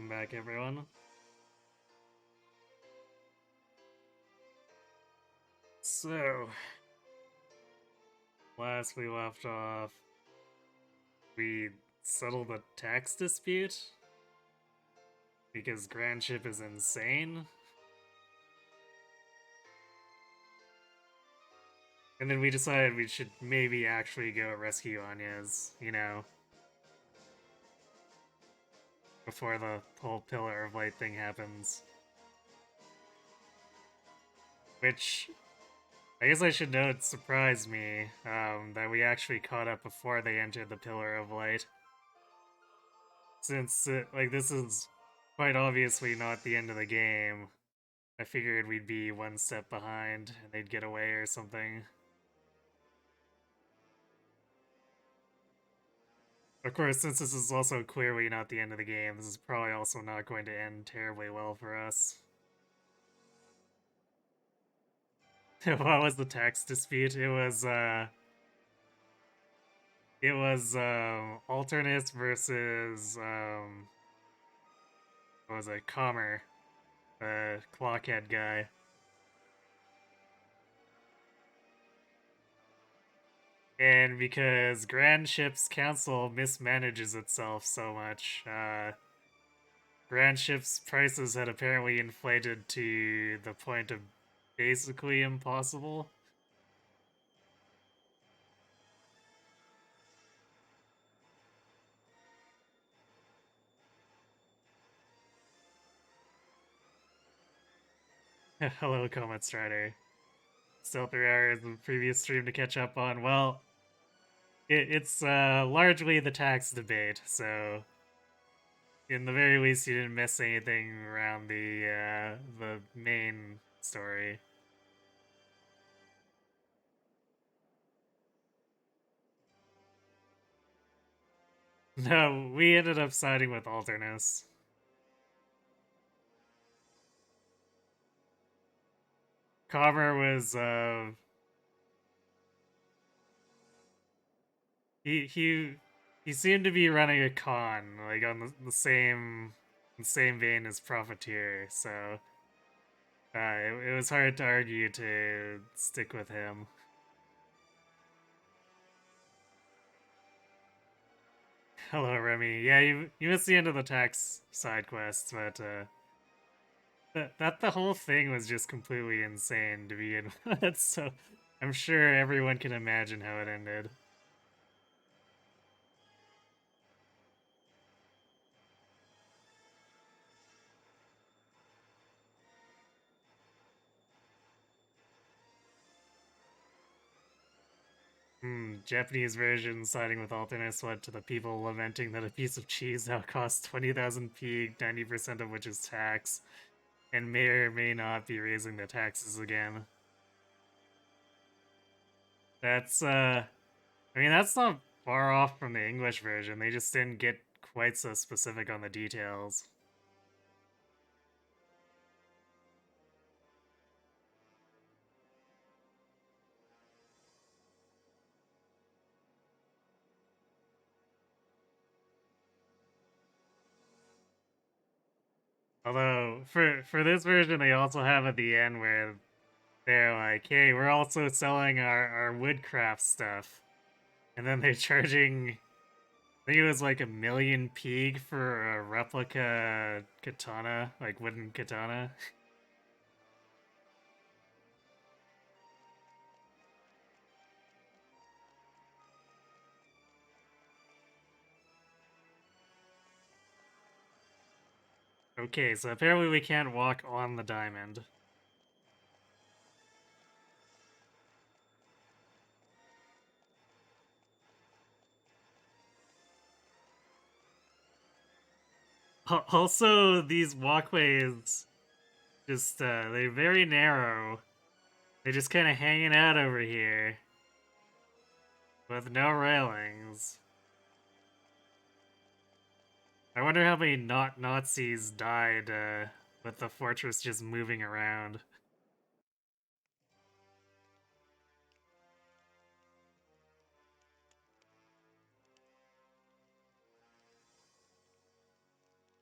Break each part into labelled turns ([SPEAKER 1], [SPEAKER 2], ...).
[SPEAKER 1] welcome back, everyone. So, last we left off, we settled a tax dispute because Grand Ship is insane. And then we decided we should maybe actually go rescue Anya's, before the whole Pillar of Light thing happens. Which, I guess I should note, surprised me that we actually caught up before they entered the Pillar of Light. Since, this is quite obviously not the end of the game, I figured we'd be one step behind and they'd get away or something. Of course, since this is also clearly not the end of the game, this is probably also not going to end terribly well for us. What was the tax dispute? It was Alternus versus what was it, Comer, the clockhead guy. And because Grand Ship's council mismanages itself so much, Grand Ship's prices had apparently inflated to the point of basically impossible. Hello, Comet Strider. Still 3 hours of the previous stream to catch up on. Well, it's largely the tax debate, so in the very least, you didn't miss anything around the main story. No, we ended up siding with Alternus. Comer was he he seemed to be running a con, like on the same vein as Profiteer, so it was hard to argue to stick with him. Hello, Remy. Yeah, you missed the end of the tax side quest, but that the whole thing was just completely insane to begin with. So I'm sure everyone can imagine how it ended. Japanese version siding with Alternus led to the people lamenting that a piece of cheese now costs 20,000 pig, 90% of which is tax, and may or may not be raising the taxes again. That's, I mean, that's not far off from the English version. They just didn't get quite so specific on the details. Although, for this version, they also have at the end where they're like, hey, we're also selling our woodcraft stuff. And then they're charging, I think it was like 1,000,000 pig for a replica katana, like wooden katana. Okay, so apparently we can't walk on the diamond. Also, these walkways just, they're very narrow. They're just kind of hanging out over here with no railings. I wonder how many not Nazis died with the fortress just moving around.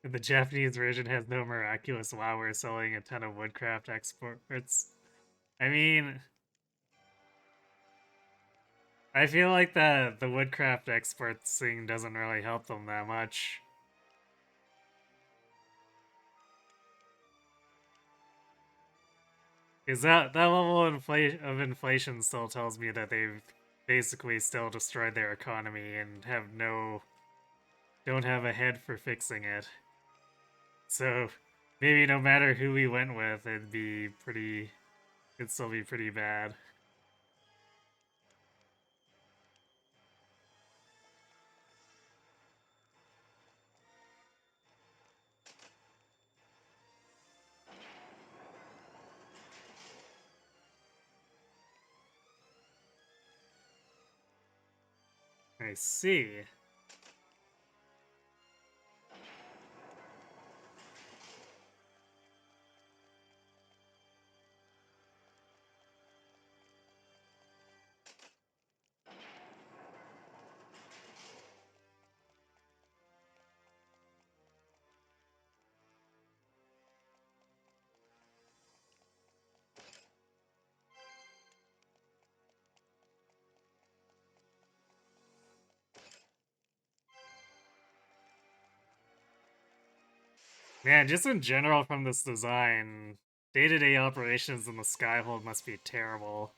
[SPEAKER 1] The Japanese version has no miraculous wow, we're selling a ton of woodcraft exports. I mean, I feel like the woodcraft exports thing doesn't really help them that much. Because that level of inflation still tells me that they've basically still destroyed their economy and don't have a head for fixing it. So maybe no matter who we went with, it'd still be pretty bad. I see. Man, just in general from this design, day-to-day operations in the Skyhold must be terrible.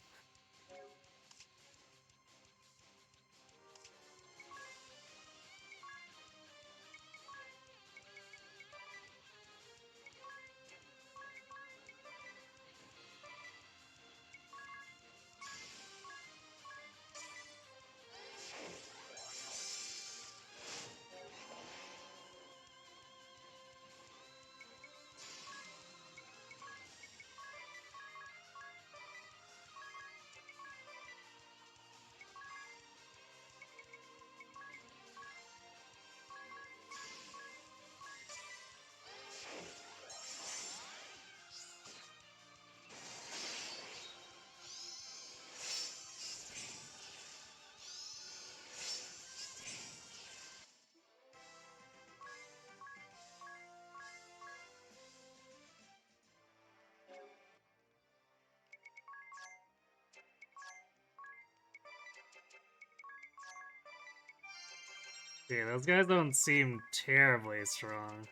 [SPEAKER 1] Yeah, those guys don't seem terribly strong.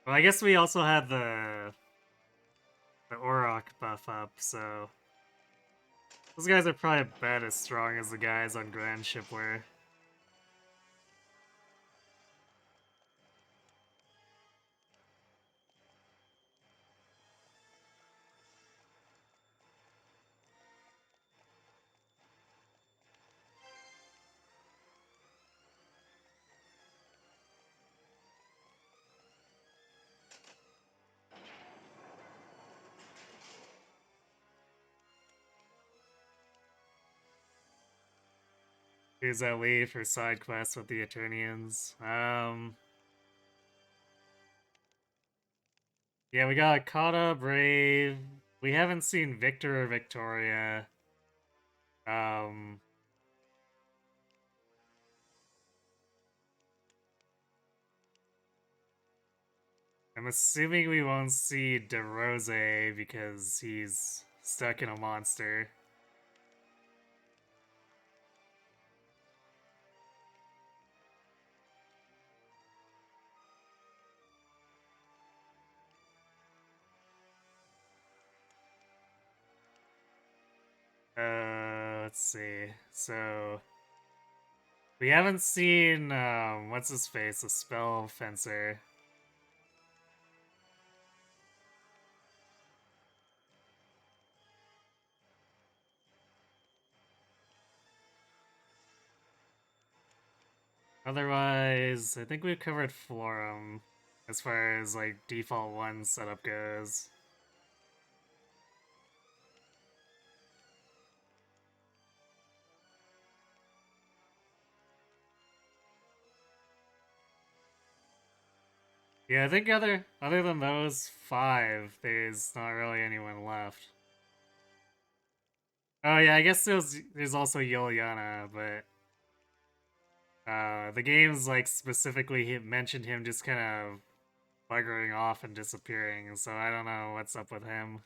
[SPEAKER 1] Well, I guess we also had the Auroch buff up, so those guys are probably about as strong as the guys on Grand Ship were. Here's that lead for side quests with the Eternians. Yeah, we got Kata, Brave. We haven't seen Victor or Victoria. Um, I'm assuming we won't see DeRose because he's stuck in a monster. Let's see. So we haven't seen what's his face, the spell fencer. Otherwise, I think we've covered Florum as far as like default one setup goes. Yeah, I think other than those five, there's not really anyone left. Oh yeah, I guess there's also Yoliana, but the game's like specifically mentioned him just kind of buggering off and disappearing, so I don't know what's up with him.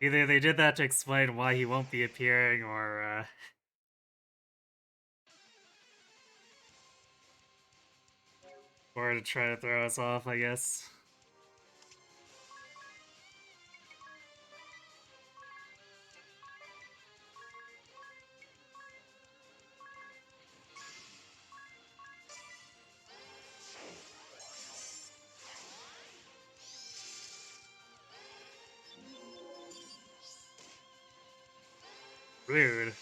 [SPEAKER 1] Either they did that to explain why he won't be appearing, or to try to throw us off, I guess. Rude.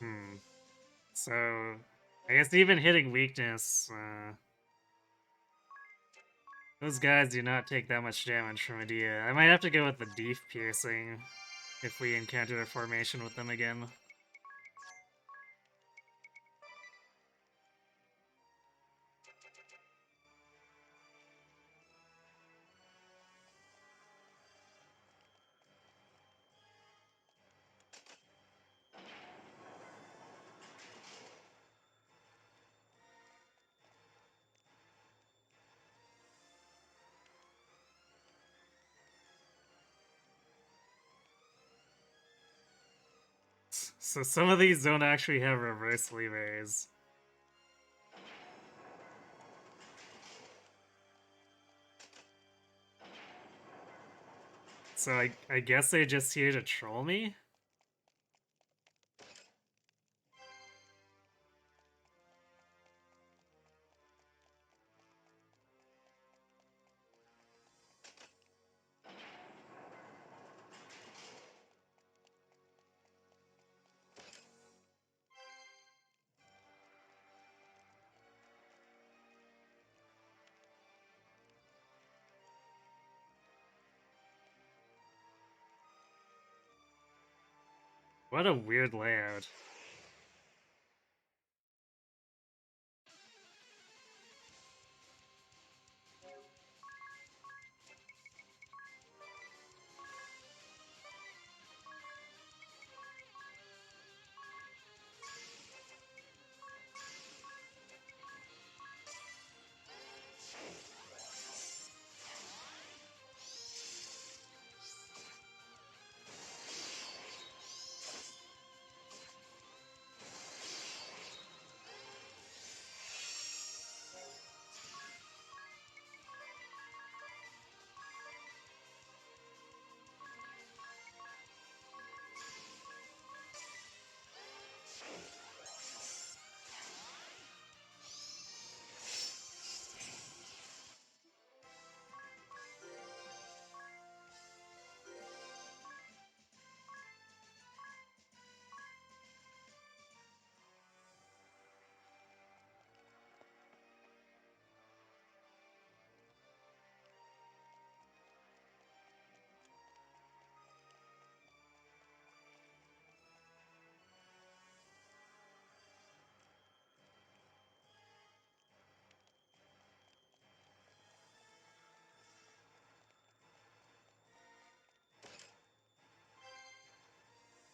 [SPEAKER 1] Hmm. So, I guess even hitting weakness, those guys do not take that much damage from Medea. I might have to go with the Deep Piercing if we encounter a formation with them again. So some of these don't actually have reverse levers. So I guess they're just here to troll me? What a weird layout.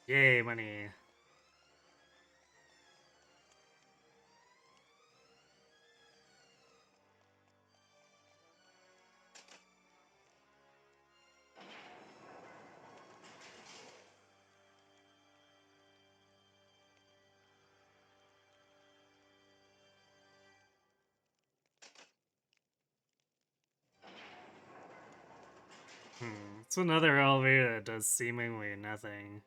[SPEAKER 1] Yay, money. What's another elevator that does seemingly nothing?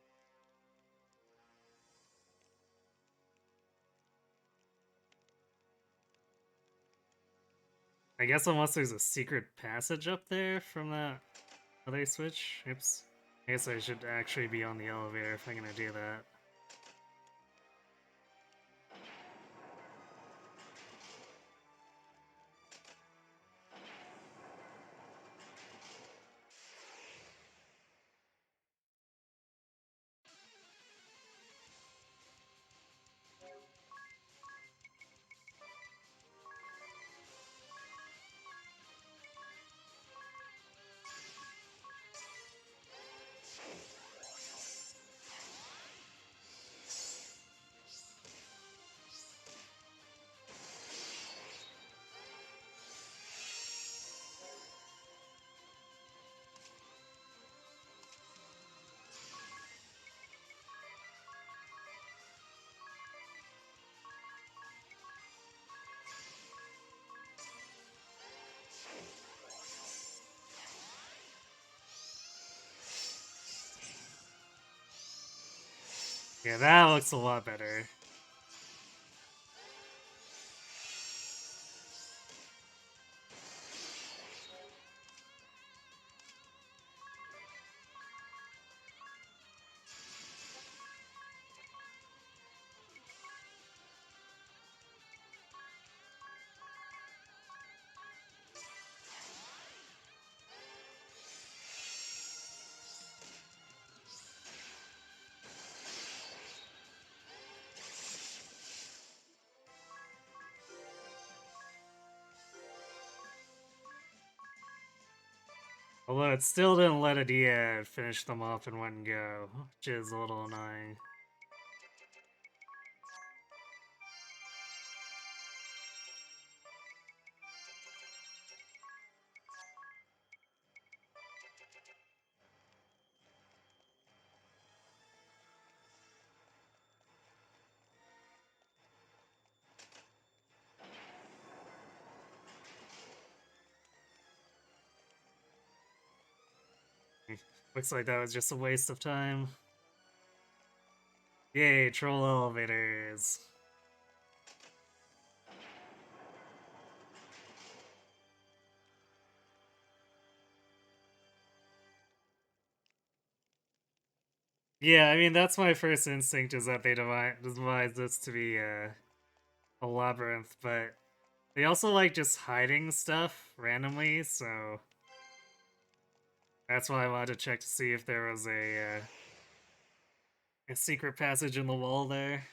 [SPEAKER 1] I guess unless there's a secret passage up there from that other switch. Oops. I guess I should actually be on the elevator if I'm gonna do that. Yeah, that looks a lot better. Although it still didn't let Adia finish them off in one go, which is a little annoying. Looks like that was just a waste of time. Yay, troll elevators. Yeah, I mean, that's my first instinct is that they devised this to be a labyrinth, but they also like just hiding stuff randomly, so that's why I wanted to check to see if there was a secret passage in the wall there.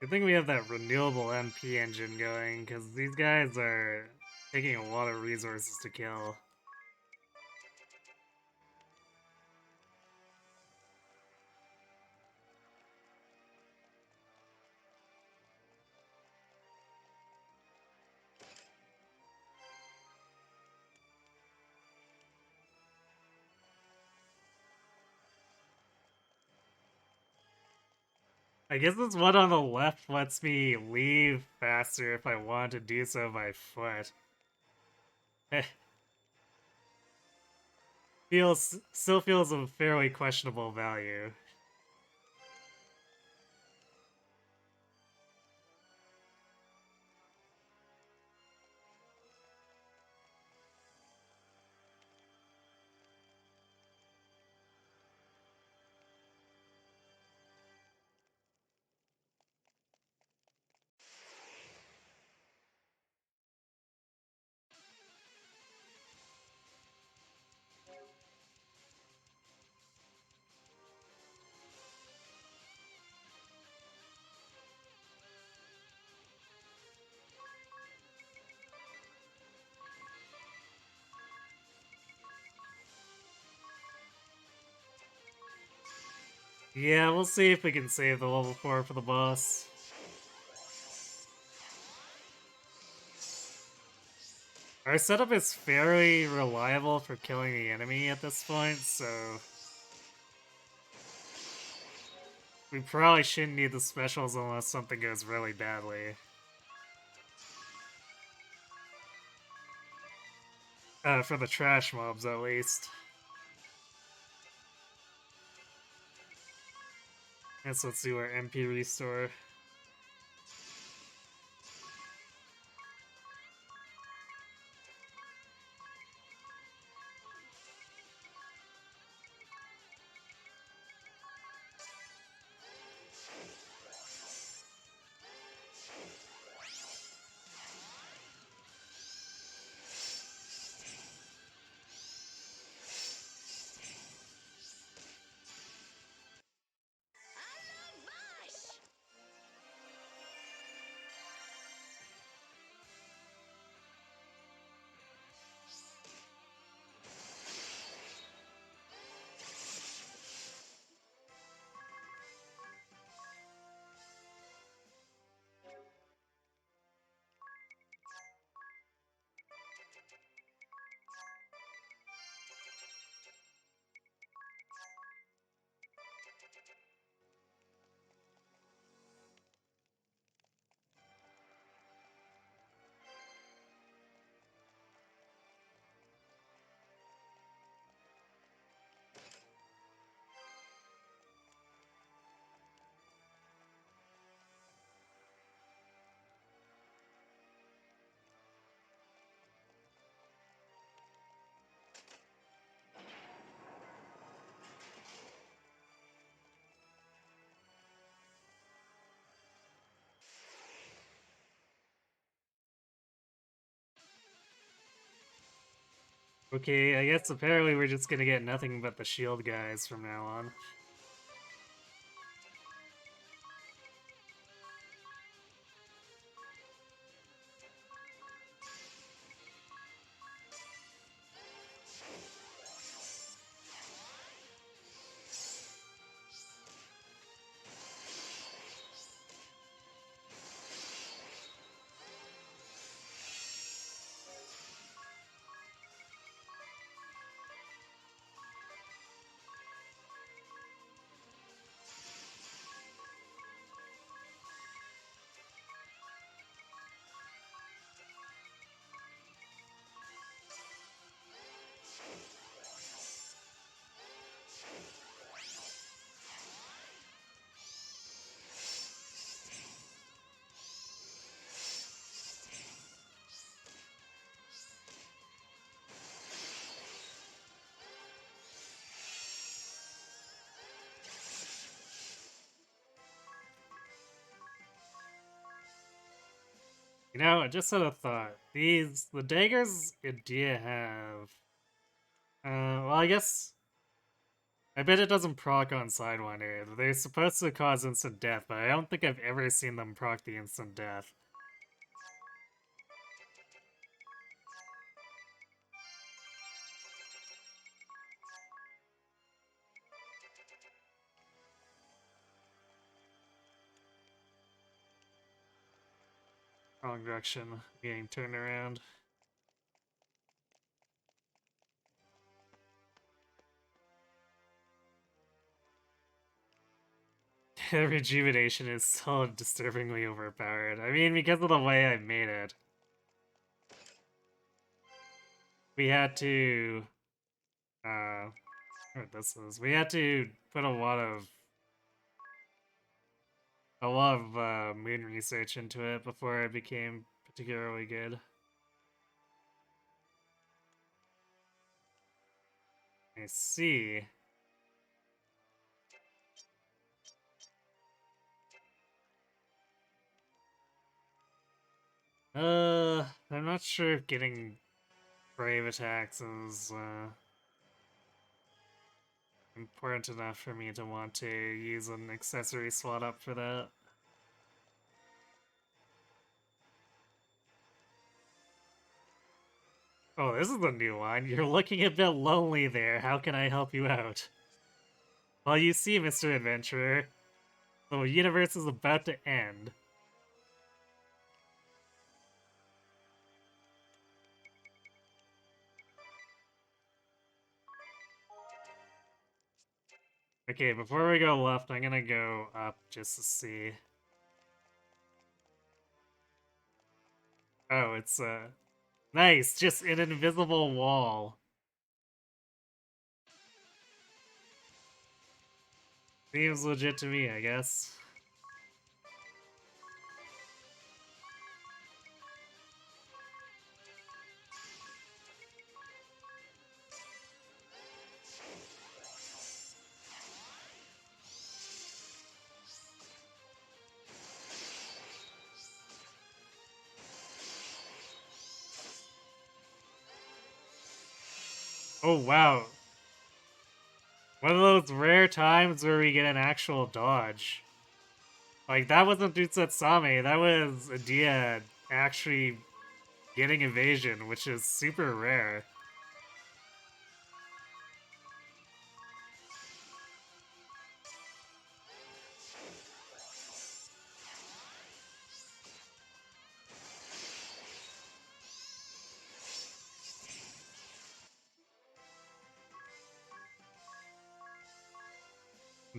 [SPEAKER 1] Good thing we have that renewable MP engine going, because these guys are taking a lot of resources to kill. I guess this one on the left lets me leave faster if I want to do so by foot. Still feels of fairly questionable value. Yeah, we'll see if we can save the level 4 for the boss. Our setup is fairly reliable for killing the enemy at this point, so we probably shouldn't need the specials unless something goes really badly. For the trash mobs, at least. Guess let's do our MP restore. Okay, I guess apparently we're just gonna get nothing but the shield guys from now on. You know, I just had a thought. The daggers Edea have. Well, I guess. I bet it doesn't proc on Sidewinder. They're supposed to cause instant death, but I don't think I've ever seen them proc the instant death. Wrong direction. Getting turned around. Rejuvenation is so disturbingly overpowered. I mean, because of the way I made it. We had to... what this is. We had to put a lot of moon research into it before it became particularly good. I see. I'm not sure if getting brave attacks is important enough for me to want to use an accessory slot up for that. Oh, this is a new one. You're looking a bit lonely there. How can I help you out? Well, you see, Mr. Adventurer, the universe is about to end. Okay, before we go left, I'm gonna go up just to see. Oh, it's nice, just an invisible wall. Seems legit to me, I guess. Oh wow. One of those rare times where we get an actual dodge. Like, that wasn't Dutsetsame, that was Adia actually getting evasion, which is super rare.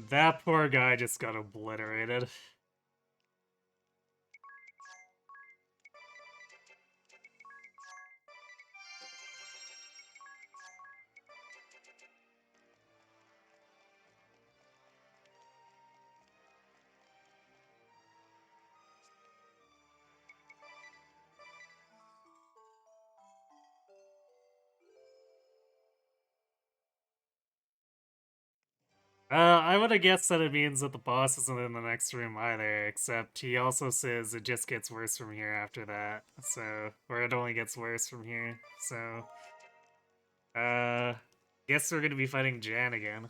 [SPEAKER 1] That poor guy just got obliterated. I would have guessed that it means that the boss isn't in the next room either, except he also says it just gets worse from here after that, so... Or it only gets worse from here, so... Guess we're gonna be fighting Jan again.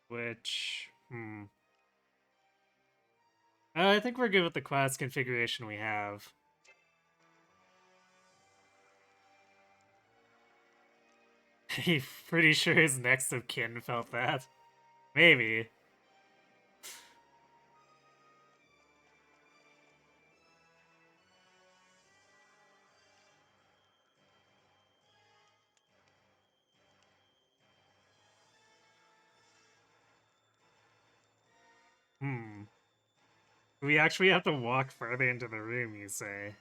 [SPEAKER 1] Which... I think we're good with the class configuration we have. He's pretty sure his next of kin felt that. Maybe. We actually have to walk further into the room, you say?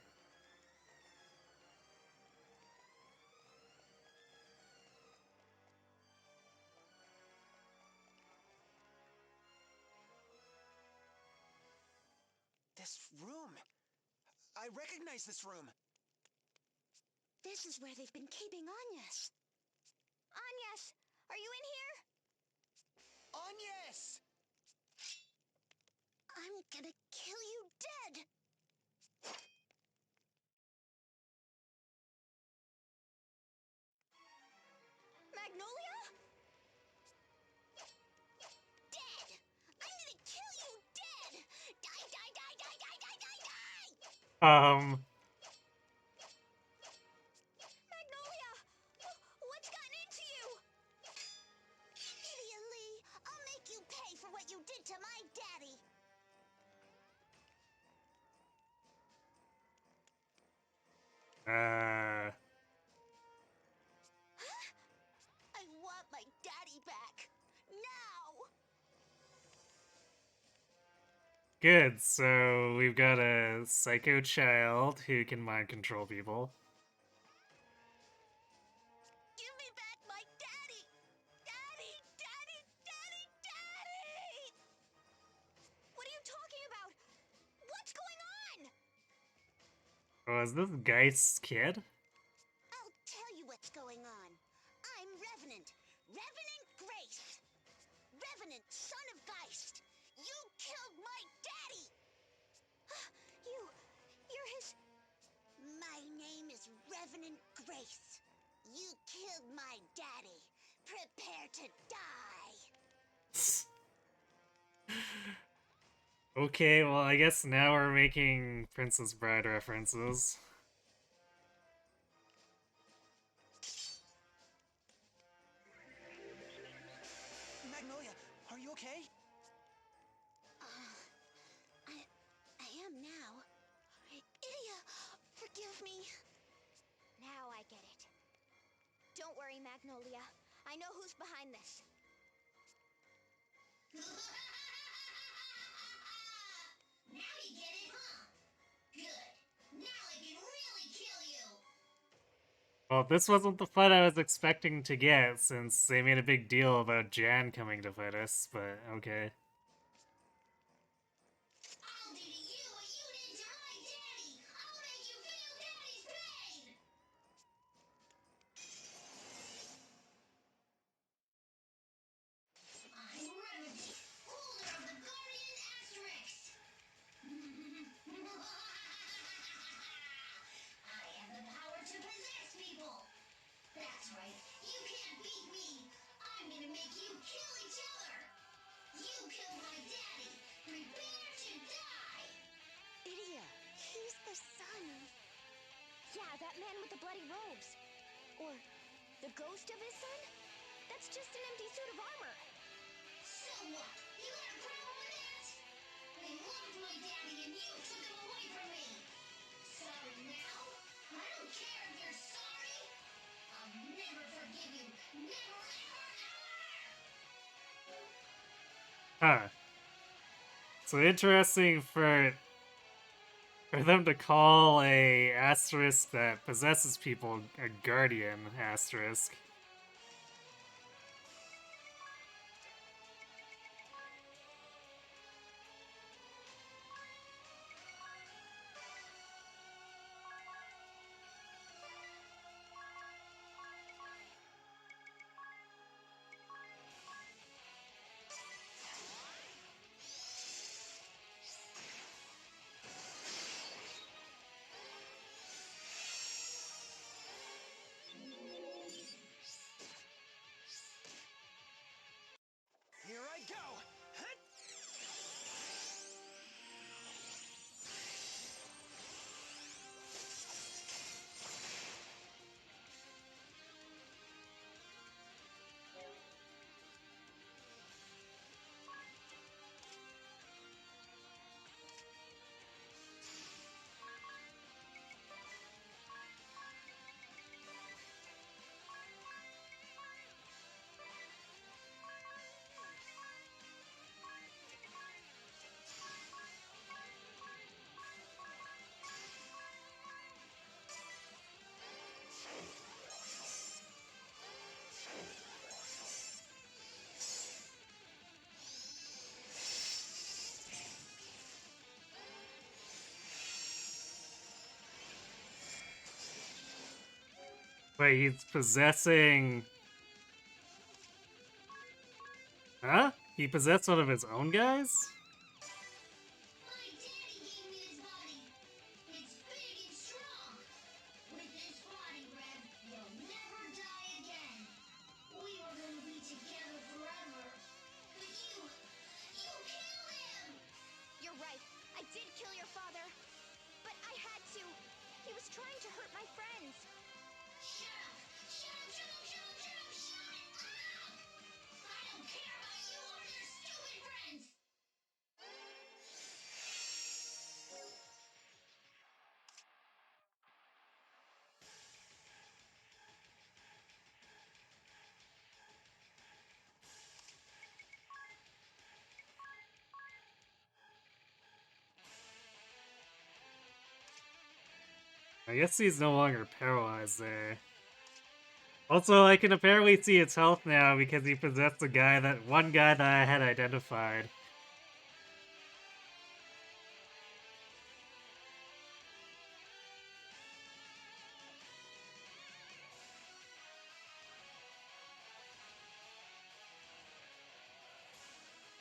[SPEAKER 2] This room. I recognize this room.
[SPEAKER 3] This is where they've been keeping Agnes. Agnes, are you in here?
[SPEAKER 2] Agnes!
[SPEAKER 3] I'm gonna kill you dead. Magnolia? Dead! I'm gonna kill you dead! Die, die, die, die, die, die, die, die! Magnolia! What's gotten into you? Idiot Lee, I'll make you pay for what you did to my daddy.
[SPEAKER 1] Good, so we've got a psycho child who can mind control people.
[SPEAKER 3] Give me back my daddy! Daddy! Daddy! Daddy! Daddy! What are you talking about? What's going on?
[SPEAKER 1] Oh, is this Geist's kid?
[SPEAKER 3] I'll tell you what's going on. I'm Revenant. Revenant Grace. Revenant, son of Geist. You killed my daddy! You're his... My name is Revenant Grace. You killed my daddy. Prepare to die.
[SPEAKER 1] Okay, well, I guess now we're making Princess Bride references.
[SPEAKER 2] Magnolia, are you okay?
[SPEAKER 3] I am now. Idia, forgive me. Now I get it. Don't worry, Magnolia. I know who's behind this. Now you get it, huh? Good. Now I can really kill you.
[SPEAKER 1] Well, this wasn't the fight I was expecting to get, since they made a big deal about Jan coming to fight us, but okay.
[SPEAKER 3] I'll do to you what you did to my daddy. I'll make you feel daddy's pain. I'm Remedy, holder of the Guardian Asterisk. I have the power to possess people. That's right, you can't beat me. I'm gonna make you kill each other. You killed my daddy. Prepare to die. Idia, he's the son of... Yeah, that man with the bloody robes. Or the ghost of his son? That's just an empty suit of armor. So what? You got a problem with that? They loved my daddy and you took him away from me. Sorry now? I don't care if you're sorry. I'll never forgive you. Never, ever, ever!
[SPEAKER 1] Huh. So interesting for them to call a asterisk that possesses people a guardian asterisk.
[SPEAKER 2] Here I go! Hut!
[SPEAKER 1] Wait, he's possessing... Huh? He possessed one of his own guys?
[SPEAKER 3] My daddy gave me his body. It's big and strong. With this body, Rev, you'll never die again. We were gonna be together forever. But you killed him! You're right. I did kill your father. But I had to. He was trying to hurt my friends. Shut up! Shut up, shut up, shut up, shut up, shut up! I don't care about you or your stupid friends!
[SPEAKER 1] I guess he's no longer paralyzed there. Also, I can apparently see its health now because he possessed one guy that I had identified.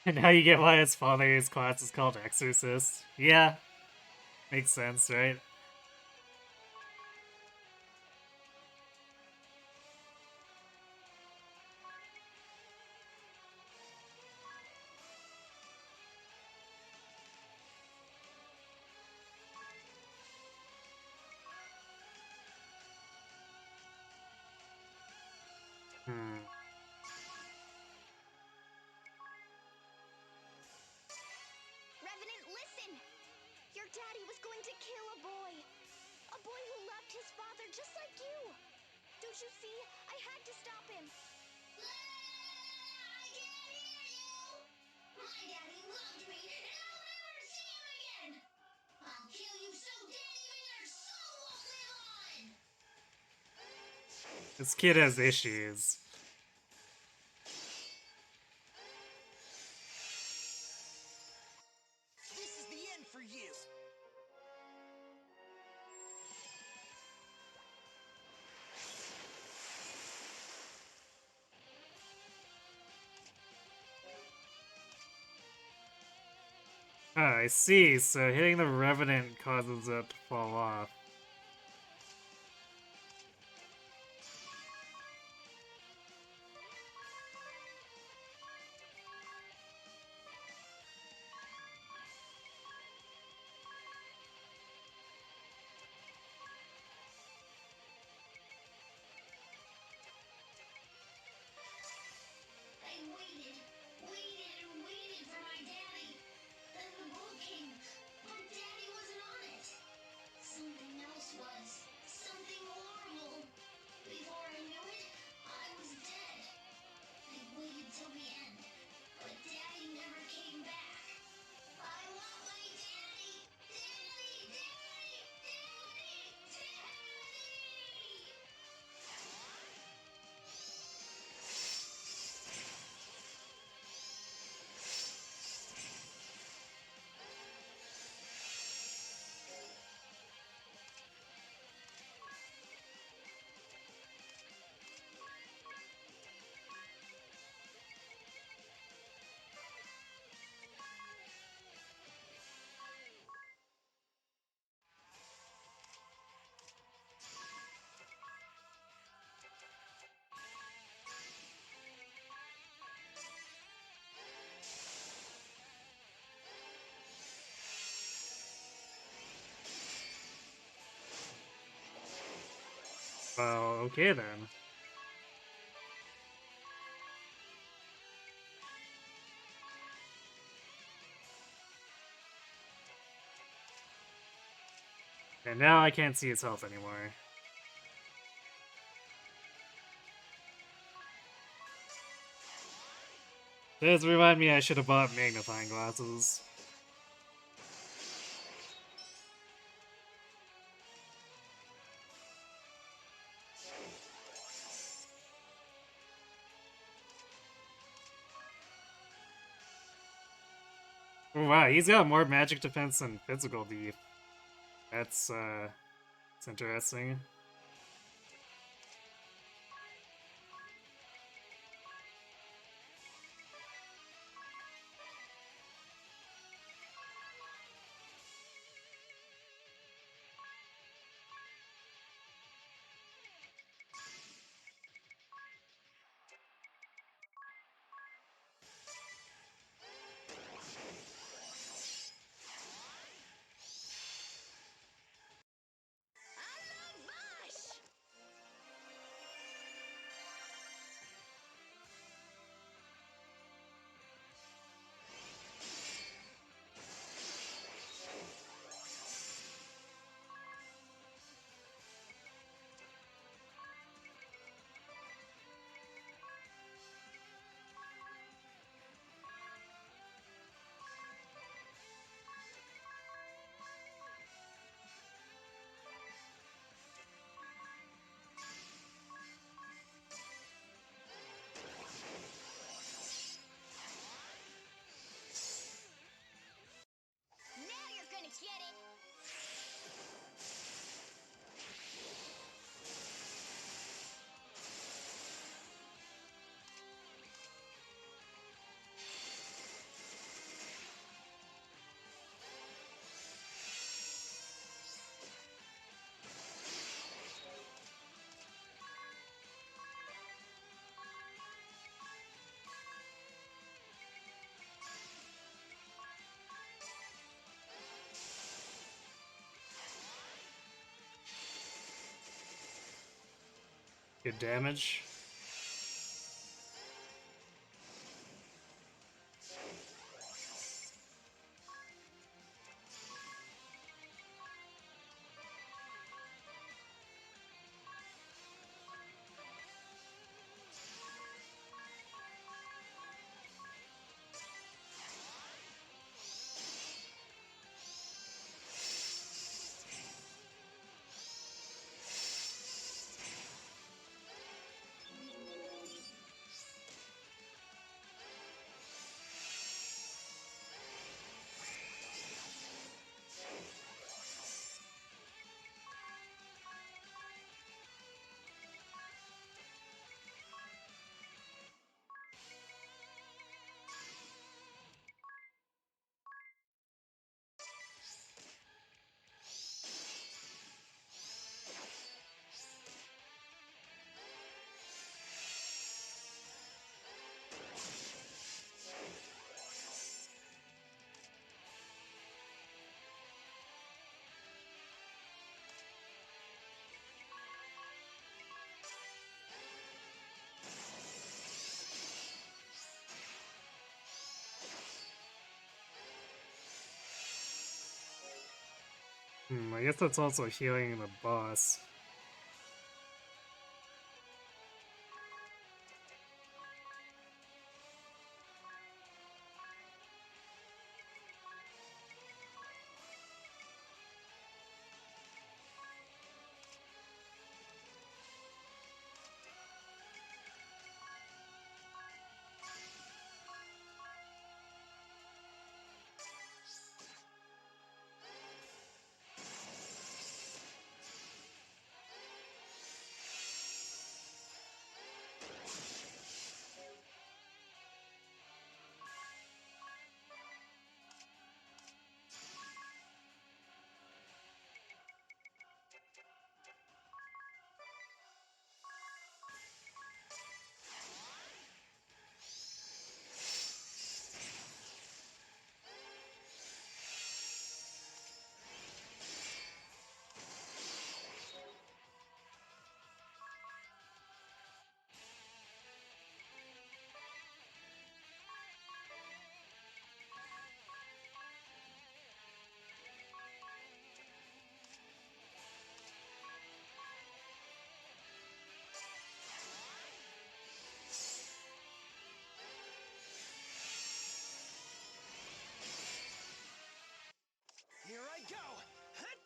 [SPEAKER 1] And now you get why his father's class is called Exorcist. Yeah, makes sense, right? Hmm.
[SPEAKER 3] Revenant, listen! Your daddy was going to kill a boy. A boy who loved his father just like you. Don't you see? I had to stop him. I can't hear you! My daddy loved me, and I'll never see him again! I'll kill you so dead even your soul won't live on!
[SPEAKER 1] This kid has issues.
[SPEAKER 2] This is the end for you.
[SPEAKER 1] Ah, I see. So hitting the Revenant causes it to fall off.
[SPEAKER 3] I waited, waited, and waited for my daddy. Then the boat came, but daddy wasn't on it. Something else was. Something horrible. Before I knew it, I was dead. I waited till the end, but daddy never came back. I want my daddy! Daddy! Daddy! Daddy! Daddy!
[SPEAKER 1] Well, okay then. And now I can't see its health anymore. Does remind me I should have bought magnifying glasses. Oh, wow, he's got more magic defense than physical beef. It's interesting. Good damage. I guess that's also healing the boss.
[SPEAKER 2] Here I go! Hut!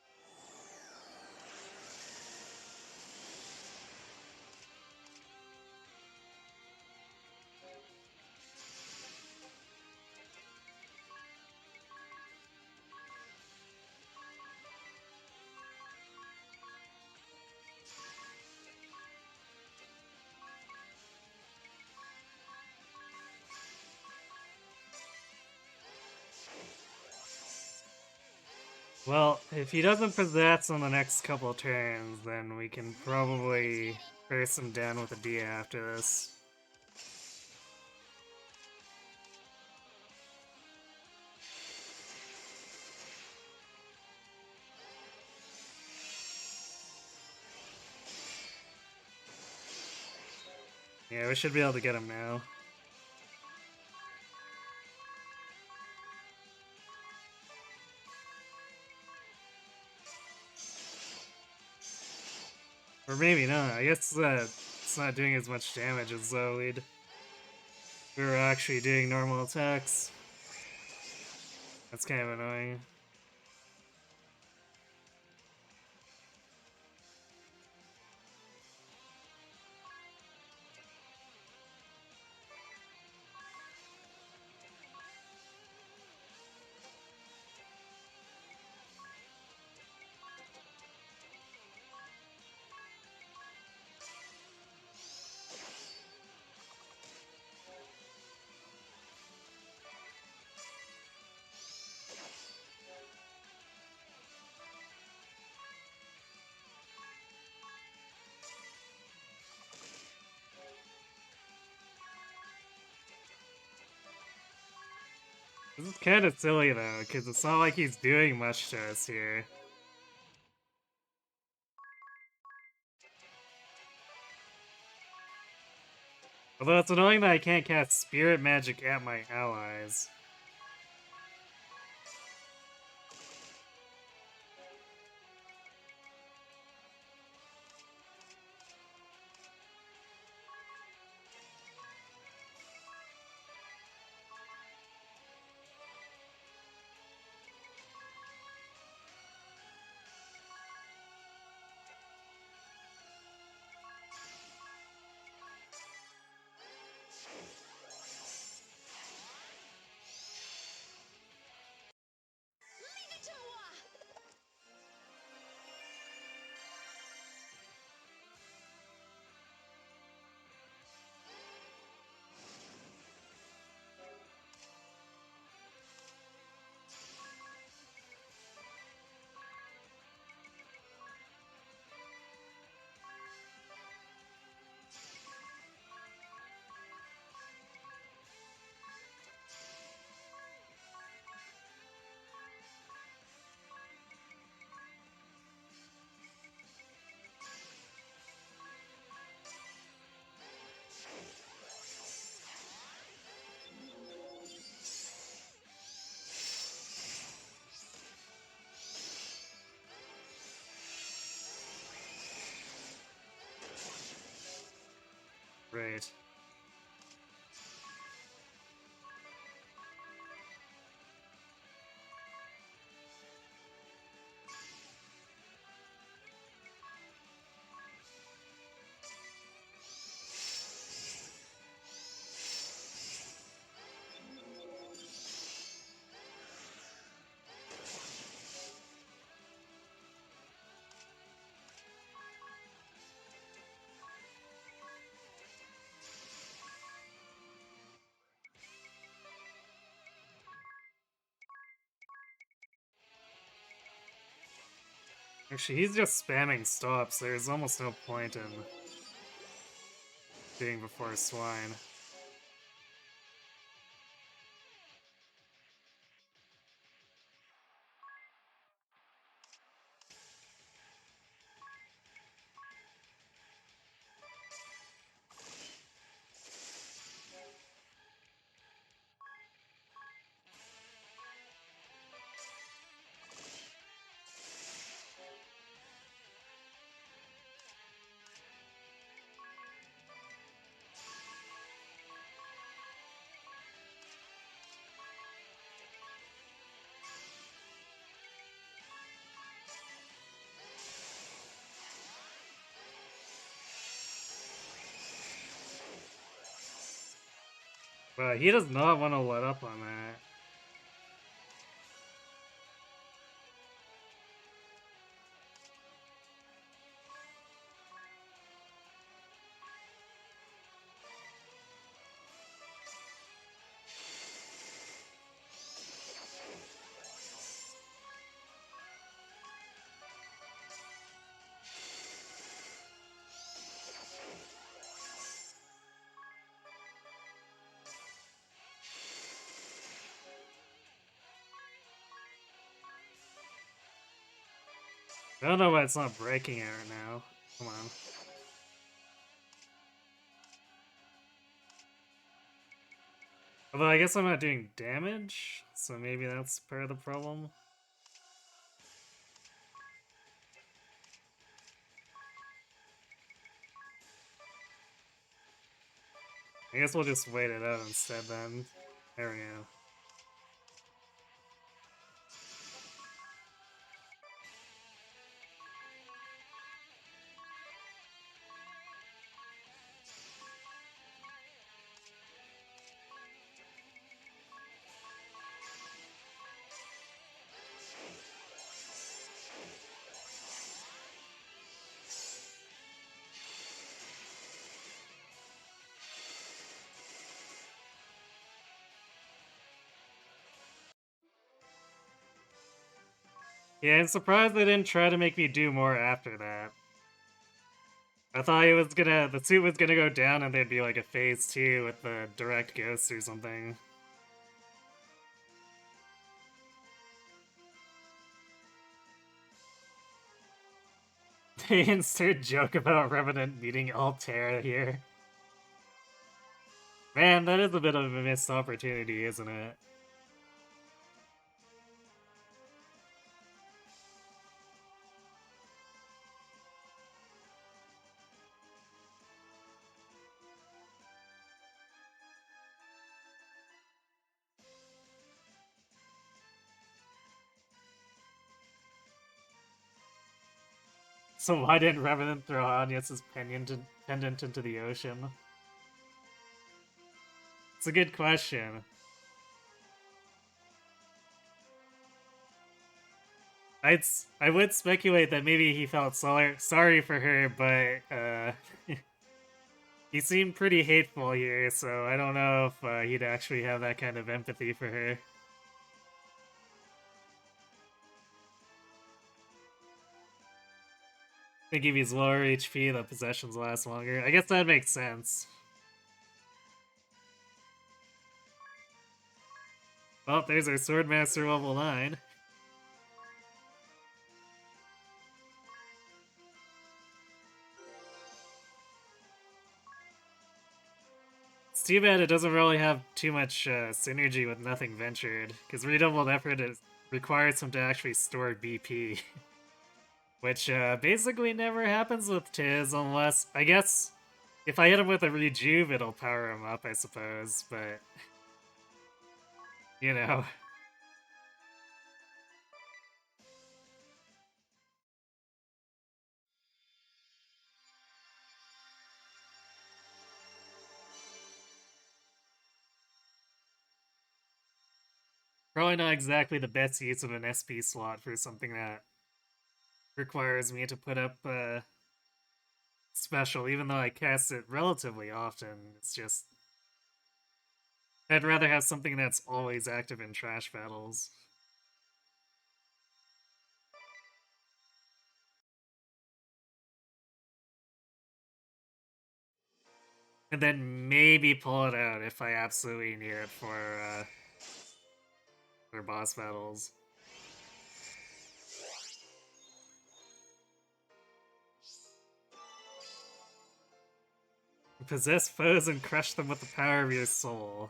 [SPEAKER 1] Well, if he doesn't possess on the next couple turns, then we can probably face him down with a D after this. Yeah, we should be able to get him now. Or maybe not. I guess it's not doing as much damage as though we were actually doing normal attacks. That's kind of annoying. This is kind of silly though, because it's not like he's doing much to us here. Although it's annoying that I can't cast Spirit Magic at my allies. Right. Actually, he's just spamming stops. There's almost no point in being before Swine. But he does not want to let up on that. I don't know why it's not breaking it right now. Come on. Although I guess I'm not doing damage, so maybe that's part of the problem. I guess we'll just wait it out instead then. There we go. Yeah, I'm surprised they didn't try to make me do more after that. I thought the suit was gonna go down and there'd be like a phase 2 with the direct ghost or something. They insert joke about Revenant meeting Altair here. Man, that is a bit of a missed opportunity, isn't it? So why didn't Revenant throw Agnes' pendant into the ocean? It's a good question. I would speculate that maybe he felt sorry for her, but he seemed pretty hateful here, so I don't know if he'd actually have that kind of empathy for her. I think if he's lower HP, the possessions last longer. I guess that makes sense. Well, there's our Swordmaster level 9. It's too bad it doesn't really have too much synergy with Nothing Ventured, because Redoubled Effort requires him to actually store BP. Which basically never happens with Tiz unless, I guess, if I hit him with a Rejuve, it'll power him up, I suppose, but, you know. Probably not exactly the best use of an SP slot for something that requires me to put up special, even though I cast it relatively often. It's just, I'd rather have something that's always active in trash battles. And then maybe pull it out if I absolutely need it for boss battles. Possess foes and crush them with the power of your soul.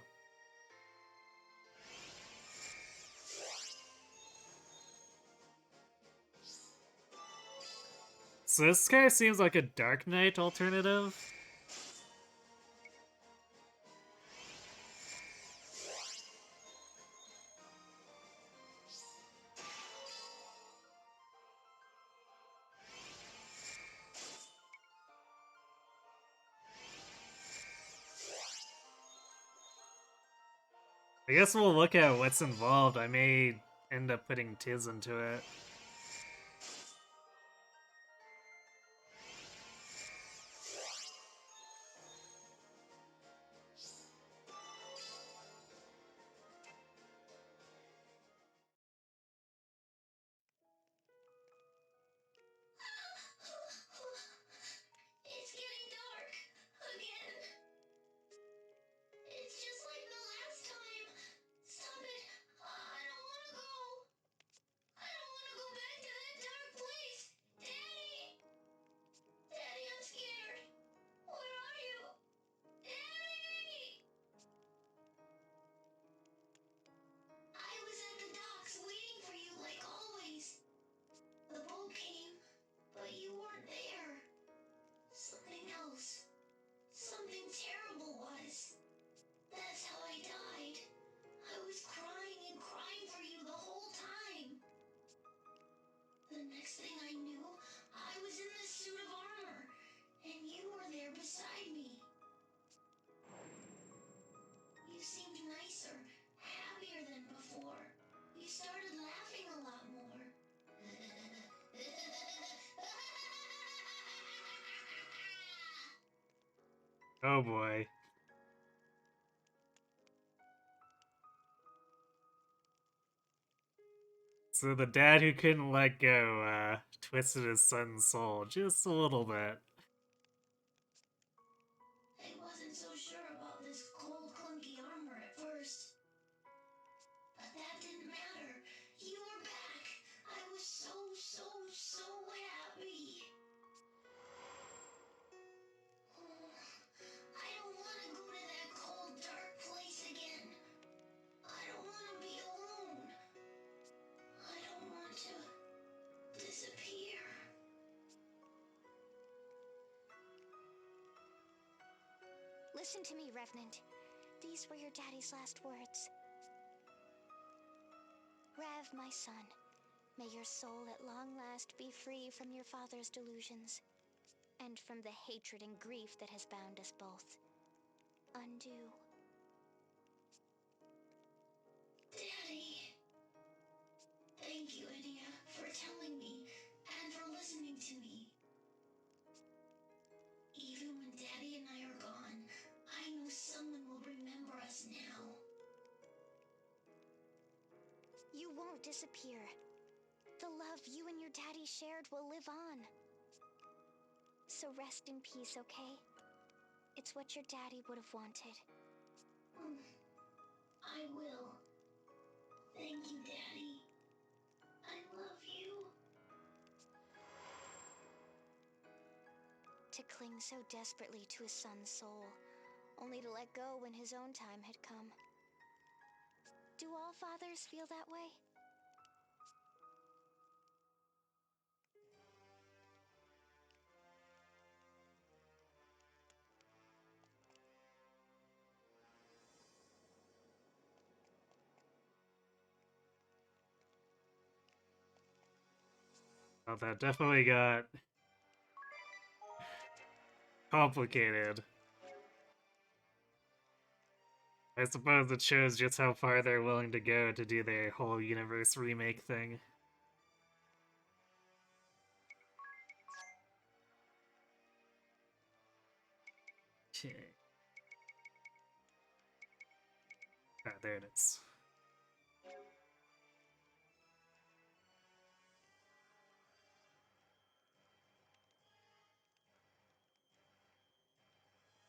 [SPEAKER 1] So this guy seems like a Dark Knight alternative. I guess we'll look at what's involved. I may end up putting Tiz into it.
[SPEAKER 3] It's getting dark again. It's just like the last time. Stop it. I don't want to go. I don't want to go back to that dark place. Daddy! Daddy, I'm scared. Where are you? Daddy! I was at the docks waiting for you like always. The boat came, but you weren't there. Something else. Something terrible was. That's how I died. I was crying and crying for you the whole time. The next thing I knew, I was in this suit of armor, and you were there beside me. You seemed nicer, happier than before. You started laughing a lot more.
[SPEAKER 1] Oh boy. So the dad who couldn't let go twisted his son's soul just a little bit.
[SPEAKER 3] I wasn't so sure about this cold, clunky armor at first. But that didn't matter. You were back. I was so, so, so happy. I don't want to go to that cold,
[SPEAKER 4] Listen to me, Revenant. These were your daddy's last words. Rev, my son, may your soul at long last be free from your father's delusions, and from the hatred and grief that has bound us both. Undo.
[SPEAKER 3] Daddy. Thank you, Edea, for telling me and for listening to me. Even when Daddy and I are gone, I know someone will remember us now.
[SPEAKER 4] You won't disappear. The love you and your daddy shared will live on. So rest in peace, okay? It's what your daddy would have wanted.
[SPEAKER 3] I will. Thank you, Daddy. I love you.
[SPEAKER 4] To cling so desperately to his son's soul, only to let go when his own time had come. Do all fathers feel that way?
[SPEAKER 1] Well, that definitely got complicated. I suppose it shows just how far they're willing to go to do their whole universe remake thing. Okay. Ah, there it is.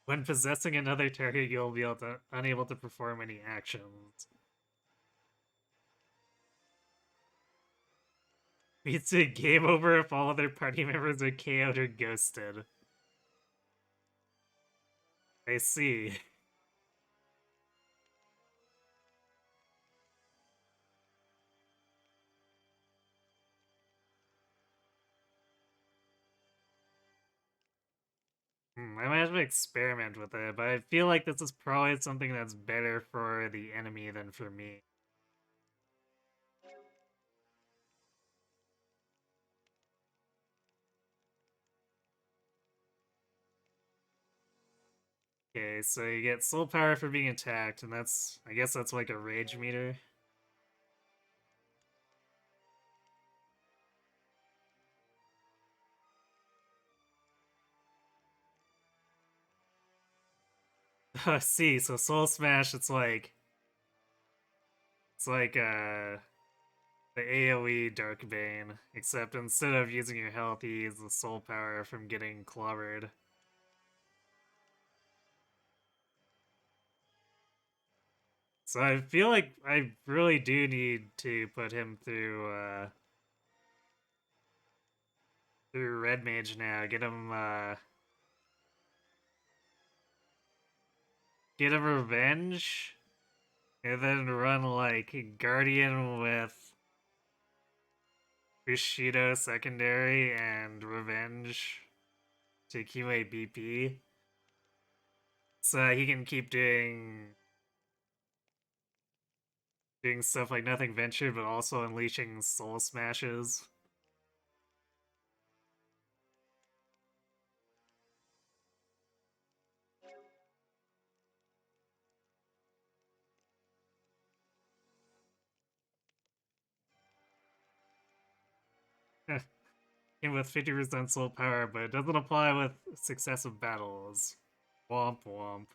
[SPEAKER 1] When possessing another target, you'll be unable to perform any actions. It's a game over if all other party members are KO'd or ghosted. I see. I might have to experiment with it, but I feel like this is probably something that's better for the enemy than for me. Okay, so you get soul power for being attacked, and that's, I guess that's like a rage meter. I see, so Soul Smash, it's like the AoE Dark Bane, except instead of using your health, you use the soul power from getting clobbered. So I feel like I really do need to put him through Red Mage now. Get him revenge, and then run like Guardian with Bushido secondary and revenge to accumulate BP, so he can keep doing stuff like Nothing Ventured, but also unleashing Soul Smashes. And with 50% soul power, but it doesn't apply with successive battles. Womp womp.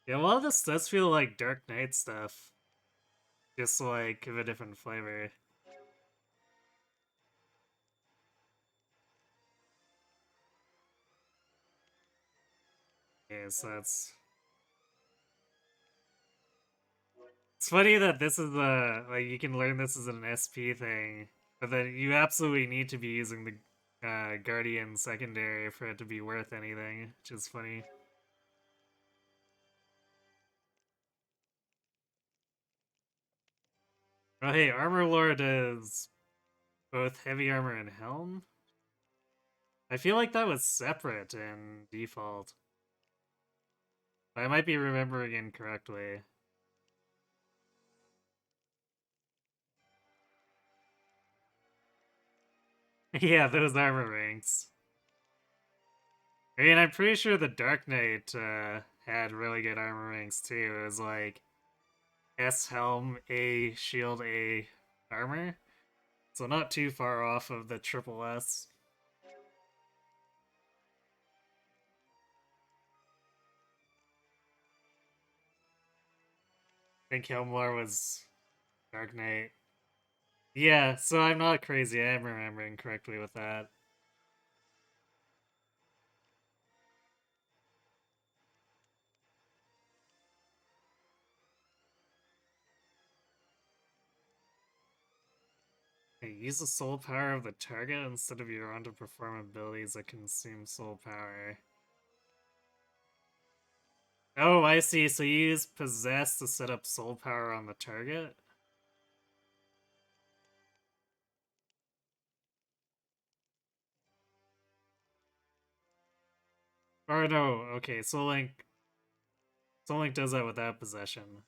[SPEAKER 1] Yeah, a lot of this does feel like Dark Knight stuff. Just like of a different flavor. Yeah, so that's... It's funny that this is a... Like, you can learn this as an SP thing. But then you absolutely need to be using the Guardian secondary for it to be worth anything, which is funny. Oh hey, Armor Lore does both heavy armor and helm? I feel like that was separate in default. I might be remembering incorrectly. Yeah, those armor ranks. I mean, I'm pretty sure the Dark Knight had really good armor ranks too. It was like S helm, A shield, A armor. So not too far off of the triple S. I think Helmlar was Dark Knight. Yeah, so I'm not crazy. I am remembering correctly with that. Hey, use the soul power of the target instead of your underperform abilities that consume soul power. Oh, I see. So you use Possess to set up soul power on the target? Or no, okay, Soul Link does that without possession.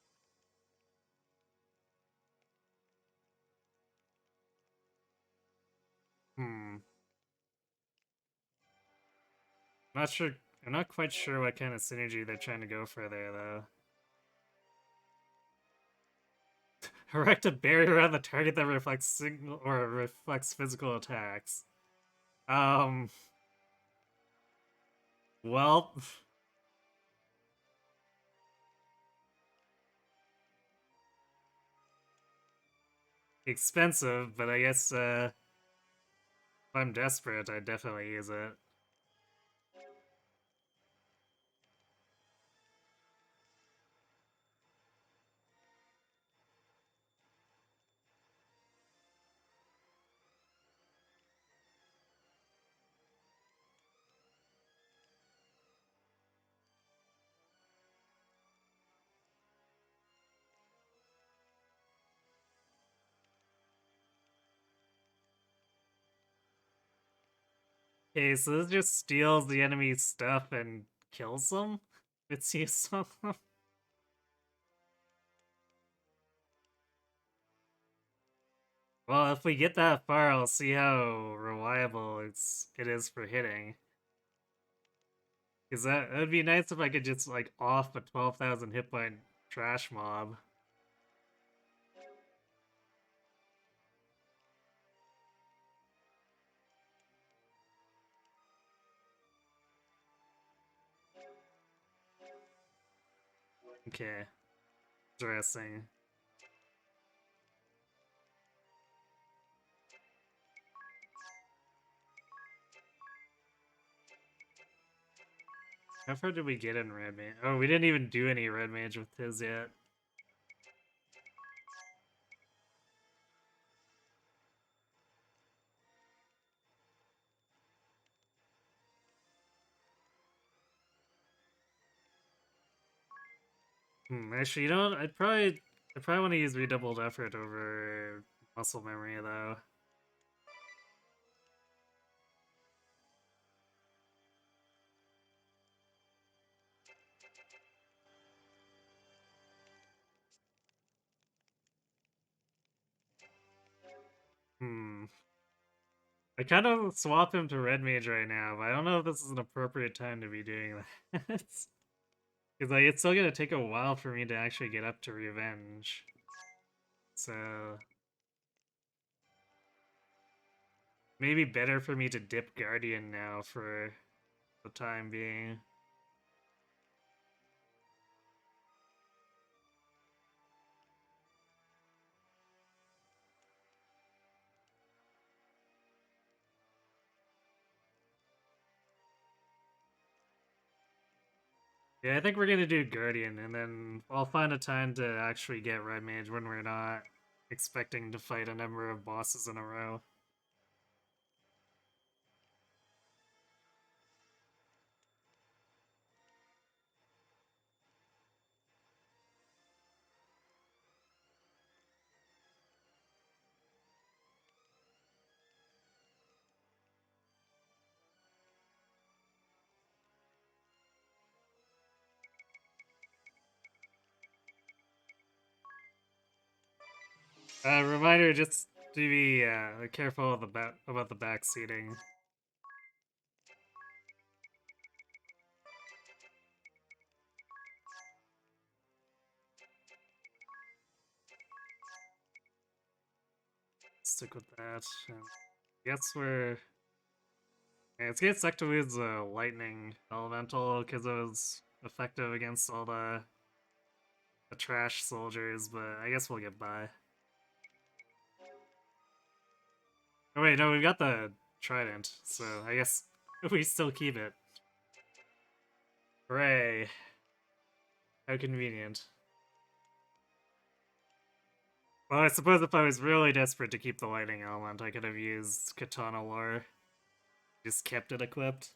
[SPEAKER 1] Hmm. Not sure. I'm not quite sure what kind of synergy they're trying to go for there, though. Erect a barrier around the target that reflects signal or reflects physical attacks. Um. Well, expensive, but I guess if I'm desperate, I'd definitely use it. Okay, so this just steals the enemy's stuff and kills them? It's useful. Well, if we get that far, I'll see how reliable it is for hitting. Because that would be nice if I could just, like, off a 12,000 hit point trash mob. Okay, interesting. How far did we get in Red Mage? Oh, we didn't even do any Red Mage with his yet. Actually, you know what? I probably want to use redoubled effort over muscle memory though. Hmm. I kind of swap him to Red Mage right now, but I don't know if this is an appropriate time to be doing that. Because like it's still gonna take a while for me to actually get up to Revenge. So maybe better for me to dip Guardian now for the time being. Yeah, I think we're gonna do Guardian, and then I'll find a time to actually get Red Mage when we're not expecting to fight a number of bosses in a row. Reminder just to be careful of about the back seating. Stick with that. And I guess we're. Yeah, it's getting stuck to lose the lightning elemental because it was effective against all the trash soldiers, but I guess we'll get by. Oh wait, no, we've got the trident, so I guess we still keep it. Hooray. How convenient. Well, I suppose if I was really desperate to keep the lightning element, I could have used Katana Lore. Just kept it equipped.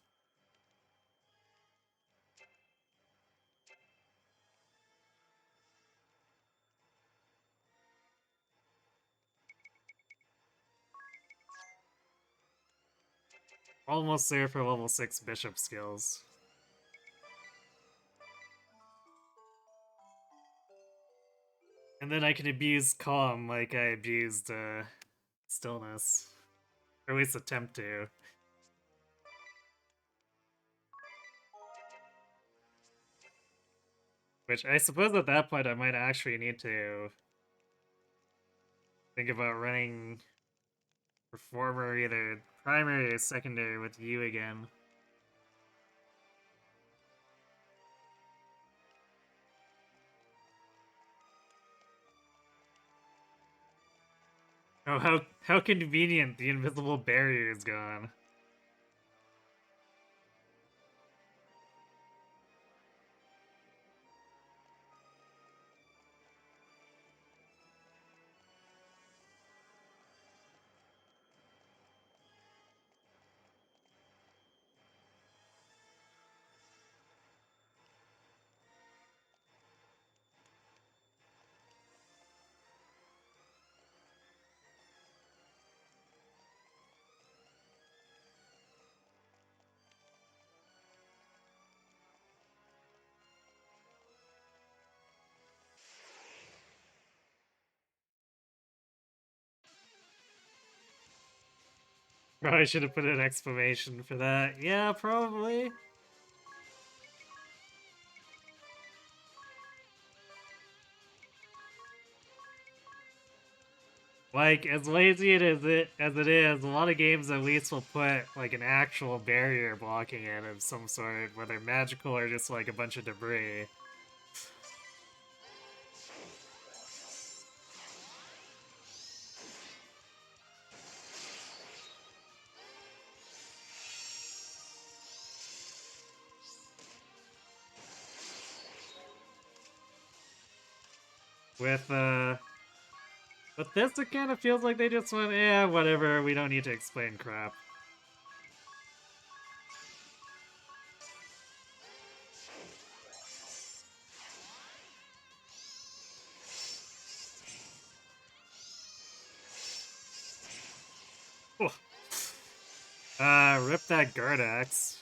[SPEAKER 1] Almost there for level 6 bishop skills. And then I can abuse calm like I abused stillness. Or at least attempt to. Which I suppose at that point I might actually need to think about running Performer either primary or secondary with you again. Oh, how convenient the invisible barrier is gone. Probably should have put an exclamation for that. Yeah, probably. Like, as lazy as it is, a lot of games at least will put like an actual barrier blocking it of some sort, whether magical or just like a bunch of debris. With With this, it kind of feels like they just went, yeah, whatever, we don't need to explain crap. Oh. Rip that guard axe.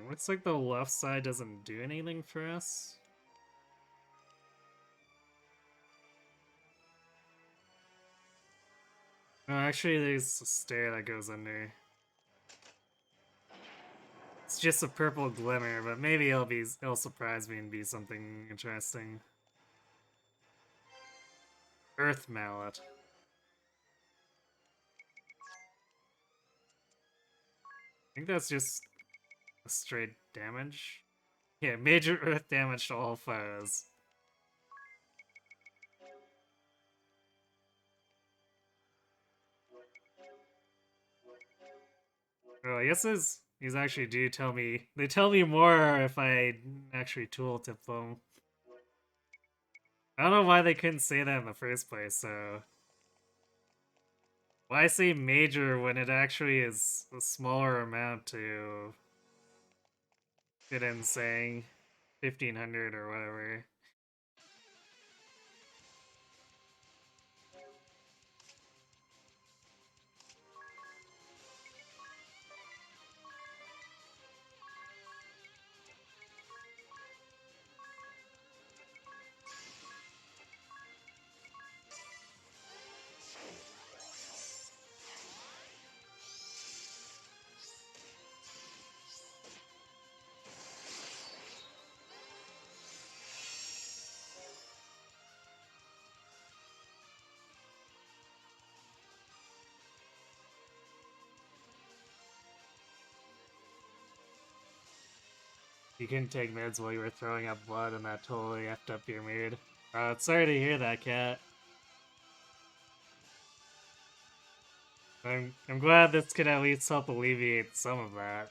[SPEAKER 1] Looks like the left side doesn't do anything for us. No, actually, there's a stair that goes under. It's just a purple glimmer, but maybe it'll surprise me and be something interesting. Earth Mallet. I think that's just a straight damage. Yeah, major earth damage to all foes. Well, I guess these actually do tell me. They tell me more if I actually tooltip them. I don't know why they couldn't say that in the first place, so. Why say major when it actually is a smaller amount to fit in saying 1500 or whatever? You couldn't take meds while you were throwing up blood and that totally effed up your mood. Sorry to hear that, Cat. I'm glad this could at least help alleviate some of that.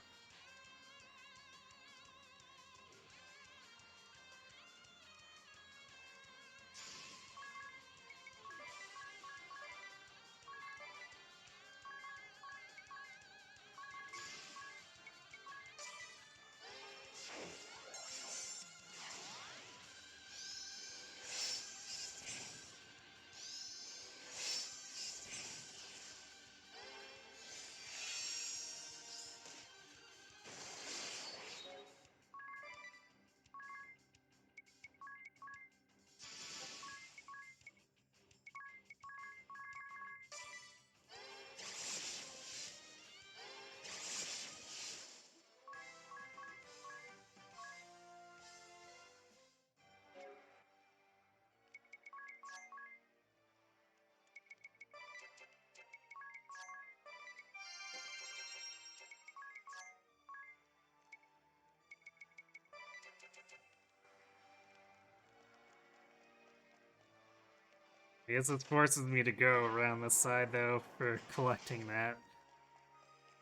[SPEAKER 1] I guess it forces me to go around the side though for collecting that.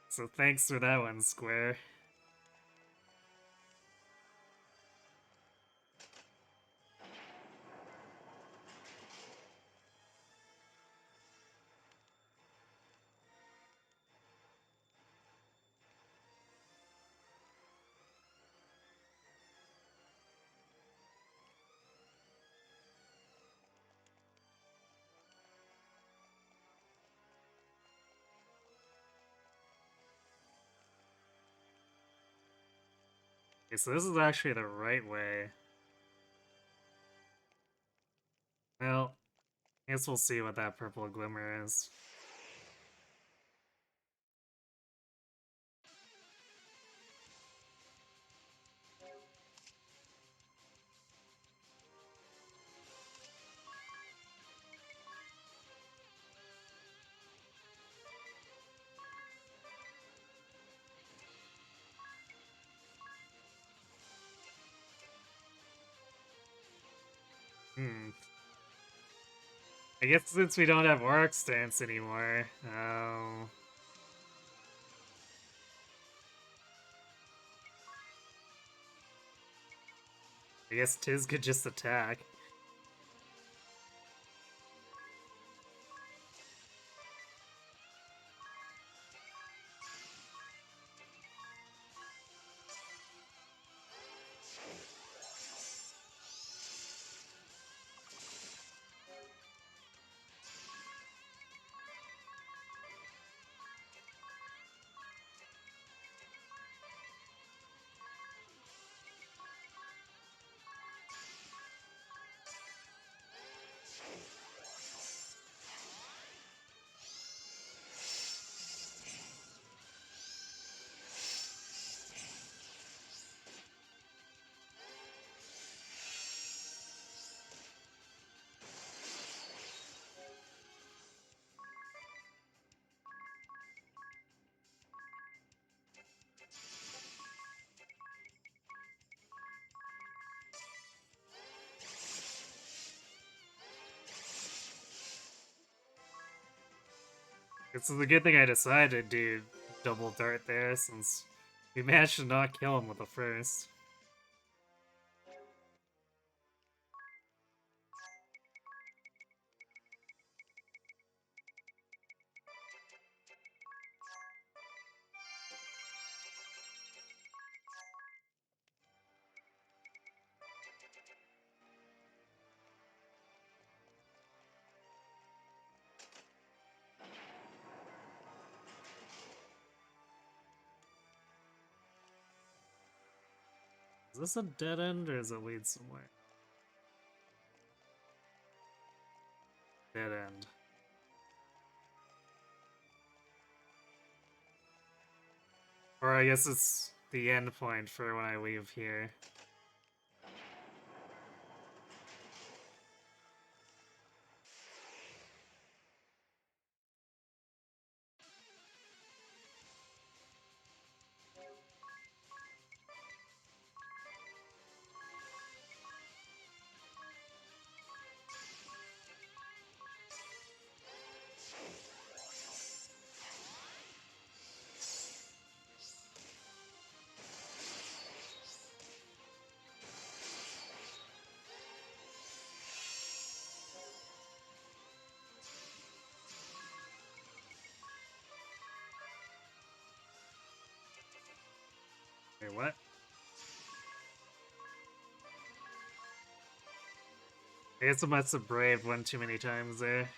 [SPEAKER 1] So thanks for that one, Square. Okay, so this is actually the right way. Well, I guess we'll see what that purple glimmer is. Hmm. I guess since we don't have Auric Stance anymore, I guess Tiz could just attack. This is a good thing I decided to do double dart there, since we managed to not kill him with the first. Is this a dead end, or does it lead somewhere? Dead end. Or I guess it's the end point for when I leave here. Wait, what? I guess I must have braved one too many times there.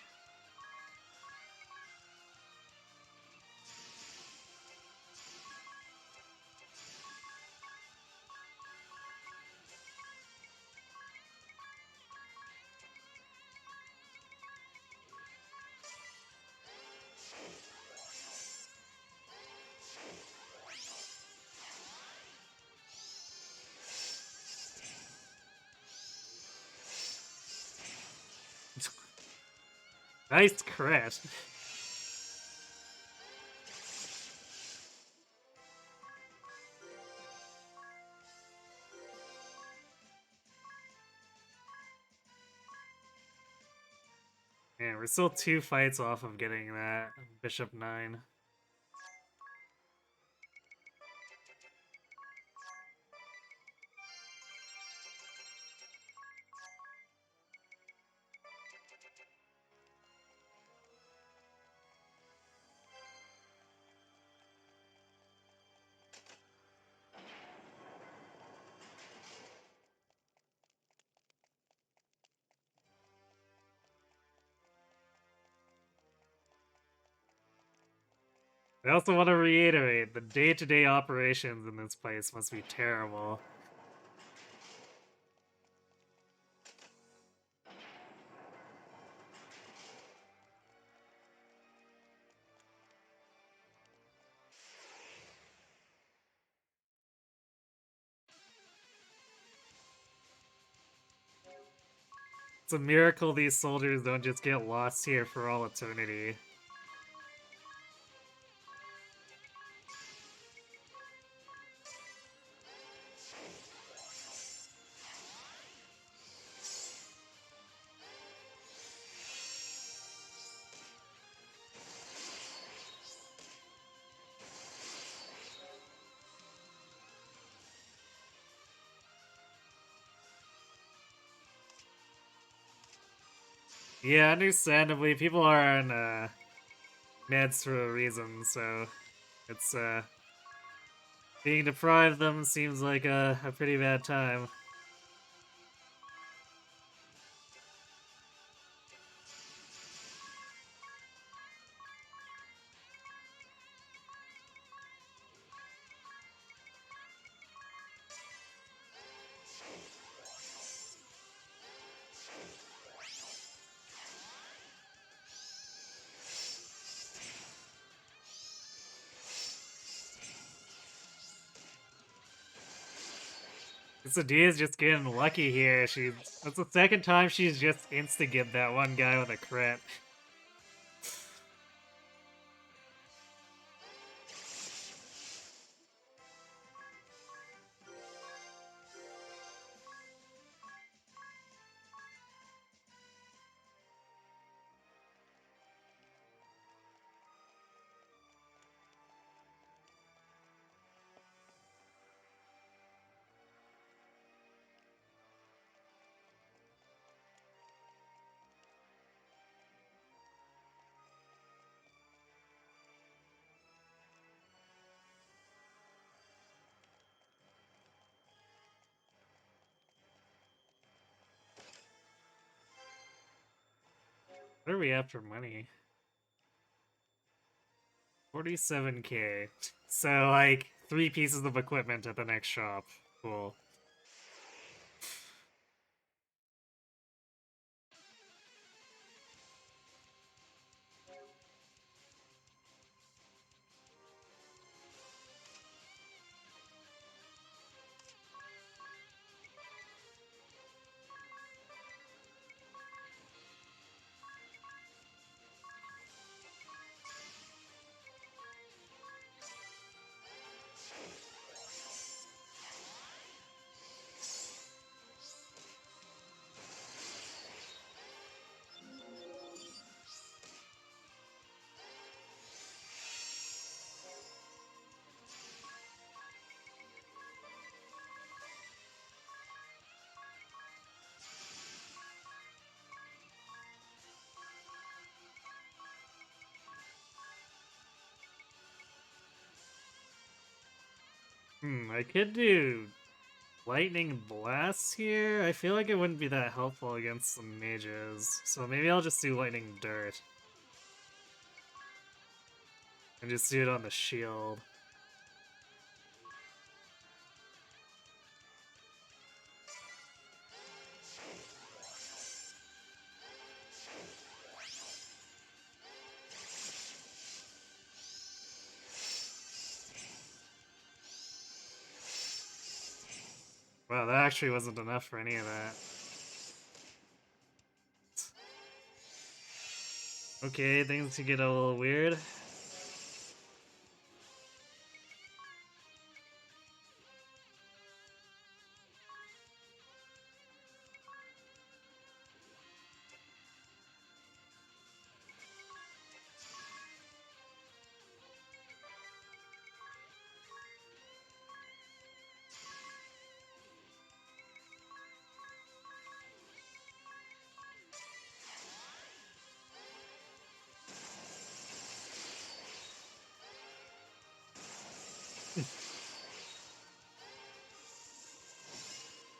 [SPEAKER 1] Nice crit. Man, we're still 2 fights off of getting that Bishop 9. I also want to reiterate, the day-to-day operations in this place must be terrible. It's a miracle these soldiers don't just get lost here for all eternity. Yeah, understandably, people are on meds for a reason, so it's being deprived of them seems like a pretty bad time. Quesadilla's just getting lucky here. That's the second time she's just insta-get that one guy with a crit. What are we after money? 47k. So, like, 3 pieces of equipment at the next shop. Cool. I could do Lightning Blast here. I feel like it wouldn't be that helpful against some mages. So maybe I'll just do Lightning Dirt. And just do it on the shield. Wow, that actually wasn't enough for any of that. Okay, things could get a little weird.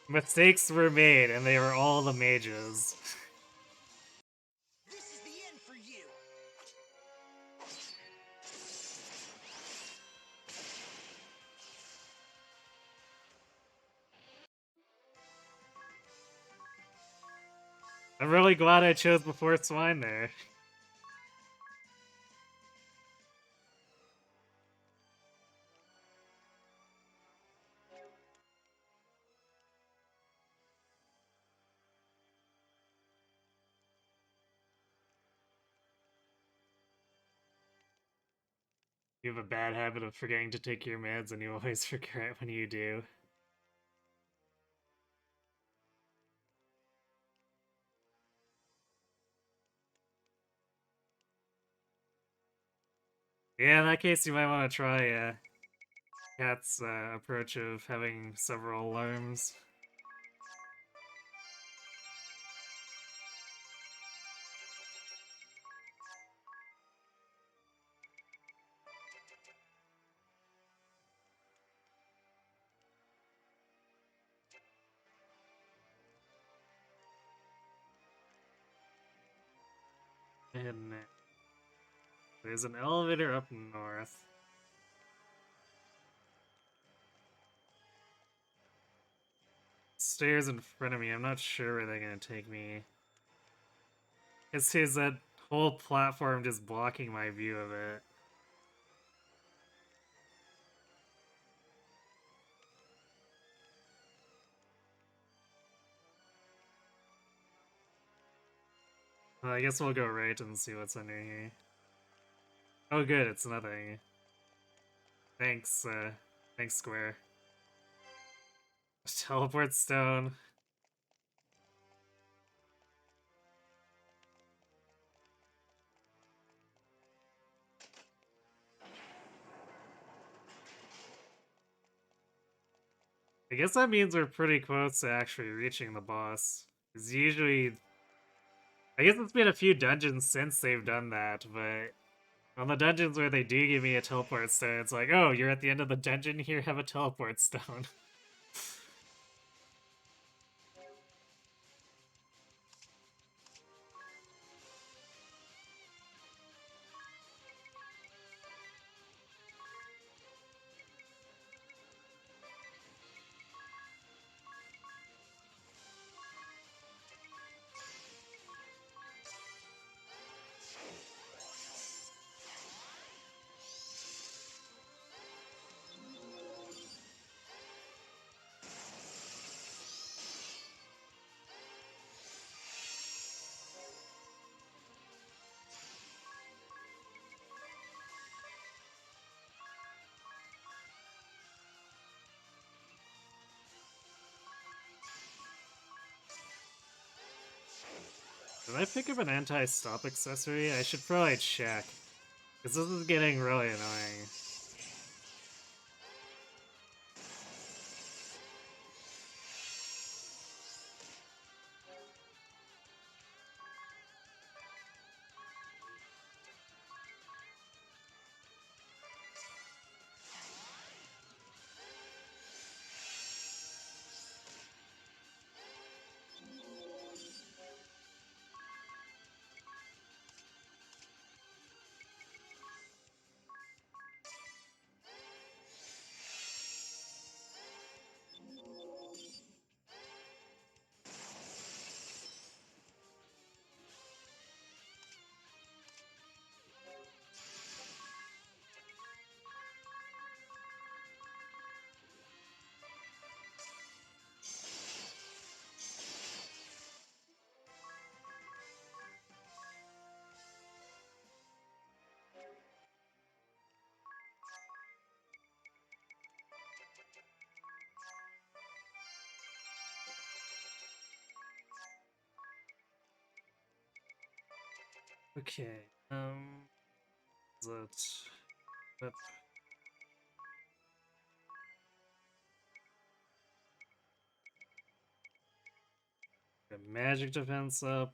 [SPEAKER 1] Mistakes were made, and they were all the mages.
[SPEAKER 2] This is the end for you.
[SPEAKER 1] I'm really glad I chose before Swine there. You have a bad habit of forgetting to take your meds, and you always forget when you do. Yeah, in that case, you might want to try Cat's approach of having several alarms. And there's an elevator up north. Stairs in front of me. I'm not sure where they're gonna take me. It's his that whole platform just blocking my view of it. Well, I guess we'll go right and see what's under here. Oh, good, it's nothing. Thanks, thanks, Square. Teleport stone. I guess that means we're pretty close to actually reaching the boss. Because usually... I guess it's been a few dungeons since they've done that, but... On the dungeons where they do give me a teleport stone, it's like, oh, you're at the end of the dungeon, here, have a teleport stone. Did I pick up an anti-stop accessory? I should probably check. Because this is getting really annoying. Okay, is it... Yep. Got magic defense up.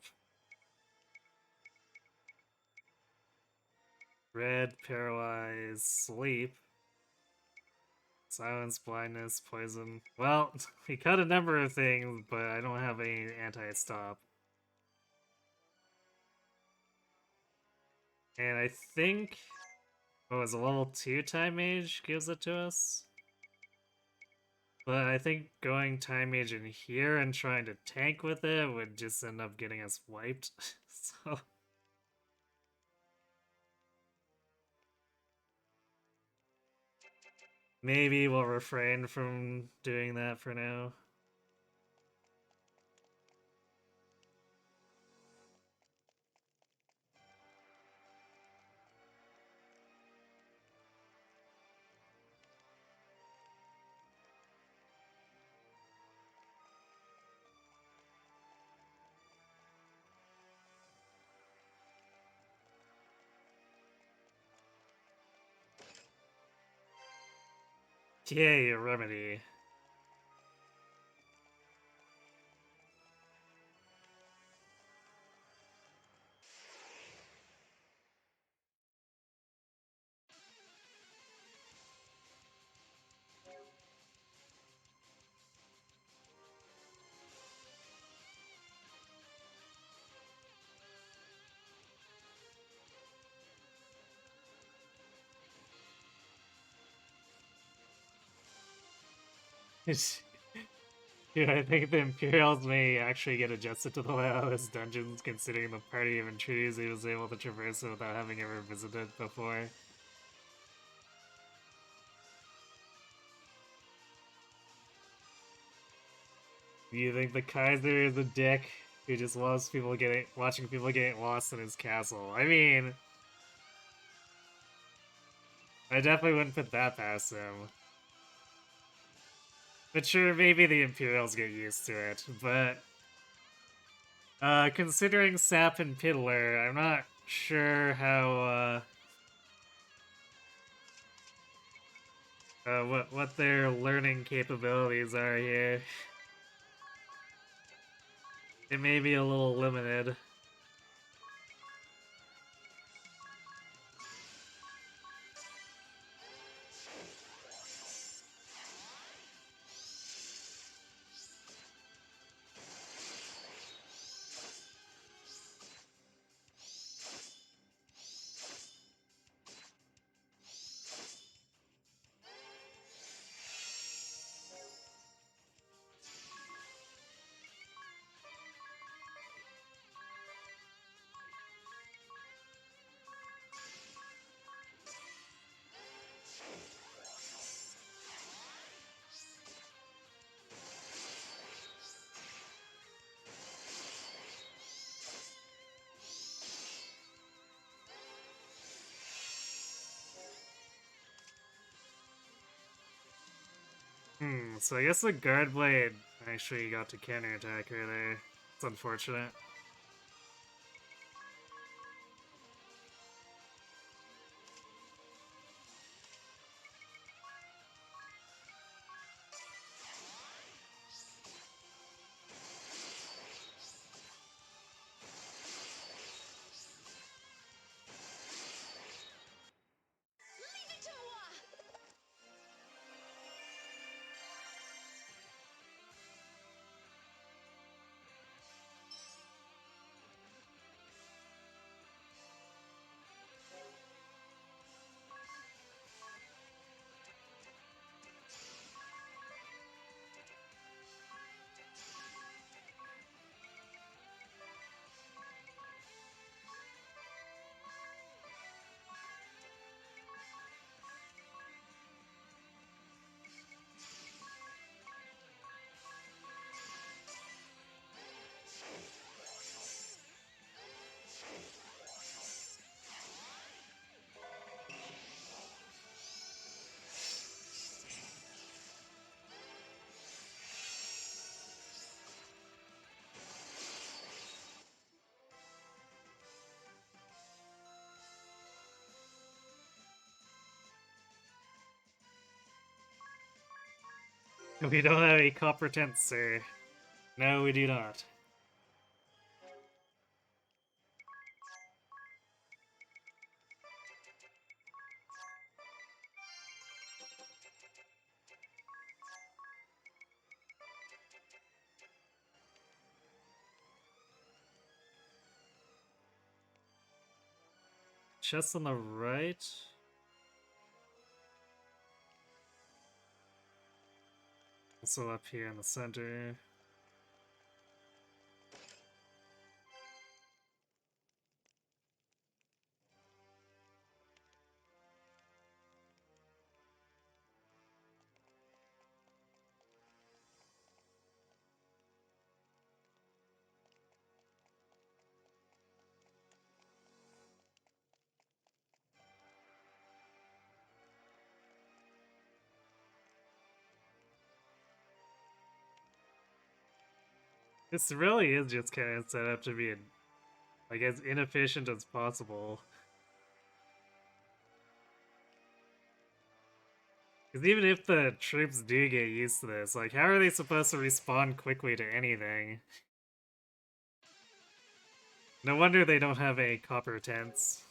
[SPEAKER 1] Red, paralyze, sleep. Silence, blindness, poison. Well, we cut a number of things, but I don't have any anti-stop. And I think... Oh, is a level 2 Time Mage gives it to us? But I think going Time Mage in here and trying to tank with it would just end up getting us wiped. So... Maybe we'll refrain from doing that for now. Yay, a remedy. Dude, I think the Imperials may actually get adjusted to the layout of this dungeon, considering the party of entreaties he was able to traverse it without having ever visited before. Do you think the Kaiser is a dick who just loves watching people getting lost in his castle? I mean, I definitely wouldn't put that past him. But sure, maybe the Imperials get used to it, but considering Sap and Piddler, I'm not sure how what their learning capabilities are here. It may be a little limited. So I guess the Guard Blade actually got to counterattack her there. It's unfortunate. We don't have a copper tent, sir. No, we do not. Chest on the right. Also up here in the center. This really is just kind of set up to be like as inefficient as possible. Because even if the troops do get used to this, like, how are they supposed to respond quickly to anything? No wonder they don't have any copper tents.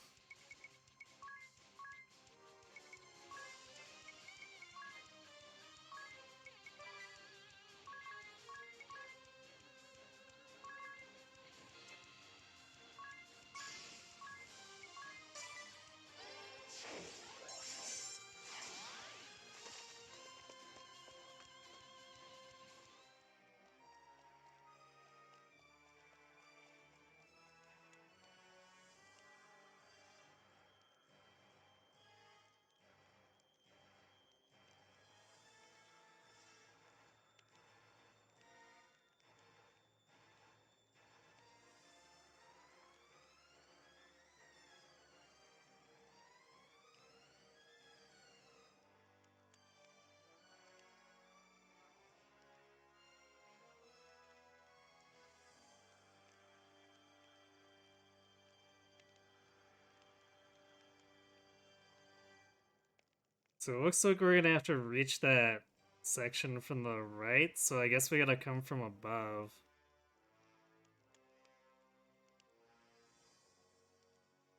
[SPEAKER 1] So it looks like we're gonna have to reach that section from the right, so I guess we gotta come from above.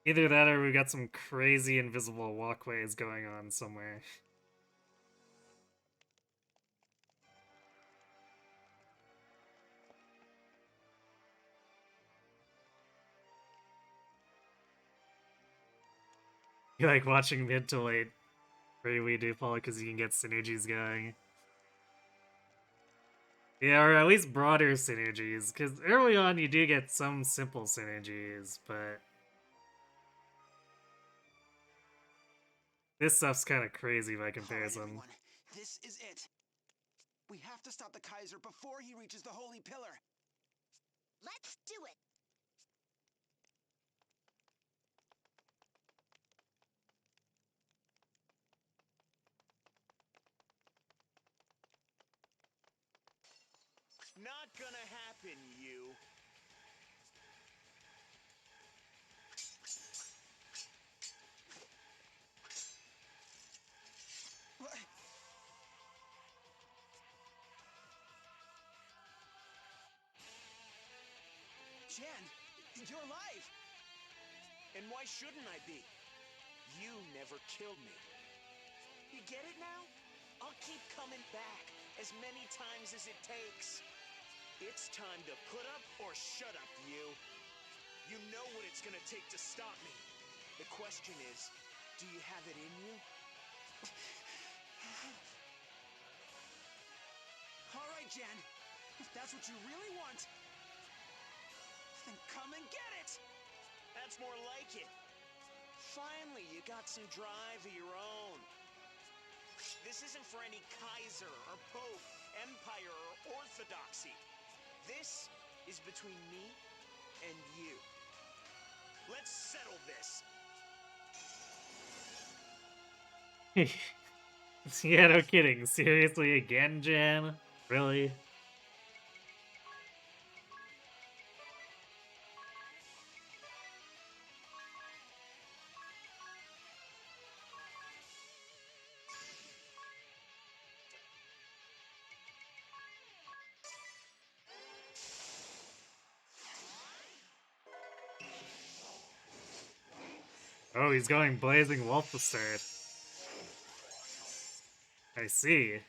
[SPEAKER 1] Either that or we got some crazy invisible walkways going on somewhere. You like watching mid to late Free we do, Paul, because you can get synergies going. Yeah, or at least broader synergies, because early on you do get some simple synergies, but this stuff's kind of crazy by
[SPEAKER 2] All right,
[SPEAKER 1] comparison.
[SPEAKER 2] everyone. This is it. We have to stop the Kaiser before he reaches the Holy Pillar.
[SPEAKER 4] Let's do it!
[SPEAKER 2] Not gonna happen, you. What? Jen, you're alive! And why shouldn't I be? You never killed me. You get it now? I'll keep coming back as many times as it takes. It's time to put up or shut up, you. You know what it's gonna take to stop me. The question is, do you have it in you? All right, Jen. If that's what you really want, then come and get it! That's more like it. Finally, you got some drive of your own. This isn't for any Kaiser or Pope, Empire or Orthodoxy. This is between me and you. Let's settle this.
[SPEAKER 1] Yeah, no kidding. Seriously, again, Jan? Really? Oh, he's going Blazing Wolf to start. I see.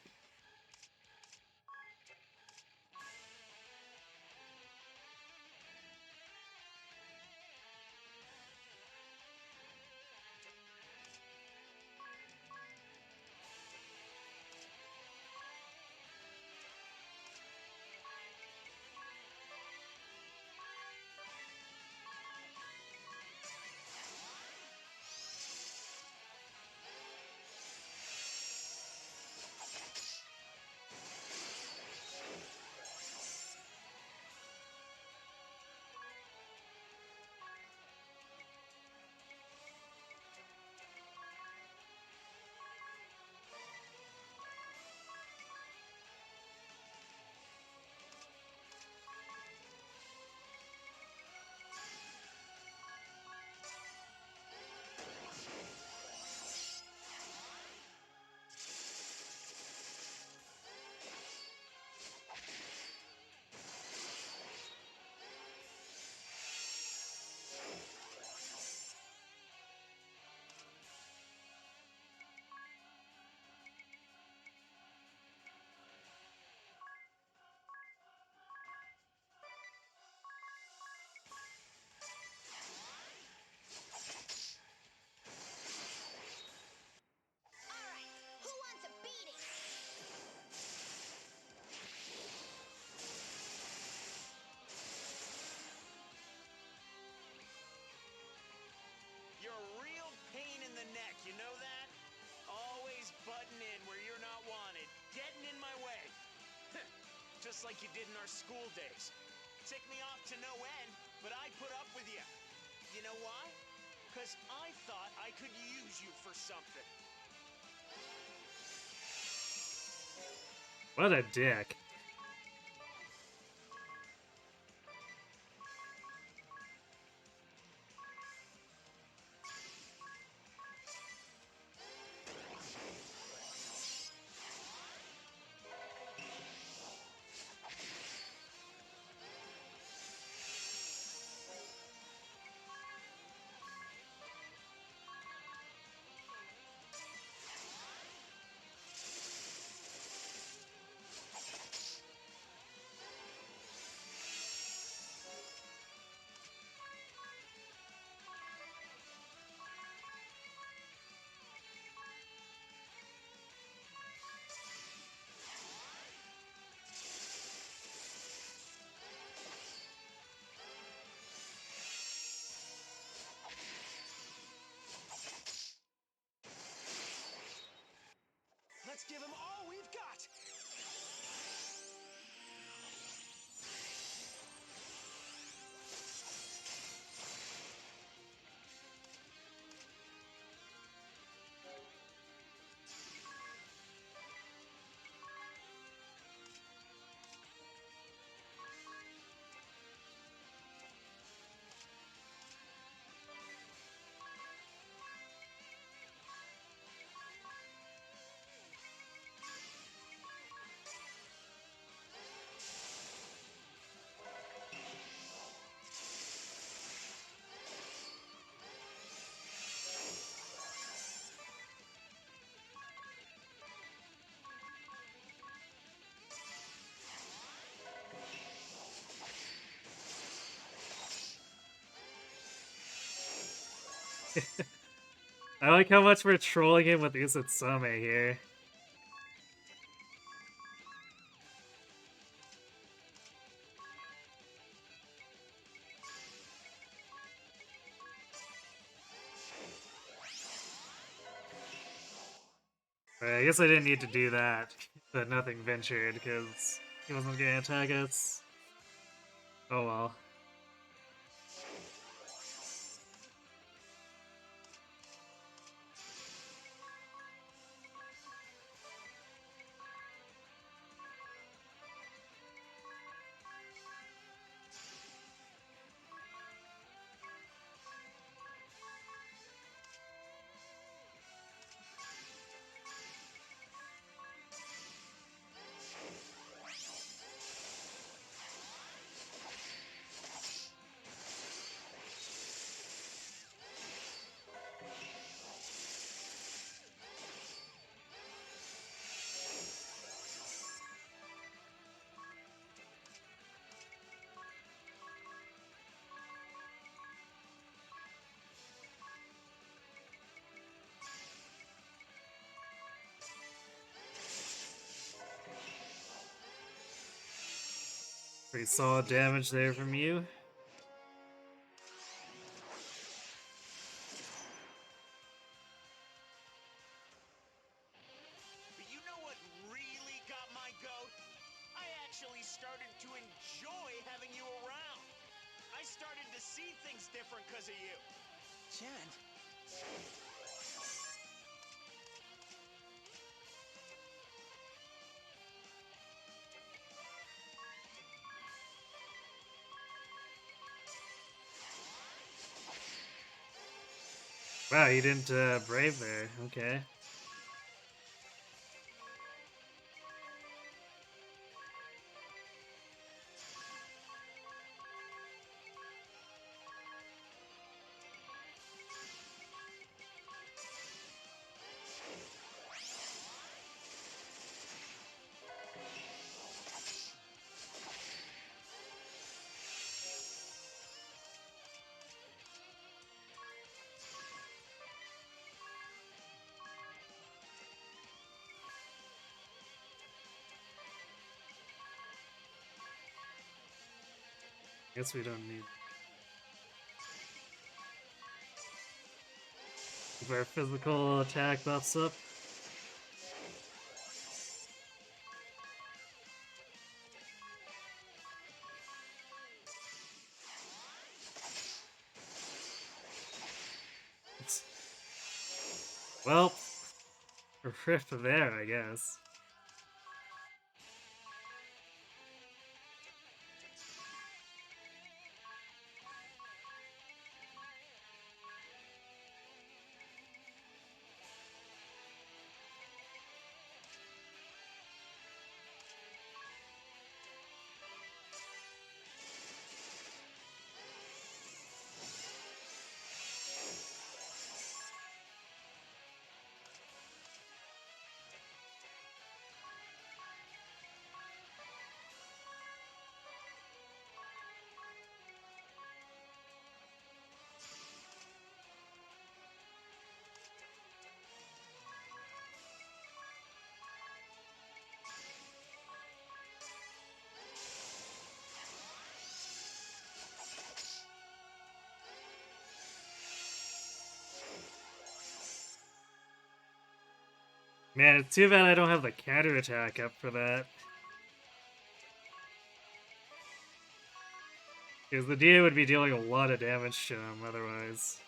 [SPEAKER 3] Alright, who wants a beating?
[SPEAKER 2] You're a real pain in the neck, you know that? Always butting in where you're not wanted, getting in my way. Just like you did in our school days. Tick me off to no end, but I put up with you. You know why? Because I thought I could use you for something.
[SPEAKER 1] What a dick.
[SPEAKER 2] Let's give him all we've got.
[SPEAKER 1] I like how much we're trolling him with Usatsome here. I guess I didn't need to do that, but nothing ventured, because he wasn't gonna attack us. Oh well. Pretty solid damage there from you.
[SPEAKER 2] But you know what really got my goat? I actually started to enjoy having you around. I started to see things different because of you. Jen?
[SPEAKER 1] Wow, you didn't brave there. Okay. Guess we don't need. Keep our physical attack buffs up. Well, a rift there, I guess. Man, it's too bad I don't have the counterattack up for that. Because the DA would be dealing a lot of damage to him otherwise.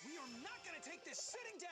[SPEAKER 2] We are not gonna take this sitting down!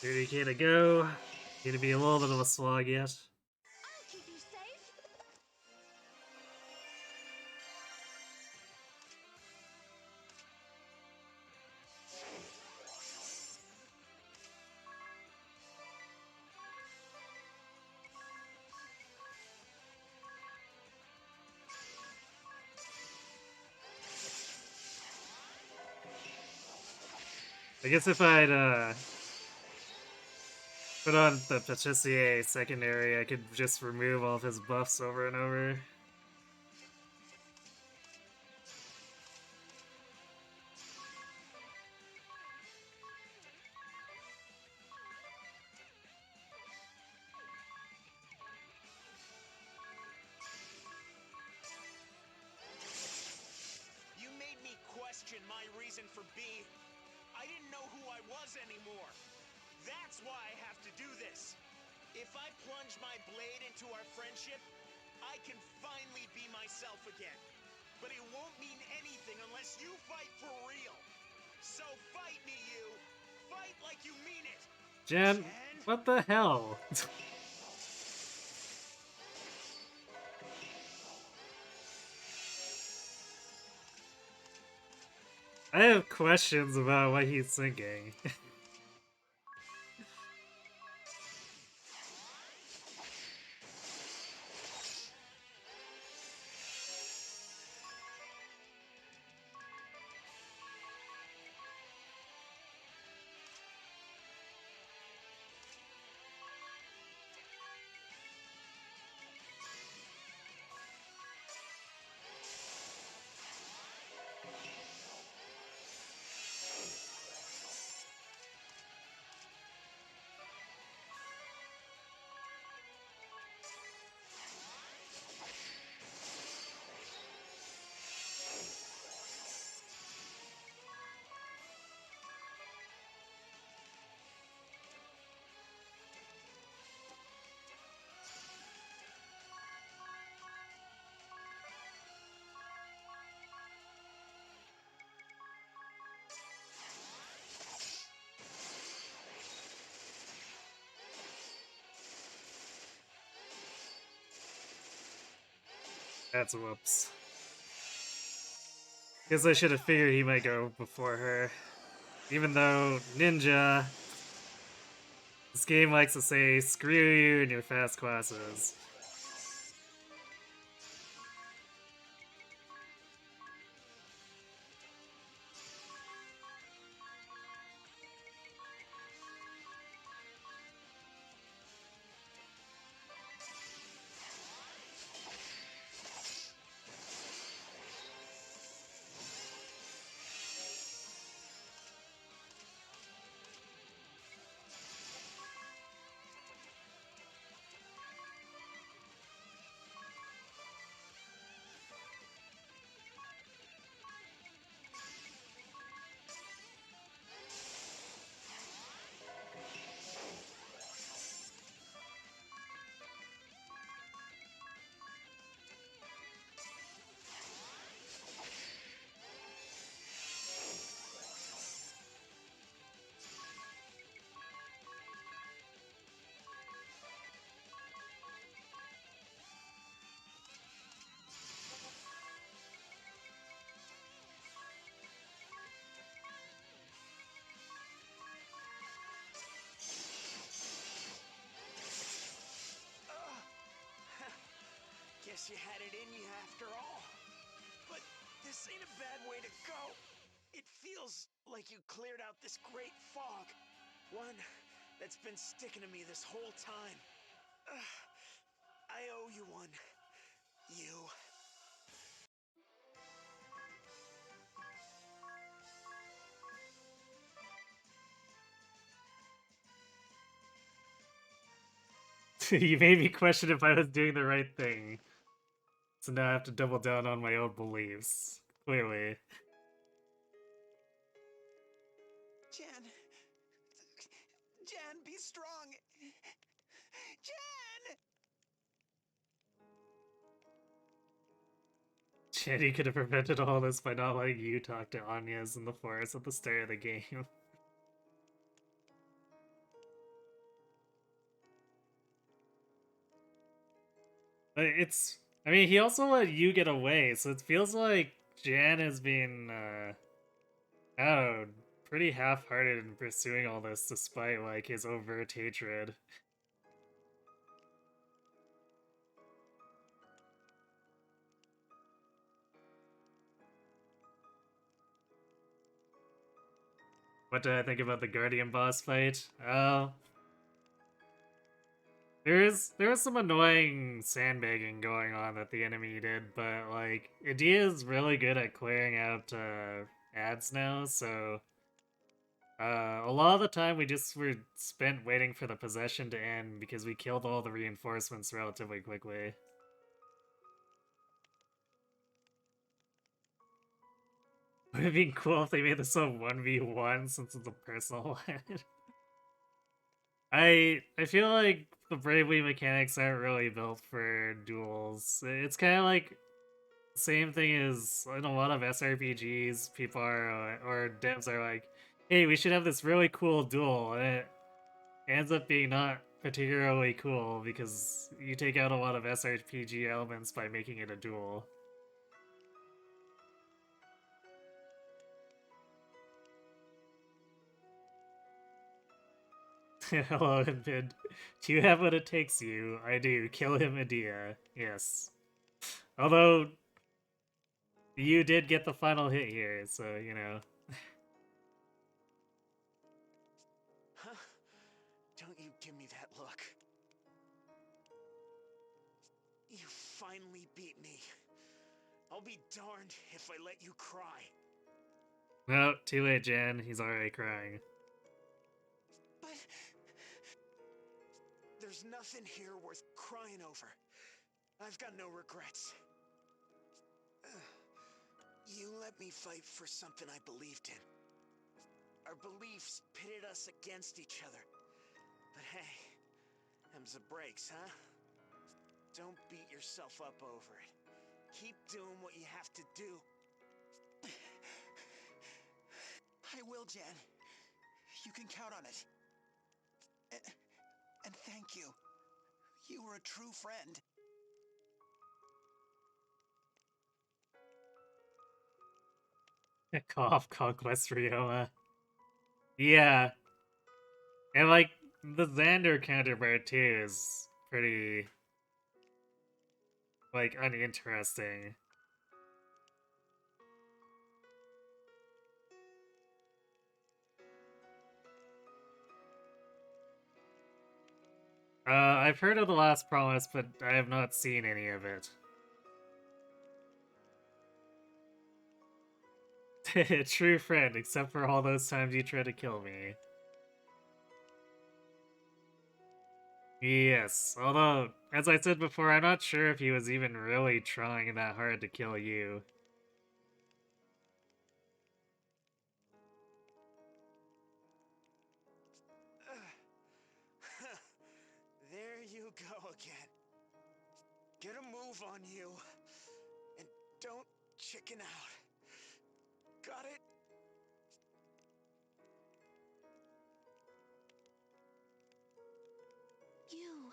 [SPEAKER 1] $30K to go. Gonna be a little bit of a slog yet.
[SPEAKER 4] I'll keep you safe.
[SPEAKER 1] I guess if I'd put on the Patrissier secondary, I could just remove all of his buffs over and over.
[SPEAKER 2] You made me question my reason for being. I didn't know who I was anymore. That's why I have to do this. If I plunge my blade into our friendship, I can finally be myself again. But it won't mean anything unless you fight for real. So fight me, you! Fight like you mean it!
[SPEAKER 1] Jen,
[SPEAKER 2] Jen?
[SPEAKER 1] what the hell? I have questions about what he's thinking. That's a whoops. Guess I should have figured he might go before her. Even though Ninja, this game likes to say, screw you and your fast classes.
[SPEAKER 2] Guess you had it in you after all. But this ain't a bad way to go. It feels like you cleared out this great fog. One that's been sticking to me this whole time. I owe you one. You.
[SPEAKER 1] You made me question if I was doing the right thing. So now I have to double down on my own beliefs. Clearly.
[SPEAKER 2] Jan. Jan, be strong. Jan!
[SPEAKER 1] Channy could have prevented all this by not letting you talk to Anya's in the forest at the start of the game. But it's... I mean, he also let you get away, so it feels like Jan has been, I don't know, pretty half-hearted in pursuing all this despite, like, his overt hatred. What did I think about the Guardian boss fight? There was some annoying sandbagging going on that the enemy did, but like Edea is really good at clearing out ads now, so a lot of the time we just were spent waiting for the possession to end because we killed all the reinforcements relatively quickly. Would it be cool if they made this a 1v1 since it's a personal one? I feel like the Bravely mechanics aren't really built for duels. It's kind of like the same thing as in a lot of SRPGs. People are or devs are like, "Hey, we should have this really cool duel," and it ends up being not particularly cool because you take out a lot of SRPG elements by making it a duel. Hello, Invid. Do you have what it takes you? I do. Kill him, Edea. Yes. Although, you did get the final hit here, so, you know.
[SPEAKER 2] Huh? Don't you give me that look. You finally beat me. I'll be darned if I let you cry.
[SPEAKER 1] No, too late, Jan. He's already crying.
[SPEAKER 2] But there's nothing here worth crying over. I've got no regrets. You let me fight for something I believed in. Our beliefs pitted us against each other. But hey, them's the breaks, huh? Don't beat yourself up over it. Keep doing what you have to do. I will, Jan. You can count on it. And thank you. You were a true friend.
[SPEAKER 1] Cough, Conquest Ryoma. Yeah. And, like, the Xander counterpart, too, is pretty, like, uninteresting. I've heard of The Last Promise, but I have not seen any of it. True friend, except for all those times you tried to kill me. Yes, although, as I said before, I'm not sure if he was even really trying that hard to kill you.
[SPEAKER 2] There you go again. Get a move on you. And don't chicken out. Got it?
[SPEAKER 4] You.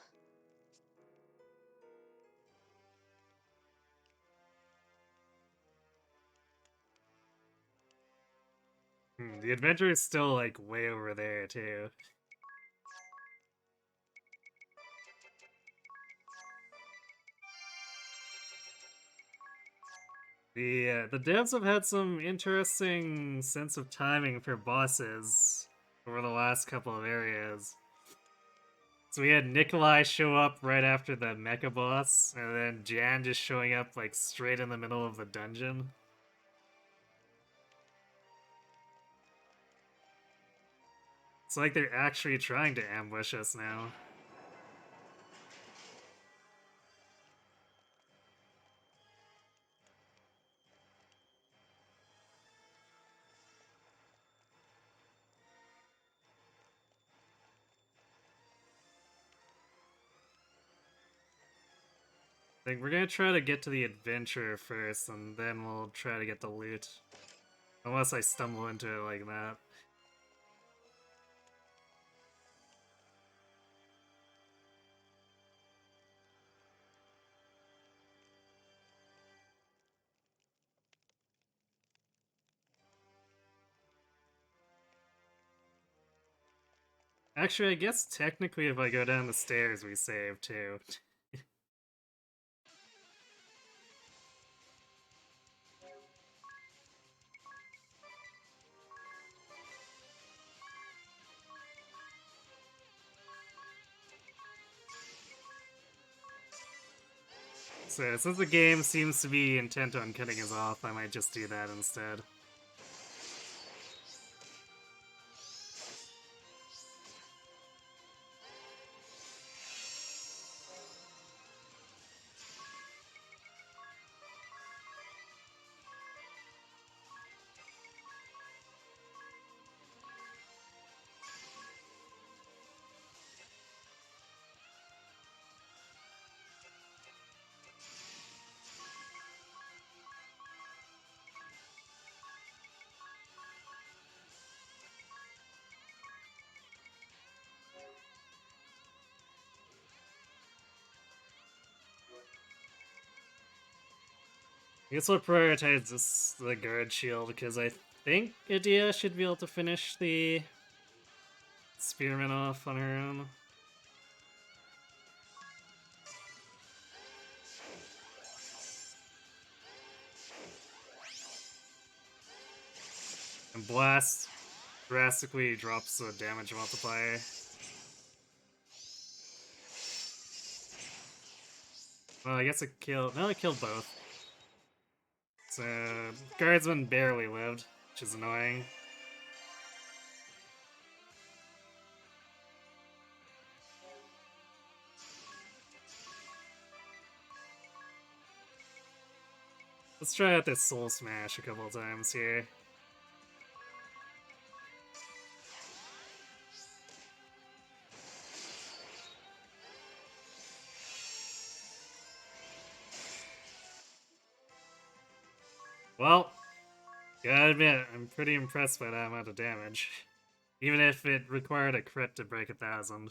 [SPEAKER 1] The adventure is still, like, way over there, too. The devs have had some interesting sense of timing for bosses over the last couple of areas. So we had Nikolai show up right after the mecha boss, and then Jan just showing up like straight in the middle of the dungeon. It's like they're actually trying to ambush us now. I think we're gonna try to get to the adventure first, and then we'll try to get the loot. Unless I stumble into it like that. Actually, I guess technically if I go down the stairs, we save too. So since the game seems to be intent on cutting us off, I might just do that instead. I guess we'll prioritize the guard shield because I think Idea should be able to finish the Spearman off on her own. And Blast drastically drops the damage multiplier. Well, I guess it killed. No, it killed both. So, Guardsman barely lived, which is annoying. Let's try out this Soul Smash a couple of times here. Well, gotta admit, I'm pretty impressed by that amount of damage. Even if it required a crit to break 1,000.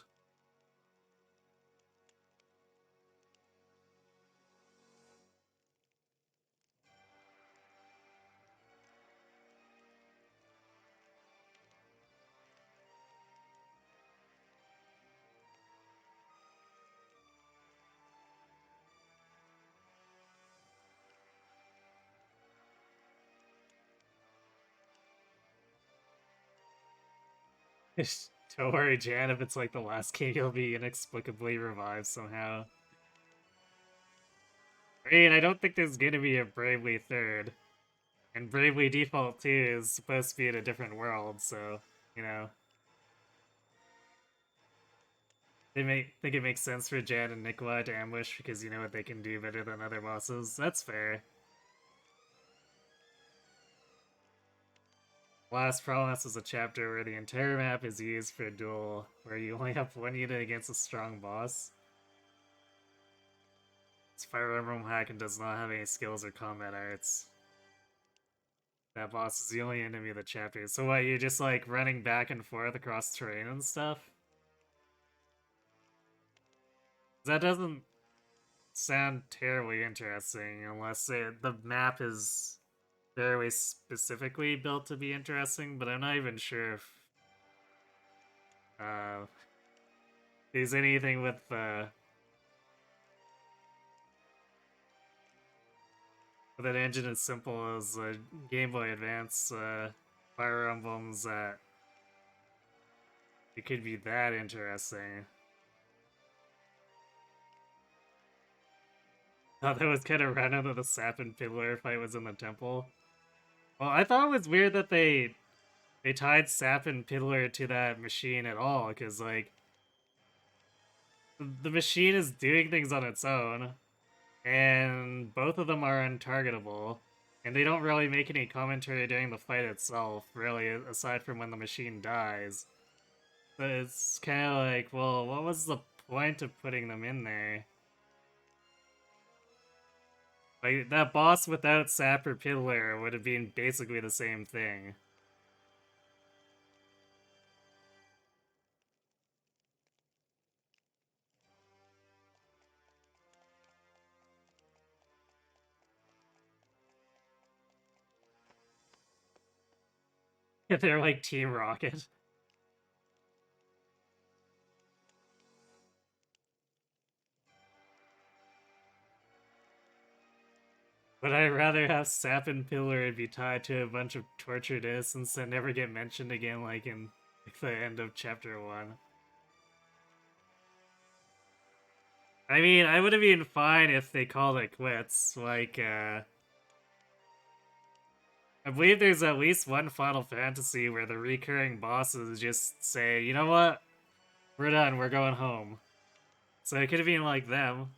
[SPEAKER 1] Don't worry, Jan, if it's like the last game, you'll be inexplicably revived somehow. I mean, I don't think there's gonna be a Bravely 3rd. And Bravely Default 2 is supposed to be in a different world, so, you know. They may think it makes sense for Jan and Nikolai to ambush because you know what they can do better than other bosses. That's fair. Last Promise is a chapter where the entire map is used for a duel, where you only have one unit against a strong boss. It's Fire Emblem hack and does not have any skills or combat arts. That boss is the only enemy of the chapter. So what, you're just like running back and forth across terrain and stuff? That doesn't sound terribly interesting unless the map is very specifically built to be interesting, but I'm not even sure if there's anything with an engine as simple as Game Boy Advance Fire Emblems that it could be that interesting. Thought that was kind of random that the Sap and Fiddler fight was in the temple. Well, I thought it was weird that they tied Sap and Piddler to that machine at all, because, like, the machine is doing things on its own, and both of them are untargetable, and they don't really make any commentary during the fight itself, really, aside from when the machine dies. But it's kind of like, well, what was the point of putting them in there? Like, that boss without Sap or Piddler would have been basically the same thing. They're like Team Rocket. But I'd rather have Sap and Pillar be tied to a bunch of tortured innocents that never get mentioned again, like in the end of Chapter 1. I mean, I would have been fine if they called it quits. Like, I believe there's at least one Final Fantasy where the recurring bosses just say, you know what? We're done, we're going home. So it could have been like them.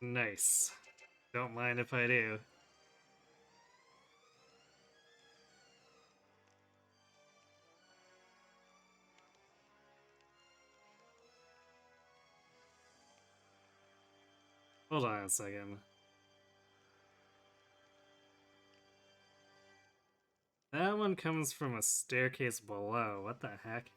[SPEAKER 1] Nice. Don't mind if I do. Hold on a second. That one comes from a staircase below. What the heck?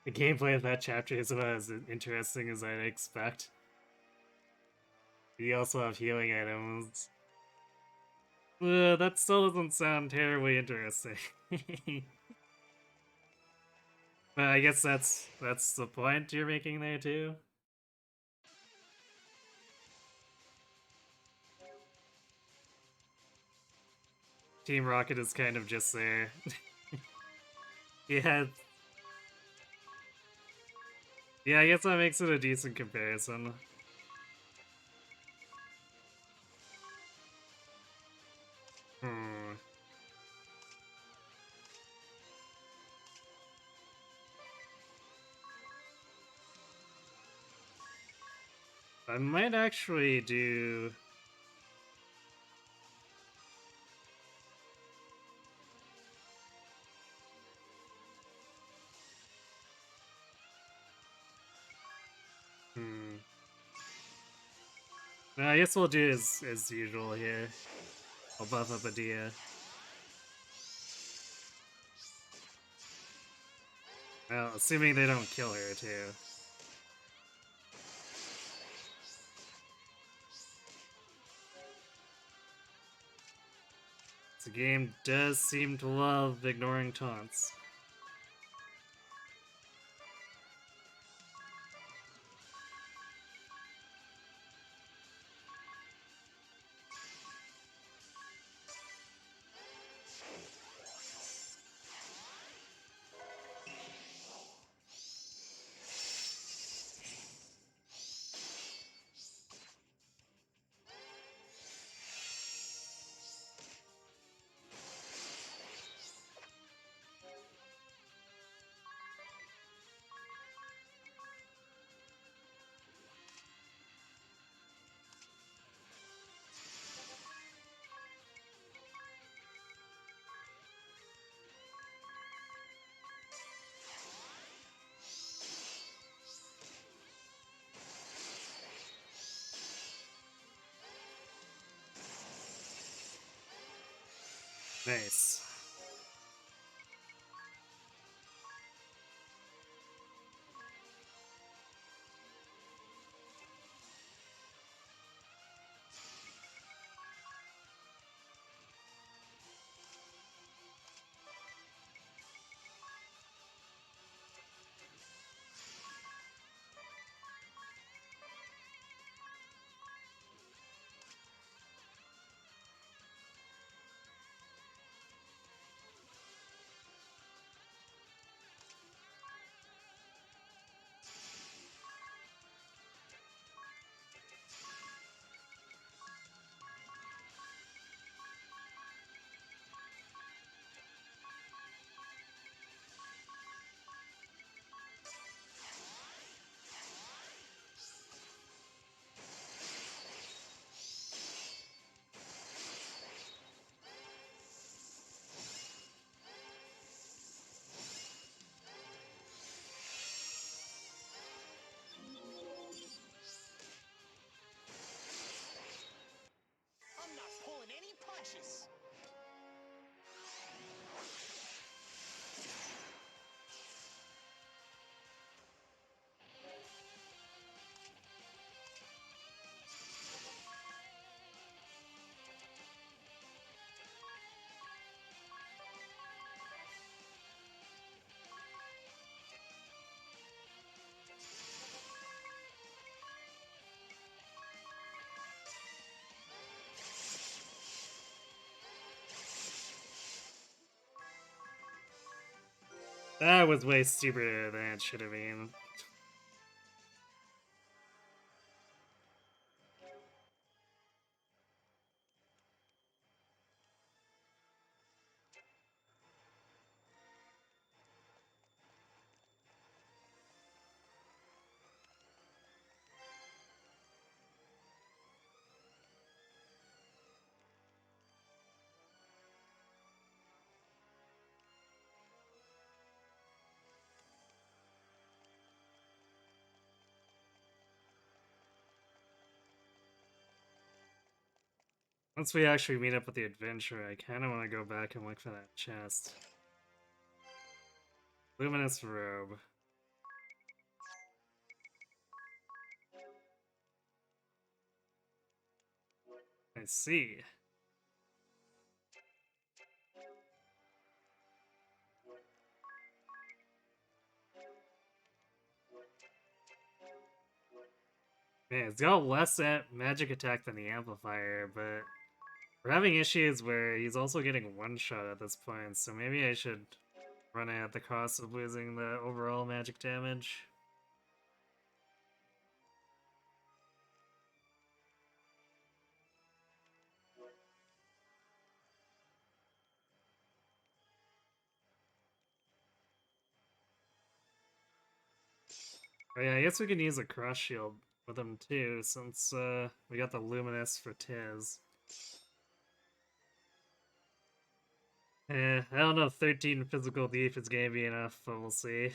[SPEAKER 1] The gameplay of that chapter is about as interesting as I'd expect. You also have healing items. That still doesn't sound terribly interesting. But I guess that's the point you're making there too. Team Rocket is kind of just there. Yeah. Yeah, I guess that makes it a decent comparison. Hmm. I might actually do... Hmm. No, I guess we'll do as usual here. I'll buff up Adia. Well, assuming they don't kill her too. The game does seem to love ignoring taunts. Nice.
[SPEAKER 2] I'm not pulling any punches.
[SPEAKER 1] That was way stupider than it should have been. Once we actually meet up with the adventurer, I kind of want to go back and look for that chest. Luminous robe. I see. Man, it's got less magic attack than the amplifier, but we're having issues where he's also getting one shot at this point, so maybe I should run it at the cost of losing the overall magic damage. Oh yeah, I guess we can use a cross shield with him too, since we got the Luminous for Tiz. I don't know if 13 physical deep is gonna be enough, but we'll see.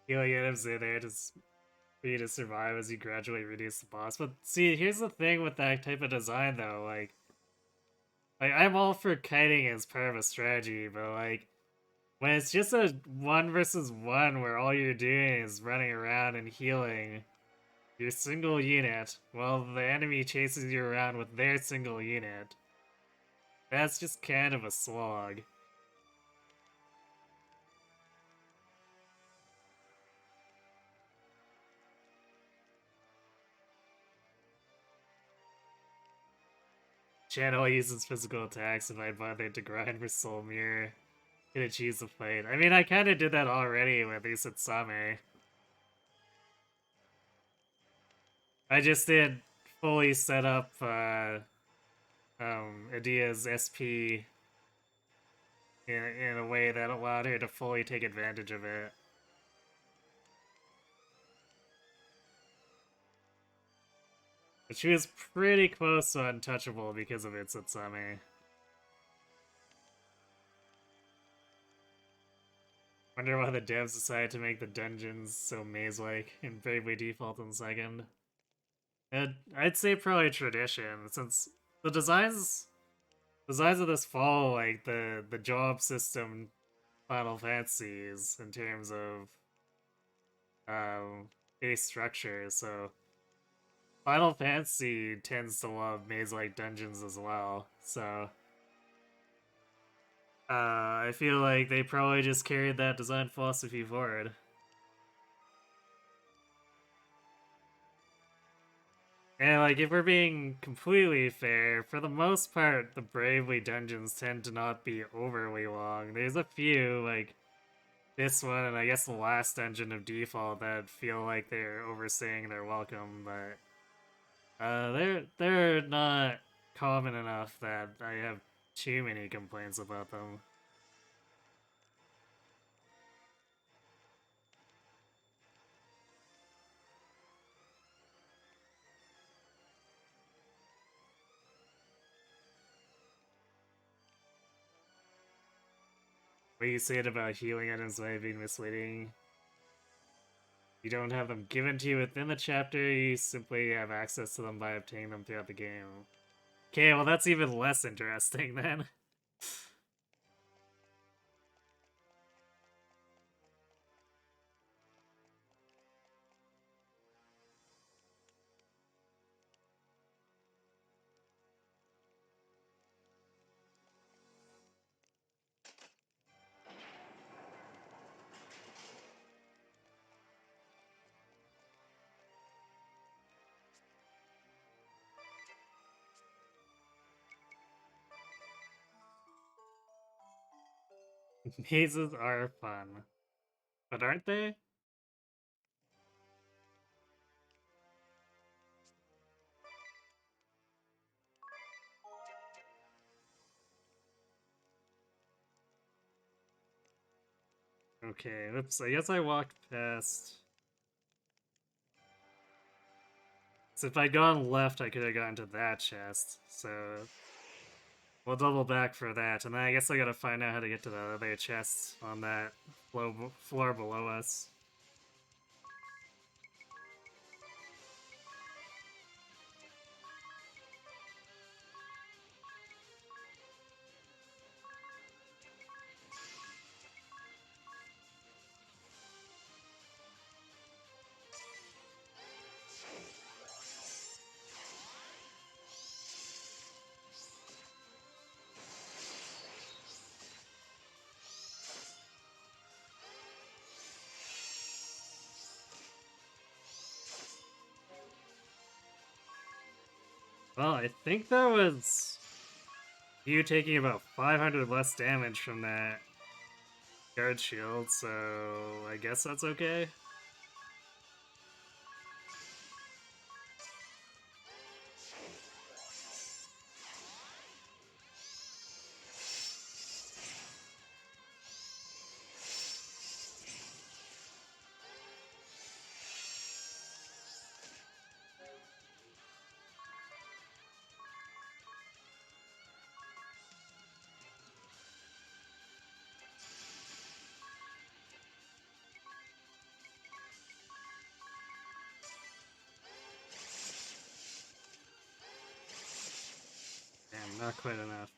[SPEAKER 1] Healing items in there just for you to survive as you gradually reduce the boss. But see, here's the thing with that type of design though, like I'm all for kiting as part of a strategy, but like when it's just a 1 versus 1 where all you're doing is running around and healing your single unit while the enemy chases you around with their single unit, that's just kind of a slog. Channel uses physical attacks if I bothered to grind for Soul Mirror. Gonna choose the fight. I mean, I kinda did that already with Usatsame. I just did fully set up Adia's SP in a way that allowed her to fully take advantage of it. But she was pretty close to untouchable because of Usatsame. Wonder why the devs decided to make the dungeons so maze-like in Bravely Default in second. I'd say probably tradition, since the designs of this follow like the job system Final Fantasies in terms of base structure. So Final Fantasy tends to love maze-like dungeons as well. So I feel like they probably just carried that design philosophy forward. And like, if we're being completely fair, for the most part, the Bravely dungeons tend to not be overly long. There's a few, like this one, and I guess the last dungeon of Default, that feel like they're overstaying their welcome, but they're not common enough that I have too many complaints about them. What you said about healing items might be misleading. You don't have them given to you within the chapter, you simply have access to them by obtaining them throughout the game. Okay, well that's even less interesting then. Mazes are fun. But aren't they? Okay, oops, I guess I walked past. So if I'd gone left, I could have gotten to that chest. So we'll double back for that, and then I guess I gotta find out how to get to the other chests on that floor below us. Well, I think that was you taking about 500 less damage from that guard shield, so I guess that's okay. Damn, not quite enough.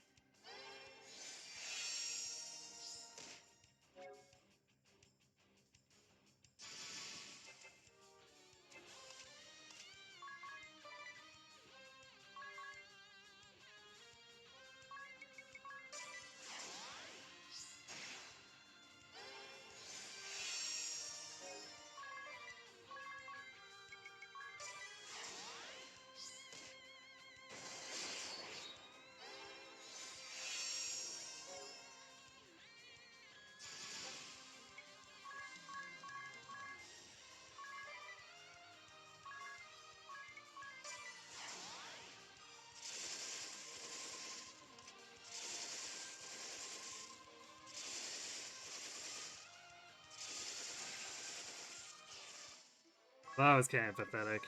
[SPEAKER 1] That was kind of pathetic.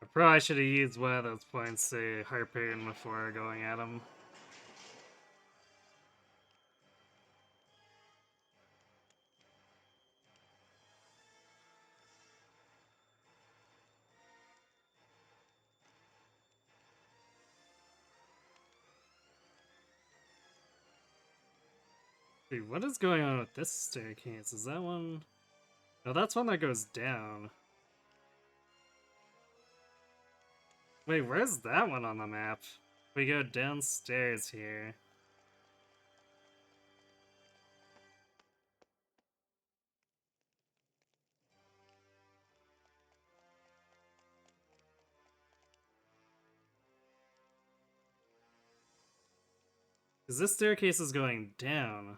[SPEAKER 1] I probably should have used one of those points to harpoon before going at him. Dude, what is going on with this staircase? Is that one? No, that's one that goes down. Wait, where's that one on the map? We go downstairs here. Because this staircase is going down.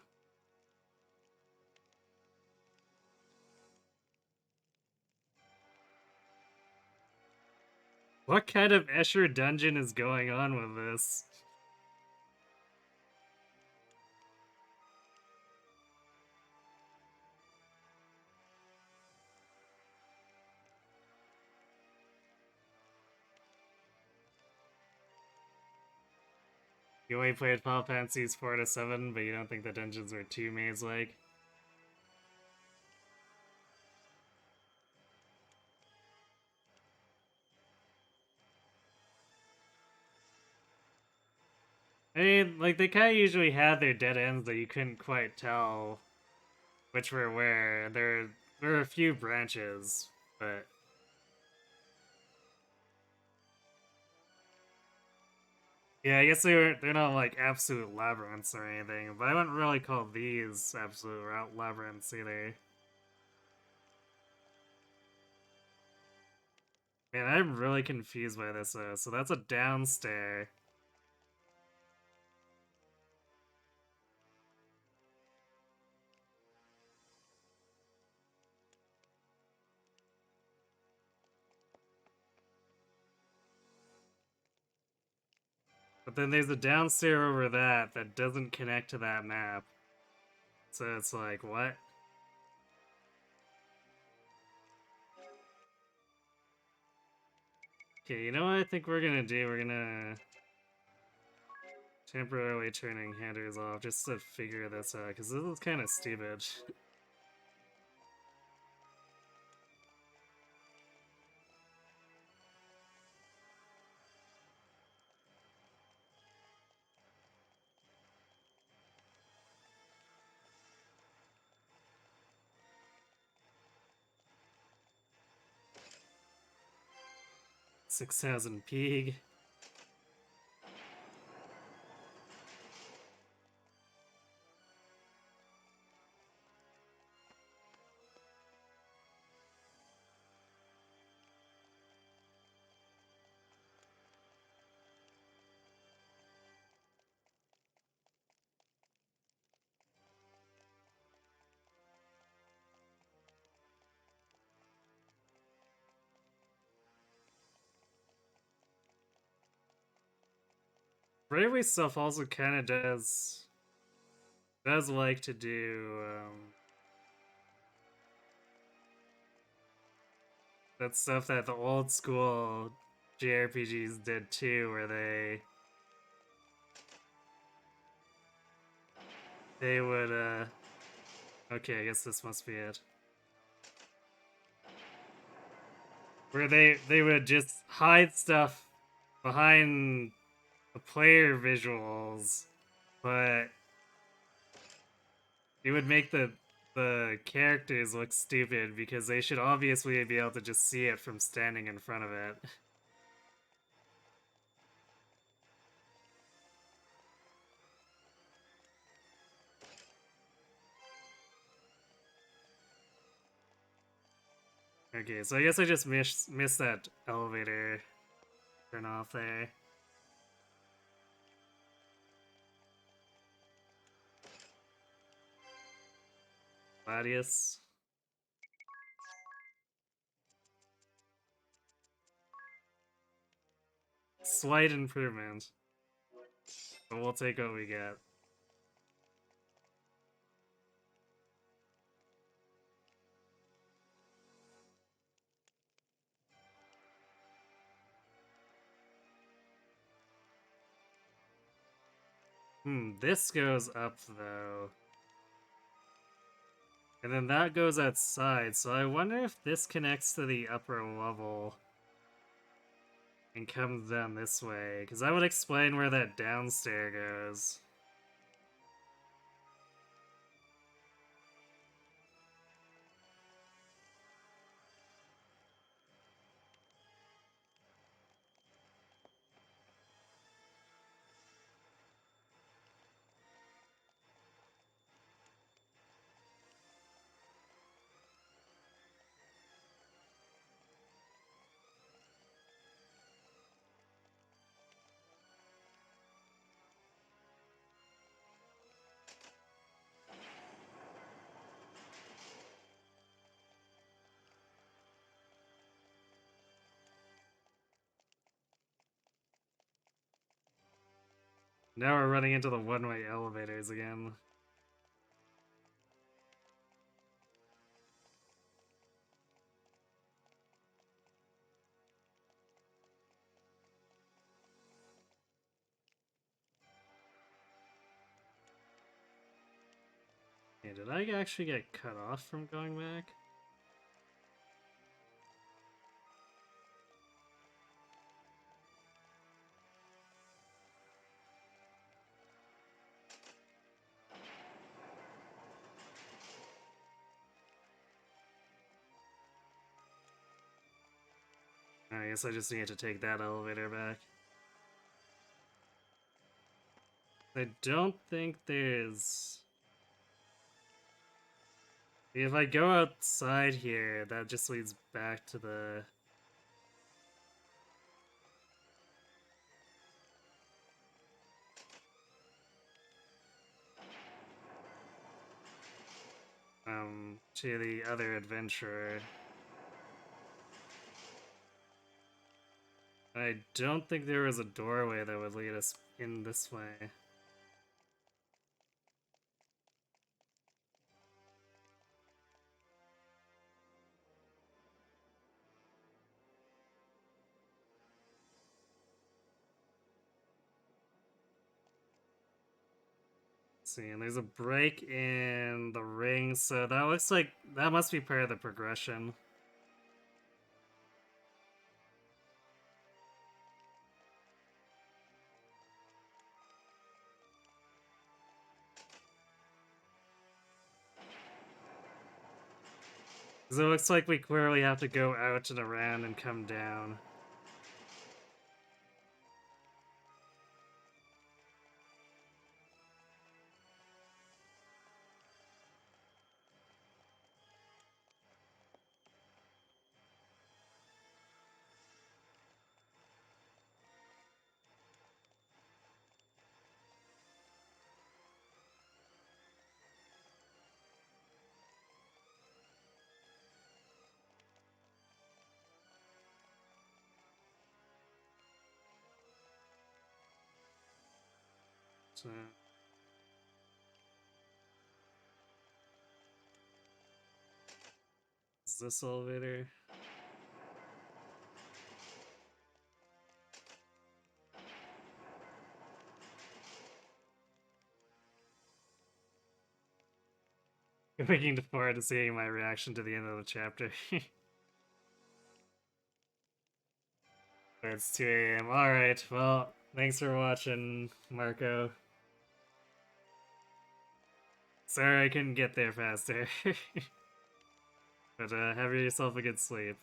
[SPEAKER 1] What kind of Escher dungeon is going on with this? You only played Final Fantasies 4 to 7, but you don't think the dungeons were too maze-like? I mean, like, they kind of usually had their dead ends that you couldn't quite tell which were where. There were a few branches, but Yeah, I guess they're not like absolute labyrinths or anything, but I wouldn't really call these absolute labyrinths either. Man, I'm really confused by this. So that's a downstair. But then there's a downstair over that doesn't connect to that map. So it's like, what? Okay, you know what I think we're gonna do? We're gonna temporarily turning handers off just to figure this out, because this is kind of stupid. 6,000 pig. Bravely stuff also kind of does like to do that stuff that the old school JRPGs did too, where they would okay, I guess this must be it. Where they would just hide stuff behind the player visuals, but it would make the characters look stupid because they should obviously be able to just see it from standing in front of it. Okay, so I guess I just missed that elevator turn off there. Gladius. Slight improvement, but we'll take what we get. This goes up though. And then that goes outside, so I wonder if this connects to the upper level and comes down this way, because that would explain where that downstair goes. Now we're running into the one-way elevators again. Hey, did I actually get cut off from going back? I guess I just need to take that elevator back. I don't think there's... If I go outside here, that just leads back to the... to the other adventurer. I don't think there was a doorway that would lead us in this way. See, and there's a break in the ring, so that looks like that must be part of the progression. So it looks like we clearly have to go out and around and come down. So... Is this elevator? I'm looking forward to seeing my reaction to the end of the chapter. It's 2 a.m. Alright, well, thanks for watching, Marco. Sorry I couldn't get there faster. But have yourself a good sleep.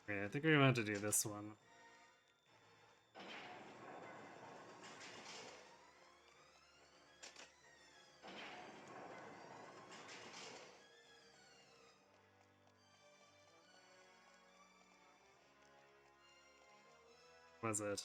[SPEAKER 1] Okay, I think we want to do this one. Was it?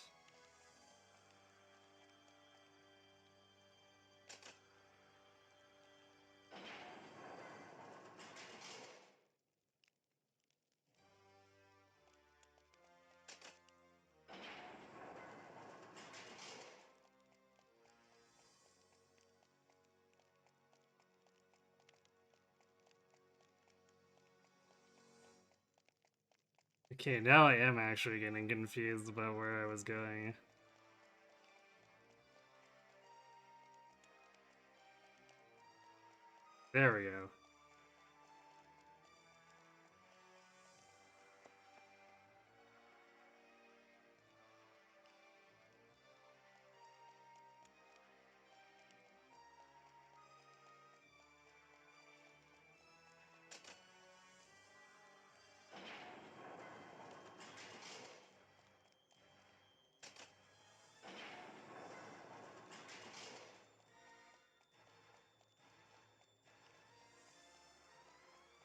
[SPEAKER 1] Okay, now I am actually getting confused about where I was going. There we go.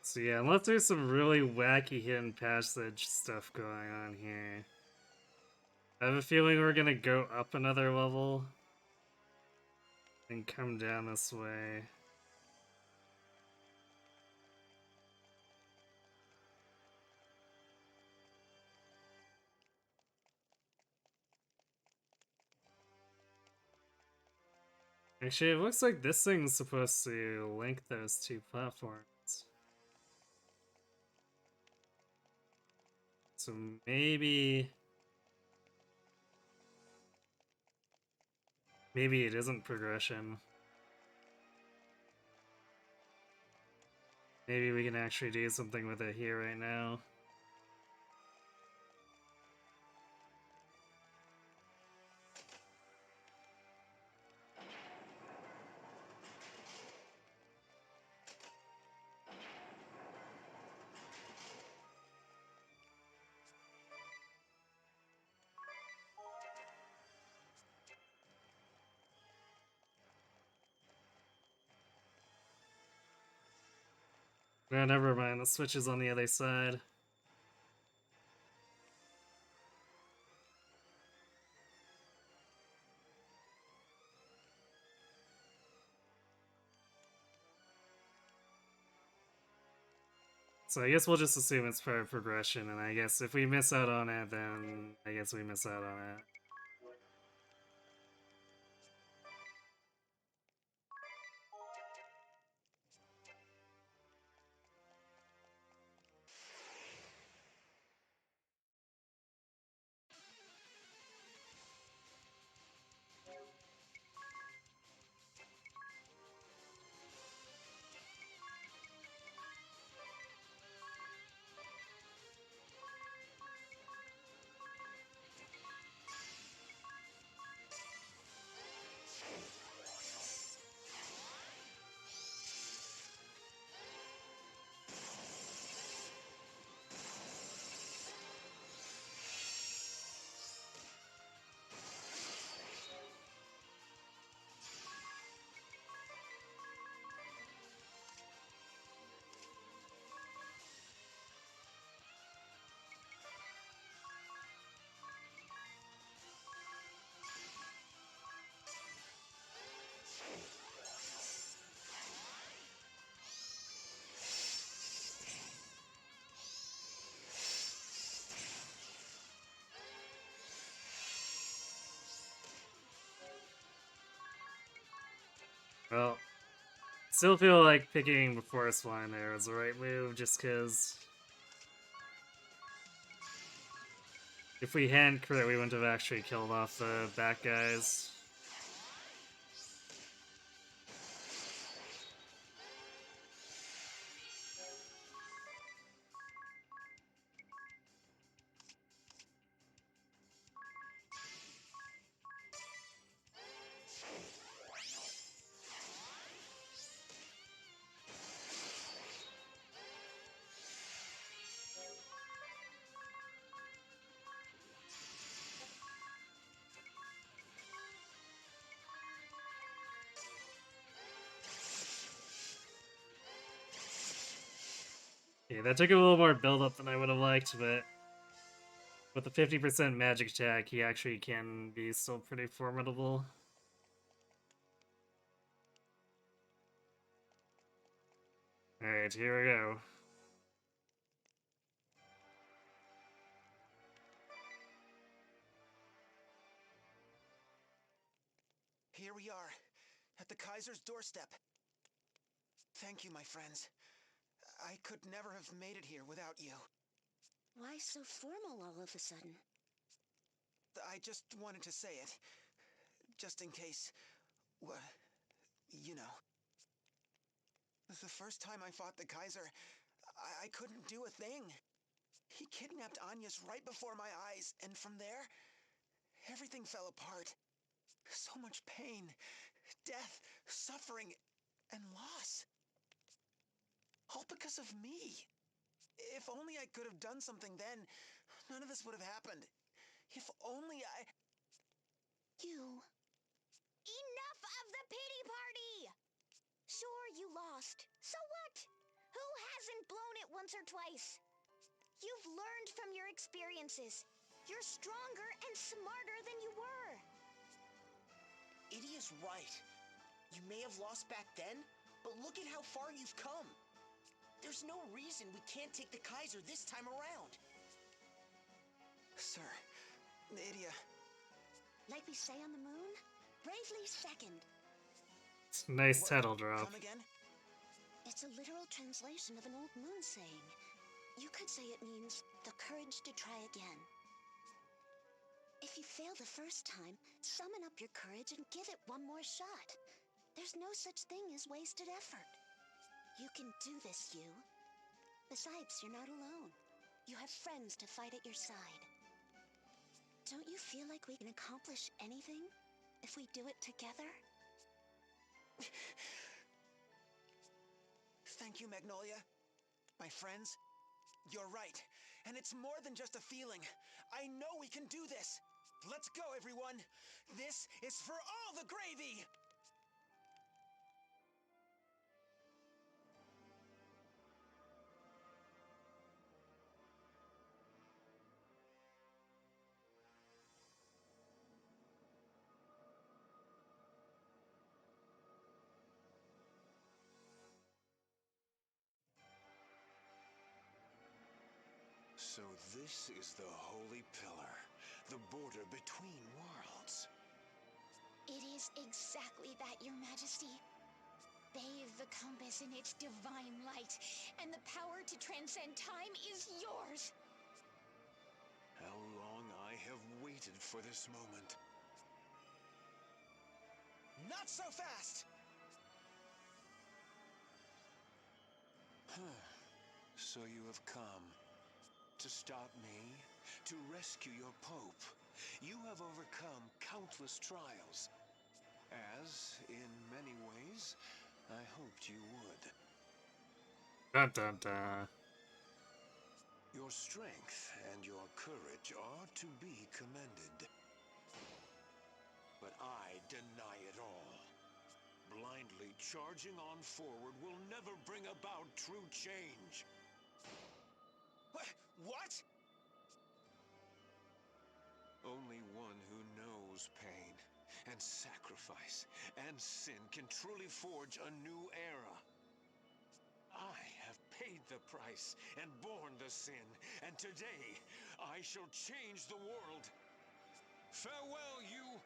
[SPEAKER 1] So yeah, unless there's some really wacky hidden passage stuff going on here. I have a feeling we're gonna go up another level and come down this way. Actually, it looks like this thing's supposed to link those two platforms. So maybe it isn't progression. Maybe we can actually do something with it here right now. No, never mind. The switch is on the other side. So I guess we'll just assume it's part of progression, and I guess if we miss out on it, then I guess we miss out on it. Well, still feel like picking the Forest Line there was the right move, just because if we hadn't crit, we wouldn't have actually killed off the back guys. Yeah, that took a little more build up than I would have liked, but with the 50% magic attack, he actually can be still pretty formidable. Alright, here we go.
[SPEAKER 2] Here we are, at the Kaiser's doorstep. Thank you, my friends. I could never have made it here without you.
[SPEAKER 5] Why so formal all of a sudden?
[SPEAKER 2] I just wanted to say it. Just in case... well, you know. The first time I fought the Kaiser, I couldn't do a thing. He kidnapped Agnes right before my eyes, and from there, everything fell apart. So much pain, death, suffering, and loss. All because of me. If only I could have done something then, none of this would have happened. If only I...
[SPEAKER 5] You...
[SPEAKER 4] Enough of the pity party! Sure, you lost. So what? Who hasn't blown it once or twice? You've learned from your experiences. You're stronger and smarter than you were.
[SPEAKER 2] Idia's right. You may have lost back then, but look at how far you've come. There's no reason we can't take the Kaiser this time around. Sir, Idia...
[SPEAKER 5] Like we say on the moon? Bravely second.
[SPEAKER 1] Nice
[SPEAKER 2] What?
[SPEAKER 1] title drop.
[SPEAKER 2] Come again?
[SPEAKER 5] It's a literal translation of an old moon saying. You could say it means the courage to try again. If you fail the first time, summon up your courage and give it one more shot. There's no such thing as wasted effort. You can do this, you. Besides, you're not alone. You have friends to fight at your side. Don't you feel like we can accomplish anything if we do it together?
[SPEAKER 2] Thank you, Magnolia. My friends, you're right. And it's more than just a feeling. I know we can do this. Let's go, everyone. This is for all the gravy! So this is the Holy Pillar, the border between worlds.
[SPEAKER 5] It is exactly that, Your Majesty. Bathe the compass in its divine light, and the power to transcend time is yours.
[SPEAKER 2] How long I have waited for this moment. Not so fast! So you have come to stop me, to rescue your Pope. You have overcome countless trials, as, in many ways, I hoped you would.
[SPEAKER 1] Dun dun dun.
[SPEAKER 2] Your strength and your courage are to be commended. But I deny it all. Blindly charging on forward will never bring about true change. What? Only one who knows pain and sacrifice and sin can truly forge a new era. I have paid the price and borne the sin, and today I shall change the world. Farewell, you!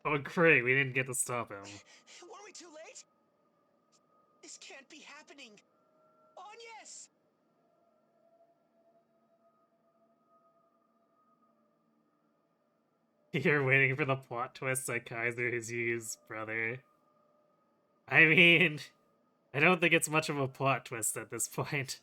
[SPEAKER 1] Oh great, we didn't get to stop him.
[SPEAKER 2] Were we too late? This can't be happening. Agnes!
[SPEAKER 1] You're waiting for the plot twist that Kaiser has used, brother. I mean, I don't think it's much of a plot twist at this point.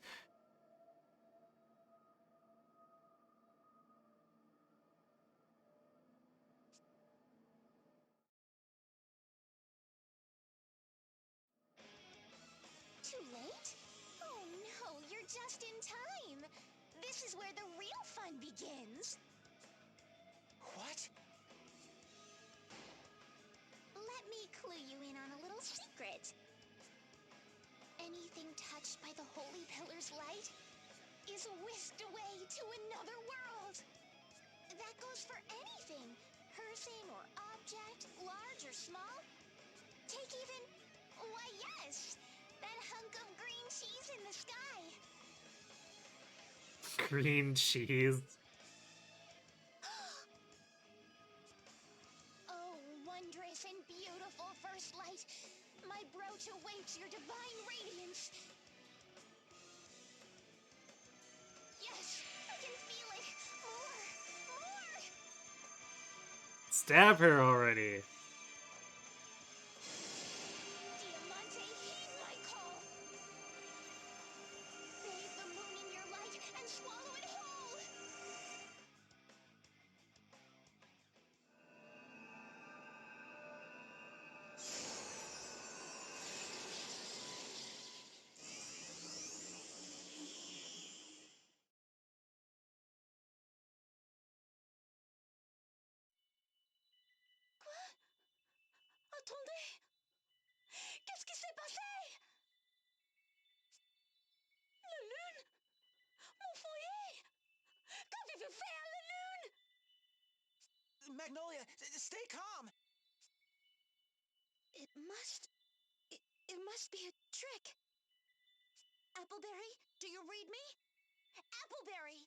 [SPEAKER 5] Too late? Oh no, you're just in time. This is where the real fun begins.
[SPEAKER 2] What?
[SPEAKER 5] Let me clue you in on a little secret. Anything touched by the Holy Pillar's light is whisked away to another world. That goes for anything, person or object, large or small. Take even, why yes, that hunk of green cheese in the sky.
[SPEAKER 1] Green cheese.
[SPEAKER 5] Oh, wondrous and beautiful first light, my brooch awaits your divine radiance. Yes, I can feel it. More.
[SPEAKER 1] Stab her already.
[SPEAKER 5] Diamante, heed my call. Bathe the moon in your light and swallow it whole. Attendez! Qu'est-ce qui s'est passé? La lune? Mon foyer? Qu'avez-vous fait à la lune?
[SPEAKER 2] Magnolia, stay calm!
[SPEAKER 5] It must be a trick. Appleberry, do you read me? Appleberry!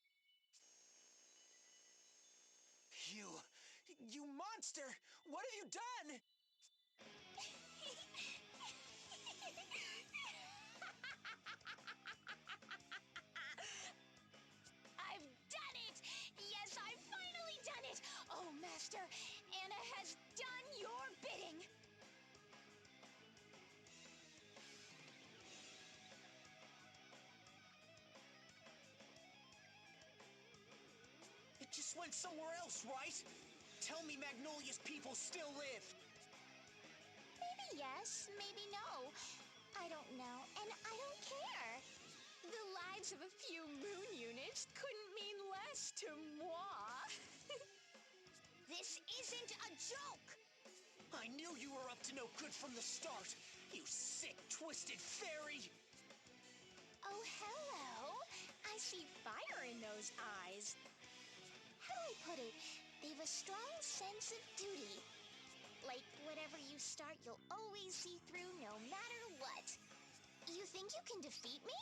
[SPEAKER 2] You monster! What have you done?
[SPEAKER 5] I've done it! Yes, I've finally done it! Oh, Master, Anna has done your bidding!
[SPEAKER 2] It just went somewhere else, right? Tell me Magnolia's people still live!
[SPEAKER 5] Maybe yes, maybe no. I don't know, and I don't care. The lives of a few moon units couldn't mean less to moi. This isn't a joke!
[SPEAKER 2] I knew you were up to no good from the start. You sick, twisted fairy.
[SPEAKER 5] Oh, hello. I see fire in those eyes. How do I put it? They've a strong sense of duty. Like whatever you start, you'll always see through no matter what. You think you can defeat me?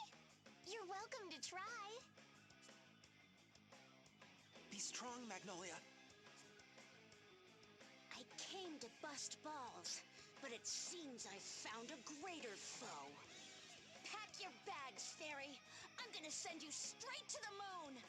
[SPEAKER 5] You're welcome to try.
[SPEAKER 2] Be strong, Magnolia.
[SPEAKER 5] I came to bust balls, but it seems I found a greater foe. Pack your bags, fairy. I'm gonna send you straight to the moon.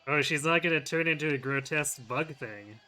[SPEAKER 1] Oh, she's not gonna turn into a grotesque bug thing.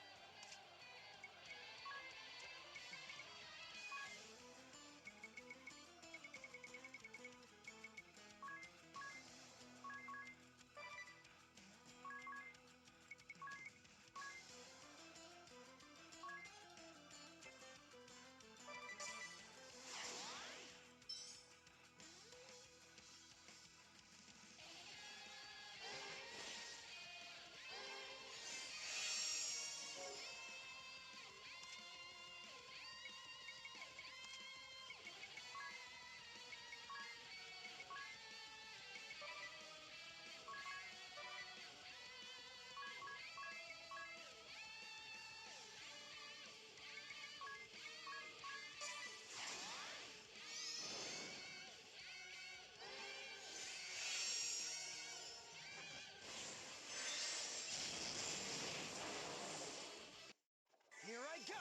[SPEAKER 2] Here I go.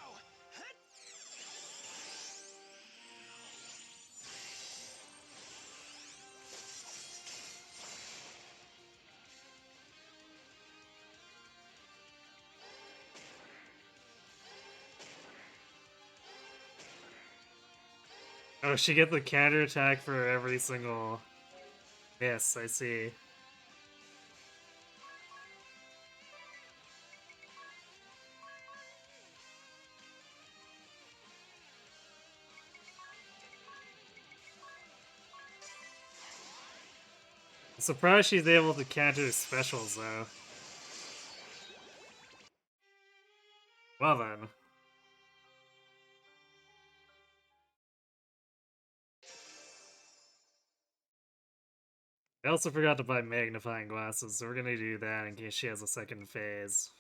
[SPEAKER 2] Hut!
[SPEAKER 1] Oh, she gets the counterattack for every single miss, I see. I'm surprised she's able to counter specials, though. Well then. I also forgot to buy magnifying glasses, so we're gonna do that in case she has a second phase.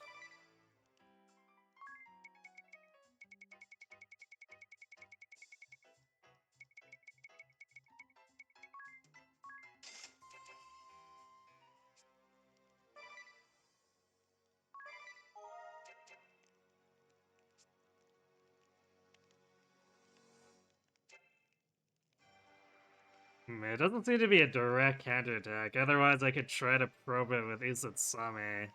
[SPEAKER 1] It doesn't seem to be a direct counterattack, otherwise I could try to probe it with Usatsame.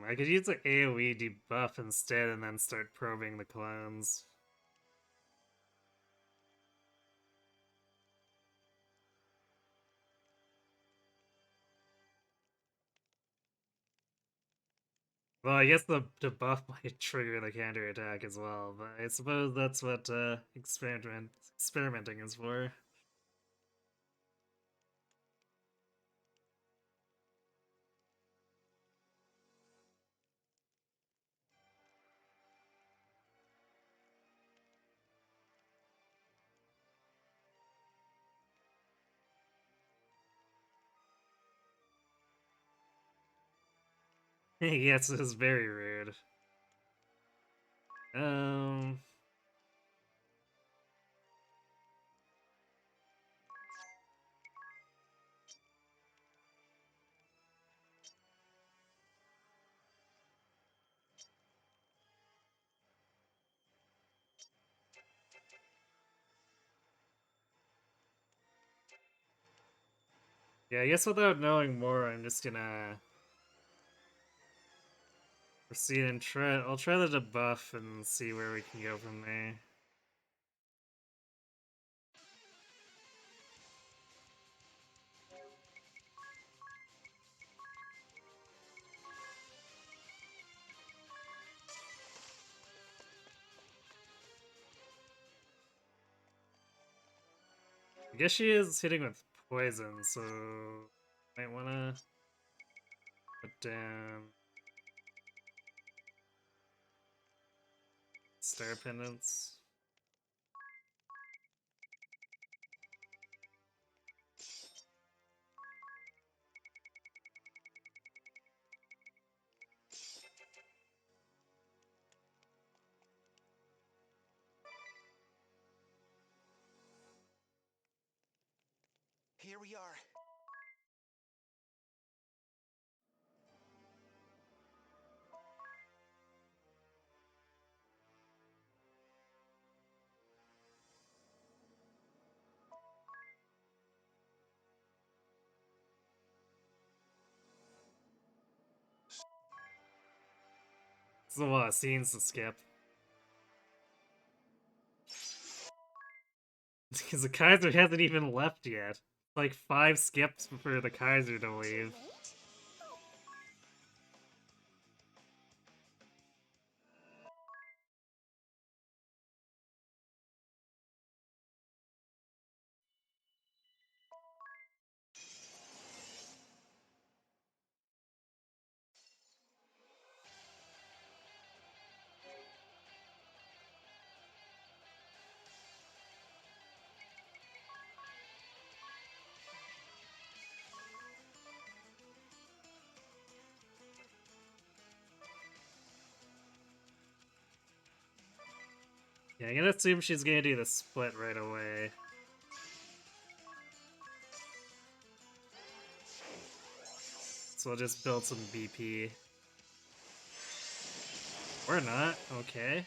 [SPEAKER 1] I could use the AoE debuff instead and then start probing the clones. Well, I guess the debuff might trigger the counterattack as well, but I suppose that's what experimenting is for. Yes, it is very rude. Um, Yeah, I guess without knowing more, I'm just gonna proceed and try. I'll try the debuff and see where we can go from there. I guess she is hitting with poison, so might wanna put down star pendants.
[SPEAKER 2] Here we are.
[SPEAKER 1] It's a lot of scenes to skip. Because the Kaiser hasn't even left yet. It's like 5 skips for the Kaiser to leave. Yeah, I'm gonna assume she's gonna do the split right away. So I'll just build some BP. Or not, okay.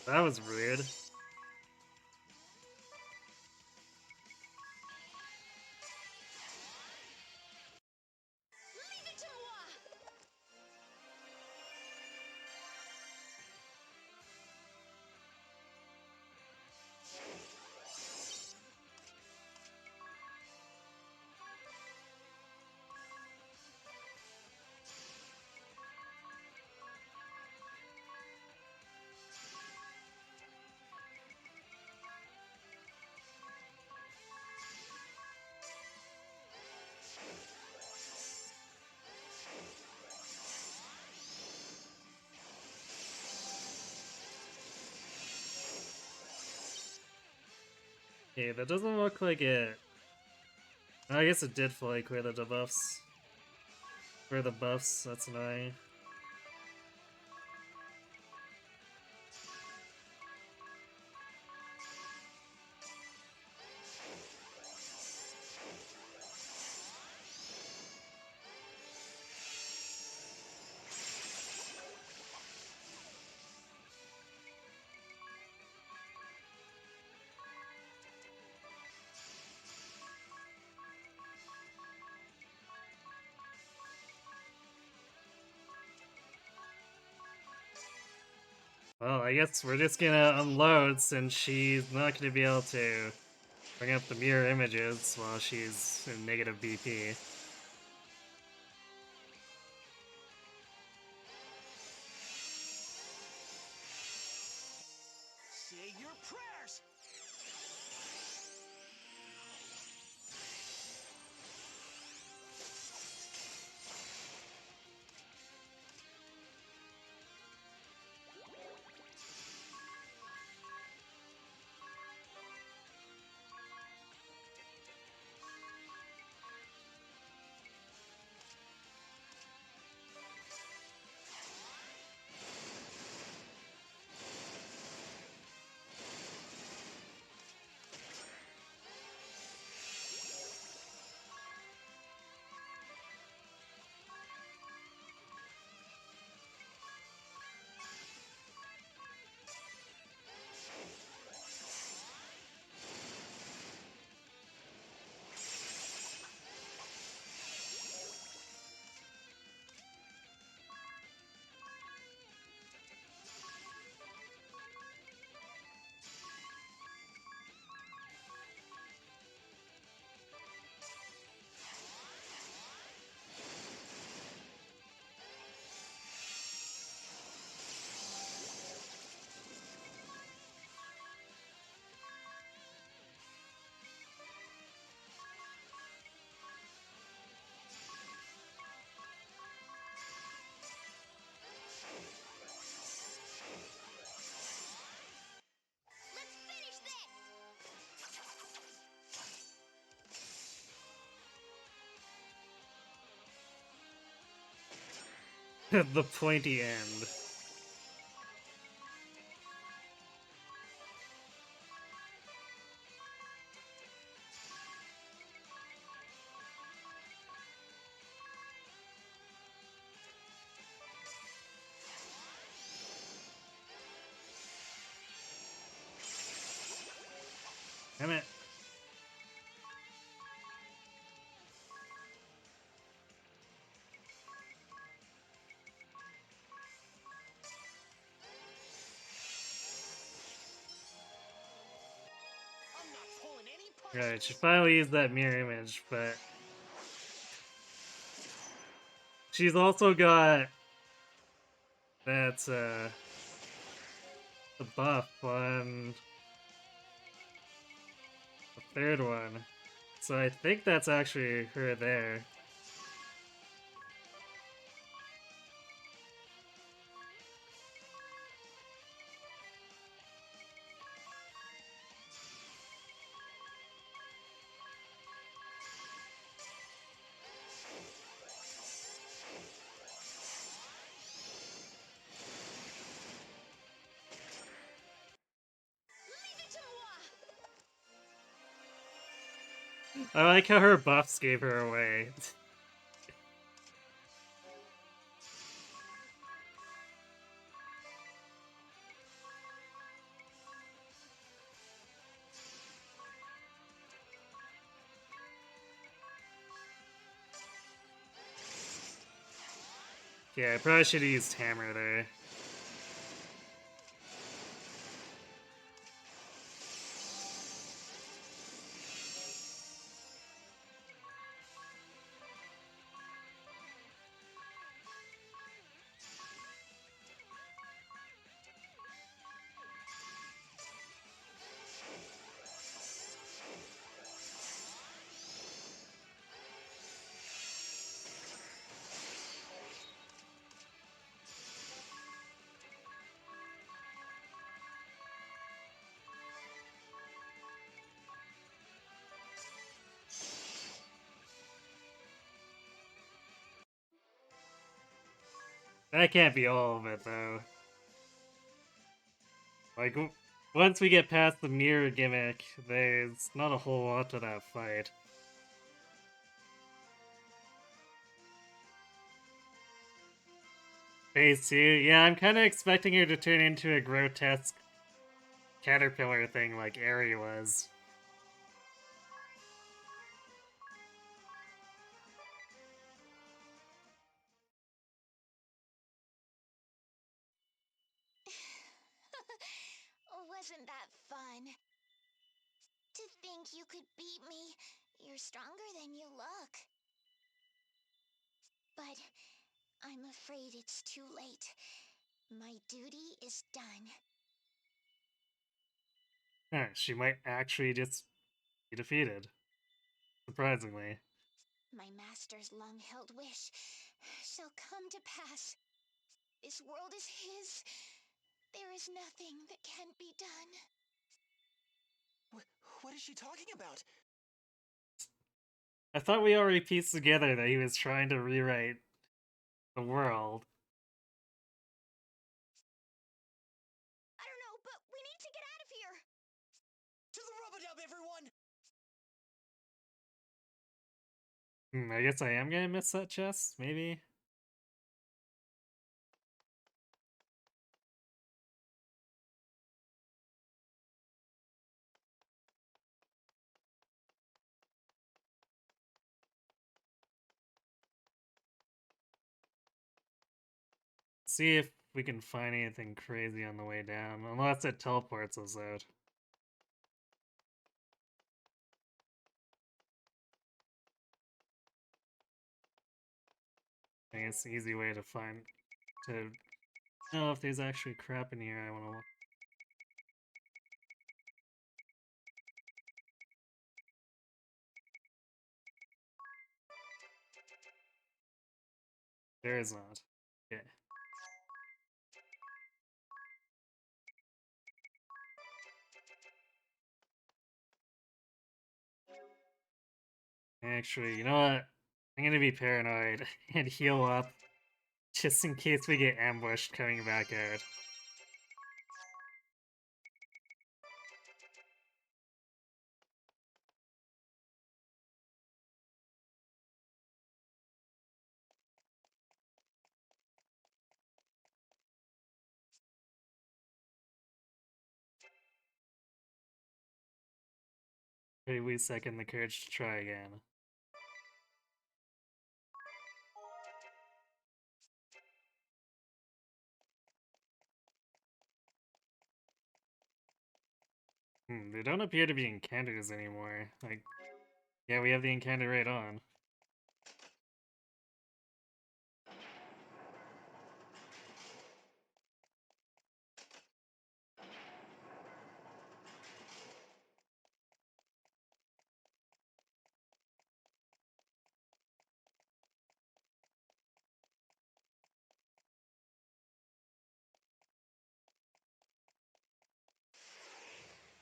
[SPEAKER 1] That was rude.
[SPEAKER 3] Leave it to moi!
[SPEAKER 1] Okay, that doesn't look like it. I guess it did flake where the debuffs. Where the buffs, that's annoying. Well, I guess we're just gonna unload since she's not gonna be able to bring up the mirror images while she's in negative BP.
[SPEAKER 2] Say your prayers!
[SPEAKER 3] Let's finish this!
[SPEAKER 1] The pointy end. Damn it.
[SPEAKER 2] I'm not pulling any punches!
[SPEAKER 1] Right, she finally used that mirror image, but she's also got that the buff on the third one. So I think that's actually her there.
[SPEAKER 3] Leave it to moi!
[SPEAKER 1] I like how her buffs gave her away. Yeah, I probably should have used hammer there. That can't be all of it, though. Like, once we get past the mirror gimmick, there's not a whole lot to that fight. Phase 2? Yeah, I'm kind of expecting her to turn into a grotesque caterpillar thing like Aerie was.
[SPEAKER 4] Wasn't that fun? To think you could beat me. You're stronger than you look. But I'm afraid it's too late. My duty is done.
[SPEAKER 1] She might actually just be defeated. Surprisingly.
[SPEAKER 4] My master's long-held wish shall come to pass. This world is his. There is nothing that can't be done.
[SPEAKER 2] What is she talking about?
[SPEAKER 1] I thought we already pieced together that he was trying to rewrite the world.
[SPEAKER 4] I don't know, but we need to get out of here.
[SPEAKER 2] To the rub-a-dub, everyone!
[SPEAKER 1] I guess I am gonna miss that chest, maybe? See if we can find anything crazy on the way down, unless it teleports us out. I think it's an easy way to know if there's actually crap in here I wanna look. There is not. Okay. Actually, you know what? I'm gonna be paranoid and heal up just in case we get ambushed coming back out. Maybe we second the courage to try again. There don't appear to be encounters anymore. Like, yeah, we have the encounter right on.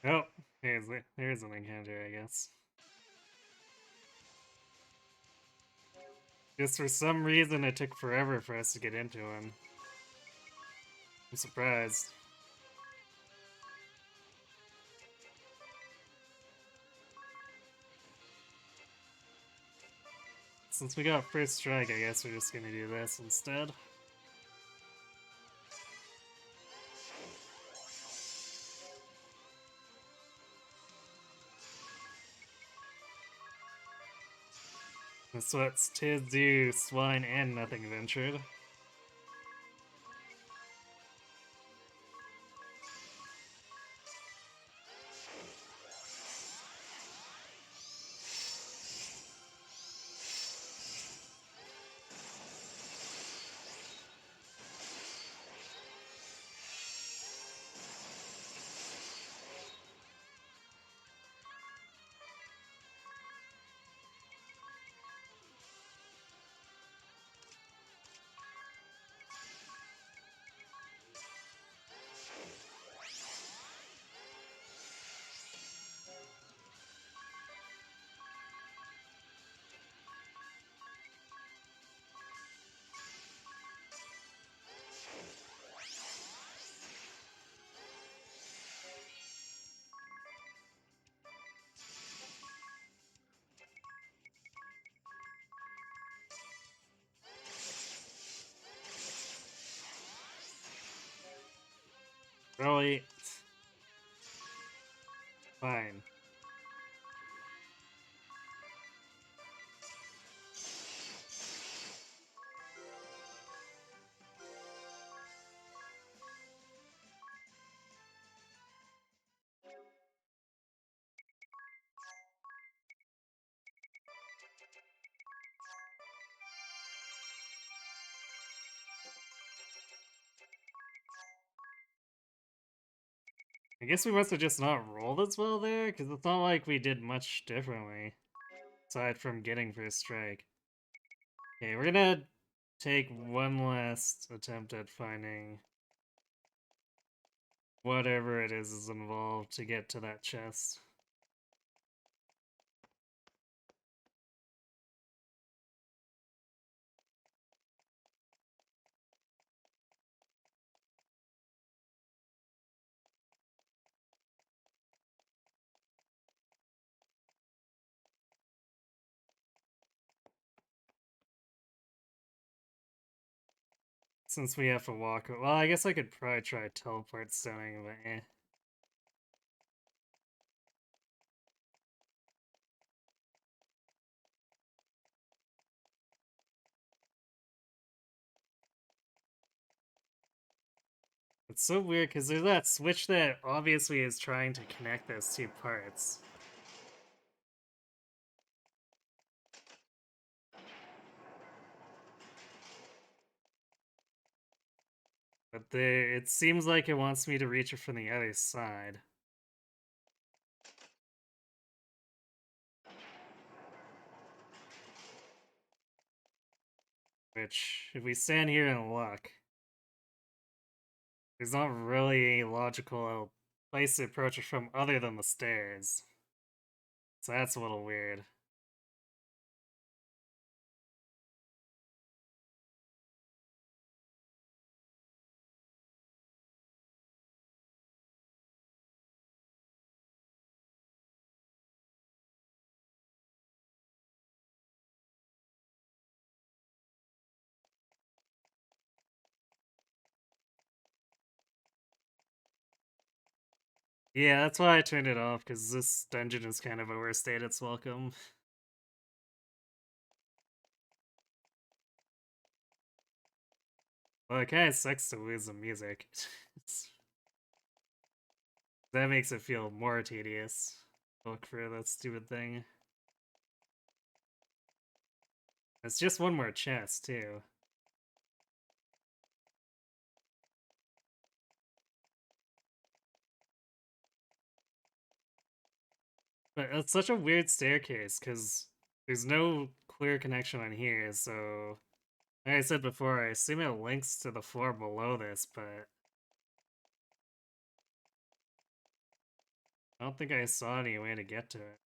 [SPEAKER 1] Oh, there's an encounter, I guess. Just for some reason it took forever for us to get into him. I'm surprised. Since we got first strike, I guess we're just gonna do this instead. That's what's to do, swine and nothing ventured. Really? Fine. I guess we must have just not rolled as well there, because it's not like we did much differently. Aside from getting first strike. Okay, we're gonna take one last attempt at finding whatever it is involved to get to that chest. Since we have to walk, well, I guess I could probably try teleport stoning, but eh. It's so weird because there's that switch that obviously is trying to connect those two parts. But it seems like it wants me to reach it from the other side. Which, if we stand here and look, there's not really a logical place to approach it from other than the stairs. So that's a little weird. Yeah, that's why I turned it off, because this dungeon is kind of overstayed its welcome. Well, it kind of sucks to lose the music. That makes it feel more tedious. Look for that stupid thing. It's just one more chest, too. But it's such a weird staircase, because there's no clear connection on here, so... Like I said before, I assume it links to the floor below this, but... I don't think I saw any way to get to it.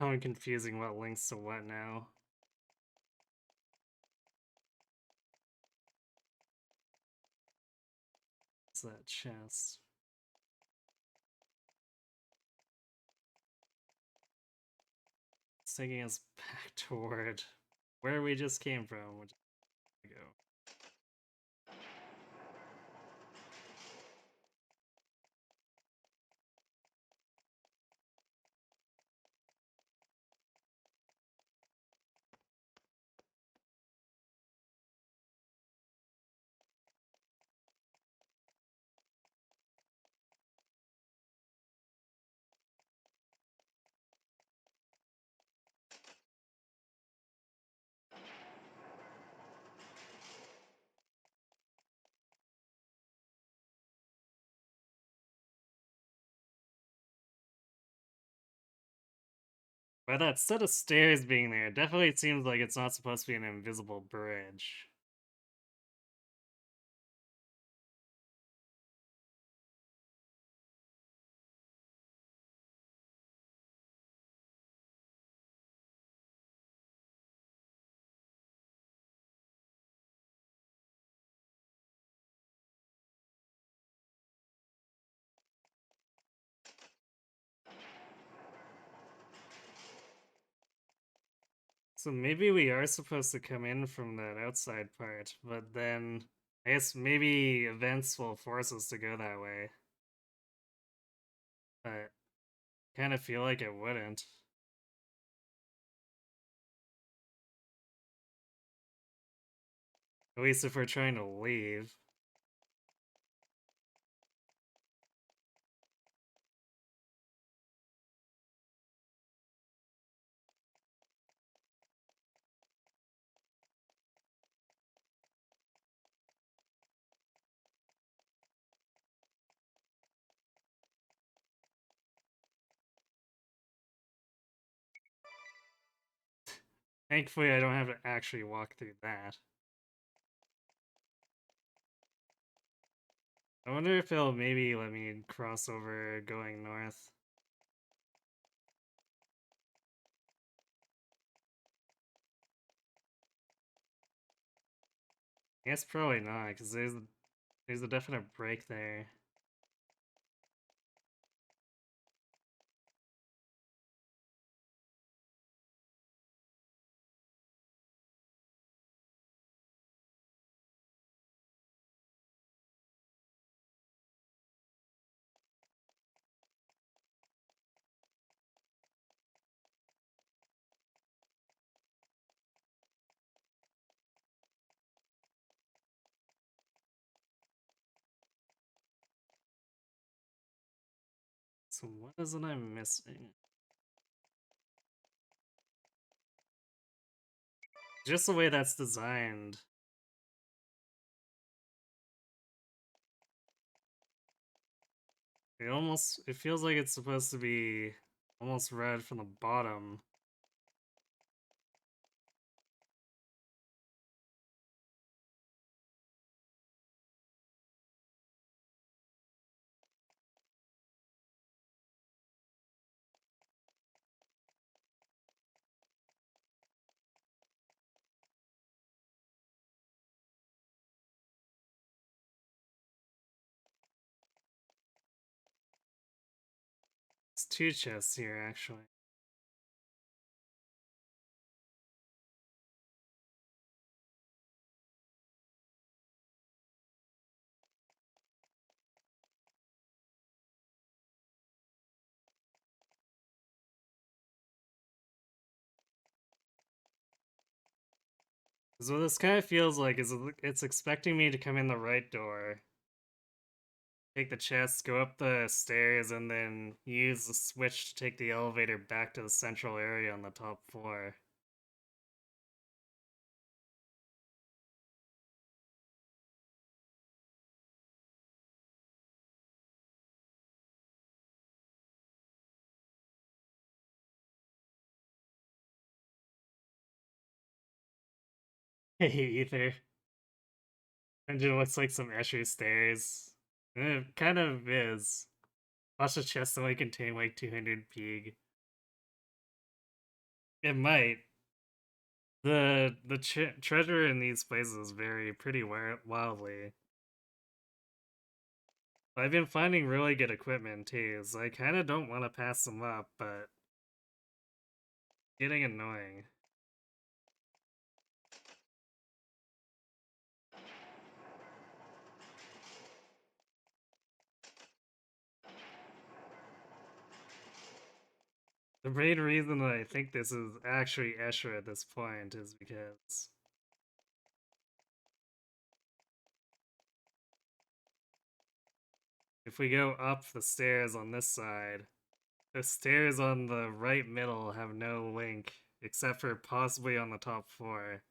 [SPEAKER 1] I'm confusing what links to what now. What's that chest? It's taking us back toward where we just came from, which is go. By that set of stairs being there, it definitely seems like it's not supposed to be an invisible bridge. So maybe we are supposed to come in from that outside part, but then I guess maybe events will force us to go that way. But kind of feel like it wouldn't. At least if we're trying to leave. Thankfully, I don't have to actually walk through that. I wonder if it'll maybe let me cross over going north. I guess probably not, because there's a definite break there. So what isn't I missing? Just the way that's designed. It feels like it's supposed to be almost red from the bottom. It's two chests here, actually. So this kind of feels like it's expecting me to come in the right door, take the chest, go up the stairs, and then use the switch to take the elevator back to the central area on the top floor. Hey, Ether. It just looks like some Escher stairs. And it kind of is. Watch the chest only contain like 200 pig. It might. The treasure in these places vary pretty wildly. I've been finding really good equipment too, so I kind of don't want to pass them up, but getting annoying. The main reason that I think this is actually Escher at this point is because if we go up the stairs on this side, the stairs on the right middle have no link, except for possibly on the top floor.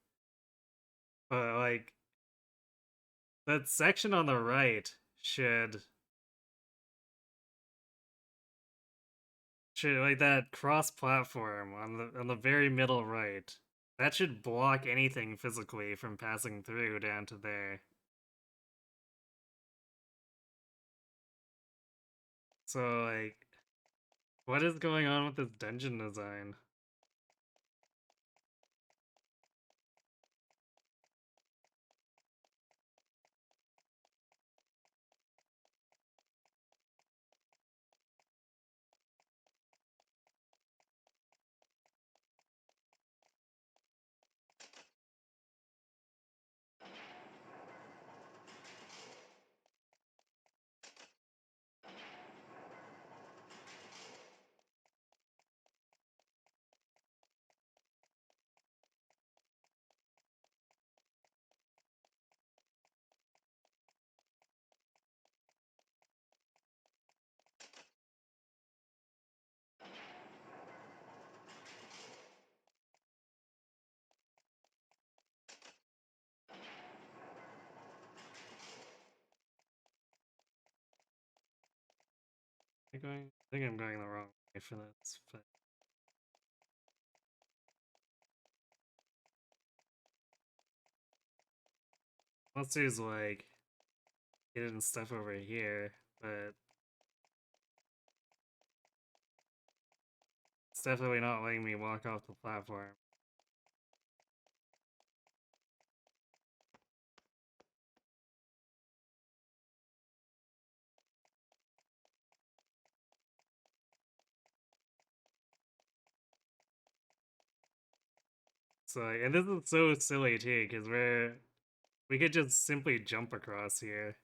[SPEAKER 1] But, like, that section on the right should Sure, like that cross-platform on the very middle right. That should block anything physically from passing through down to there. So like, what is going on with this dungeon design? I think I'm going the wrong way for this, but let's use like hidden stuff over here, but it's definitely not letting me walk off the platform. So, and this is so silly too, because we could just simply jump across here.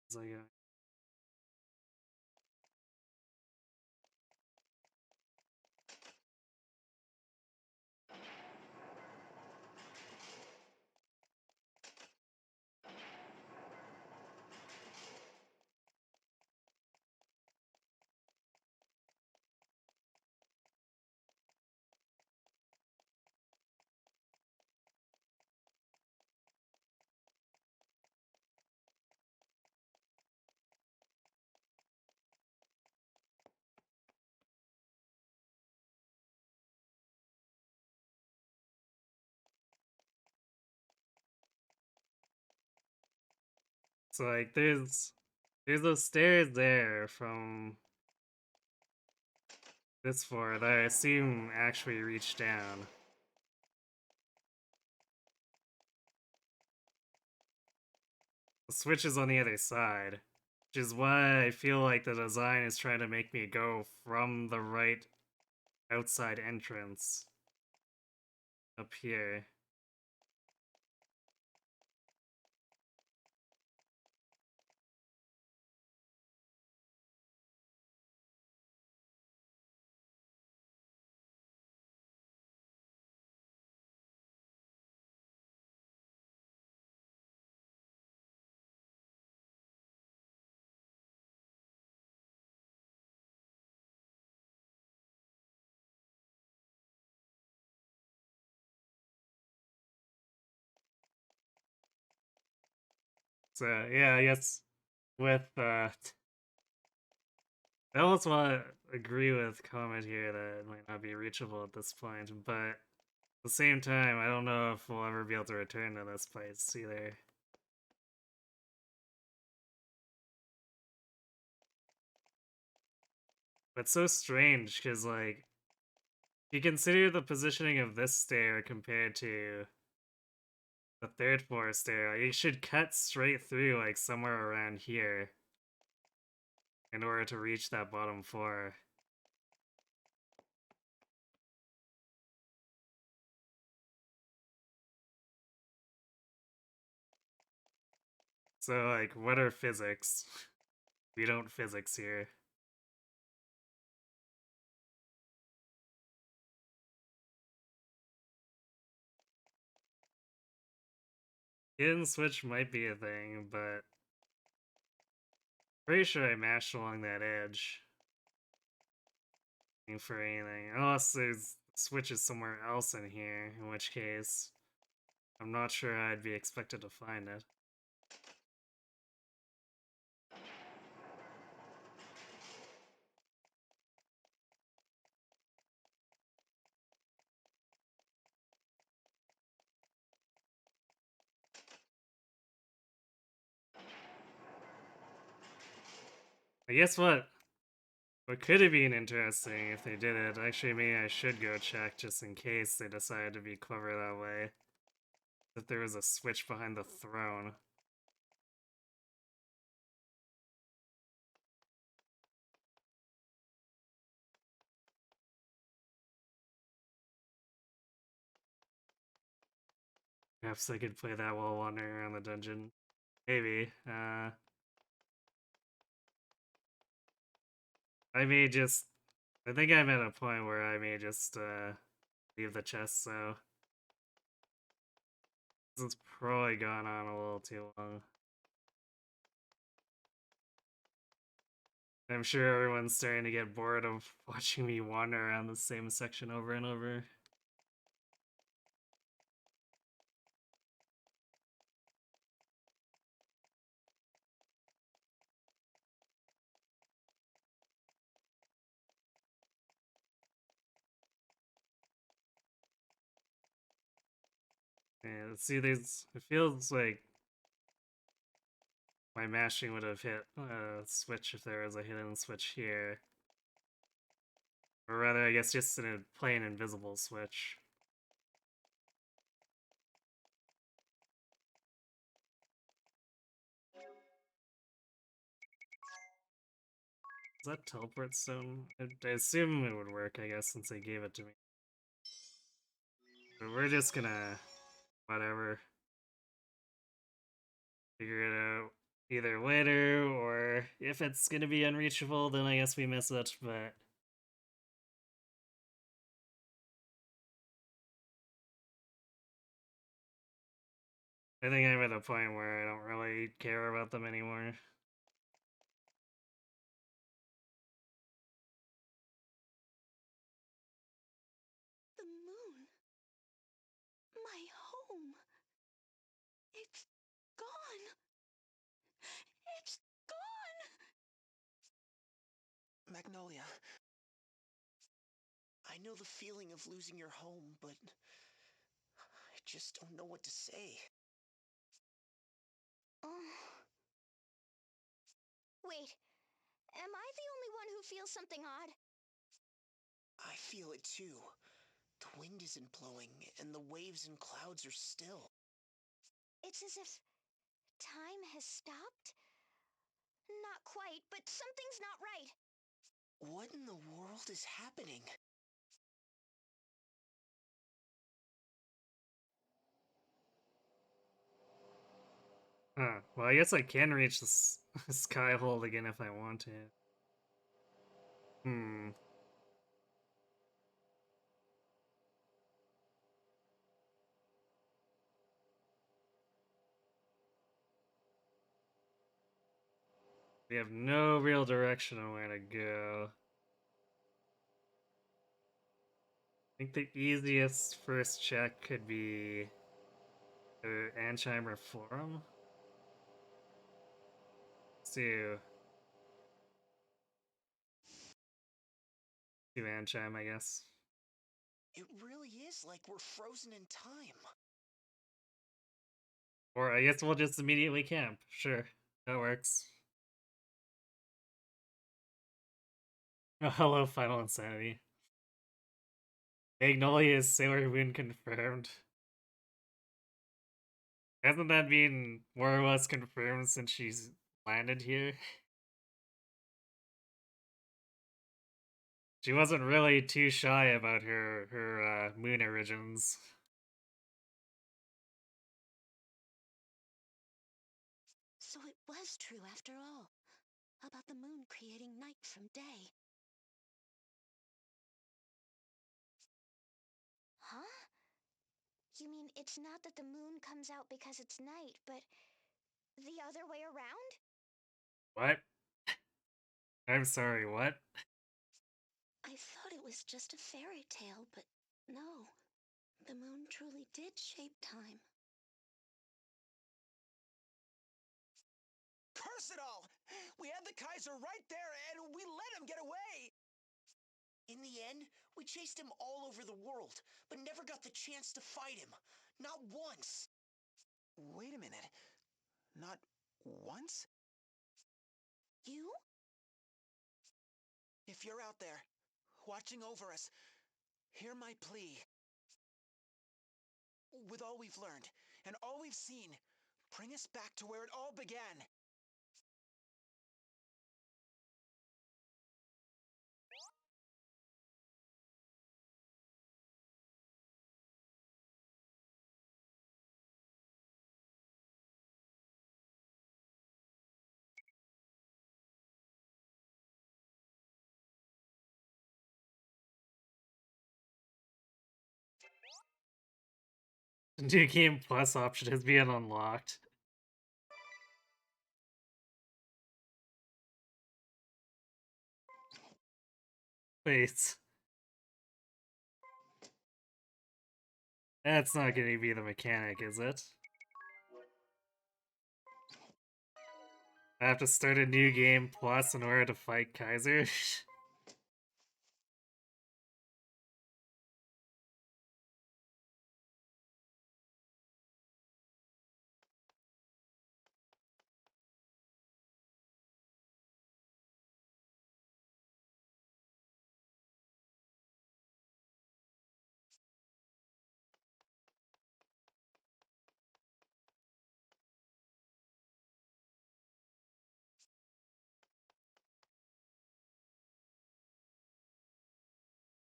[SPEAKER 1] It's like, so like there's those stairs there from this floor that I assume actually reach down. The switch is on the other side, which is why I feel like the design is trying to make me go from the right outside entrance up here. So yeah, I guess with I also want to agree with comment here that it might not be reachable at this point, but at the same time, I don't know if we'll ever be able to return to this place either. But it's so strange because like if you consider the positioning of this stair compared to the third floor stair, you should cut straight through like somewhere around here in order to reach that bottom floor. So, like, what are physics? We don't physics here. Hidden switch might be a thing, but pretty sure I mashed along that edge. Looking for anything. Unless there's switches somewhere else in here, in which case I'm not sure I'd be expected to find it. I guess what could have been interesting if they did it, actually maybe I should go check just in case they decided to be clever that way. That there was a switch behind the throne. Perhaps I could play that while wandering around the dungeon. Maybe. I may just... I think I'm at a point where I may just leave the chest, so... This has probably gone on a little too long. I'm sure everyone's starting to get bored of watching me wander around the same section over and over. And see, there's... It feels like my mashing would have hit a switch if there was a hidden switch here. Or rather, I guess just in a plain invisible switch. Is that teleport stone? I assume it would work, I guess, since they gave it to me. But we're just gonna... whatever. Figure it out either later, or if it's gonna be unreachable, then I guess we miss it, but... I think I'm at a point where I don't really care about them anymore.
[SPEAKER 5] The moon. My home. It's gone. It's gone.
[SPEAKER 2] Magnolia, I know the feeling of losing your home, but I just don't know what to say.
[SPEAKER 4] Oh. Wait, am I the only one who feels something odd?
[SPEAKER 2] I feel it too. The wind isn't blowing, and the waves and clouds are still.
[SPEAKER 4] It's as if time has stopped? Not quite, but something's not right.
[SPEAKER 2] What in the world is happening?
[SPEAKER 1] Huh. Well, I guess I can reach this Skyhold again if I want to. Hmm. We have no real direction on where to go. I think the easiest first check could be the Ancheimer Forum. Do Anchime, I guess.
[SPEAKER 2] It really is like we're frozen in time.
[SPEAKER 1] Or I guess we'll just immediately camp. Sure, that works. Oh, hello, Final Insanity. Magnolia's Sailor Moon confirmed. Hasn't that been more or less confirmed since she's landed here? She wasn't really too shy about her moon origins.
[SPEAKER 5] So was true after all. About the moon creating night from day.
[SPEAKER 4] Huh? You mean it's not that the moon comes out because it's night, but the other way around?
[SPEAKER 1] What? I'm sorry, what?
[SPEAKER 5] I thought it was just a fairy tale, but no. The moon truly did shape time.
[SPEAKER 2] Curse it all! We had the Kaiser right there, and we let him get away! In the end, we chased him all over the world, but never got the chance to fight him. Not once. Wait a minute. Not once?
[SPEAKER 5] You?
[SPEAKER 2] If you're out there, watching over us, hear my plea. With all we've learned, and all we've seen, bring us back to where it all began.
[SPEAKER 1] New Game Plus option has been unlocked. Wait. That's not gonna be the mechanic, is it? I have to start a new game plus in order to fight Kaiser?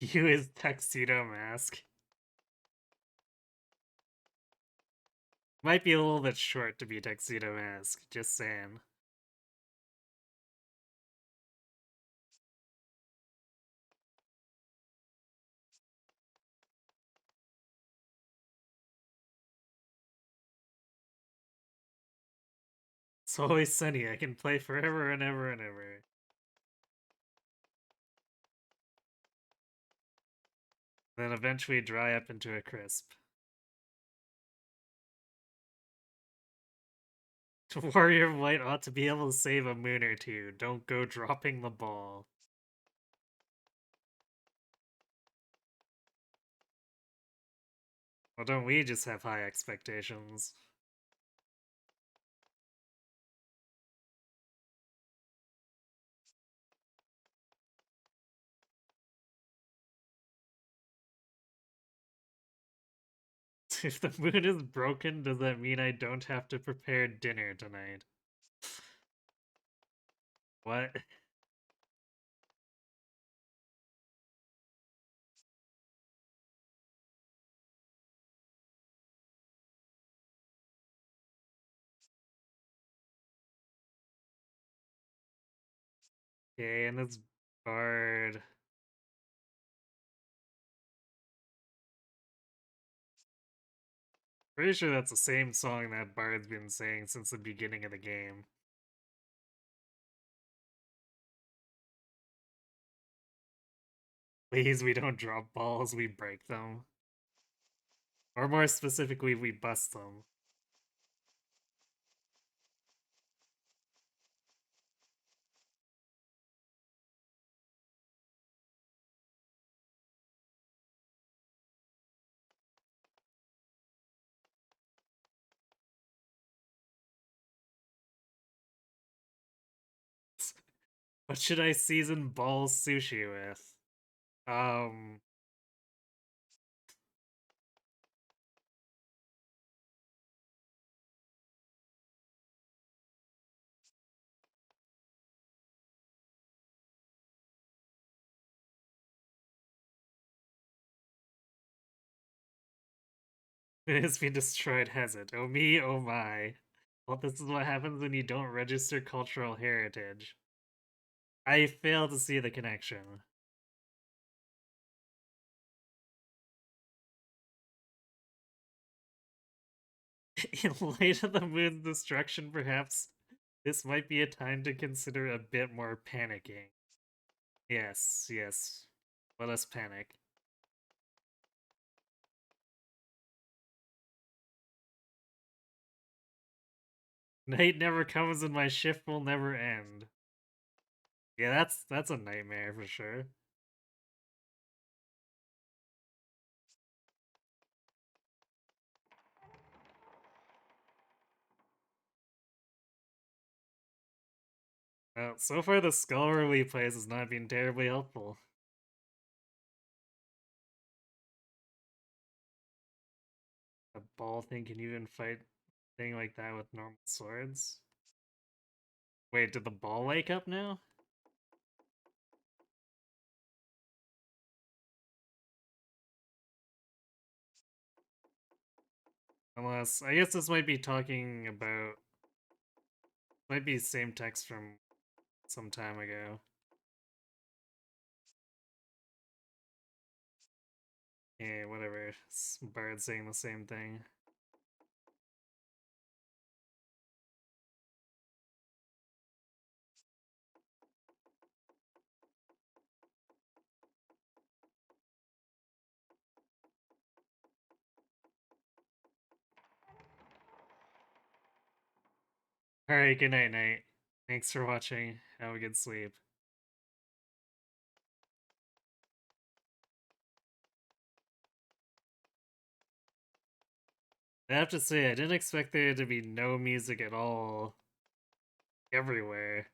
[SPEAKER 1] You is Tuxedo Mask. Might be a little bit short to be Tuxedo Mask, just saying. It's always sunny, I can play forever and ever and ever. Then eventually dry up into a crisp. Warrior of Light ought to be able to save a moon or two. Don't go dropping the ball. Well, don't we just have high expectations? If the moon is broken, does that mean I don't have to prepare dinner tonight? What? Okay, and it's Bard. Pretty sure that's the same song that Bard's been saying since the beginning of the game. Please, we don't drop balls, we break them. Or more specifically, we bust them. What should I season ball sushi with? It has been destroyed, has it? Oh me, oh my. Well, this is what happens when you don't register cultural heritage. I fail to see the connection. In light of the moon's destruction, perhaps this might be a time to consider a bit more panicking. Yes, yes. Let us panic. Night never comes and my shift will never end. Yeah, that's a nightmare for sure. So far the skull he plays has not been terribly helpful. A ball thing can even fight thing like that with normal swords. Wait, did the ball wake up now? Unless, I guess this might be talking about, might be the same text from some time ago. Yeah, whatever. Bard saying the same thing. Alright, good night, night. Thanks for watching. Have a good sleep. I have to say, I didn't expect there to be no music at all everywhere.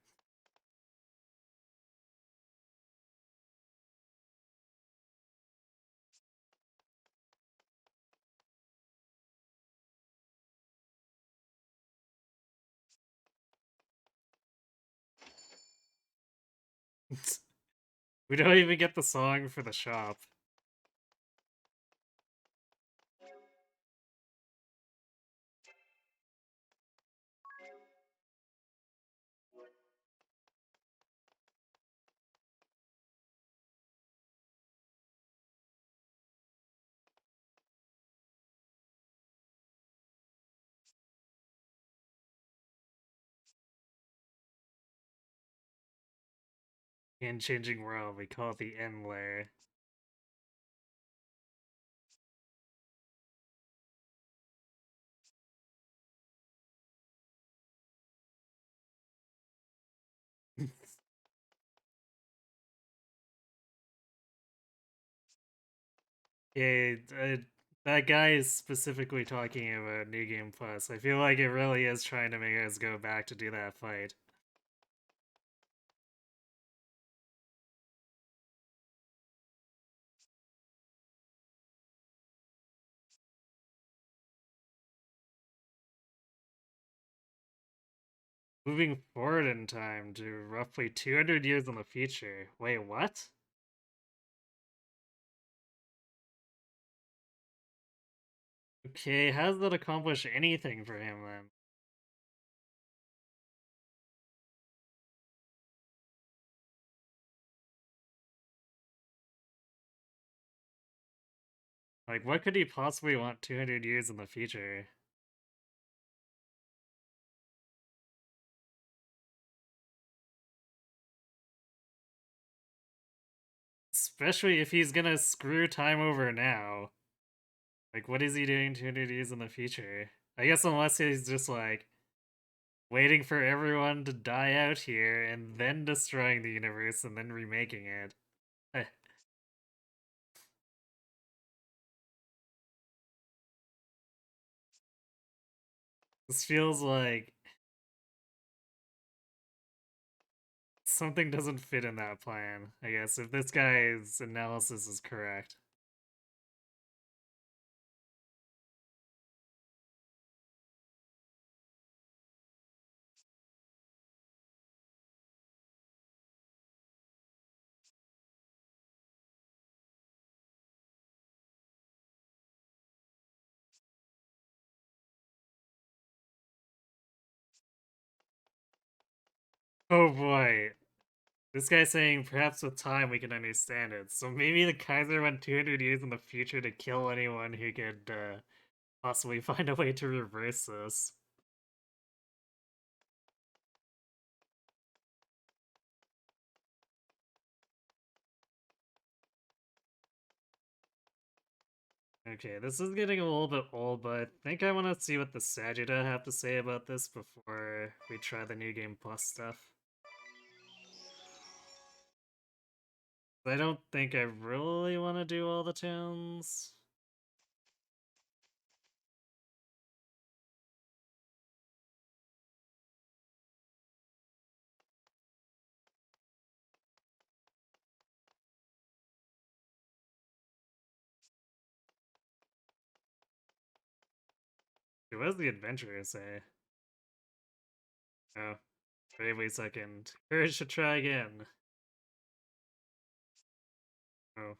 [SPEAKER 1] We don't even get the song for the shop. In Changing World, we call it the N layer. Yeah, that guy is specifically talking about New Game Plus. I feel like it really is trying to make us go back to do that fight. Moving forward in time to roughly 200 years in the future. Wait, what? Okay, how does that accomplish anything for him then? Like, what could he possibly want 200 years in the future? Especially if he's gonna screw time over now. Like, what is he doing 200 years in the future? I guess unless he's just like waiting for everyone to die out here and then destroying the universe and then remaking it. This feels like something doesn't fit in that plan, I guess, if this guy's analysis is correct. Oh boy. This guy's saying perhaps with time we can understand it. So maybe the Kaiser went 200 years in the future to kill anyone who could possibly find a way to reverse this. Okay, this is getting a little bit old, but I think I want to see what the Sagitta have to say about this before we try the New Game Plus stuff. I don't think I really want to do all the towns. What does the adventurer say? Oh, wait a second. Courage to try again. Oh, of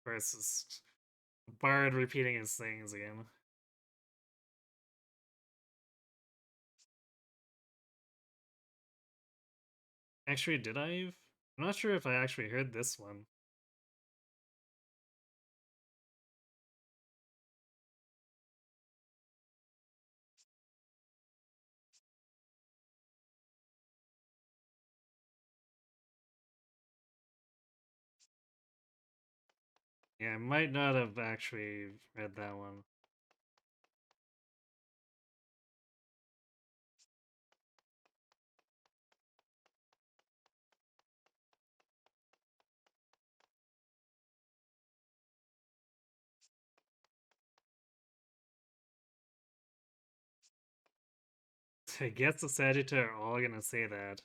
[SPEAKER 1] course, it's Bard repeating his things again. Actually, did I? I'm not sure if I actually heard this one. Yeah, I might not have actually read that one. I guess the Sagitta are all gonna say that.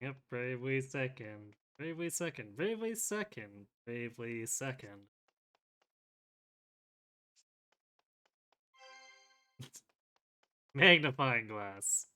[SPEAKER 1] Yep, bravely second. Bravely second. Bravely second. Bravely second. Magnifying glass.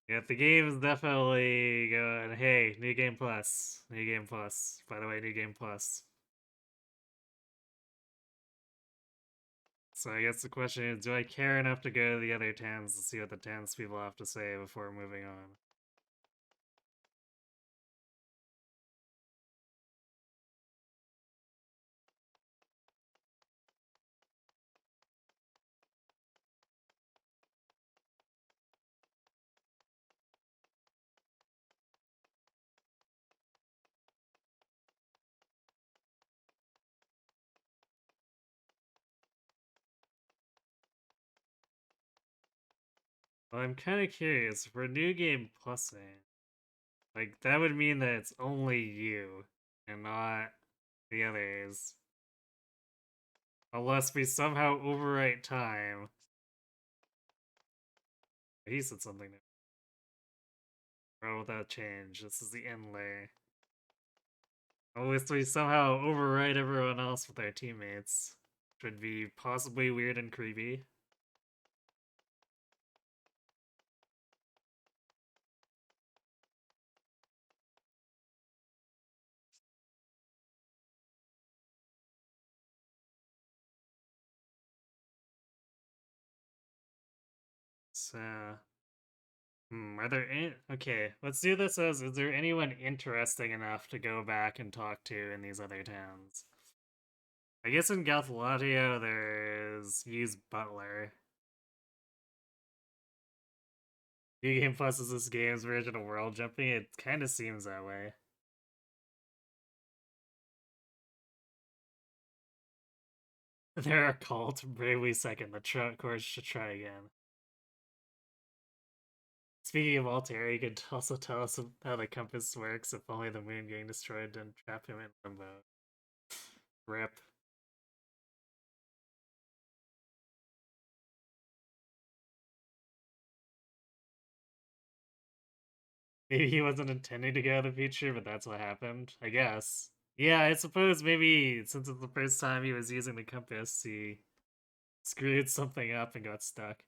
[SPEAKER 1] Yeah, the game is definitely going, hey, New Game Plus. New Game Plus. By the way, New Game Plus. So I guess the question is, do I care enough to go to the other towns to see what the townspeople have to say before moving on? Well, I'm kind of curious. For New Game Plusing, like, that would mean that it's only you and not the others. Unless we somehow overwrite time. He said something new. Roll without change. This is the inlay. Unless we somehow override everyone else with our teammates. Which would be possibly weird and creepy. So, are there any... Okay, let's do this as, is there anyone interesting enough to go back and talk to in these other towns? I guess in Galthalatio there's Use Butler. New Game Plus is this game's version of world jumping? It kind of seems that way. They're a cult, bravely second, the course should try again. Speaking of Altair, you could also tell us how the compass works if only the moon getting destroyed didn't trap him in limbo. Rip. Maybe he wasn't intending to go to the future, but that's what happened, I guess. Yeah, I suppose maybe since it's the first time he was using the compass, he screwed something up and got stuck.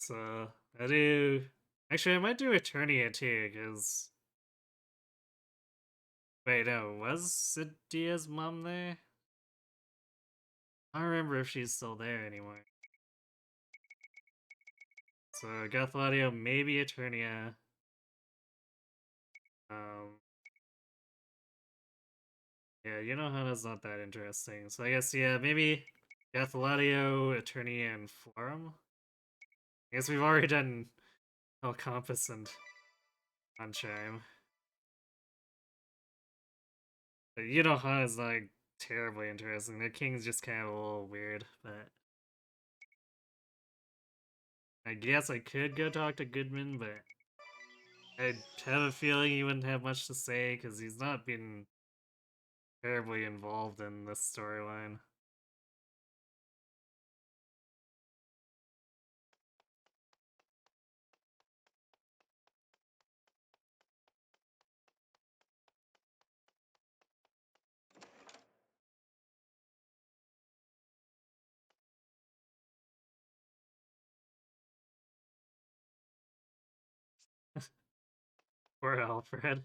[SPEAKER 1] So, I do... Actually, I might do Eternia too, because... Wait, no, was Dia's mom there? I don't remember if she's still there anymore. So, Gothaudio, maybe Eternia. Yeah, Hana's not that interesting. So I guess, yeah, maybe Gothaudio, Eternia, and Florum? I guess we've already done Compass and Unchime. But Hana's not terribly interesting. Their king's just kind of a little weird, but... I guess I could go talk to Goodman, but... I have a feeling he wouldn't have much to say, because he's not been terribly involved in this storyline. Poor Alfred.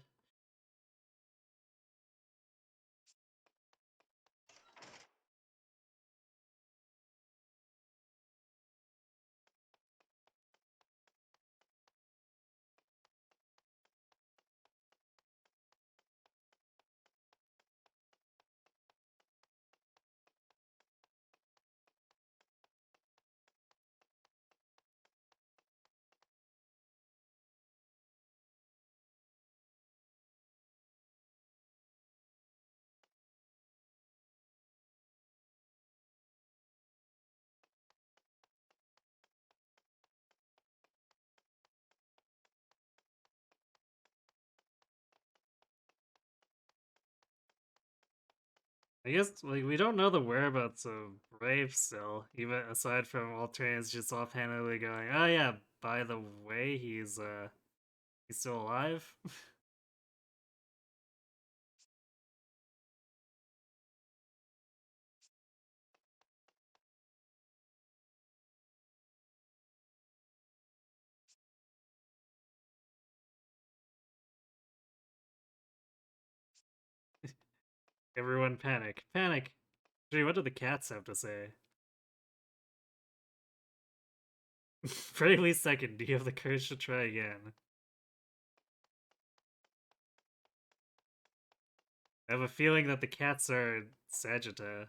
[SPEAKER 1] I guess, like, we don't know the whereabouts of Rafe still, even aside from Alterna's just offhandedly going, oh yeah, by the way, he's still alive? Everyone panic. Panic! Gee, what do the cats have to say? Bravely second, do you have the courage to try again? I have a feeling that the cats are Sagitta.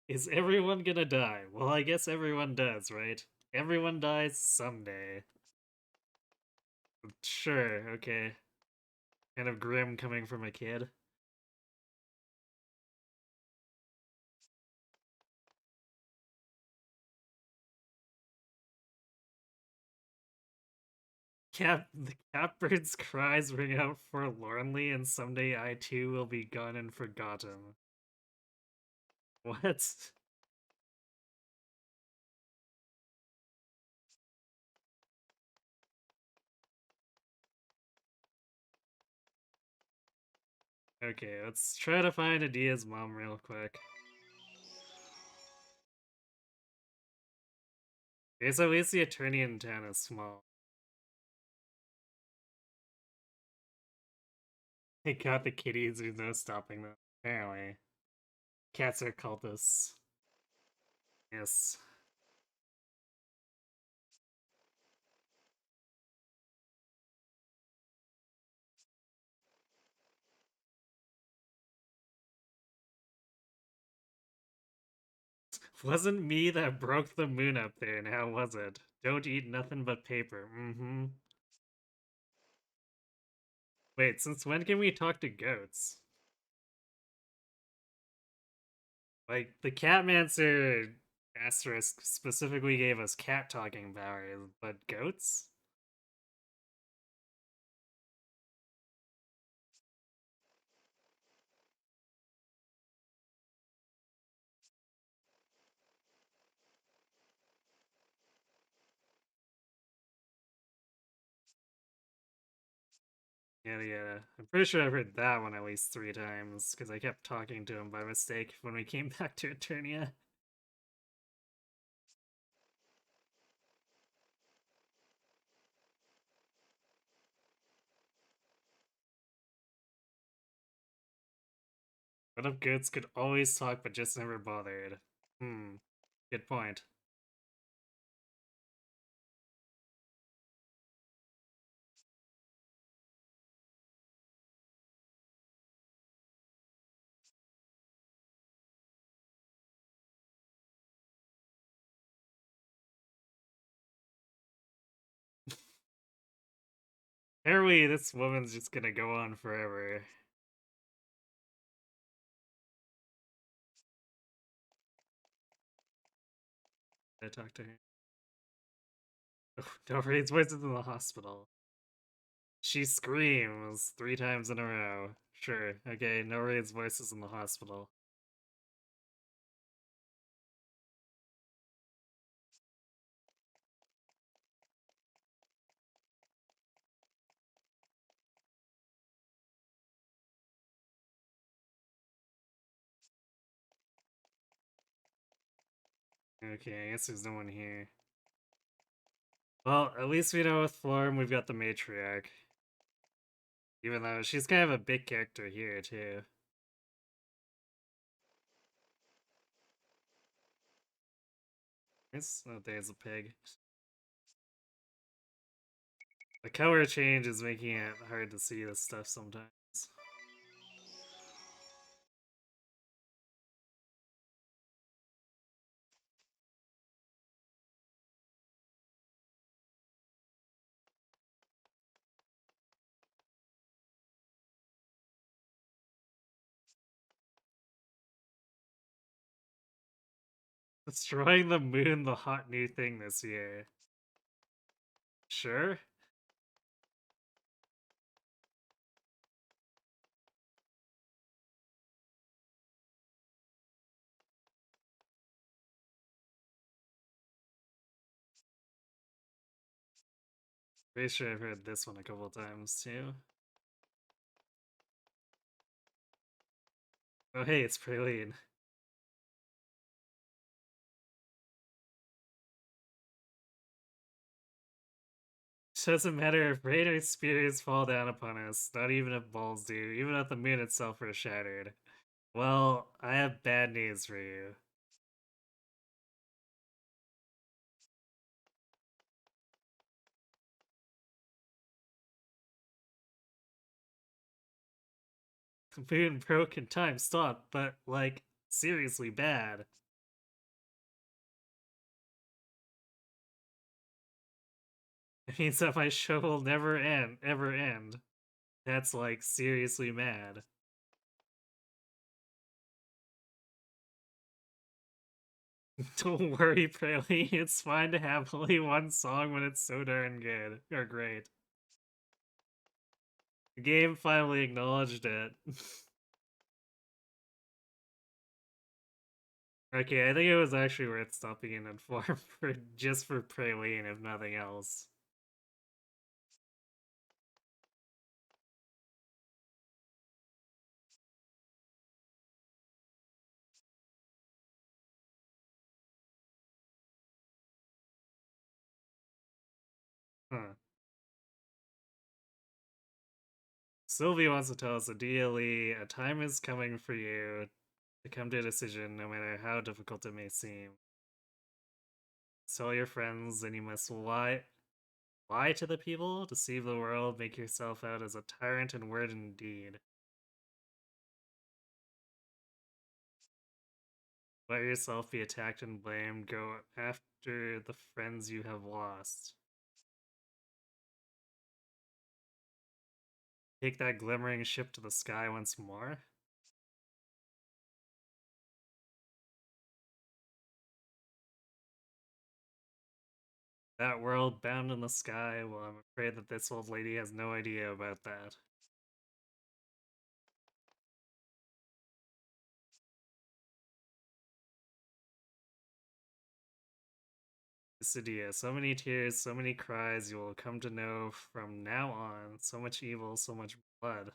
[SPEAKER 1] Is everyone gonna die? Well, I guess everyone does, right? Everyone dies someday. Sure, okay. Kind of grim coming from a kid. The catbird's cries ring out forlornly, and someday I too will be gone and forgotten. What? Okay, let's try to find Adia's mom real quick. Okay, so at least the attorney in town is small. They got the kitties, there's no stopping them. Apparently. Cats are cultists. Yes. Wasn't me that broke the moon up there, now was it? Don't eat nothing but paper. Mm-hmm. Wait, since when can we talk to goats? Like, the Catmancer asterisk specifically gave us cat talking powers, but goats? Yeah. I'm pretty sure I've heard that one at least 3 times, because I kept talking to him by mistake when we came back to Eternia. What if goats could always talk but just never bothered? Good point. Apparently, this woman's just gonna go on forever. I talked to her. Oh, Dover's voice is in the hospital. She screams 3 times in a row. Sure, okay, Noray's voice is in the hospital. Okay, I guess there's no one here. Well, at least we know with Florm we've got the matriarch. Even though she's kind of a big character here, too. Oh, there's a pig. The color change is making it hard to see this stuff sometimes. Destroying the moon, the hot new thing this year. Sure? Pretty sure I've heard this one a couple times too. Oh hey, it's Praline. It doesn't matter if rain or spears fall down upon us, not even if balls do, even if the moon itself were shattered. Well, I have bad news for you. The moon broke and time stopped, but, like, seriously bad. It means that my show will never end, ever end. That's, like, seriously mad. Don't worry, Praline, it's fine to have only one song when it's so darn good, or great. The game finally acknowledged it. Okay, I think it was actually worth stopping in Inform for just for Praline, if nothing else. Huh. Sylvie wants to tell us a DLE, a time is coming for you to come to a decision, no matter how difficult it may seem. Tell your friends, and you must lie to the people, deceive the world, make yourself out as a tyrant in word and deed. Let yourself be attacked and blamed. Go after the friends you have lost. Take that glimmering ship to the sky once more. That world bound in the sky? Well, I'm afraid that this old lady has no idea about that. Cydia, so many tears, so many cries, you will come to know from now on. So much evil, so much blood.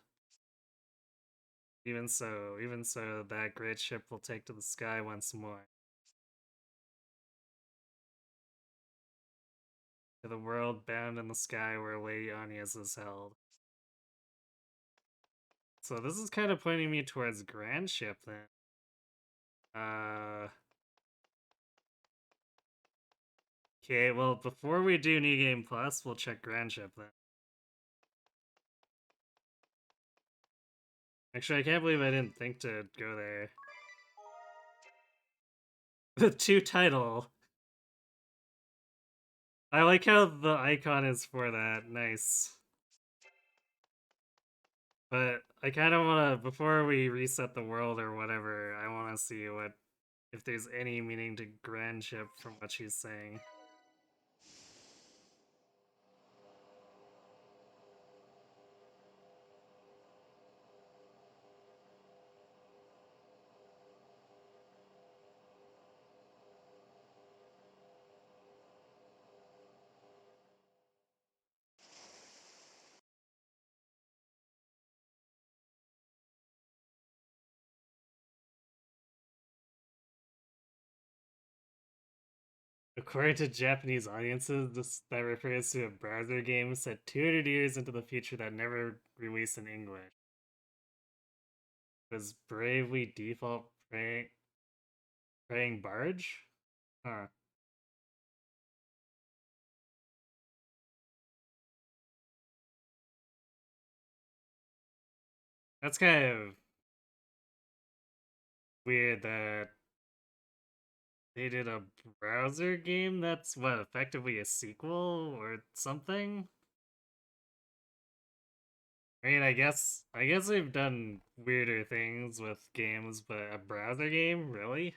[SPEAKER 1] Even so, that great ship will take to the sky once more. To the world bound in the sky where Lady Agnes is held. So this is kind of pointing me towards Grand Ship then. Okay, well, before we do New Game Plus, we'll check Grand Ship then. Actually, I can't believe I didn't think to go there. The 2 title. I like how the icon is for that. Nice. But I kind of want to, before we reset the world or whatever, I want to see what, if there's any meaning to Grand Ship from what she's saying. According to Japanese audiences, that refers to a browser game set 200 years into the future that never released in English. Does Bravely Default Praying Barge? Huh. That's kind of weird that they did a browser game that's, what, effectively a sequel or something? I mean, I guess they've done weirder things with games, but a browser game, really?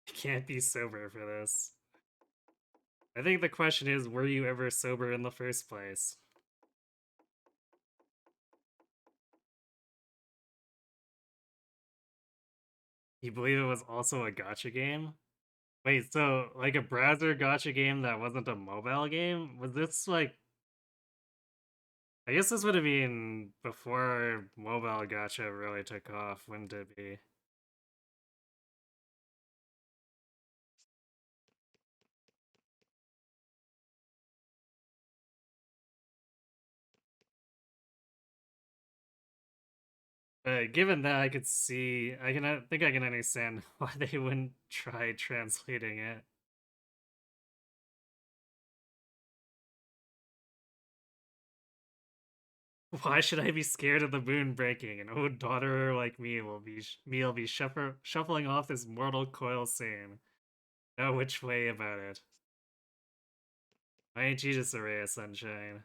[SPEAKER 1] You can't be sober for this. I think the question is, were you ever sober in the first place? You believe it was also a gotcha game? Wait, so like a browser gotcha game that wasn't a mobile game? Was this like, I guess this would have been before mobile gotcha really took off, wouldn't it be? Given that, I could see, I think I can understand why they wouldn't try translating it. Why should I be scared of the moon breaking? An old daughter like me will be shuffling off this mortal coil soon. No which way about it. Why ain't you just a ray of sunshine?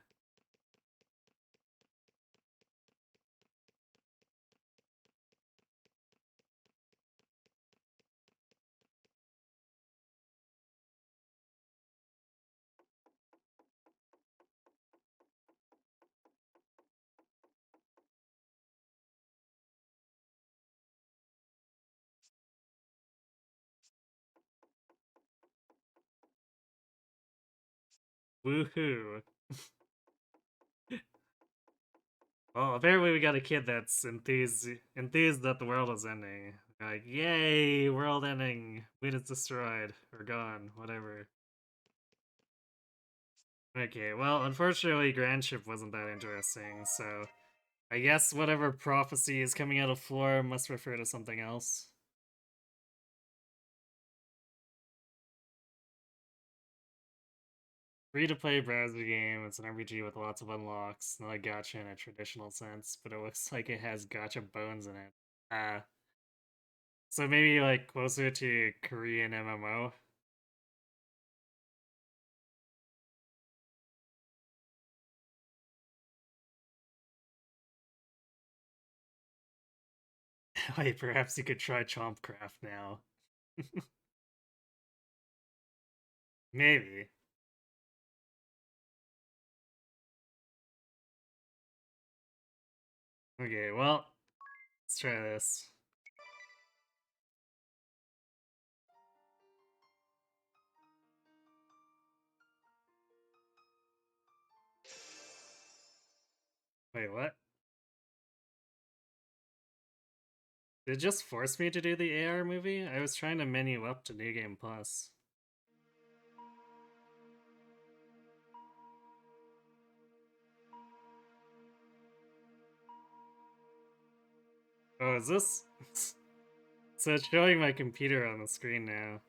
[SPEAKER 1] Woohoo! Well, apparently we got a kid that's enthused that the world is ending. Like, yay, world ending. Moon is destroyed. Or gone. Whatever. Okay, well, unfortunately, Grandship wasn't that interesting, so I guess whatever prophecy is coming out of Floor must refer to something else. Free-to-play browser game, it's an RPG with lots of unlocks, not a gacha in a traditional sense, but it looks like it has gacha bones in it. So maybe like closer to Korean MMO? Wait, perhaps you could try Chompcraft now. Maybe. Okay, well, let's try this. Wait, what? Did it just force me to do the AR movie? I was trying to menu up to New Game Plus. Oh, is this? So it's showing my computer on the screen now.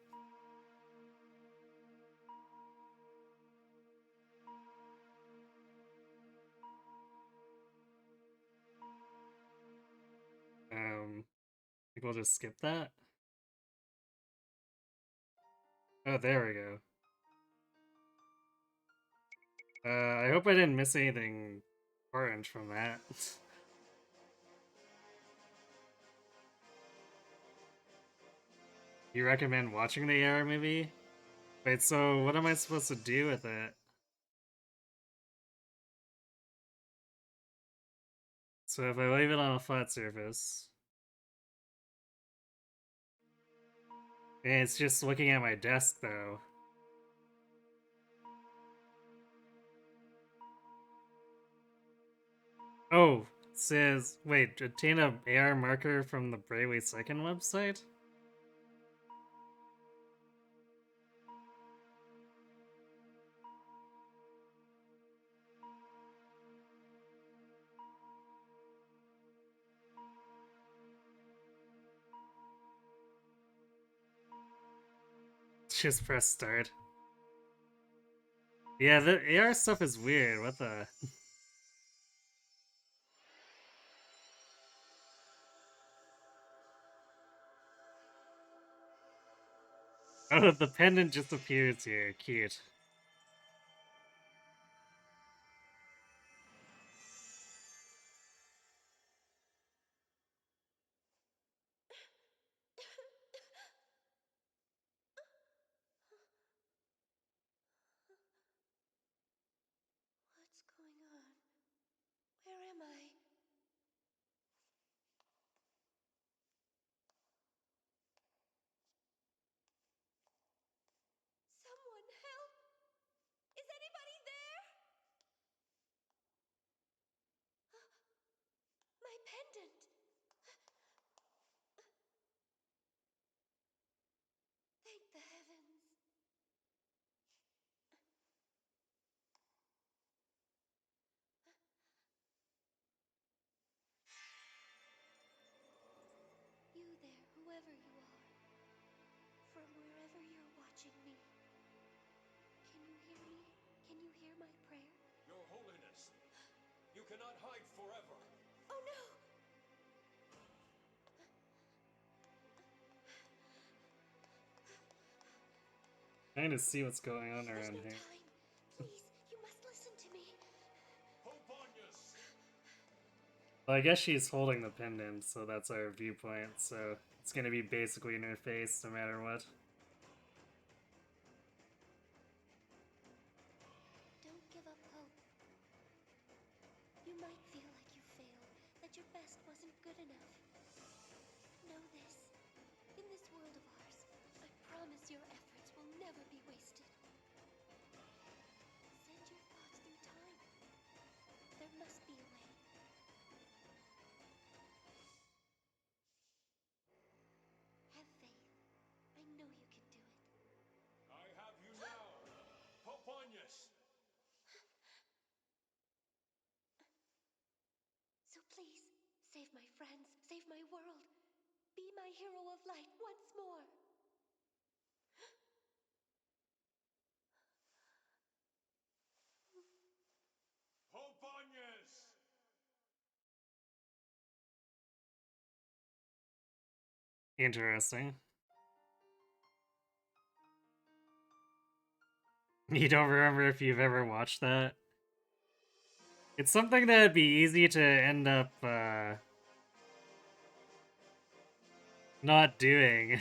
[SPEAKER 1] I think we'll just skip that. Oh, there we go. I hope I didn't miss anything important from that. You recommend watching the AR movie? Wait, so what am I supposed to do with it? So if I leave it on a flat surface, and it's just looking at my desk though. Oh, it says, wait, obtain a AR marker from the Brayway Second website? Just press start. Yeah, the AR stuff is weird. What the? Oh, the pendant just appears here. Cute.
[SPEAKER 5] What's going on? Where am I? Someone help! Is anybody there? My pendant! Thank the heavens. You there, whoever you are, from wherever you're watching me. Can you hear me? Can you hear my prayer?
[SPEAKER 6] Your Holiness, you cannot hide forever.
[SPEAKER 5] Oh no!
[SPEAKER 1] Trying to see what's going on
[SPEAKER 5] There's
[SPEAKER 1] around
[SPEAKER 5] no
[SPEAKER 1] here.
[SPEAKER 5] time. Please, you must listen to me.
[SPEAKER 6] Hoponius!
[SPEAKER 1] Well, I guess she's holding the pendant, so that's our viewpoint, so it's gonna be basically in her face no matter what.
[SPEAKER 5] Don't give up hope. You might feel like you failed, that your best wasn't good enough. But know this. In this world of ours, I promise your efforts will never be wasted. Send your thoughts through time. There must be a way.
[SPEAKER 7] my friends, save my world. Be my hero of light once more.
[SPEAKER 6] Hobanez!
[SPEAKER 1] Interesting. You don't remember if you've ever watched that? It's something that'd be easy to end up, not doing.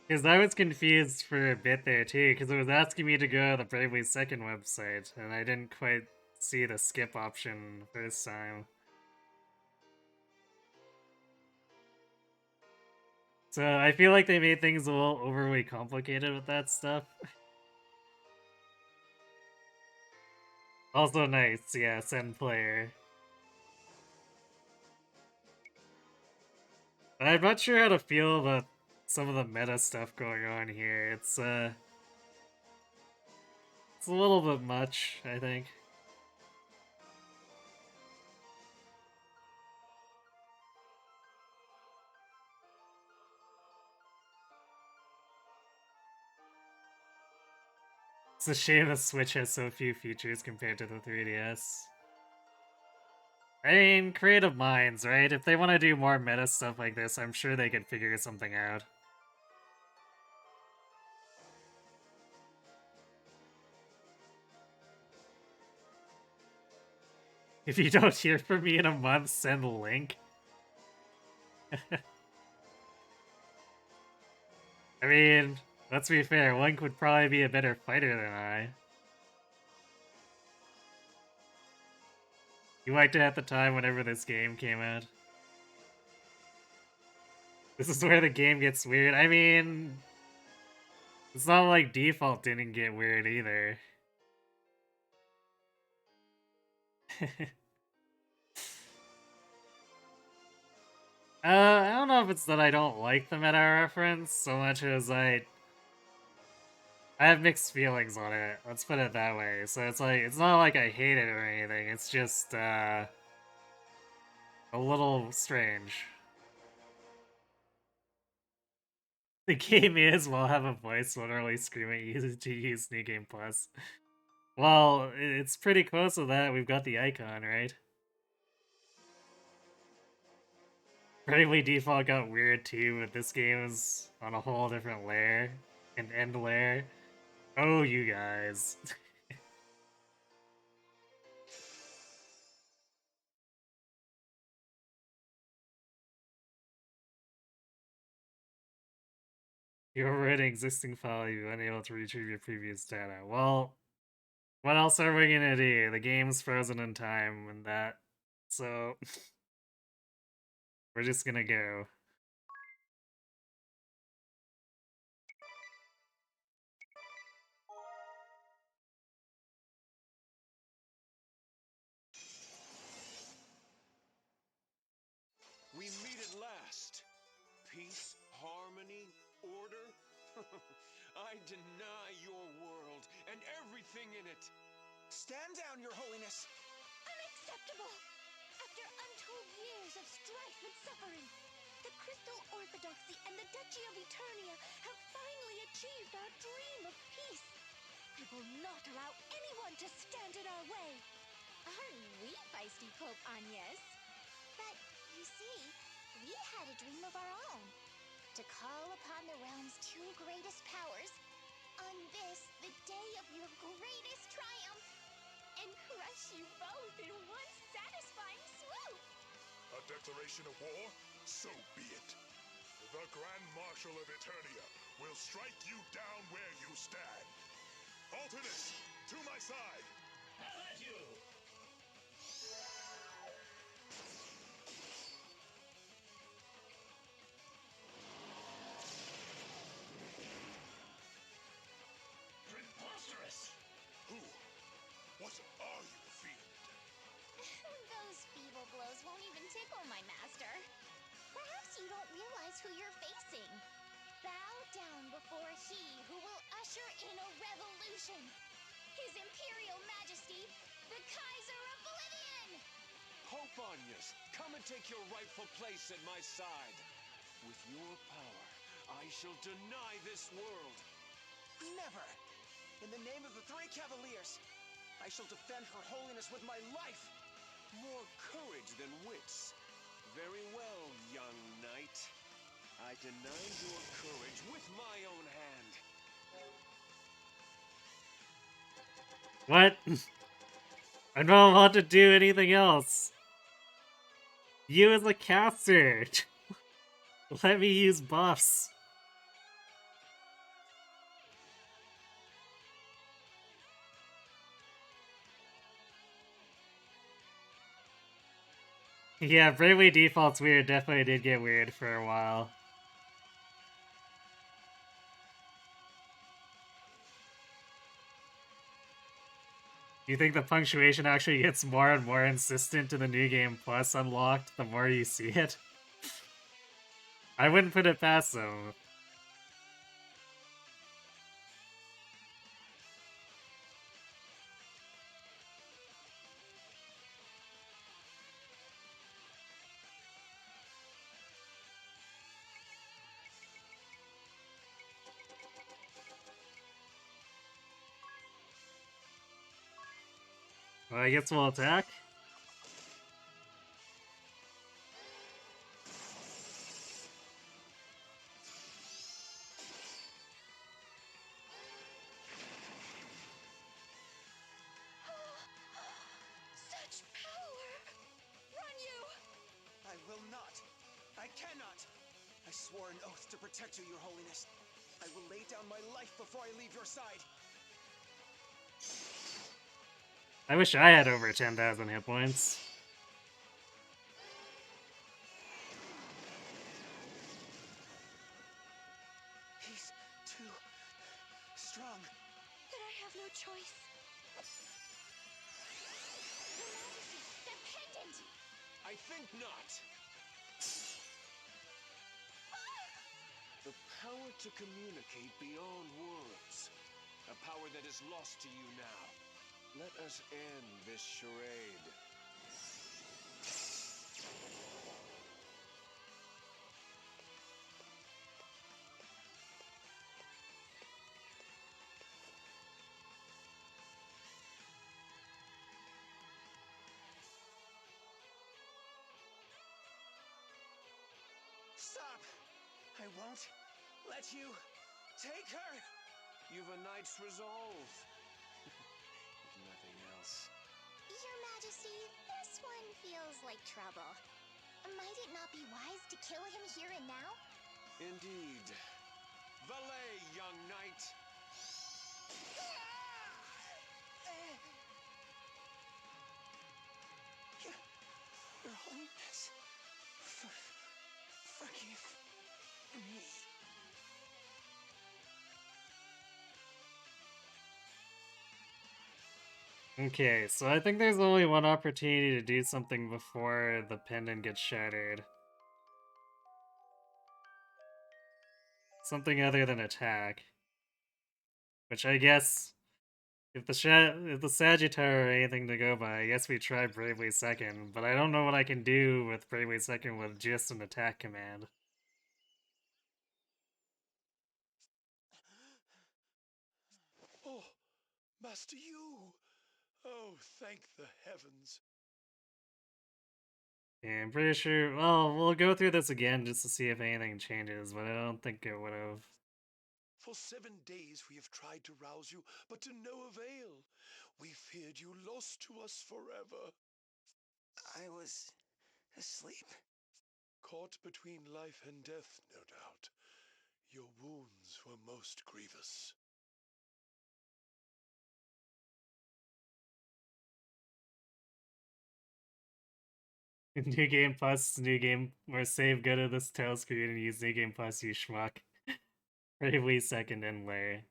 [SPEAKER 1] Because I was confused for a bit there too, because it was asking me to go to the Bravely Second website, and I didn't quite see the skip option the first time. So I feel like they made things a little overly complicated with that stuff. Also nice, yeah, send player. I'm not sure how to feel about some of the meta stuff going on here. It's a little bit much, I think. It's a shame the Switch has so few features compared to the 3DS. I mean, creative minds, right? If they want to do more meta stuff like this, I'm sure they could figure something out. If you don't hear from me in a month, send a link. I mean, let's be fair, Link would probably be a better fighter than I. You liked it at the time whenever this game came out. This is where the game gets weird. I mean, it's not like Default didn't get weird either. I don't know if it's that I don't like the meta reference so much as I have mixed feelings on it. Let's put it that way. So it's like, it's not like I hate it or anything. It's just, a little strange. The game is will have a voice literally screaming you to use New Game Plus. Well, it's pretty close to that. We've got the icon, right? Bravely Default got weird too, but this game is on a whole different layer. An end layer. Oh, you guys. You overwrite an existing file, you're unable to retrieve your previous data. Well, what else are we gonna do? The game's frozen in time and that. So, we're just gonna go.
[SPEAKER 6] We meet at last. Peace, harmony, order. I deny your world and everything in it.
[SPEAKER 2] Stand down, Your Holiness.
[SPEAKER 5] Unacceptable! After untold years of strife and suffering, the Crystal Orthodoxy and the Duchy of Eternia have finally achieved our dream of peace. We will not allow anyone to stand in our way.
[SPEAKER 3] Aren't we feisty, Pope Agnes? But, you see, we had a dream of our own. To call upon the realm's two greatest powers on this, the day of your greatest triumph, and crush you both in one satisfying swoop!
[SPEAKER 8] A declaration of war? So be it. The Grand Marshal of Eternia will strike you down where you stand. Alternates, to my side!
[SPEAKER 9] Have at you! Preposterous!
[SPEAKER 8] Who? What are you, fiend?
[SPEAKER 3] Those feeble blows won't even tickle my master. Perhaps you don't realize who you're facing. Bow down before he who will usher in a revolution. His Imperial Majesty, the Kaiser of Oblivion!
[SPEAKER 6] Hoponius, come and take your rightful place at my side. With your power, I shall deny this world.
[SPEAKER 2] Never! In the name of the three Cavaliers, I shall defend Her Holiness with my life!
[SPEAKER 6] More courage than wits. Very well, young knight. I deny your courage with my own hand.
[SPEAKER 1] What? I don't want to do anything else. You as a caster. Let me use buffs. Yeah, Bravely Default's weird. Definitely did get weird for a while. Do you think the punctuation actually gets more and more insistent in the New Game Plus unlocked the more you see it? I wouldn't put it past them. Well, I guess we'll attack.
[SPEAKER 7] Such power! Run, you!
[SPEAKER 2] I will not! I cannot! I swore an oath to protect you, Your Holiness. I will lay down my life before I leave your side.
[SPEAKER 1] I wish I had over 10,000 hit points.
[SPEAKER 2] He's too strong.
[SPEAKER 7] Then I have no choice.
[SPEAKER 3] Your Majesty, the pendant!
[SPEAKER 6] I think not. The power to communicate beyond words. A power that is lost to you now. Let us end this charade.
[SPEAKER 2] Stop! I won't let you take her!
[SPEAKER 6] You've a knight's resolve. If nothing else.
[SPEAKER 3] Your Majesty, this one feels like trouble. Might it not be wise to kill him here and now?
[SPEAKER 6] Indeed. Valet, young knight.
[SPEAKER 2] Your Holiness, forgive me.
[SPEAKER 1] Okay, so I think there's only one opportunity to do something before the pendant gets shattered. Something other than attack. Which I guess, if the Sagittarius are anything to go by, I guess we try Bravely Second, but I don't know what I can do with Bravely Second with just an attack command.
[SPEAKER 8] Oh, Master Yu! Oh, thank the heavens.
[SPEAKER 1] Yeah, I'm pretty sure, well, we'll go through this again just to see if anything changes, but I don't think it would've.
[SPEAKER 8] For 7 days we have tried to rouse you, but to no avail. We feared you lost to us forever.
[SPEAKER 2] I was asleep.
[SPEAKER 8] Caught between life and death, no doubt. Your wounds were most grievous.
[SPEAKER 1] New Game Plus, New Game, or save, go to this tail screen and use New Game Plus, you schmuck. Bravely Second inlay.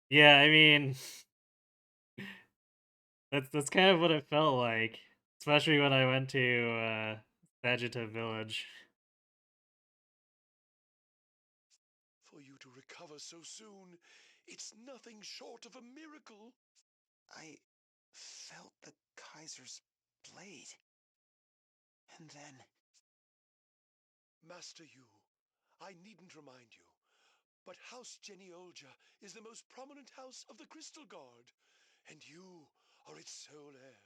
[SPEAKER 1] Yeah, I mean, that's kind of what it felt like, especially when I went to Vegeta Village.
[SPEAKER 8] For you to recover so soon, it's nothing short of a miracle.
[SPEAKER 2] I felt the Kaiser's blade. And then...
[SPEAKER 9] Master Yu, I needn't remind you, but House Geniolja is the most prominent house of the Crystal Guard, and you are its sole heir.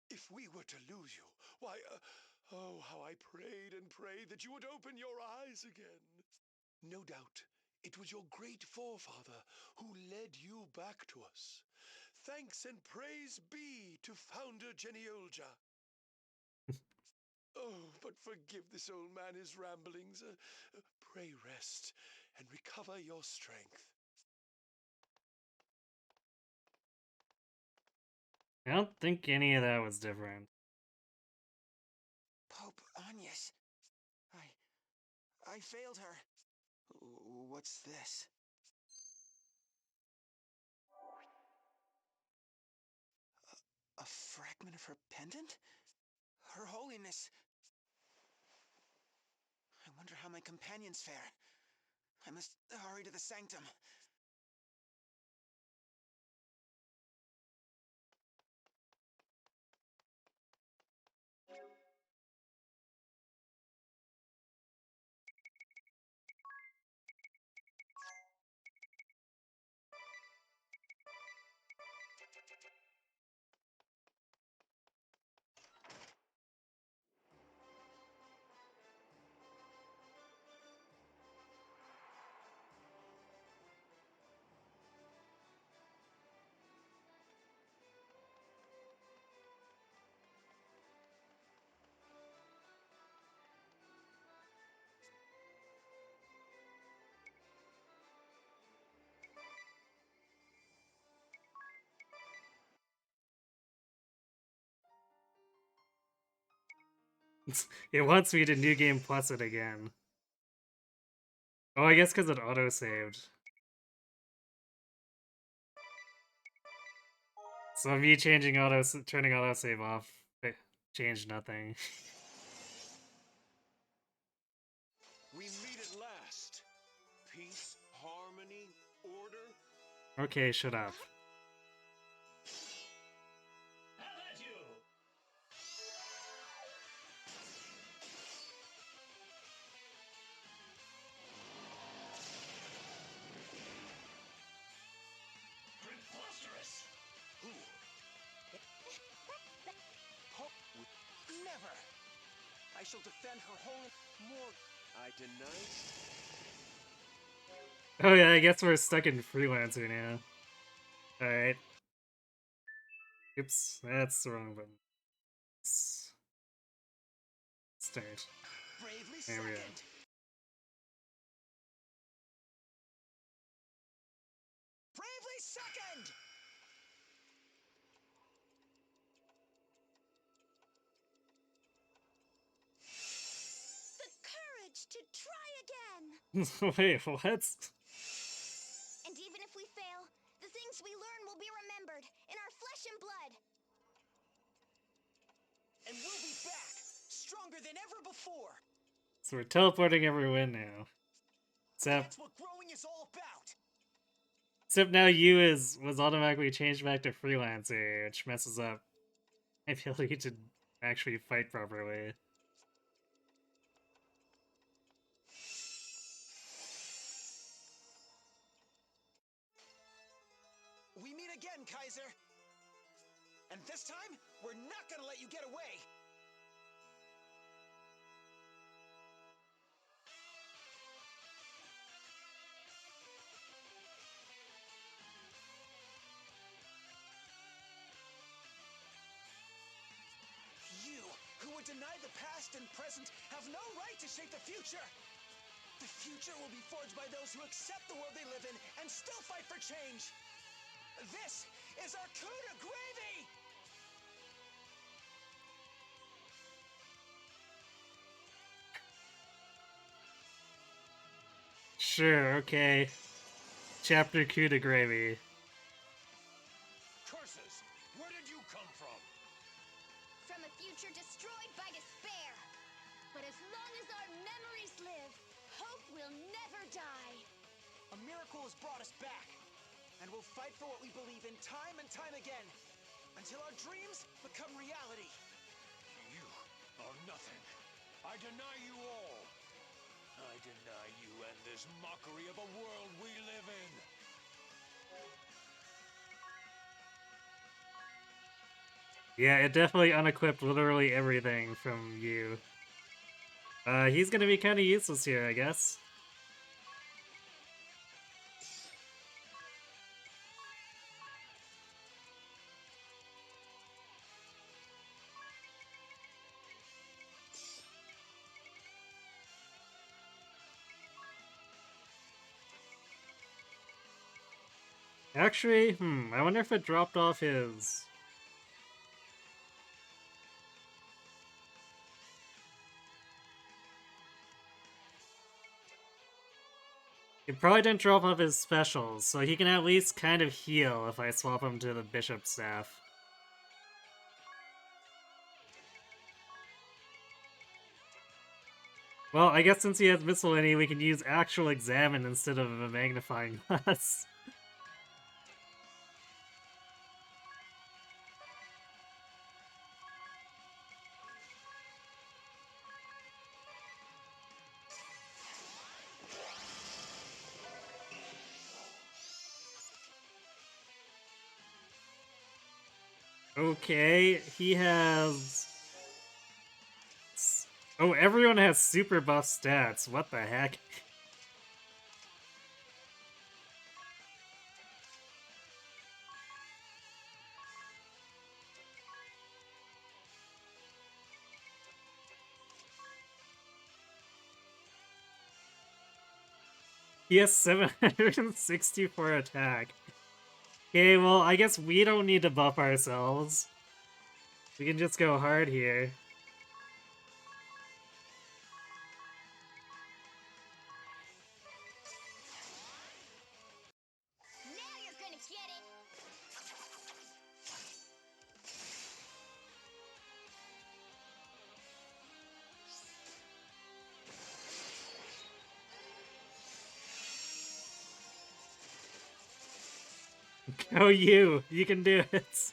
[SPEAKER 9] If we were to lose you, why, oh, how I prayed and prayed that you would open your eyes again. No doubt, it was your great forefather who led you back to us. Thanks and praise be to Founder Geniolja. Oh, but forgive this old man his ramblings. Pray rest and recover your strength.
[SPEAKER 1] I don't think any of that was different.
[SPEAKER 2] Pope Agnes. I failed her. What's this? A fragment of her pendant? Her Holiness. I wonder how my companions fare. I must hurry to the sanctum.
[SPEAKER 1] It wants me to New Game Plus it again. Oh, I guess because it auto-saved. So me changing turning autosave off, it changed nothing.
[SPEAKER 6] We meet at last. Peace, harmony, order.
[SPEAKER 1] Okay, shut up.
[SPEAKER 10] Have at you! Preposterous!
[SPEAKER 2] Who? Pope? Never! I shall defend her holy... More...
[SPEAKER 6] I deny.
[SPEAKER 1] Oh yeah, I guess we're stuck in Freelancer now. Alright. Oops, that's the wrong button. Start.
[SPEAKER 2] Bravely
[SPEAKER 1] There we go.
[SPEAKER 2] second! Bravely second!
[SPEAKER 5] The courage to try again!
[SPEAKER 1] Wait, what?
[SPEAKER 4] And even if we fail, the things we learn will be remembered in our flesh and blood.
[SPEAKER 2] And we'll be back, stronger than ever before!
[SPEAKER 1] So we're teleporting everywhere now.
[SPEAKER 2] That's what growing is all about!
[SPEAKER 1] Except now you was automatically changed back to Freelancer, which messes up my ability to actually fight properly.
[SPEAKER 2] We meet again, Kaiser! And this time, we're not gonna let you get away! You, who would deny the past and present, have no right to shape the future! The future will be forged by those who accept the world they live in and still fight for change! This is our coup de gravy!
[SPEAKER 1] Sure, okay. Chapter coup de gravy.
[SPEAKER 6] Curses! Where did you come from?
[SPEAKER 4] From a future destroyed by despair. But as long as our memories live, hope will never die.
[SPEAKER 2] A miracle has brought us back. And we'll fight for what we believe in time and time again, until our dreams become reality.
[SPEAKER 6] You are nothing. I deny you all. I deny you and this mockery of a world we live in.
[SPEAKER 1] Yeah, it definitely unequipped literally everything from you. He's gonna be kind of useless here, I guess. Actually, I wonder if it dropped off his... It probably didn't drop off his specials, so he can at least kind of heal if I swap him to the bishop staff. Well, I guess since he has miscellany, we can use actual examine instead of a magnifying glass. Okay, he has... Oh, everyone has super buff stats. What the heck? He has 764 attack. Okay, well, I guess we don't need to buff ourselves. We can just go hard here.
[SPEAKER 3] Now you're gonna get it!
[SPEAKER 1] Go you! You can do it!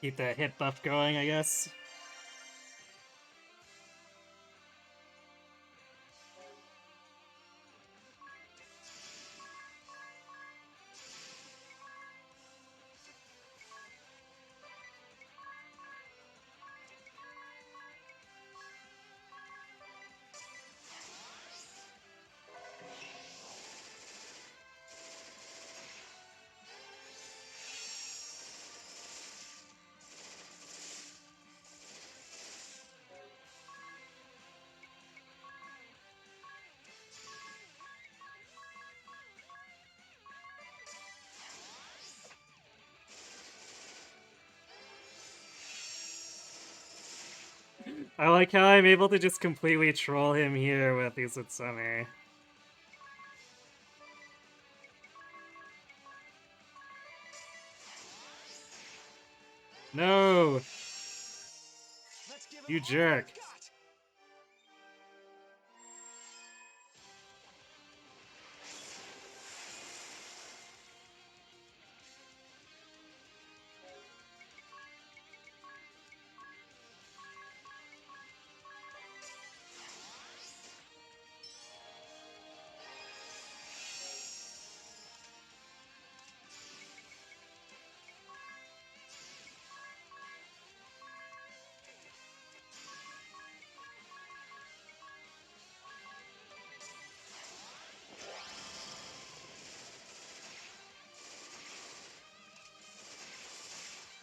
[SPEAKER 1] Keep that hit buff going, I guess. I like how I'm able to just completely troll him here with Usutsune. No! You jerk.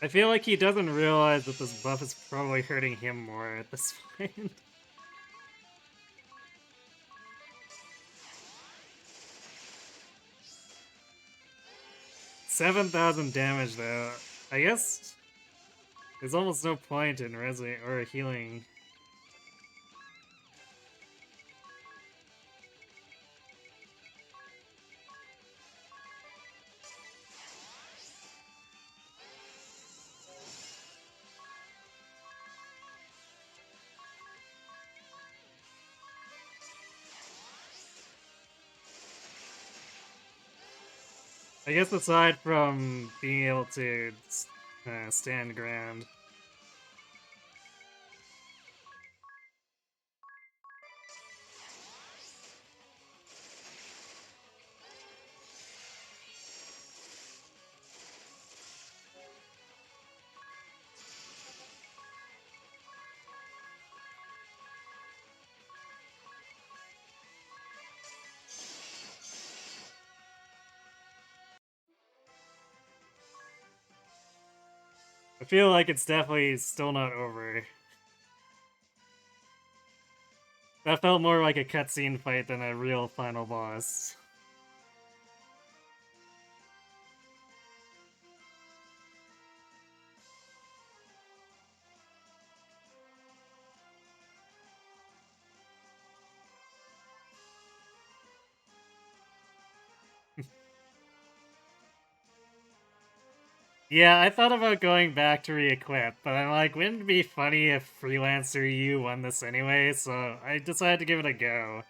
[SPEAKER 1] I feel like he doesn't realize that this buff is probably hurting him more at this point. 7,000 damage though. I guess there's almost no point in resing or healing. I guess aside from being able to stand ground. I feel like it's definitely still not over. That felt more like a cutscene fight than a real final boss. Yeah, I thought about going back to re-equip, but I'm like, wouldn't it be funny if Freelancer U won this anyway, so I decided to give it a go.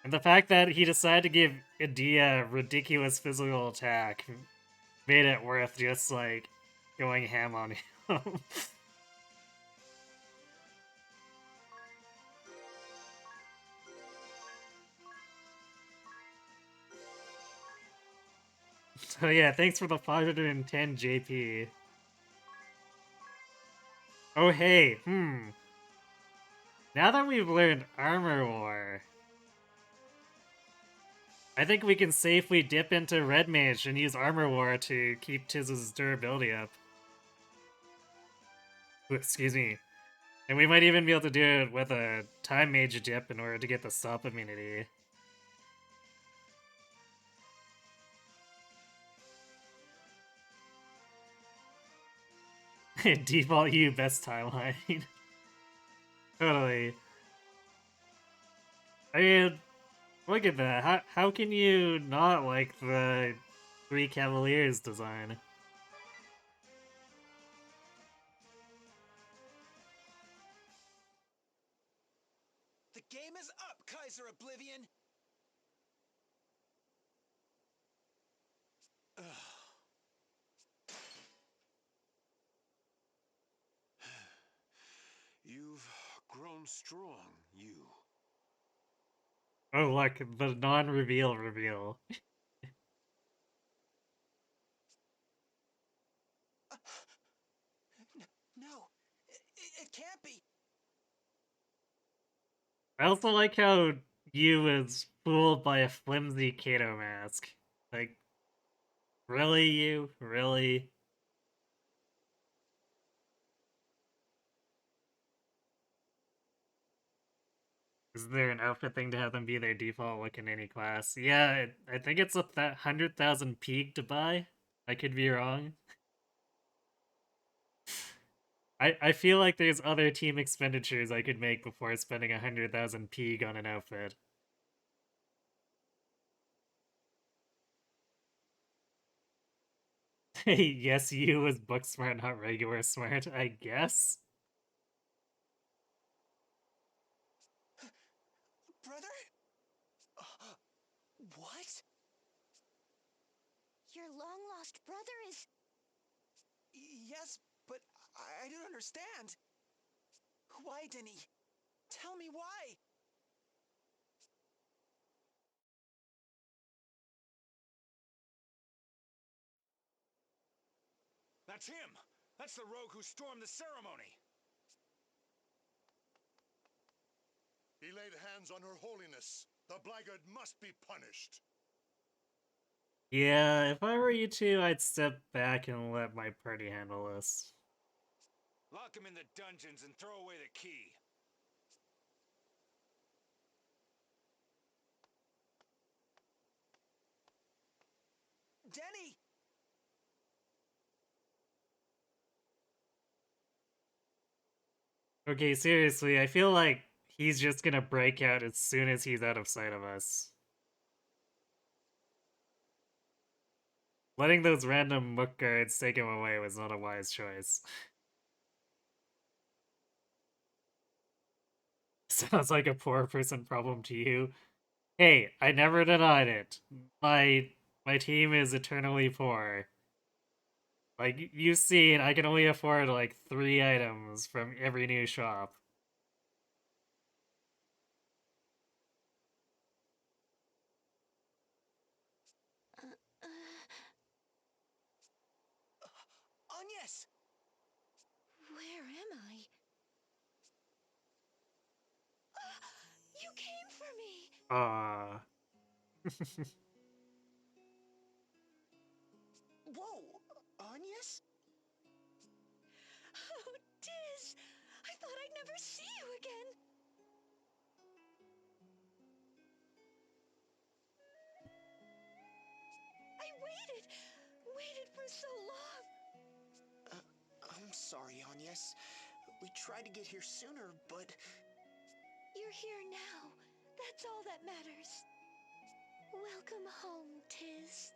[SPEAKER 1] And the fact that he decided to give Edea a ridiculous physical attack made it worth just, like, going ham on him. So yeah, thanks for the 510 JP. Oh hey, now that we've learned Armor War, I think we can safely dip into Red Mage and use Armor War to keep Tiz's durability up. Ooh, excuse me. And we might even be able to do it with a Time Mage dip in order to get the stop immunity. Default U best timeline. Totally. I mean, look at that. How can you not like the Three Cavaliers design?
[SPEAKER 2] The game is up, Kaiser Oblivion! Ugh.
[SPEAKER 6] You've grown strong, you.
[SPEAKER 1] Oh look, the non-reveal reveal.
[SPEAKER 2] No, it can't be.
[SPEAKER 1] I also like how Yu is fooled by a flimsy Kato mask. Like, really, Yu? Really? Is there an outfit thing to have them be their default look in any class? Yeah, I think it's a 100,000 peak to buy. I could be wrong. I feel like there's other team expenditures I could make before spending 100,000 peak on an outfit. Yes, you was book smart, not regular smart, I guess.
[SPEAKER 2] Brother? What?
[SPEAKER 5] Your long-lost brother is...
[SPEAKER 2] Yes, but I don't understand. Why, Denny? Tell me why!
[SPEAKER 10] That's him! That's the rogue who stormed the ceremony!
[SPEAKER 8] He laid hands on her holiness. The blackguard must be punished.
[SPEAKER 1] Yeah, if I were you two, I'd step back and let my party handle this.
[SPEAKER 10] Lock him in the dungeons and throw away the key.
[SPEAKER 2] Denny!
[SPEAKER 1] Okay, seriously, I feel like he's just gonna break out as soon as he's out of sight of us. Letting those random mook guards take him away was not a wise choice. Sounds like a poor person problem to you. Hey, I never denied it. My team is eternally poor. Like you've seen, I can only afford like 3 items from every new shop.
[SPEAKER 2] Agnes!
[SPEAKER 5] Where am I? You came for me!
[SPEAKER 1] Ah.
[SPEAKER 2] Whoa! Agnes?
[SPEAKER 5] Oh, Tiz! I thought I'd never see you again! I waited for so long!
[SPEAKER 2] I'm sorry, Agnes. We tried to get here sooner, but...
[SPEAKER 5] You're here now. That's all that matters. Welcome home, Tiz.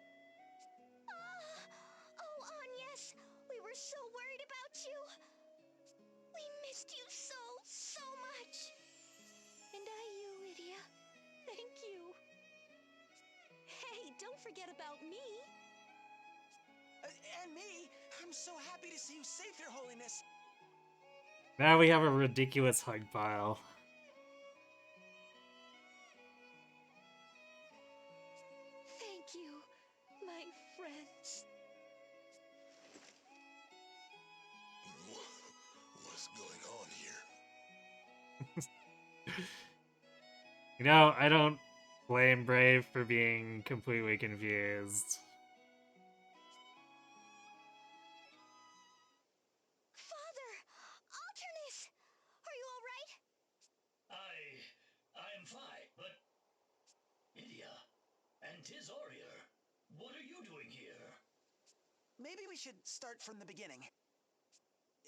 [SPEAKER 4] Oh, Agnes! We were so worried about you! We missed you so much!
[SPEAKER 5] And I you, Lydia. Thank you. Hey, don't forget about me.
[SPEAKER 2] And me! I'm so happy to see you safe, Your Holiness!
[SPEAKER 1] Now we have a ridiculous hug pile.
[SPEAKER 5] Thank you, my friends.
[SPEAKER 8] What's going on here?
[SPEAKER 1] You know, I don't blame Brave for being completely confused.
[SPEAKER 4] Father! Alternus! Are you alright?
[SPEAKER 11] I'm fine, but Lydia and Tizorier, what are you doing here?
[SPEAKER 2] Maybe we should start from the beginning.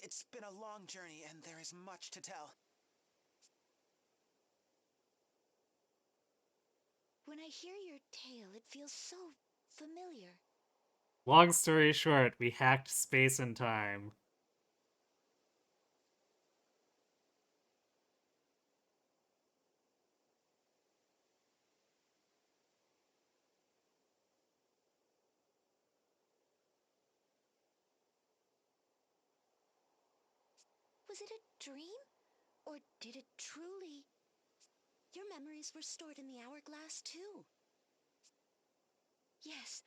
[SPEAKER 2] It's been a long journey, and there is much to tell.
[SPEAKER 5] When I hear your tale, it feels so familiar.
[SPEAKER 1] Long story short, we hacked space and time.
[SPEAKER 5] Was it a dream? Or did it truly... Your memories were stored in the hourglass, too. Yes,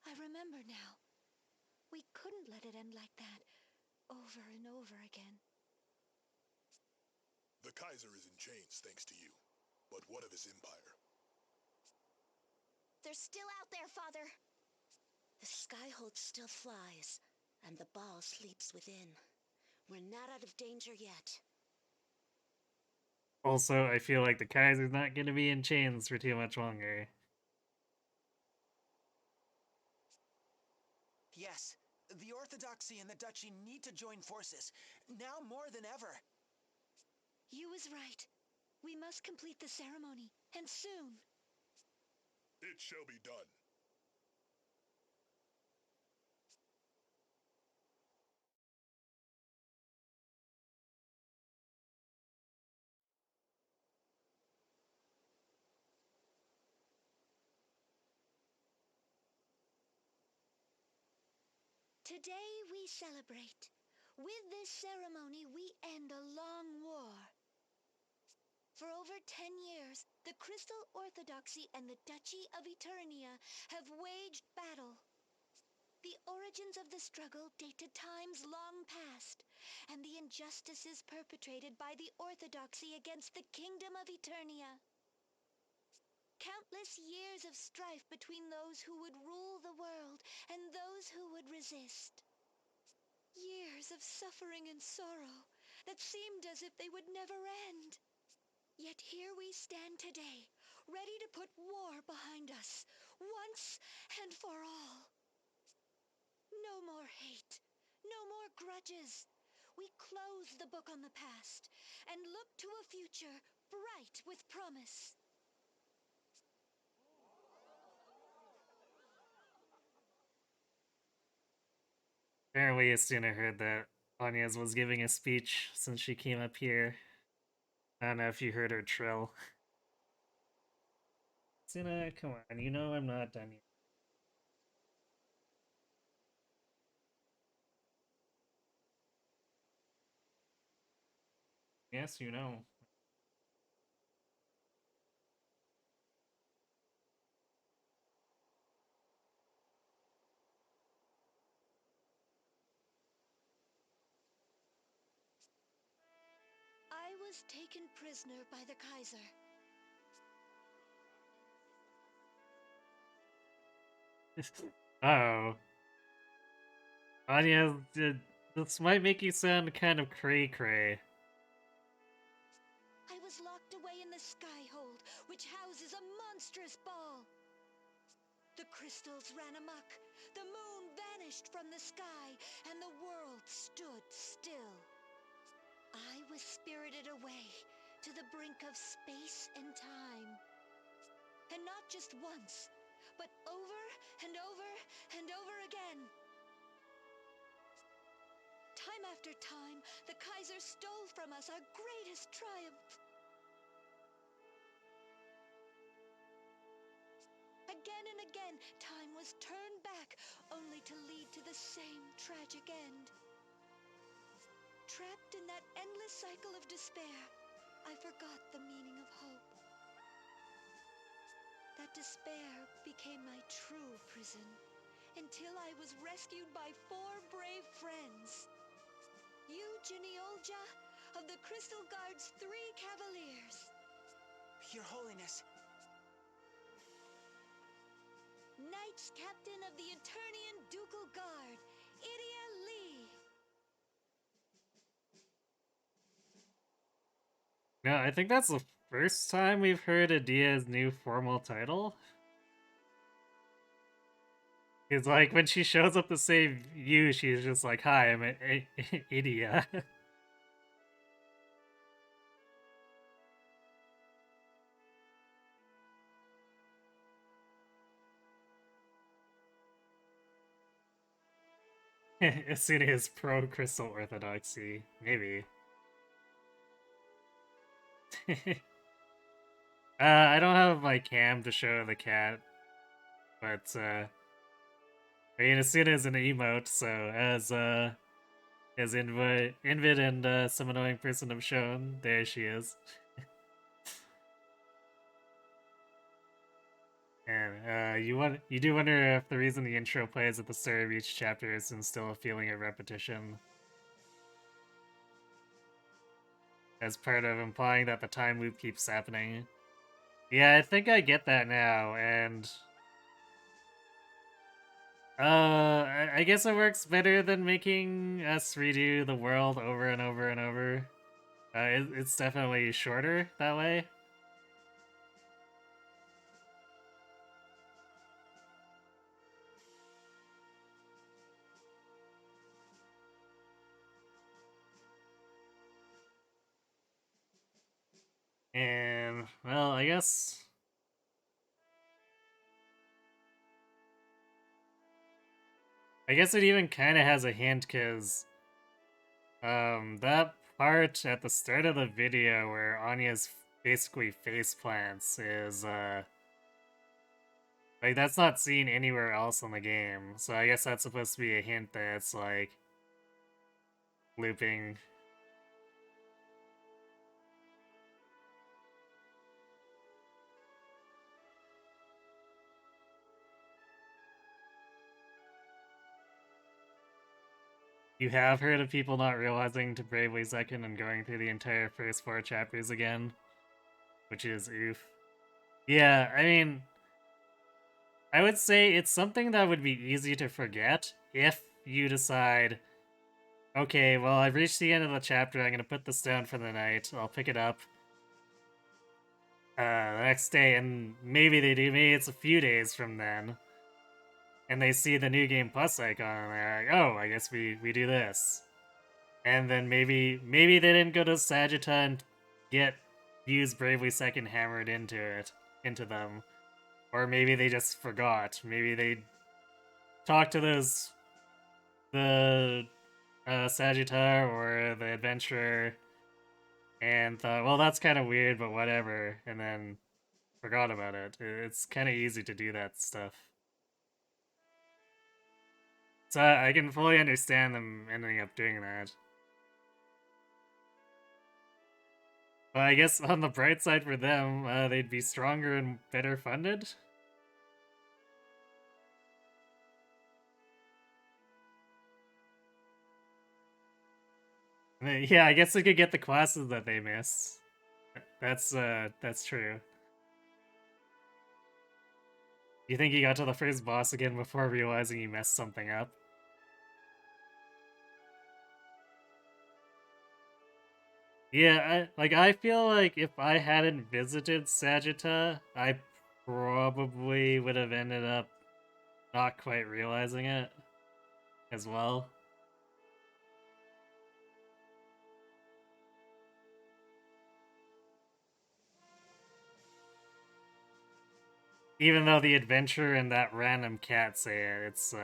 [SPEAKER 5] I remember now. We couldn't let it end like that, over and over again.
[SPEAKER 8] The Kaiser is in chains thanks to you. But what of his empire?
[SPEAKER 4] They're still out there, Father!
[SPEAKER 5] The Skyhold still flies, and the ball sleeps within. We're not out of danger yet.
[SPEAKER 1] Also, I feel like the Kaiser's not gonna be in chains for too much longer.
[SPEAKER 2] Yes, the Orthodoxy and the Duchy need to join forces, now more than ever.
[SPEAKER 5] You was right. We must complete the ceremony, and soon.
[SPEAKER 8] It shall be done.
[SPEAKER 5] Today we celebrate. With this ceremony, we end a long war. For over 10 years, the Crystal Orthodoxy and the Duchy of Eternia have waged battle. The origins of the struggle date to times long past, and the injustices perpetrated by the Orthodoxy against the Kingdom of Eternia. Countless years of strife between those who would rule the world and those who would resist. Years of suffering and sorrow that seemed as if they would never end. Yet here we stand today, ready to put war behind us, once and for all. No more hate, no more grudges. We close the book on the past and look to a future bright with promise.
[SPEAKER 1] Apparently, Asuna heard that Anya's was giving a speech since she came up here. I don't know if you heard her trill. Asuna, come on, you know I'm not done yet. Yes, you know.
[SPEAKER 5] I was taken prisoner by the Kaiser.
[SPEAKER 1] Uh-oh. Anya, this might make you sound kind of cray-cray.
[SPEAKER 5] I was locked away in the Skyhold, which houses a monstrous ball. The crystals ran amok, the moon vanished from the sky, and the world stood still. I was spirited away to the brink of space and time. And not just once, but over and over and over again. Time after time, the Kaiser stole from us our greatest triumph. Again and again, time was turned back, only to lead to the same tragic end. Trapped in that endless cycle of despair, I forgot the meaning of hope. That despair became my true prison, until I was rescued by 4 brave friends. You, Genioja, of the Crystal Guard's 3 Cavaliers.
[SPEAKER 2] Your Holiness.
[SPEAKER 5] Knights Captain of the Eternian Ducal Guard, Idia Lee.
[SPEAKER 1] No, I think that's the first time we've heard Adia's new formal title. It's like when she shows up to save you, she's just like, "Hi, I'm Idia." As soon as pro-crystal orthodoxy, maybe. I don't have my cam to show the cat, but I mean, Asuna is an emote, so as Invid and some annoying person have shown, there she is. And you do wonder if the reason the intro plays at the start of each chapter is to instill a feeling of repetition, as part of implying that the time loop keeps happening. Yeah, I think I get that now, and I guess it works better than making us redo the world over and over and over. It's definitely shorter that way. And, well, I guess it even kind of has a hint, because that part at the start of the video where Anya's basically face plants is, like, that's not seen anywhere else in the game, so I guess that's supposed to be a hint that it's, like, looping. You have heard of people not realizing to Bravely Second and going through the entire first 4 chapters again? Which is oof. Yeah, I mean, I would say it's something that would be easy to forget if you decide, okay, well, I've reached the end of the chapter, I'm gonna put this down for the night, I'll pick it up the next day, and maybe they do, maybe it's a few days from then, and they see the New Game Plus icon, and they're like, oh, I guess we do this. And then maybe they didn't go to Sagitta and get Fuse Bravely Second hammered into them. Or maybe they just forgot. Maybe they talked to the Sagitta or the adventurer and thought, well, that's kind of weird, but whatever, and then forgot about it. It's kind of easy to do that stuff. So I can fully understand them ending up doing that. But I guess on the bright side for them, they'd be stronger and better funded. Yeah, I guess they could get the classes that they miss. That's true. You think he got to the first boss again before realizing he messed something up? Yeah, I feel like if I hadn't visited Sagitta, I probably would have ended up not quite realizing it as well. Even though the adventure and that random cat say it, it's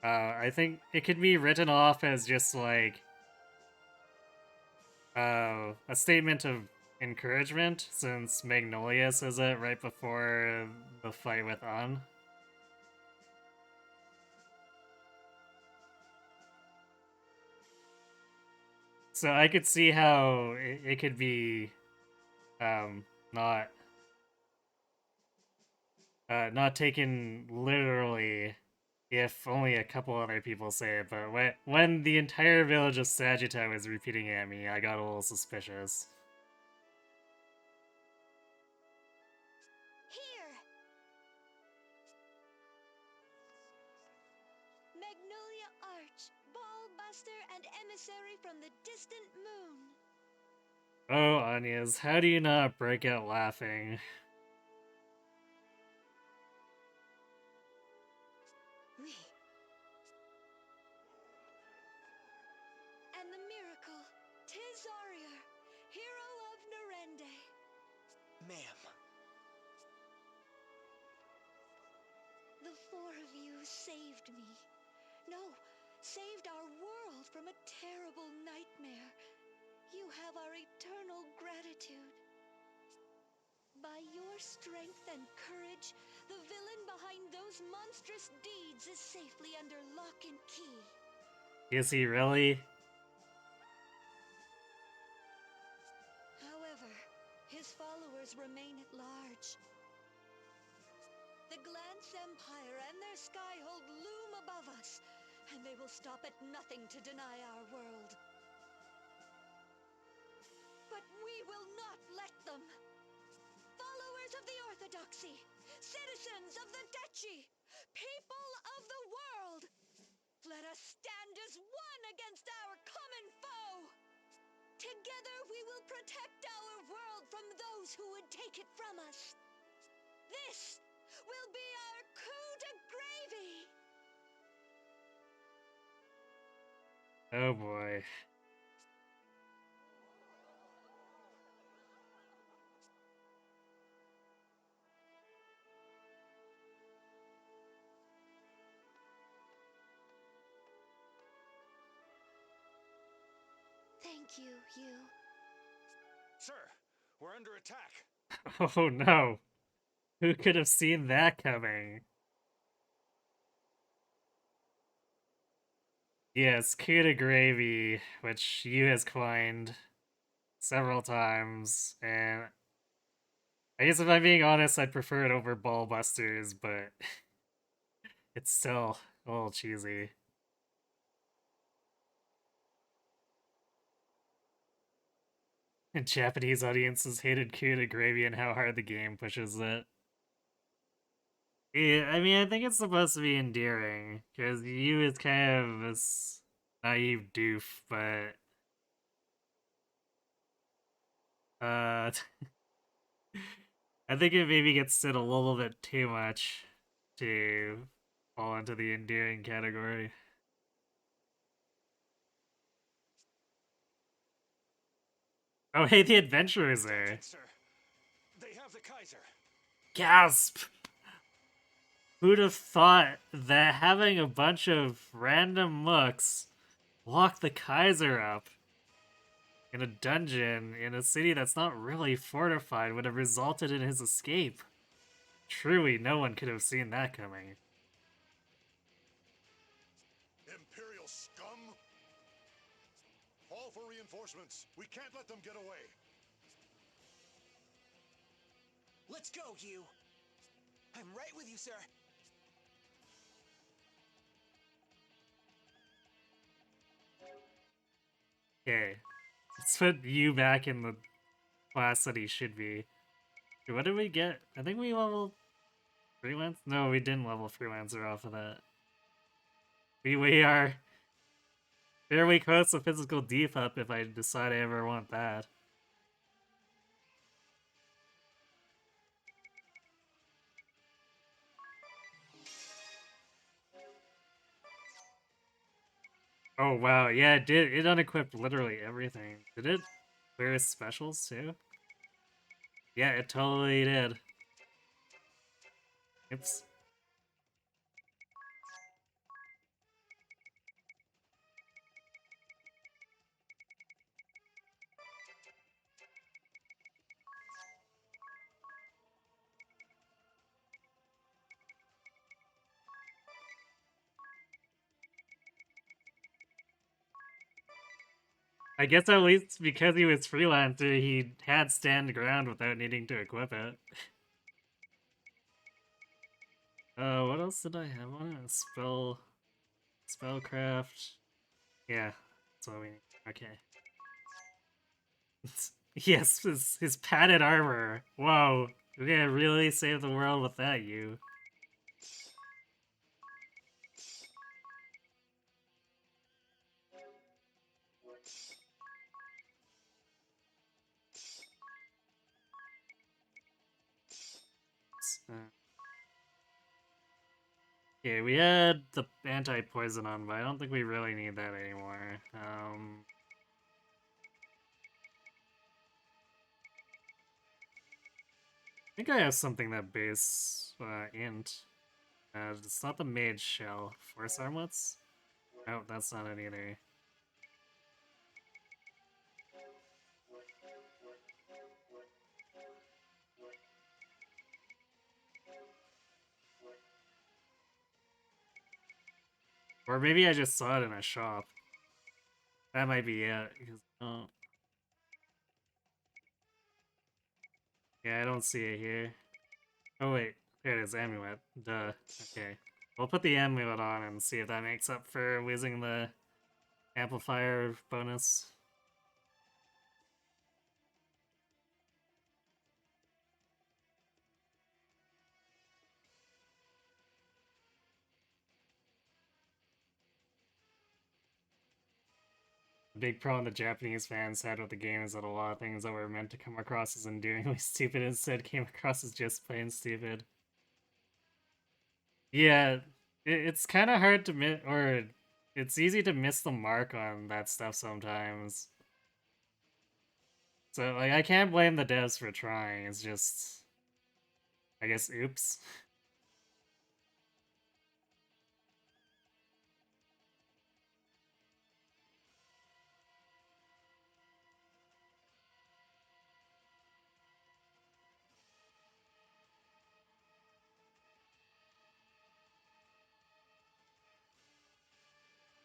[SPEAKER 1] I think it could be written off as just like a statement of encouragement, since Magnolia says it right before the fight with An. So I could see how it could be not not taken literally if only a couple other people say it, but when the entire village of Sagitta was repeating it at me, I got a little suspicious.
[SPEAKER 7] Here! Magnolia Arch, Ball Buster and emissary from the distant moon.
[SPEAKER 1] Oh, Anyas, how do you not break out laughing?
[SPEAKER 7] And the miracle, Tizarier, hero of Narende.
[SPEAKER 2] Ma'am.
[SPEAKER 7] The four of you saved me. No, saved our world from a terrible nightmare. You have our eternal gratitude. By your strength and courage, the villain behind those monstrous deeds is safely under lock and key.
[SPEAKER 1] Is he really?
[SPEAKER 7] However, his followers remain at large. The Glance Empire and their Skyhold loom above us, and they will stop at nothing to deny our world. But we will not let them! Followers of the Orthodoxy, citizens of the Dechi, people of the world, let us stand as one against our common foe! Together we will protect our world from those who would take it from us. This will be our coup de gravy!
[SPEAKER 1] Oh boy.
[SPEAKER 7] Thank you, you.
[SPEAKER 10] Sir, we're under attack.
[SPEAKER 1] Oh no. Who could have seen that coming? Yes, coup de gravy, which you has coined several times, and I guess if I'm being honest, I'd prefer it over Ball Busters, but it's still a little cheesy. And Japanese audiences hated Coup de Gravy and how hard the game pushes it. Yeah, I mean, I think it's supposed to be endearing, because you is kind of this naive doof, but I think it maybe gets said a little bit too much to fall into the endearing category. Oh, hey, the adventurers there.
[SPEAKER 10] Sir, they have the Kaiser.
[SPEAKER 1] Gasp! Who'd have thought that having a bunch of random mooks lock the Kaiser up in a dungeon in a city that's not really fortified would have resulted in his escape? Truly, no one could have seen that coming.
[SPEAKER 8] Imperial scum! Call for reinforcements. We can't let them get away.
[SPEAKER 2] Let's go, Hugh. I'm right with you, sir.
[SPEAKER 1] Okay, let's put you back in the class that he should be. What did we get? I think we leveled freelance? No, we didn't level freelancer off of that. We are fairly close to physical debuff if I decide I ever want that. Oh wow, yeah, it did. It unequipped literally everything. Did it clear his specials too? Yeah, it totally did. Oops. I guess at least because he was freelancer, he had stand ground without needing to equip it. What else did I have on it? Spellcraft. Yeah, that's what we need. Okay. Yes, his padded armor. Whoa, we're gonna really save the world with that, you. Yeah, we had the anti-poison on, but I don't think we really need that anymore. I think I have something that base int. It's not the mage shell. Force armlets? No, that's not it either. Or maybe I just saw it in a shop. That might be it. Because, oh. Yeah, I don't see it here. Oh wait, there it is, amulet. Duh. Okay. We'll put the amulet on and see if that makes up for losing the amplifier bonus. The big problem the Japanese fans had with the game is that a lot of things that were meant to come across as endearingly stupid instead came across as just plain stupid. Yeah, it's kind of hard to miss, or it's easy to miss the mark on that stuff sometimes. So, like, I can't blame the devs for trying, it's just, I guess, oops.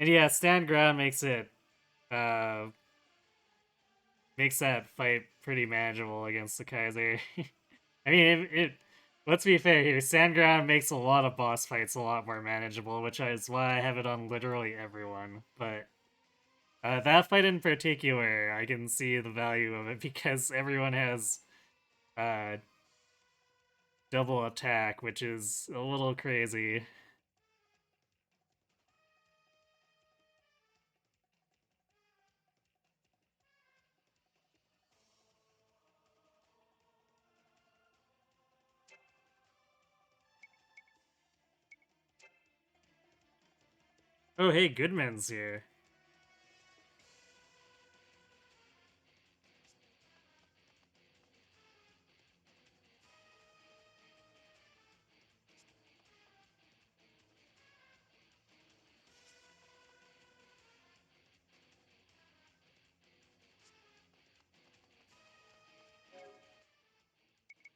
[SPEAKER 1] And yeah, stand ground makes it, makes that fight pretty manageable against the Kaiser. I mean, let's be fair here, stand ground makes a lot of boss fights a lot more manageable, which is why I have it on literally everyone, but That fight in particular, I can see the value of it because everyone has uh, double attack, which is a little crazy. Oh, hey, Goodman's here.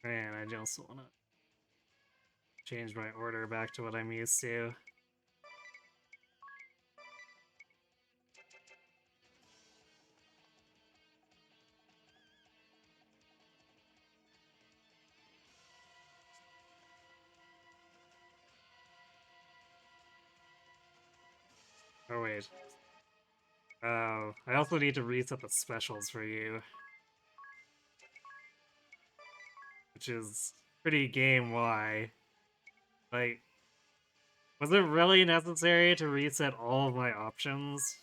[SPEAKER 1] Man, I just want to change my order back to what I'm used to. Oh, wait. Oh, I also need to reset the specials for you. Which is pretty game-wide. Like, was it really necessary to reset all of my options?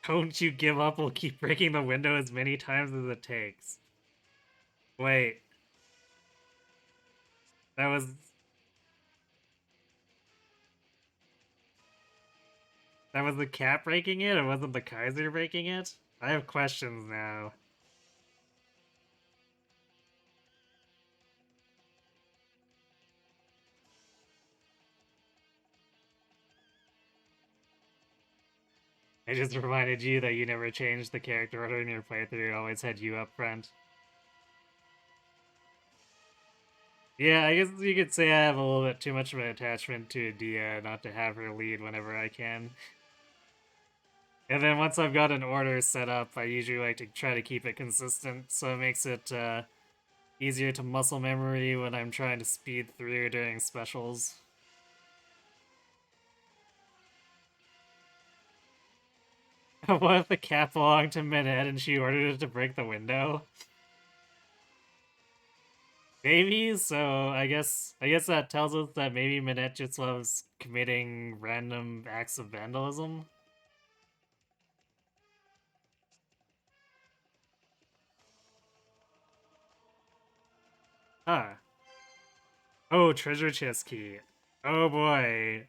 [SPEAKER 1] Don't you give up, we'll keep breaking the window as many times as it takes. Wait. That was... That was the cat breaking it? It wasn't the Kaiser breaking it? I have questions now. I just reminded you that you never changed the character order in your playthrough, always had you up front. Yeah, I guess you could say I have a little bit too much of an attachment to Dia not to have her lead whenever I can. And then once I've got an order set up, I usually like to try to keep it consistent, so it makes it easier to muscle memory when I'm trying to speed through during specials. What if the cat belonged to Minette and she ordered it to break the window? Maybe, so I guess that tells us that maybe Minette just loves committing random acts of vandalism. Huh. Oh, treasure chest key. Oh boy.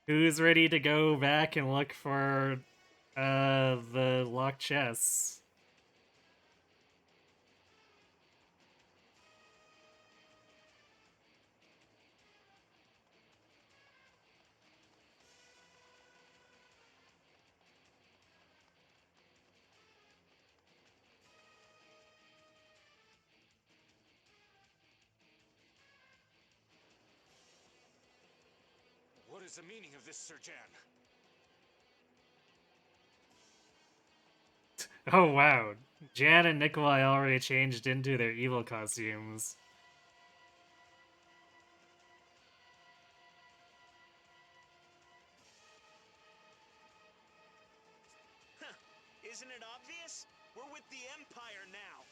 [SPEAKER 1] Who's ready to go back and look for the locked chests?
[SPEAKER 10] What is the meaning of this, Sir Jan?
[SPEAKER 1] Oh wow. Jan and Nikolai already changed into their evil costumes.
[SPEAKER 2] Huh. Isn't it obvious? We're with the Empire now.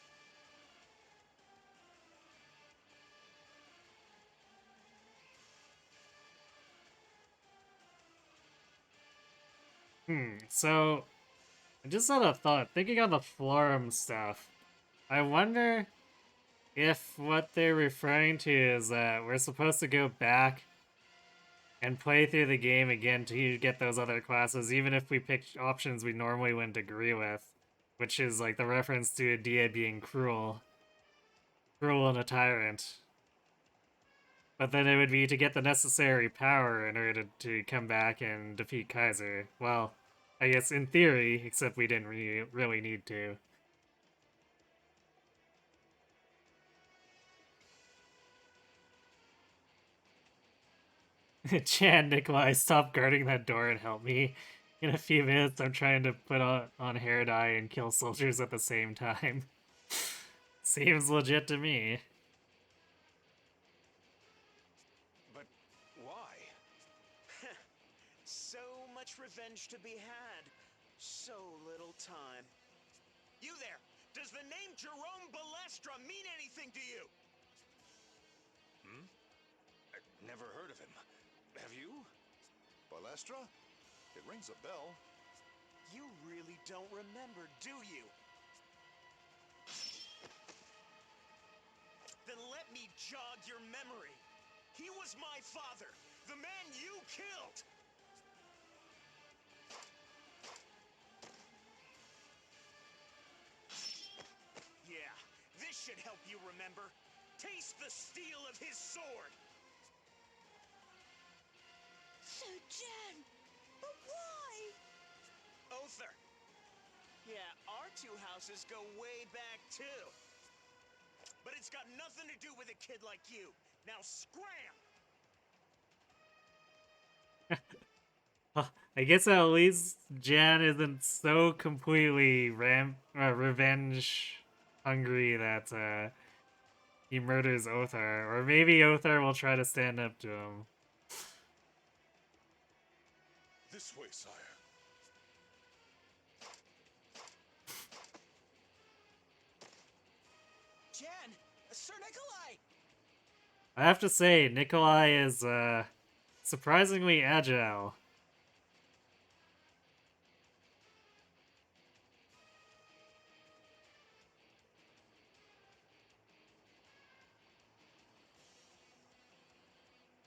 [SPEAKER 1] So I just had a thought, thinking on the forum stuff. I wonder if what they're referring to is that we're supposed to go back and play through the game again to get those other classes, even if we picked options we normally wouldn't agree with, which is like the reference to Adia being cruel and a tyrant. But then it would be to get the necessary power in order to come back and defeat Kaiser. Well, I guess in theory, except we didn't really need to. Chan, Nikolai, stop guarding that door and help me. In a few minutes, I'm trying to put on hair dye and kill soldiers at the same time. Seems legit to me.
[SPEAKER 6] But why?
[SPEAKER 2] So much revenge to be had. So little time. You there! Does the name Jerome Balestra mean anything to you?
[SPEAKER 6] I've never heard of him. Have you?
[SPEAKER 8] Balestra? It rings a bell.
[SPEAKER 2] You really don't remember, do you? Then let me jog your memory. He was my father, the man you killed! Yeah, this should help you remember. Taste the steel of his sword!
[SPEAKER 7] Sir Jen! But why?
[SPEAKER 2] Other. Yeah, our two houses go way back too. But it's got nothing to do with a kid like you. Now scram!
[SPEAKER 1] I guess at least Jan isn't so completely revenge hungry that he murders Othar. Or maybe Othar will try to stand up to him.
[SPEAKER 8] This way, sire.
[SPEAKER 2] Jan! Sir Nikolai!
[SPEAKER 1] I have to say, Nikolai is surprisingly agile.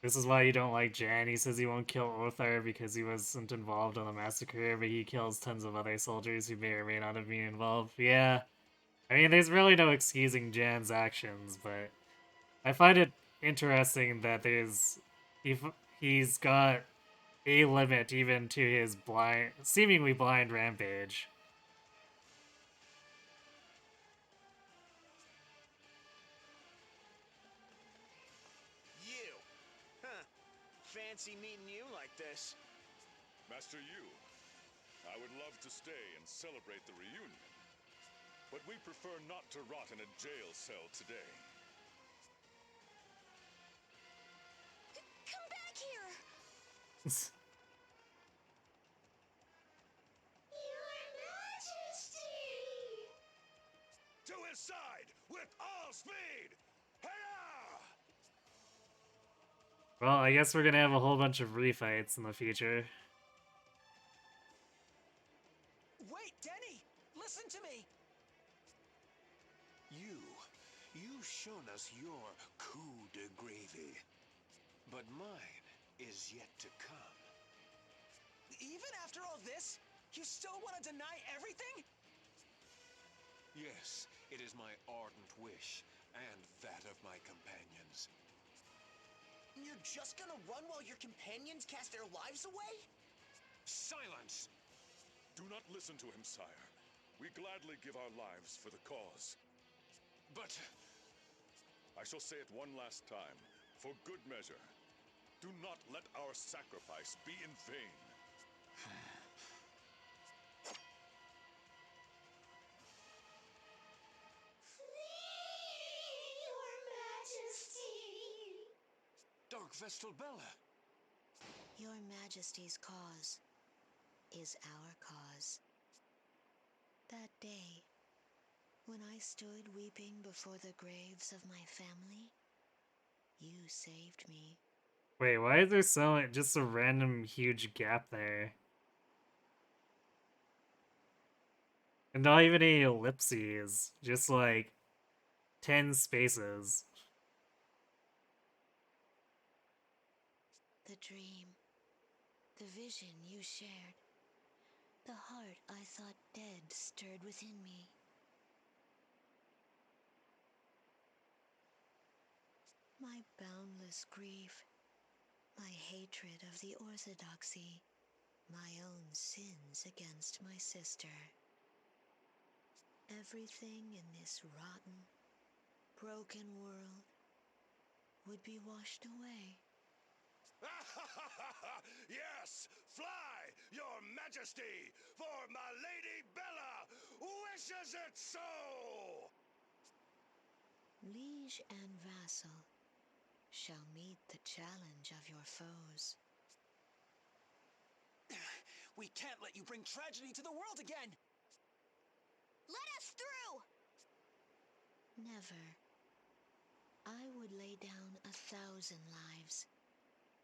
[SPEAKER 1] This is why you don't like Jan. He says he won't kill Othar because he wasn't involved in the massacre, but he kills tons of other soldiers who may or may not have been involved. Yeah. I mean, there's really no excusing Jan's actions, but I find it interesting that he's got a limit even to his seemingly blind rampage.
[SPEAKER 2] You! Huh. Fancy meeting you like this.
[SPEAKER 8] Master Yu, I would love to stay and celebrate the reunion, but we prefer not to rot in a jail cell today.
[SPEAKER 7] Come back here!
[SPEAKER 3] Your Majesty!
[SPEAKER 8] To his side with all speed! Hiya!
[SPEAKER 1] Well, I guess we're gonna have a whole bunch of refights in the future.
[SPEAKER 2] Wait, Denny! Listen to me!
[SPEAKER 6] You've shown us your coup de gravy. But mine is yet to come.
[SPEAKER 2] Even after all this, you still want to deny everything?
[SPEAKER 6] Yes, it is my ardent wish, and that of my companions.
[SPEAKER 2] You're just gonna run while your companions cast their lives away?
[SPEAKER 6] Silence!
[SPEAKER 8] Do not listen to him, sire. We gladly give our lives for the cause.
[SPEAKER 6] But
[SPEAKER 8] I shall say it one last time, for good measure. Do not let our sacrifice be in vain.
[SPEAKER 3] Flee, Your Majesty!
[SPEAKER 6] Dark Vestal Bella!
[SPEAKER 5] Your Majesty's cause is our cause. That day, when I stood weeping before the graves of my family, you saved me.
[SPEAKER 1] Wait, why is there just a random huge gap there? And not even any ellipses, just like 10 spaces.
[SPEAKER 5] The dream, the vision you shared, the heart I thought dead stirred within me. My boundless grief, my hatred of the orthodoxy, my own sins against my sister. Everything in this rotten, broken world would be washed away.
[SPEAKER 9] Yes, fly, your majesty, for my Lady Bella wishes it so!
[SPEAKER 5] Liege and vassal shall meet the challenge of your foes.
[SPEAKER 2] We can't let you bring tragedy to the world again!
[SPEAKER 7] Let us through!
[SPEAKER 5] Never. I would lay down 1,000 lives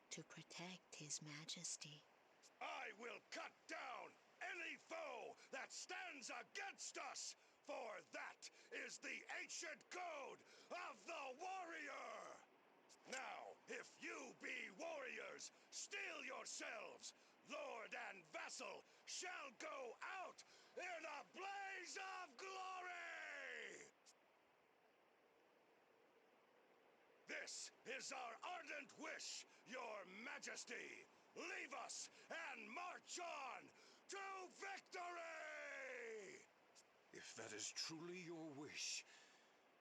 [SPEAKER 5] to protect His Majesty.
[SPEAKER 9] I will cut down any foe that stands against us, for that is the ancient code of the warrior! Now, if you be warriors, steel yourselves! Lord and vassal shall go out in a blaze of glory! This is our ardent wish, your majesty! Leave us and march on to victory!
[SPEAKER 6] If that is truly your wish,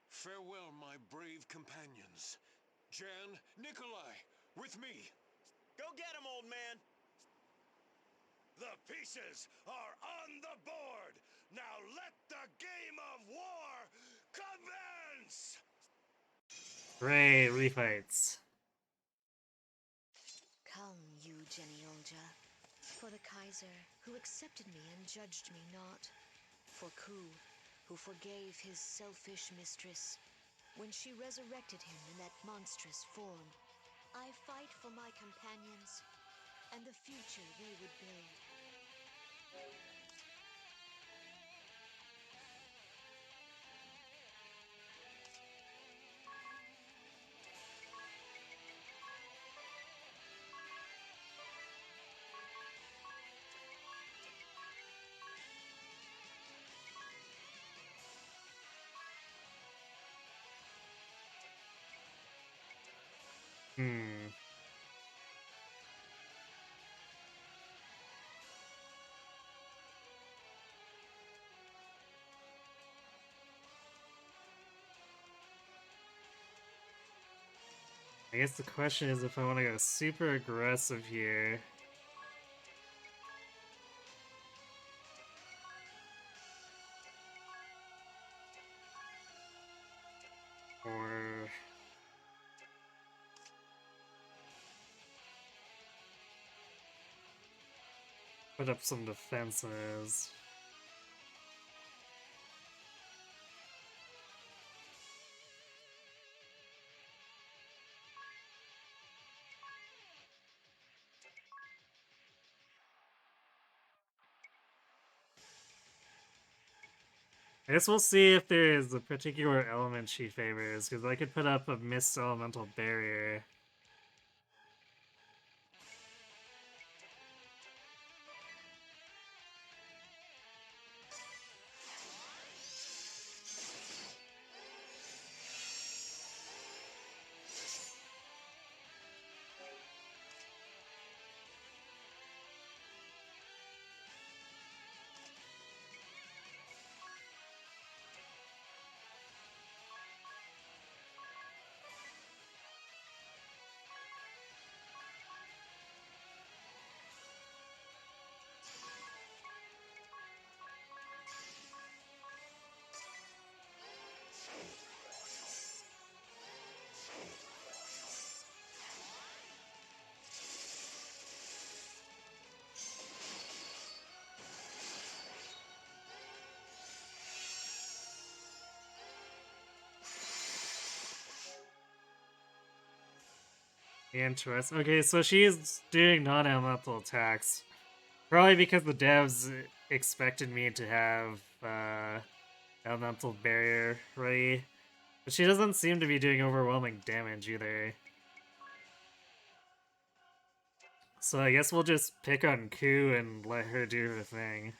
[SPEAKER 6] farewell, my brave companions. Jan, Nikolai, with me!
[SPEAKER 2] Go get him, old man!
[SPEAKER 9] The pieces are on the board! Now let the game of war commence!
[SPEAKER 1] Great refights.
[SPEAKER 5] Come, you Genioja, for the Kaiser, who accepted me and judged me not, for Ku, who forgave his selfish mistress when she resurrected him in that monstrous form. I fight for my companions and the future they would build.
[SPEAKER 1] I guess the question is if I want to go super aggressive here. Or put up some defenses. I guess we'll see if there is a particular element she favors, because I could put up a Mist Elemental Barrier. Interesting. Okay, so she's doing non-elemental attacks. Probably because the devs expected me to have elemental barrier ready. But she doesn't seem to be doing overwhelming damage either. So I guess we'll just pick on Ku and let her do her thing.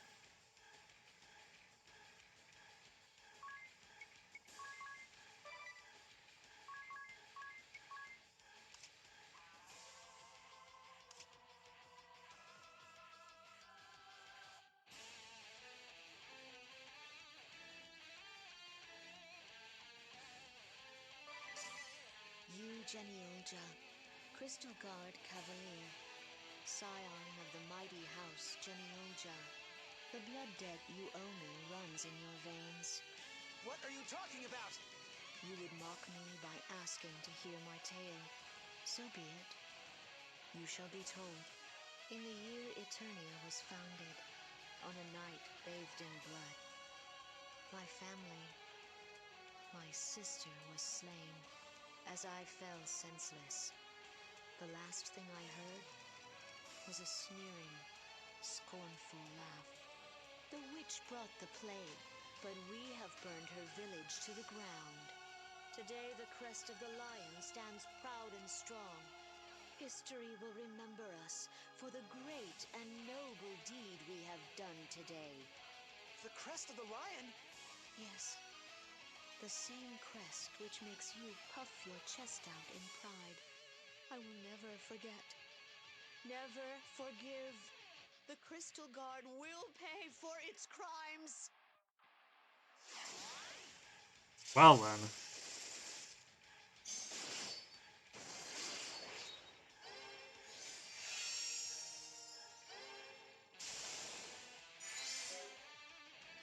[SPEAKER 5] You, Genioja, Crystal Guard Cavalier, scion of the mighty house Genioja. The blood debt you owe me runs in your veins.
[SPEAKER 2] What are you talking about?
[SPEAKER 5] You would mock me by asking to hear my tale. So be it. You shall be told. In the year Eternia was founded, on a night bathed in blood, my family, my sister was slain, as I fell senseless. The last thing I heard was a sneering, scornful laugh. The witch brought the plague, but we have burned her village to the ground. Today the crest of the lion stands proud and strong. History will remember us for the great and noble deed we have done today.
[SPEAKER 2] The crest of the lion?
[SPEAKER 5] Yes, the same crest which makes you puff your chest out in pride. I will never forget. Never forgive. The Crystal Guard will pay for its crimes.
[SPEAKER 1] Well then.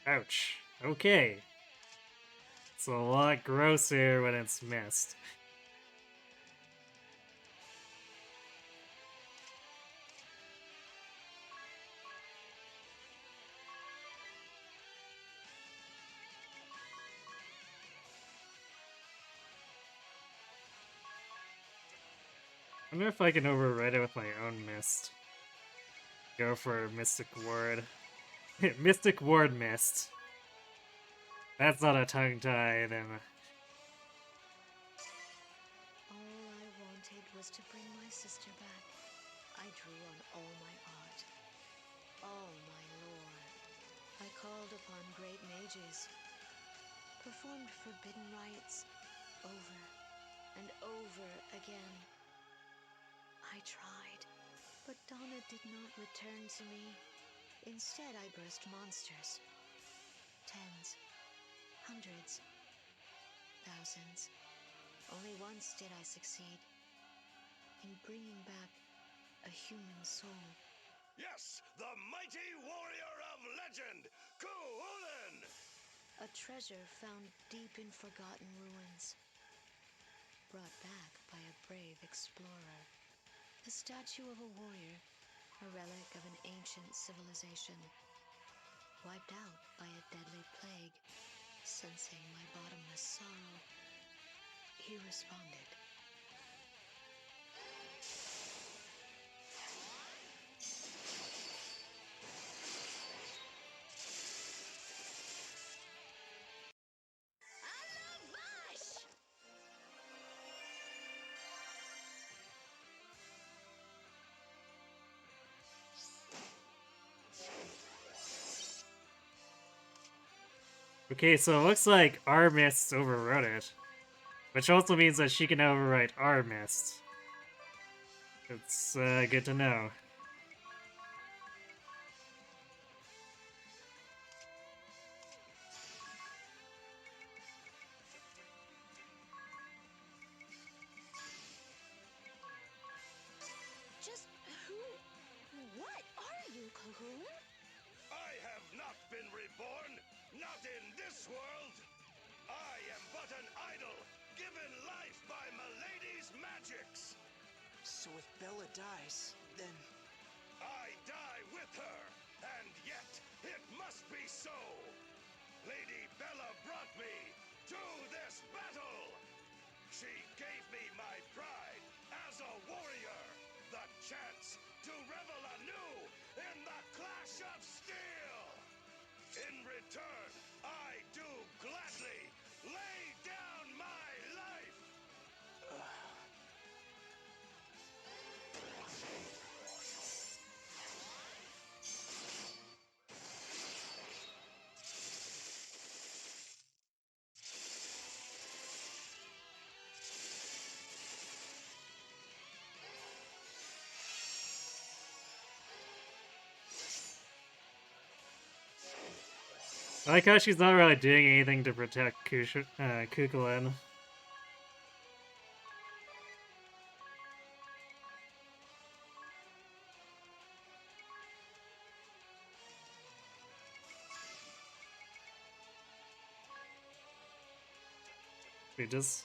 [SPEAKER 1] Ouch. Okay. It's a lot grosser when it's missed. I wonder if I can override it with my own mist. Go for Mystic Ward. Mystic Ward Mist. That's not a tongue tie, then.
[SPEAKER 5] All I wanted was to bring my sister back. I drew on all my art, all my lore. I called upon great mages, performed forbidden rites over and over again. I tried, but Donna did not return to me. Instead, I birthed monsters. Tens, hundreds, thousands. Only once did I succeed in bringing back a human soul.
[SPEAKER 9] Yes, the mighty warrior of legend, Ku-Ulen!
[SPEAKER 5] A treasure found deep in forgotten ruins, brought back by a brave explorer. The statue of a warrior, a relic of an ancient civilization, wiped out by a deadly plague. Sensing my bottomless sorrow, he responded.
[SPEAKER 1] Okay, so it looks like our mist overrode it. Which also means that she can overwrite our mist. It's good to know.
[SPEAKER 5] Just what are you, Kahuna?
[SPEAKER 9] I have not been reborn, not in this world. I am but an idol, given life by Milady's magics.
[SPEAKER 2] So if Bella dies, then...
[SPEAKER 9] I die with her, and yet it must be so. Lady Bella brought me to this battle. She gave me my pride as a warrior, the chance to revel anew in the clash of steel. In return, I do gladly lay down my life.
[SPEAKER 1] I like how she's not really doing anything to protect Kukulin. We just...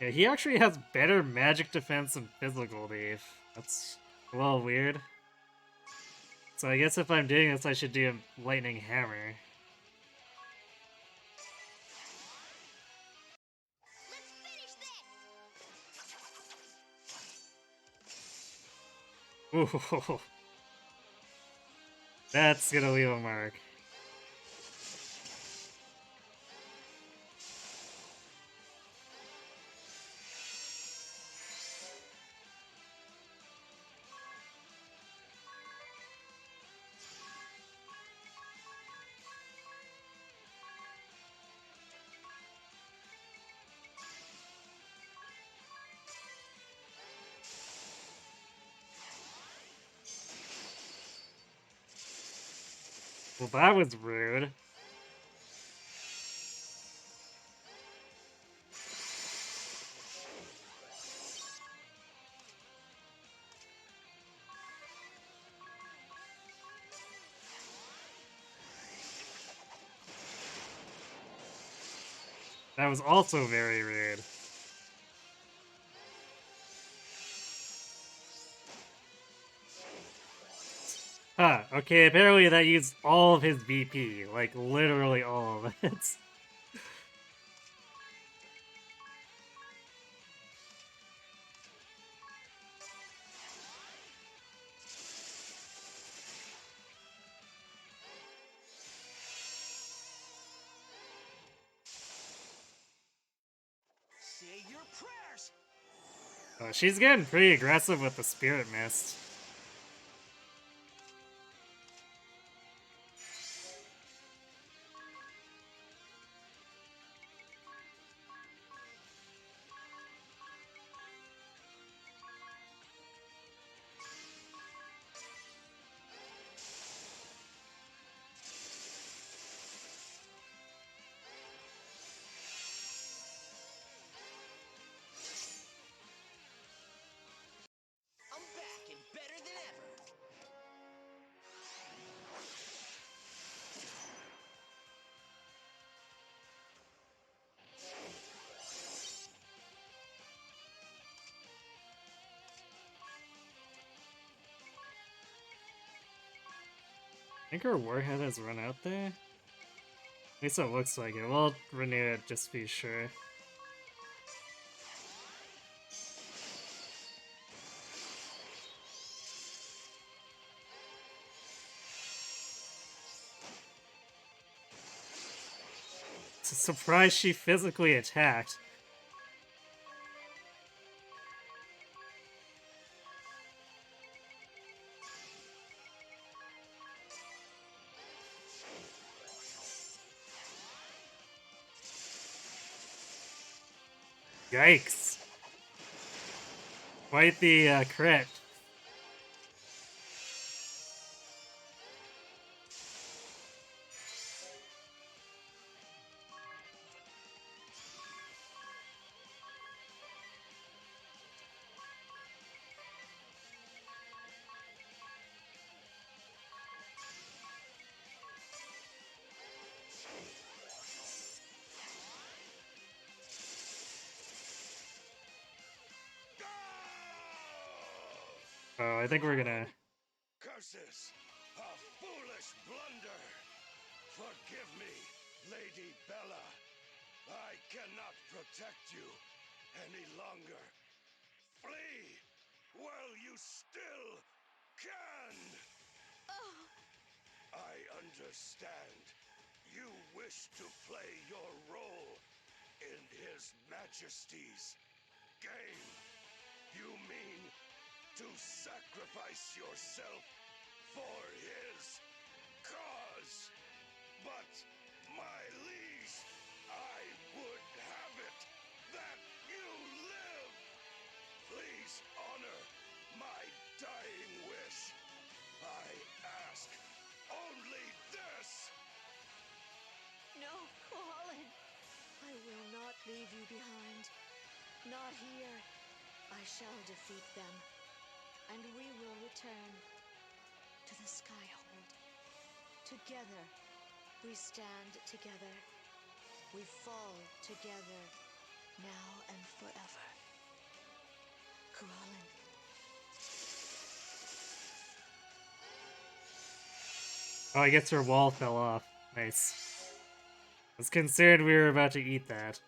[SPEAKER 1] Yeah, he actually has better magic defense and physical def. That's a little weird. So I guess if I'm doing this, I should do a lightning hammer. Ooh, that's gonna leave a mark. Well, that was rude. That was also very rude. Huh, okay, apparently that used all of his BP. Like, literally all of it.
[SPEAKER 2] Say your prayers.
[SPEAKER 1] She's getting pretty aggressive with the Spirit Mist.
[SPEAKER 2] I'm back and better than ever.
[SPEAKER 1] I think our Warhead has run out there. At least it looks like it. We'll renew it just to be sure. It's a surprise she physically attacked. Yikes. Quite the crit. Oh, I think we're gonna...
[SPEAKER 9] Curses! A foolish blunder! Forgive me, Lady Bella. I cannot protect you any longer. Flee while you still can! I understand. You wish to play your role in His Majesty's game. You mean to sacrifice yourself for his cause. But, my liege, I would have it that you live. Please honor my dying wish. I ask
[SPEAKER 7] here, I shall defeat them, and we will return to the Skyhold. Together, we stand together. We fall together, now and forever. Kuralin.
[SPEAKER 1] Oh, I guess her wall fell off. Nice. I was concerned we were about to eat that.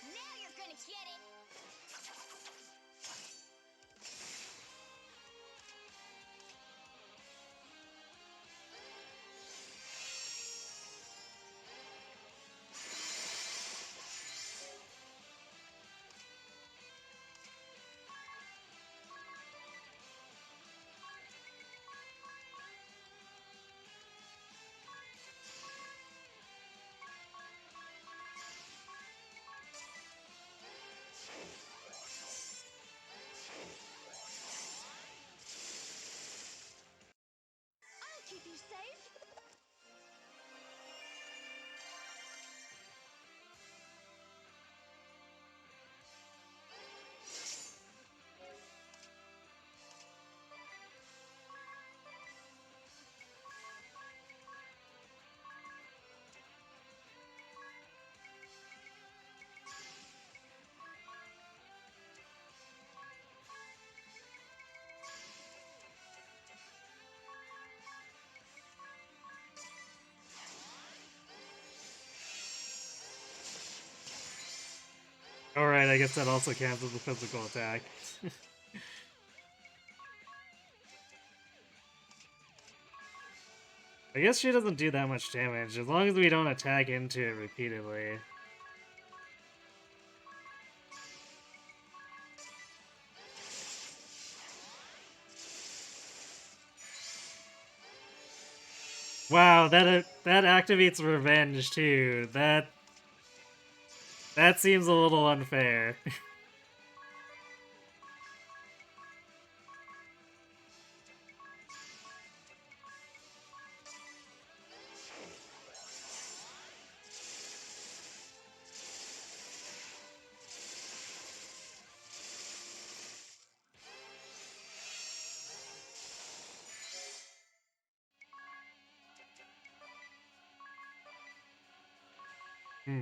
[SPEAKER 3] Now you're gonna get it!
[SPEAKER 7] I'll keep you safe.
[SPEAKER 1] Alright, I guess that also cancels the physical attack. I guess she doesn't do that much damage, as long as we don't attack into it repeatedly. Wow, that activates revenge too. That seems a little unfair.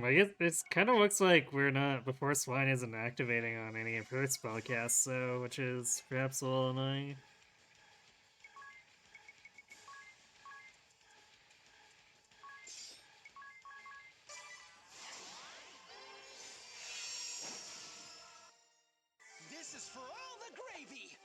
[SPEAKER 1] I guess it kind of looks like we're not before Swine isn't activating on any of her spellcasts, so which is perhaps a little annoying.
[SPEAKER 2] This is for all the gravy!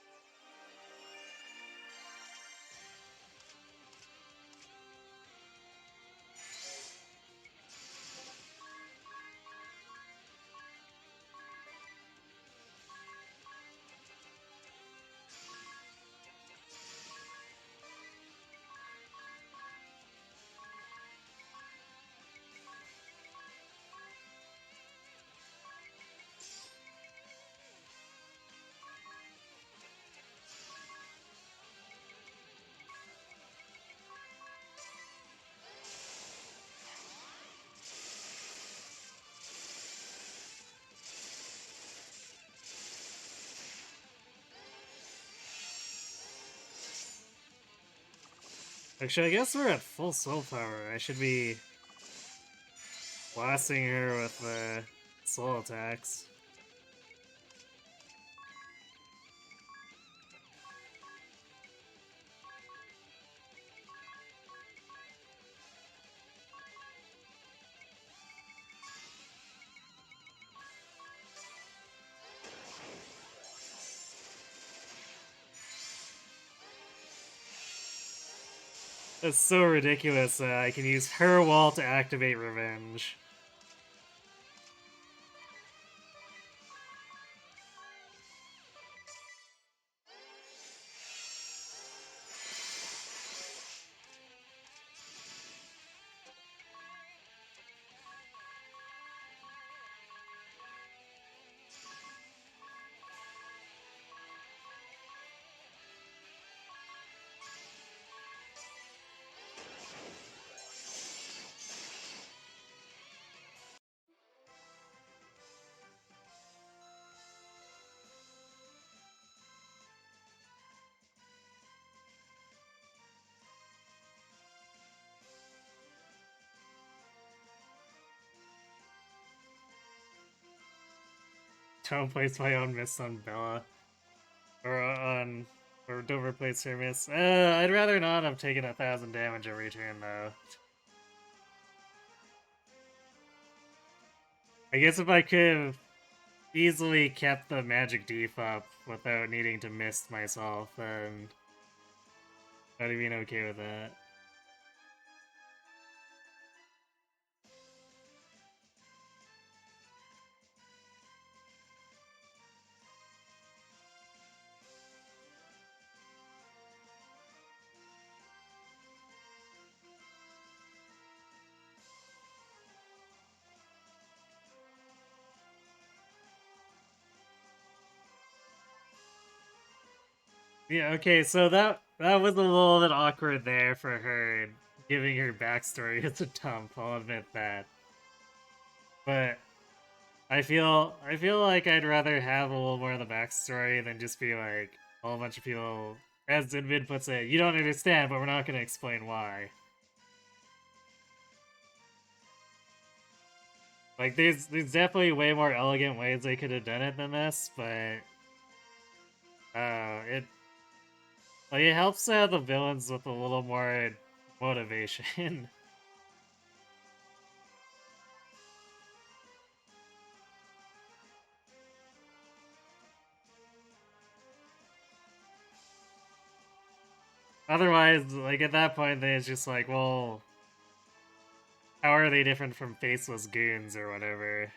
[SPEAKER 1] Actually, I guess we're at full soul power. I should be blasting her with soul attacks. That's so ridiculous. I can use her wall to activate revenge. Don't place my own miss on Bella. Or don't replace her miss. I'd rather not have taken 1,000 damage every turn, though. I guess if I could have easily kept the magic deef up without needing to miss myself, then I'd have been okay with that. Yeah, okay, so that was a little bit awkward there for her, giving her backstory as a dump, I'll admit that. But I feel like I'd rather have a little more of the backstory than just be like a whole bunch of people, as Zinvid puts it, you don't understand, but we're not gonna explain why. Like there's definitely way more elegant ways they could have done it than this, but it like it helps to have the villains with a little more motivation. Otherwise, like at that point, then it's just like, well, how are they different from faceless goons or whatever?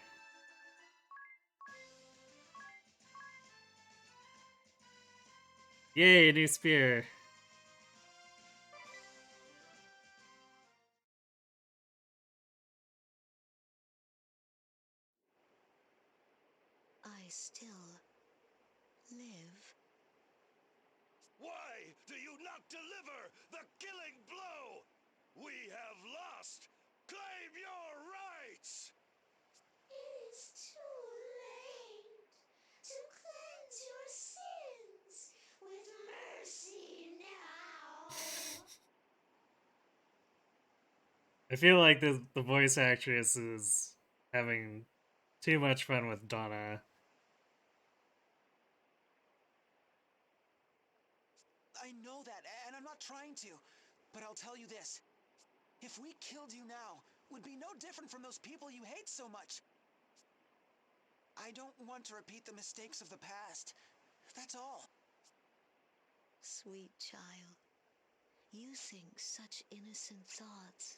[SPEAKER 1] Yay, a new spear.
[SPEAKER 5] I still live.
[SPEAKER 9] Why do you not deliver the killing blow? We have lost. Claim your rights.
[SPEAKER 3] It is too late to cleanse your sins with mercy now.
[SPEAKER 1] I feel like the voice actress is having too much fun with Donna.
[SPEAKER 2] I know that, and I'm not trying to. But I'll tell you this. If we killed you now, would be no different from those people you hate so much. I don't want to repeat the mistakes of the past. That's all.
[SPEAKER 5] Sweet child, you think such innocent thoughts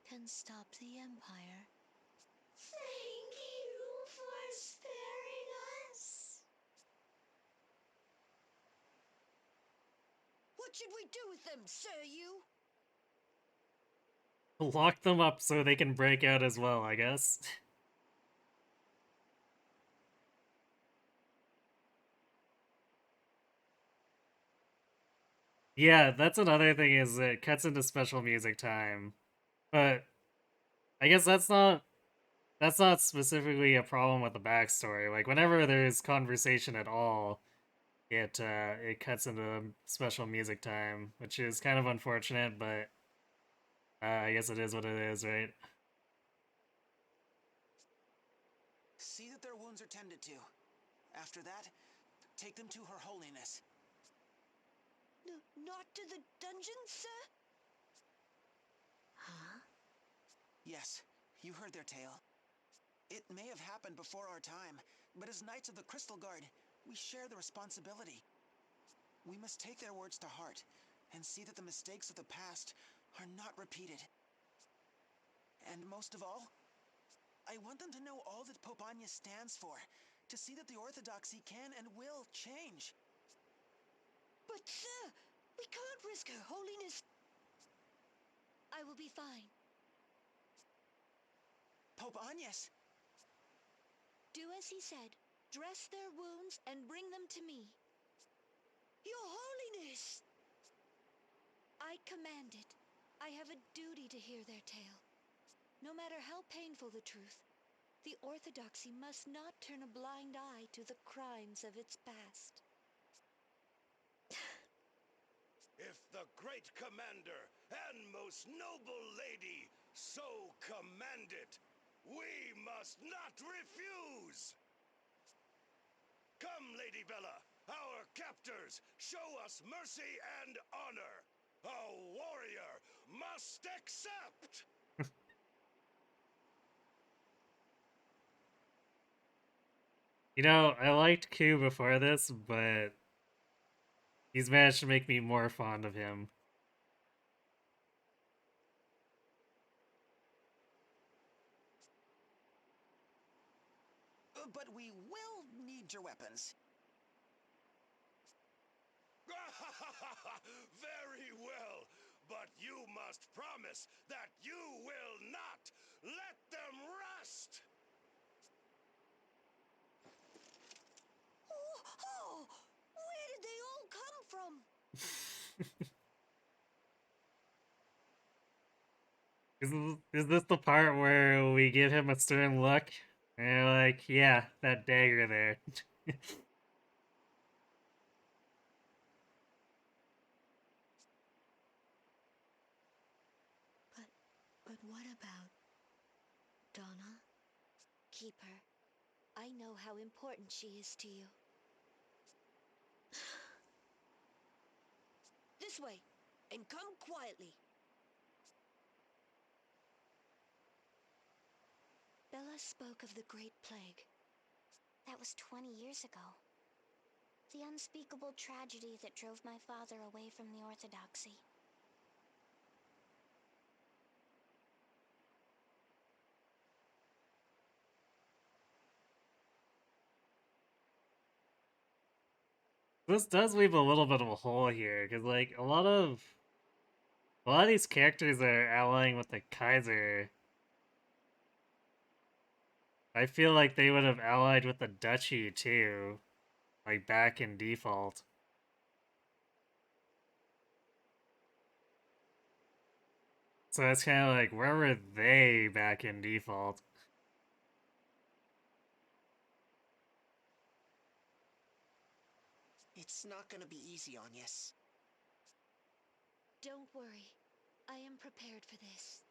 [SPEAKER 5] can stop the Empire?
[SPEAKER 3] Thank you for sparing us.
[SPEAKER 7] What should we do with them, sir, you?
[SPEAKER 1] Lock them up so they can break out as well, I guess. Yeah, that's another thing is it cuts into special music time. But I guess that's not specifically a problem with the backstory. Like whenever there's conversation at all, it cuts into special music time, which is kind of unfortunate, but I guess it is what it is, right?
[SPEAKER 2] See that their wounds are tended to. After that, take them to Her Holiness.
[SPEAKER 7] Not to the dungeon, sir?
[SPEAKER 5] Huh?
[SPEAKER 2] Yes, you heard their tale. It may have happened before our time, but as Knights of the Crystal Guard, we share the responsibility. We must take their words to heart and see that the mistakes of the past are not repeated. And most of all, I want them to know all that Pope Anya stands for, to see that the Orthodoxy can and will change.
[SPEAKER 7] But, sir, we can't risk Her Holiness. I will be fine.
[SPEAKER 2] Pope Agnes!
[SPEAKER 7] Do as he said. Dress their wounds and bring them to me. Your Holiness! I command it. I have a duty to hear their tale. No matter how painful the truth, the Orthodoxy must not turn a blind eye to the crimes of its past.
[SPEAKER 9] If the great commander and most noble lady so command it, we must not refuse! Come, Lady Bella, our captors, show us mercy and honor. A warrior must accept!
[SPEAKER 1] You know, I liked Q before this, but he's managed to make me more fond of him.
[SPEAKER 2] But we will need your weapons.
[SPEAKER 9] Very well, but you must promise that you will not let them rust!
[SPEAKER 7] Oh, where did they all come from?
[SPEAKER 1] Is this the part where we give him a stern look? And you're like, yeah, that dagger there.
[SPEAKER 5] But what about Donna?
[SPEAKER 7] Keep her. I know how important she is to you. This way, and come quietly.
[SPEAKER 4] Bella spoke of the Great Plague. That was 20 years ago. The unspeakable tragedy that drove my father away from the Orthodoxy.
[SPEAKER 1] This does leave a little bit of a hole here, because like a lot of these characters are allying with the Kaiser. I feel like they would have allied with the Duchy too, like back in default. So it's kind of like, where were they back in default?
[SPEAKER 2] It's not gonna be easy on Yes.
[SPEAKER 7] Don't worry. I am prepared for this.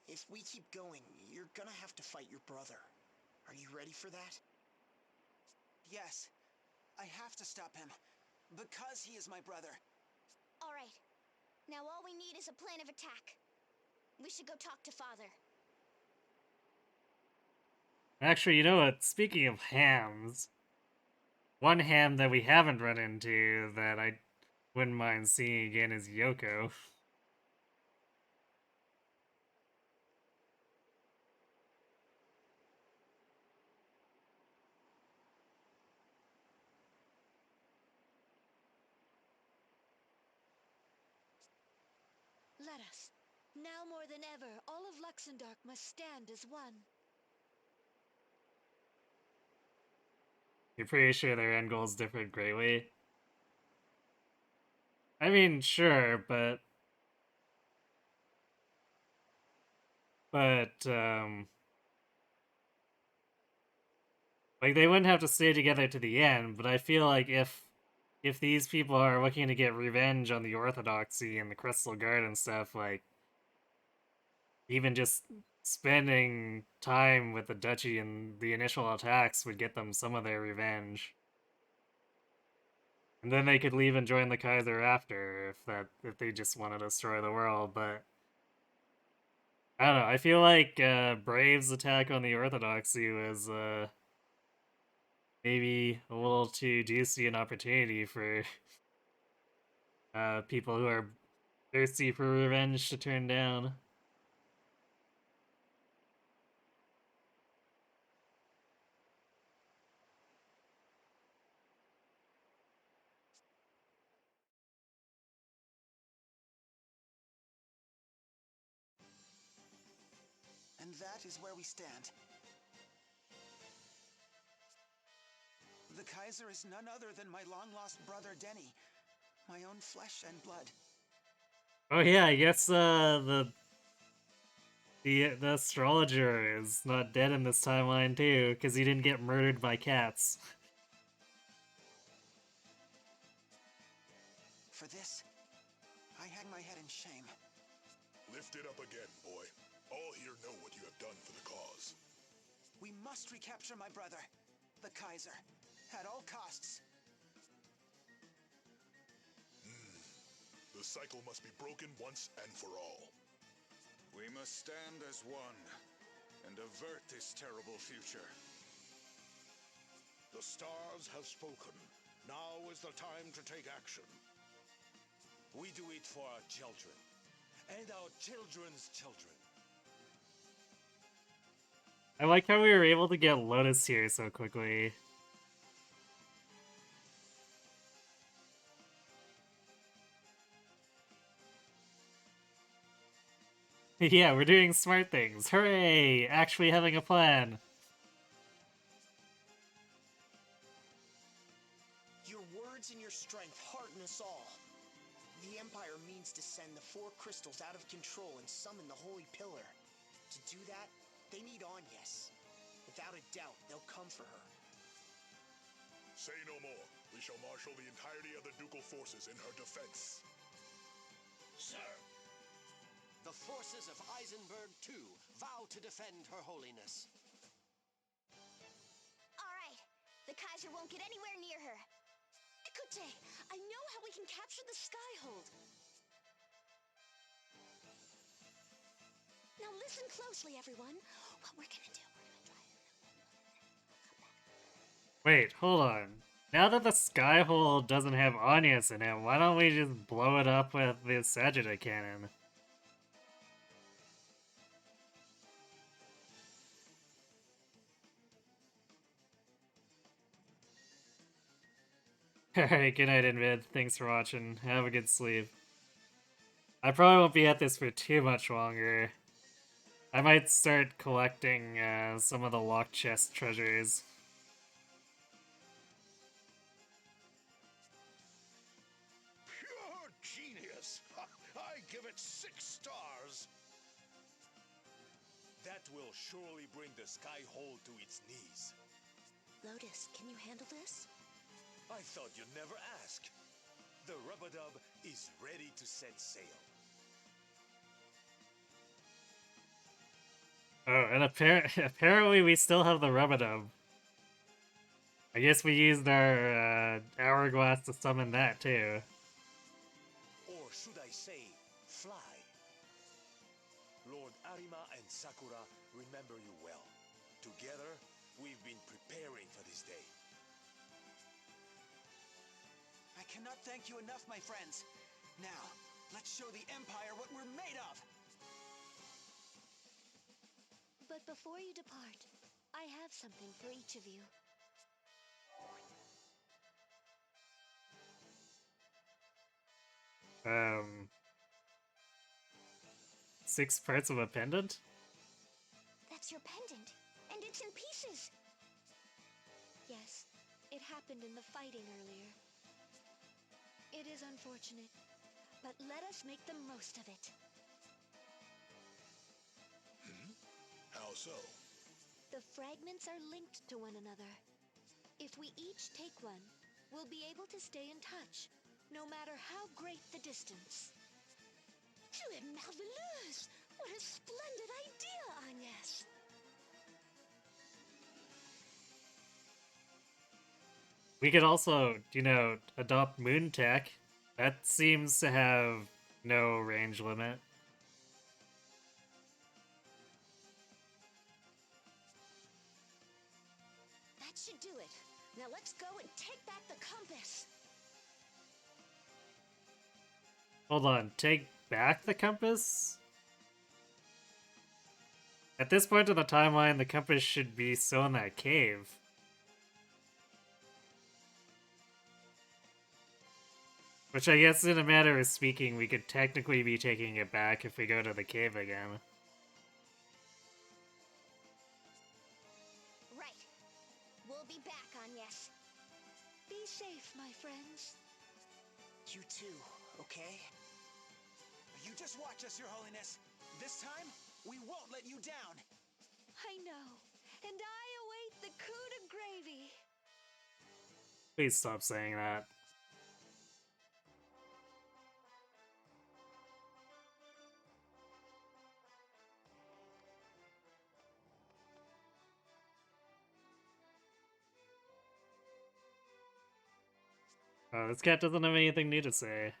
[SPEAKER 2] If we keep going, you're gonna have to fight your brother. Are you ready for that? Yes. I have to stop him. Because he is my brother.
[SPEAKER 4] All right. Now all we need is a plan of attack. We should go talk to Father.
[SPEAKER 1] Actually, you know what? Speaking of hams, one ham that we haven't run into that I wouldn't mind seeing again is Yoko.
[SPEAKER 7] Let us. Now more than ever, all of Luxendark must stand as one.
[SPEAKER 1] You're pretty sure their end goals differ greatly? I mean, sure, but like they wouldn't have to stay together to the end, but I feel like if these people are looking to get revenge on the Orthodoxy and the Crystal Guard and stuff, like even just spending time with the Duchy and the initial attacks would get them some of their revenge. And then they could leave and join the Kaiser after if they just want to destroy the world, but I don't know, I feel like Brave's attack on the Orthodoxy was maybe a little too juicy an opportunity for people who are thirsty for revenge to turn down.
[SPEAKER 2] And that is where we stand. The Kaiser is none other than my long-lost brother Denny. My own flesh and blood.
[SPEAKER 1] Oh yeah, I guess the astrologer is not dead in this timeline too, because he didn't get murdered by cats.
[SPEAKER 2] For this, I hang my head in shame.
[SPEAKER 8] Lift it up again, boy. All here know what you have done for the cause.
[SPEAKER 2] We must recapture my brother. the Kaiser. At all costs.
[SPEAKER 8] The cycle must be broken once and for all.
[SPEAKER 10] We must stand as one and avert this terrible future.
[SPEAKER 12] The stars have spoken. Now is the time to take action.
[SPEAKER 6] We do it for our children and our children's children.
[SPEAKER 1] I like how we were able to get Lotus here so quickly. Yeah, we're doing smart things. Hooray! Actually having a plan.
[SPEAKER 2] Your words and your strength hearten us all. The Empire means to send the 4 crystals out of control and summon the Holy Pillar. To do that, they need Agnes. Without a doubt, they'll come for her.
[SPEAKER 8] Say no more. We shall marshal the entirety of the ducal forces in her defense.
[SPEAKER 11] Sir.
[SPEAKER 13] The forces of Eisenberg II vow to defend Her Holiness.
[SPEAKER 4] All right. The Kaiser won't get anywhere near her.
[SPEAKER 5] Ikute, I know how we can capture the Skyhold. Now listen closely, everyone. What we're gonna do, we're gonna try it.
[SPEAKER 1] Wait, hold on. Now that the Skyhold doesn't have Agnes in it, why don't we just blow it up with the Sagitta cannon? Alright, good night, Invid. Thanks for watching. Have a good sleep. I probably won't be at this for too much longer. I might start collecting some of the lock chest treasures.
[SPEAKER 12] Pure genius! I give it 6 stars!
[SPEAKER 6] That will surely bring the Skyhold to its knees.
[SPEAKER 5] Lotus, can you handle this?
[SPEAKER 6] I thought you'd never ask. The Rub-a-Dub is ready to set sail.
[SPEAKER 1] Oh, and apparently we still have the Rub-a-Dub. I guess we used our hourglass to summon that too.
[SPEAKER 6] Or should I say, fly? Lord Arima and Sakura remember you well. Together, we've been preparing for this day.
[SPEAKER 2] I cannot thank you enough, my friends. Now, let's show the Empire what we're made of.
[SPEAKER 5] But before you depart, I have something for each of you.
[SPEAKER 1] 6 parts of a pendant?
[SPEAKER 4] That's your pendant, and it's in pieces.
[SPEAKER 7] Yes, it happened in the fighting earlier. It is unfortunate, but let us make the most of it.
[SPEAKER 8] How so?
[SPEAKER 7] The fragments are linked to one another. If we each take one, we'll be able to stay in touch, no matter how great the distance.
[SPEAKER 5] Tu es marveleuse! What a splendid idea, Agnes!
[SPEAKER 1] We could also, you know, adopt moon tech. That seems to have no range limit.
[SPEAKER 5] That should do it. Now let's go and take back the compass.
[SPEAKER 1] Hold on, take back the compass? At this point in the timeline, the compass should be still in that cave. Which I guess in a matter of speaking, we could technically be taking it back if we go to the cave again.
[SPEAKER 4] Right. We'll be back, Agnes.
[SPEAKER 7] Be safe, my friends.
[SPEAKER 2] You too, okay? You just watch us, Your Holiness. This time, we won't let you down.
[SPEAKER 7] I know, and I await the coup de gravy.
[SPEAKER 1] Please stop saying that. Oh, this cat doesn't have anything new to say.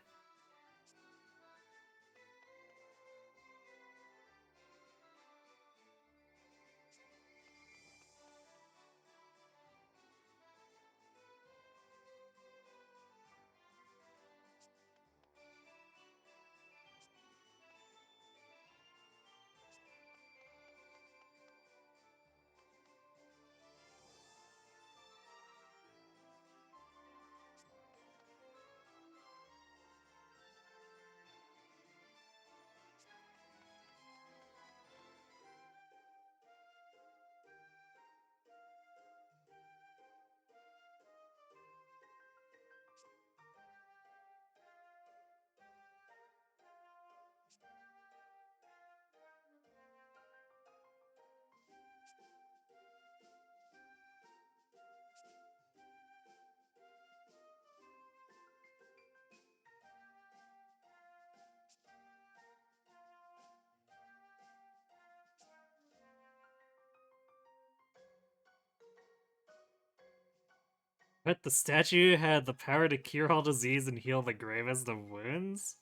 [SPEAKER 1] But the statue had the power to cure all disease and heal the gravest of wounds?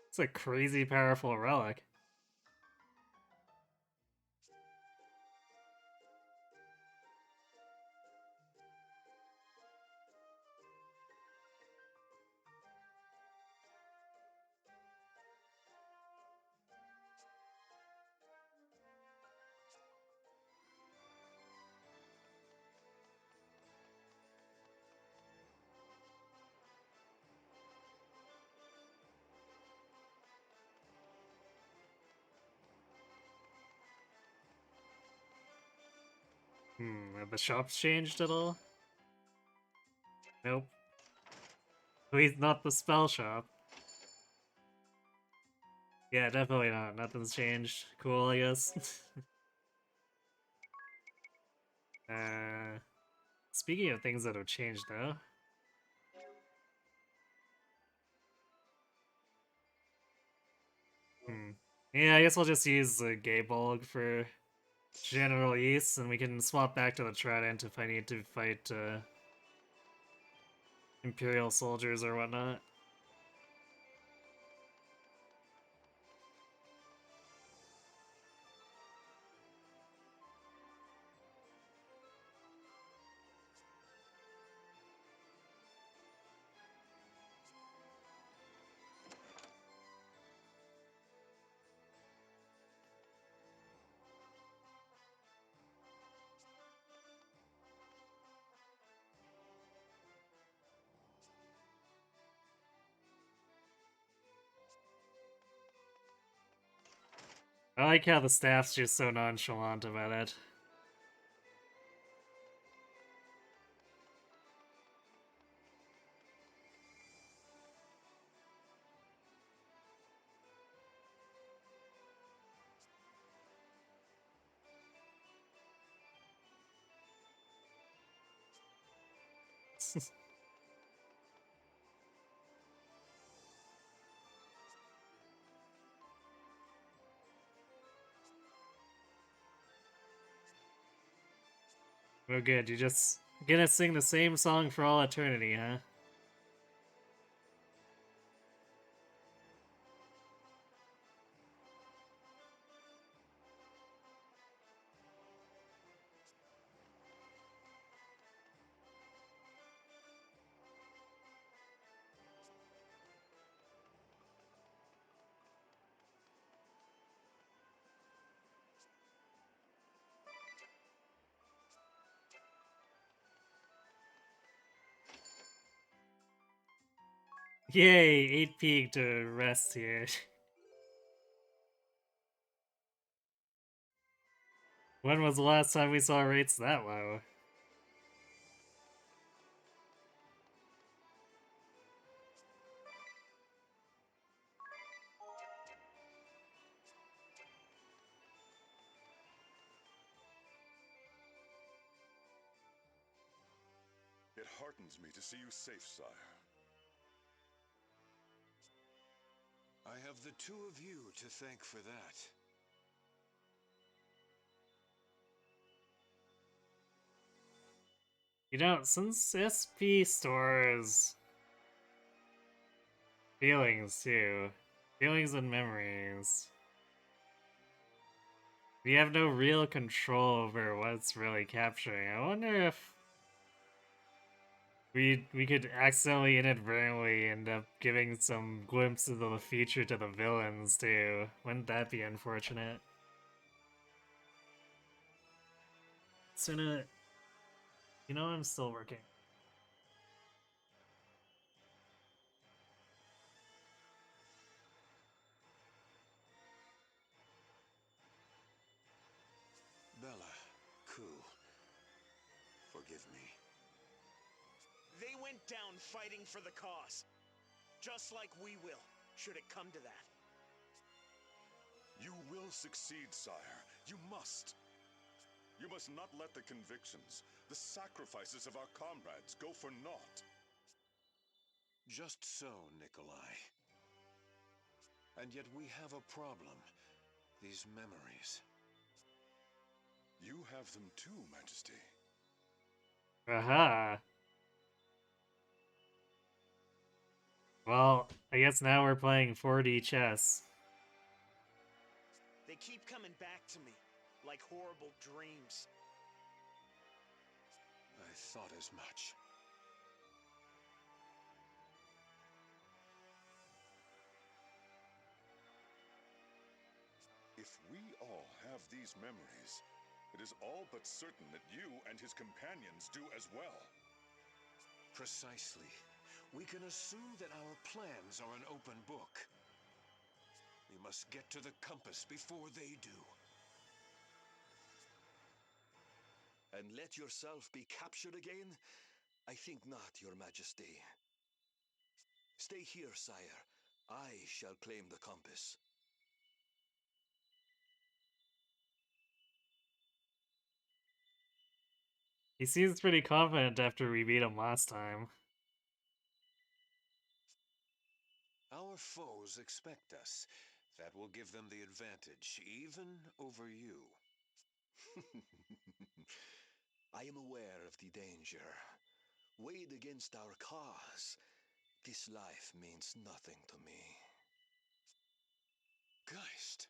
[SPEAKER 1] It's a crazy powerful relic. Have the shops changed at all? Nope. At least not the spell shop. Yeah, definitely not. Nothing's changed. Cool, I guess. Speaking of things that have changed, though. Yeah, I guess we'll just use the Gaybulg for general use, and we can swap back to the Trident if I need to fight Imperial soldiers or whatnot. I like how the staff's just so nonchalant about it. Oh good, you're just gonna sing the same song for all eternity, huh? Yay, 8 peak to rest here. When was the last time we saw rates that low?
[SPEAKER 8] It heartens me to see you safe, sire.
[SPEAKER 6] I have the two of you to thank for that.
[SPEAKER 1] You know, since SP stores feelings too, feelings and memories, we have no real control over what's really capturing. I wonder if we could accidentally inadvertently end up giving some glimpses of the future to the villains too. Wouldn't that be unfortunate? Suna, you know I'm still working.
[SPEAKER 12] Bella, cool. Forgive me.
[SPEAKER 2] They went down fighting for the cause. Just like we will, should it come to that.
[SPEAKER 10] You will succeed, sire. You must. You must not let the convictions, the sacrifices of our comrades go for naught.
[SPEAKER 12] Just so, Nikolai. And yet we have a problem. These memories.
[SPEAKER 10] You have them too, Majesty.
[SPEAKER 1] Aha. Well, I guess now we're playing 4D chess.
[SPEAKER 2] They keep coming back to me, like horrible dreams.
[SPEAKER 12] I thought as much.
[SPEAKER 10] If we all have these memories, it is all but certain that you and his companions do as well.
[SPEAKER 12] Precisely. We can assume that our plans are an open book. We must get to the compass before they do.
[SPEAKER 13] And let yourself be captured again? I think not, Your Majesty. Stay here, sire. I shall claim the compass.
[SPEAKER 1] He seems pretty confident after we beat him last time.
[SPEAKER 12] Our foes expect us. That will give them the advantage, even over you.
[SPEAKER 13] I am aware of the danger. Weighed against our cause, this life means nothing to me.
[SPEAKER 12] Geist!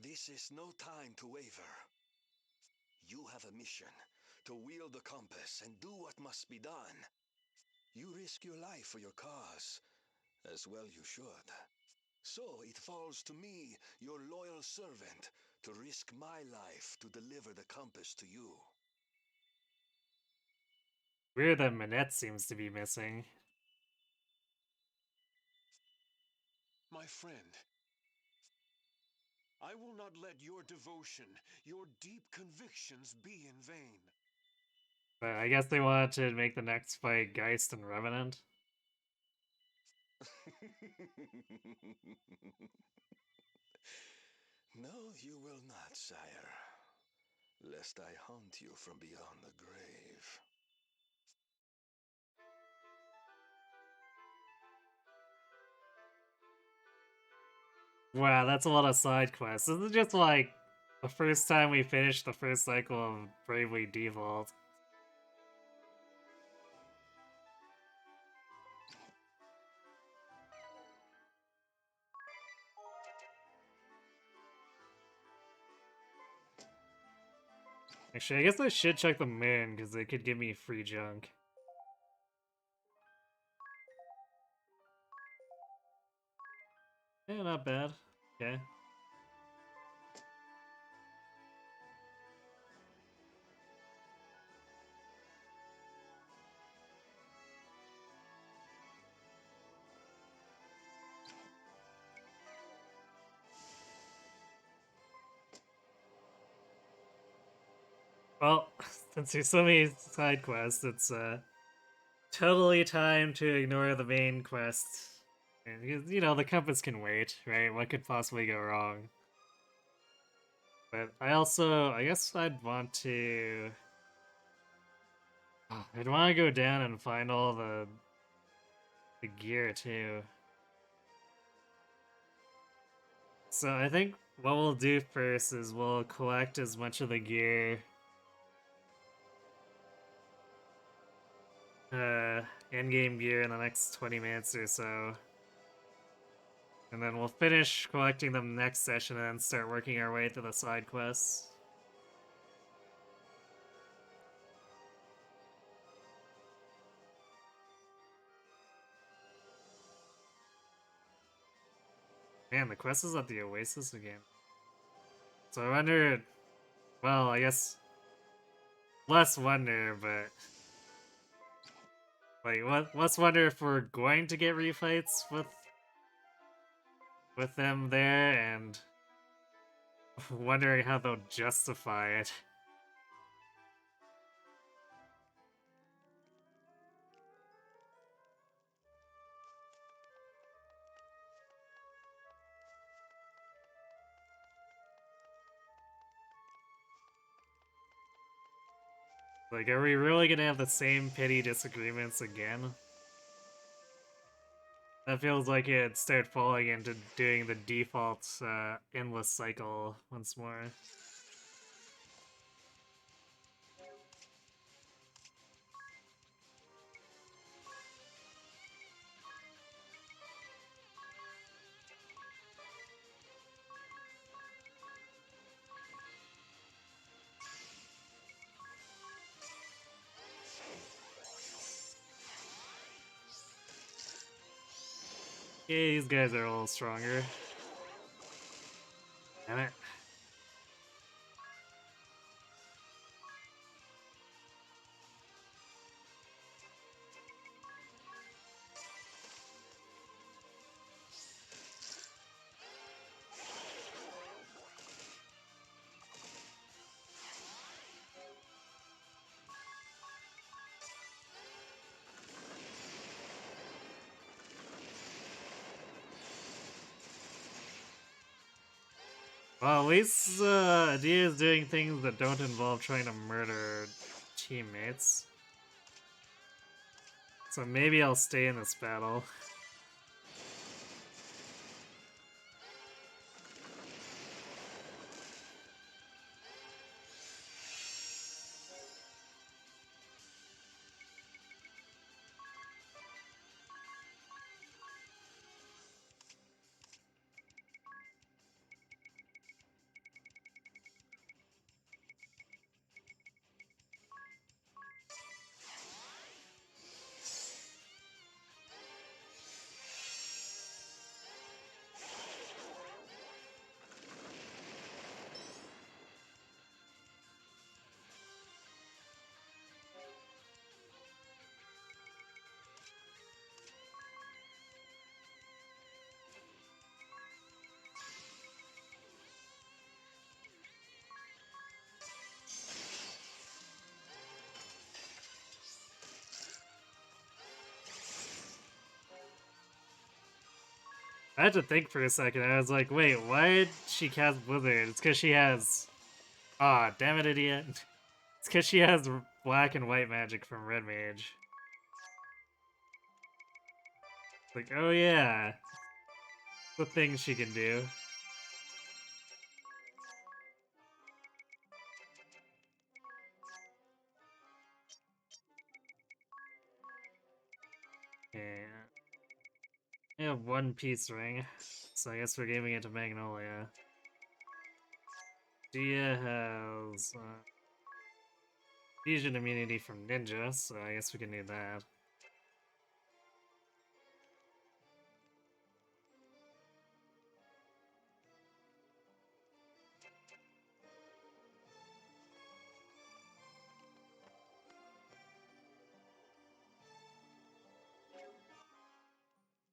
[SPEAKER 13] This is no time to waver. You have a mission, to wield the compass and do what must be done. You risk your life for your cause, as well you should. So it falls to me, your loyal servant, to risk my life to deliver the compass to you.
[SPEAKER 1] Weird that Manette seems to be missing.
[SPEAKER 12] My friend, I will not let your devotion, your deep convictions be in vain.
[SPEAKER 1] But I guess they wanted to make the next fight Geist and Revenant.
[SPEAKER 13] No, you will not, sire. Lest I haunt you from beyond the grave.
[SPEAKER 1] Wow, that's a lot of side quests. This is just like the first time we finished the first cycle of Bravely Default. Actually, I guess I should check the moon, because they could give me free junk. Yeah, not bad. Okay. Well, since there's so many side quests, it's totally time to ignore the main quest. Because, you know, the compass can wait, right? What could possibly go wrong? But I guess I'd want to... I'd want to go down and find all the gear, too. So I think what we'll do first is we'll collect as much of the gear endgame gear in the next 20 minutes or so. And then we'll finish collecting them next session and then start working our way through the side quests. Man, the quest is at the Oasis again. So I wonder, well, I guess less wonder, but like, let's wonder if we're going to get refights with them there, and wondering how they'll justify it. Like, are we really gonna have the same petty disagreements again? That feels like it'd start falling into doing the default endless cycle once more. Yeah, these guys are a little stronger. Damn it. Well, at least Adia is doing things that don't involve trying to murder teammates. So maybe I'll stay in this battle. I had to think for a second. I was like, wait, why did she cast Blizzard? It's because she has... Aw, damn it, idiot. It's because she has black and white magic from Red Mage. Like, oh yeah. The thing she can do. Yeah. I have one piece ring, so I guess we're giving it to Magnolia. Dia has fusion immunity from Ninja, so I guess we can need that.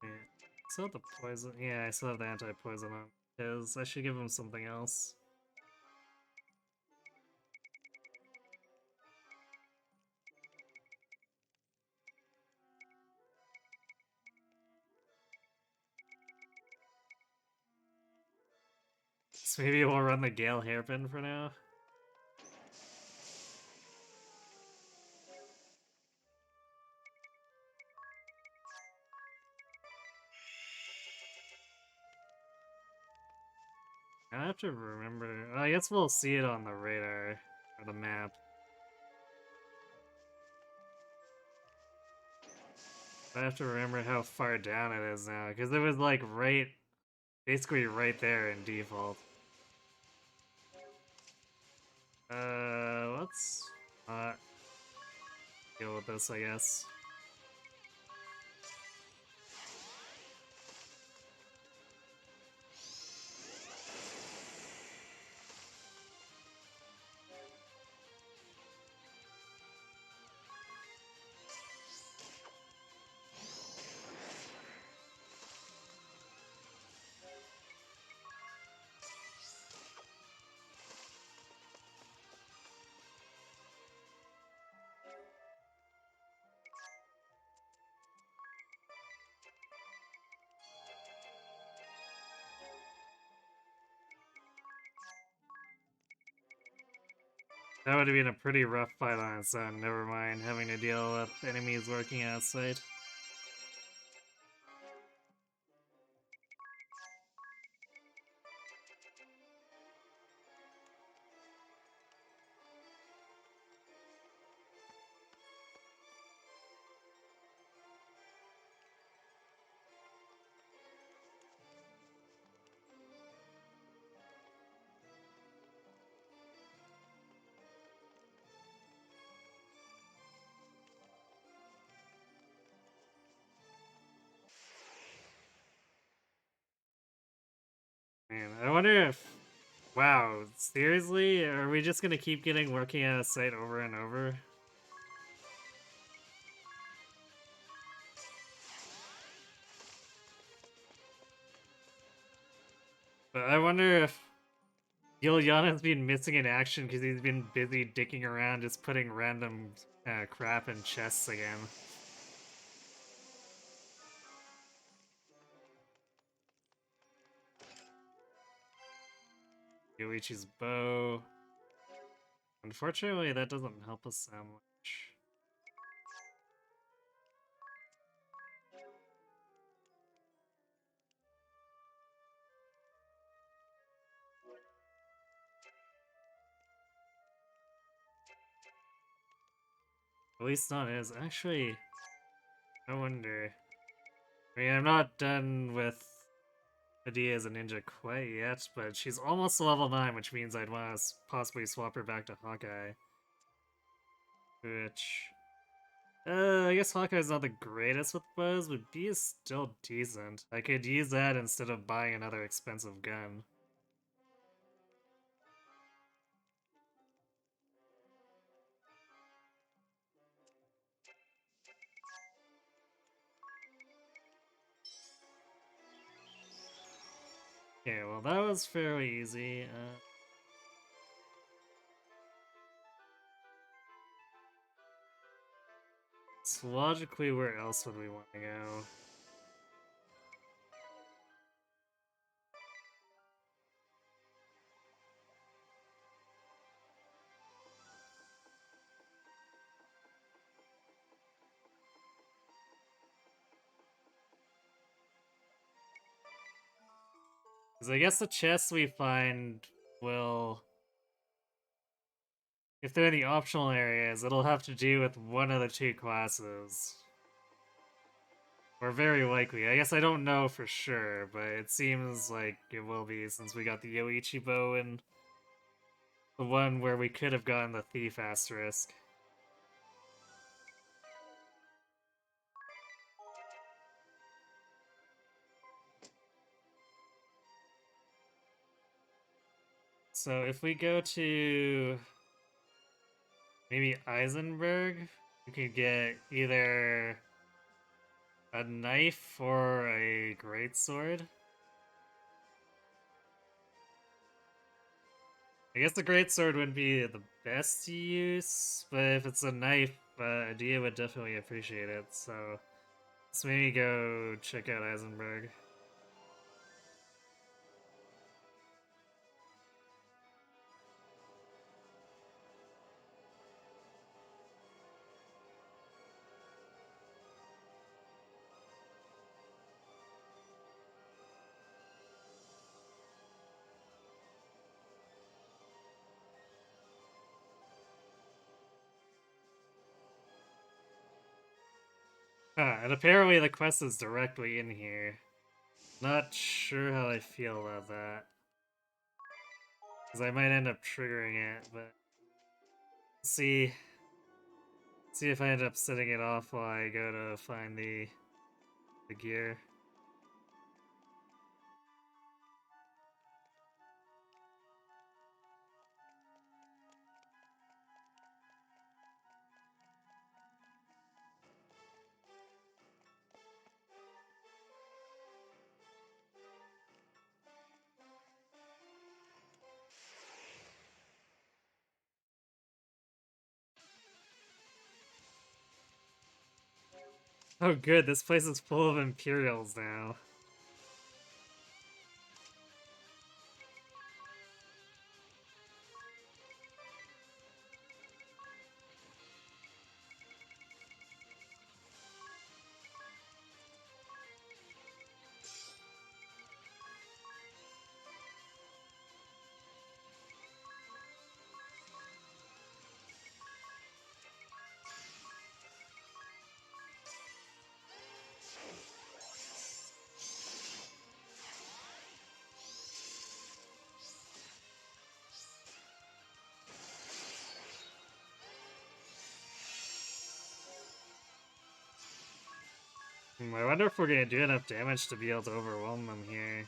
[SPEAKER 1] Yeah. Still have the poison. Yeah, I still have the anti-poison on. Because I should give him something else. So maybe we'll run the Gale Hairpin for now. I have to remember. I guess we'll see it on the radar or the map. I have to remember how far down it is now, because it was like basically right there in default. Let's not deal with this, I guess. That would have been a pretty rough fight on its own, never mind having to deal with enemies working outside. Man, I wonder if... Wow, seriously? Are we just gonna keep getting working out of sight over and over? But I wonder if Yuliana's been missing in action because he's been busy dicking around just putting random crap in chests again. Yoichi's bow. Unfortunately, that doesn't help us that much. At least not as. Actually, I wonder. I mean, I'm not done with Medea as a ninja quite yet, but she's almost level 9, which means I'd want to possibly swap her back to Hawkeye. Which... I guess Hawkeye's not the greatest with bows, but B is still decent. I could use that instead of buying another expensive gun. Okay, well that was fairly easy. So logically, where else would we want to go? Because I guess the chests we find will... If they're in the optional areas, it'll have to do with one of the two classes. Or very likely. I guess I don't know for sure, but it seems like it will be since we got the Yoichi bow and the one where we could have gotten the Thief Asterisk. So if we go to maybe Eisenberg, we could get either a knife or a greatsword. I guess the greatsword wouldn't be the best use, but if it's a knife, Dia would definitely appreciate it, so let's maybe go check out Eisenberg. And apparently the quest is directly in here. Not sure how I feel about that. Because I might end up triggering it, but... See if I end up setting it off while I go to find the gear. Oh good, this place is full of Imperials now. I wonder if we're gonna do enough damage to be able to overwhelm them here.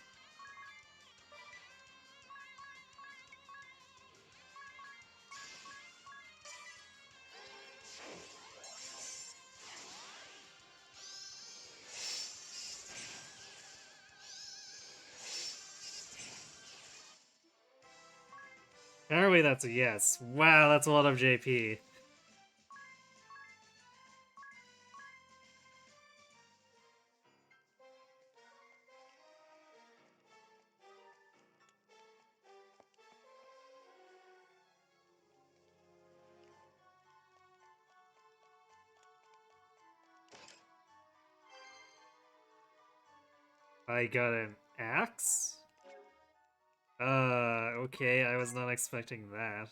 [SPEAKER 1] Apparently that's a yes. Wow, that's a lot of JP. I got an axe? Okay, I was not expecting that.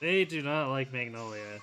[SPEAKER 1] They do not like Magnolia.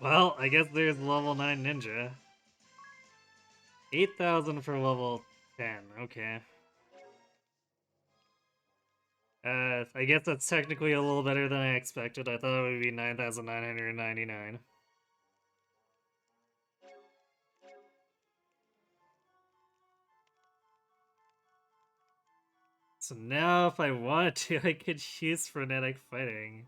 [SPEAKER 1] Well, I guess there's level 9 ninja. 8,000 for level 10, okay. I guess that's technically a little better than I expected. I thought it would be 9,999. So now if I wanted to, I could use frenetic fighting.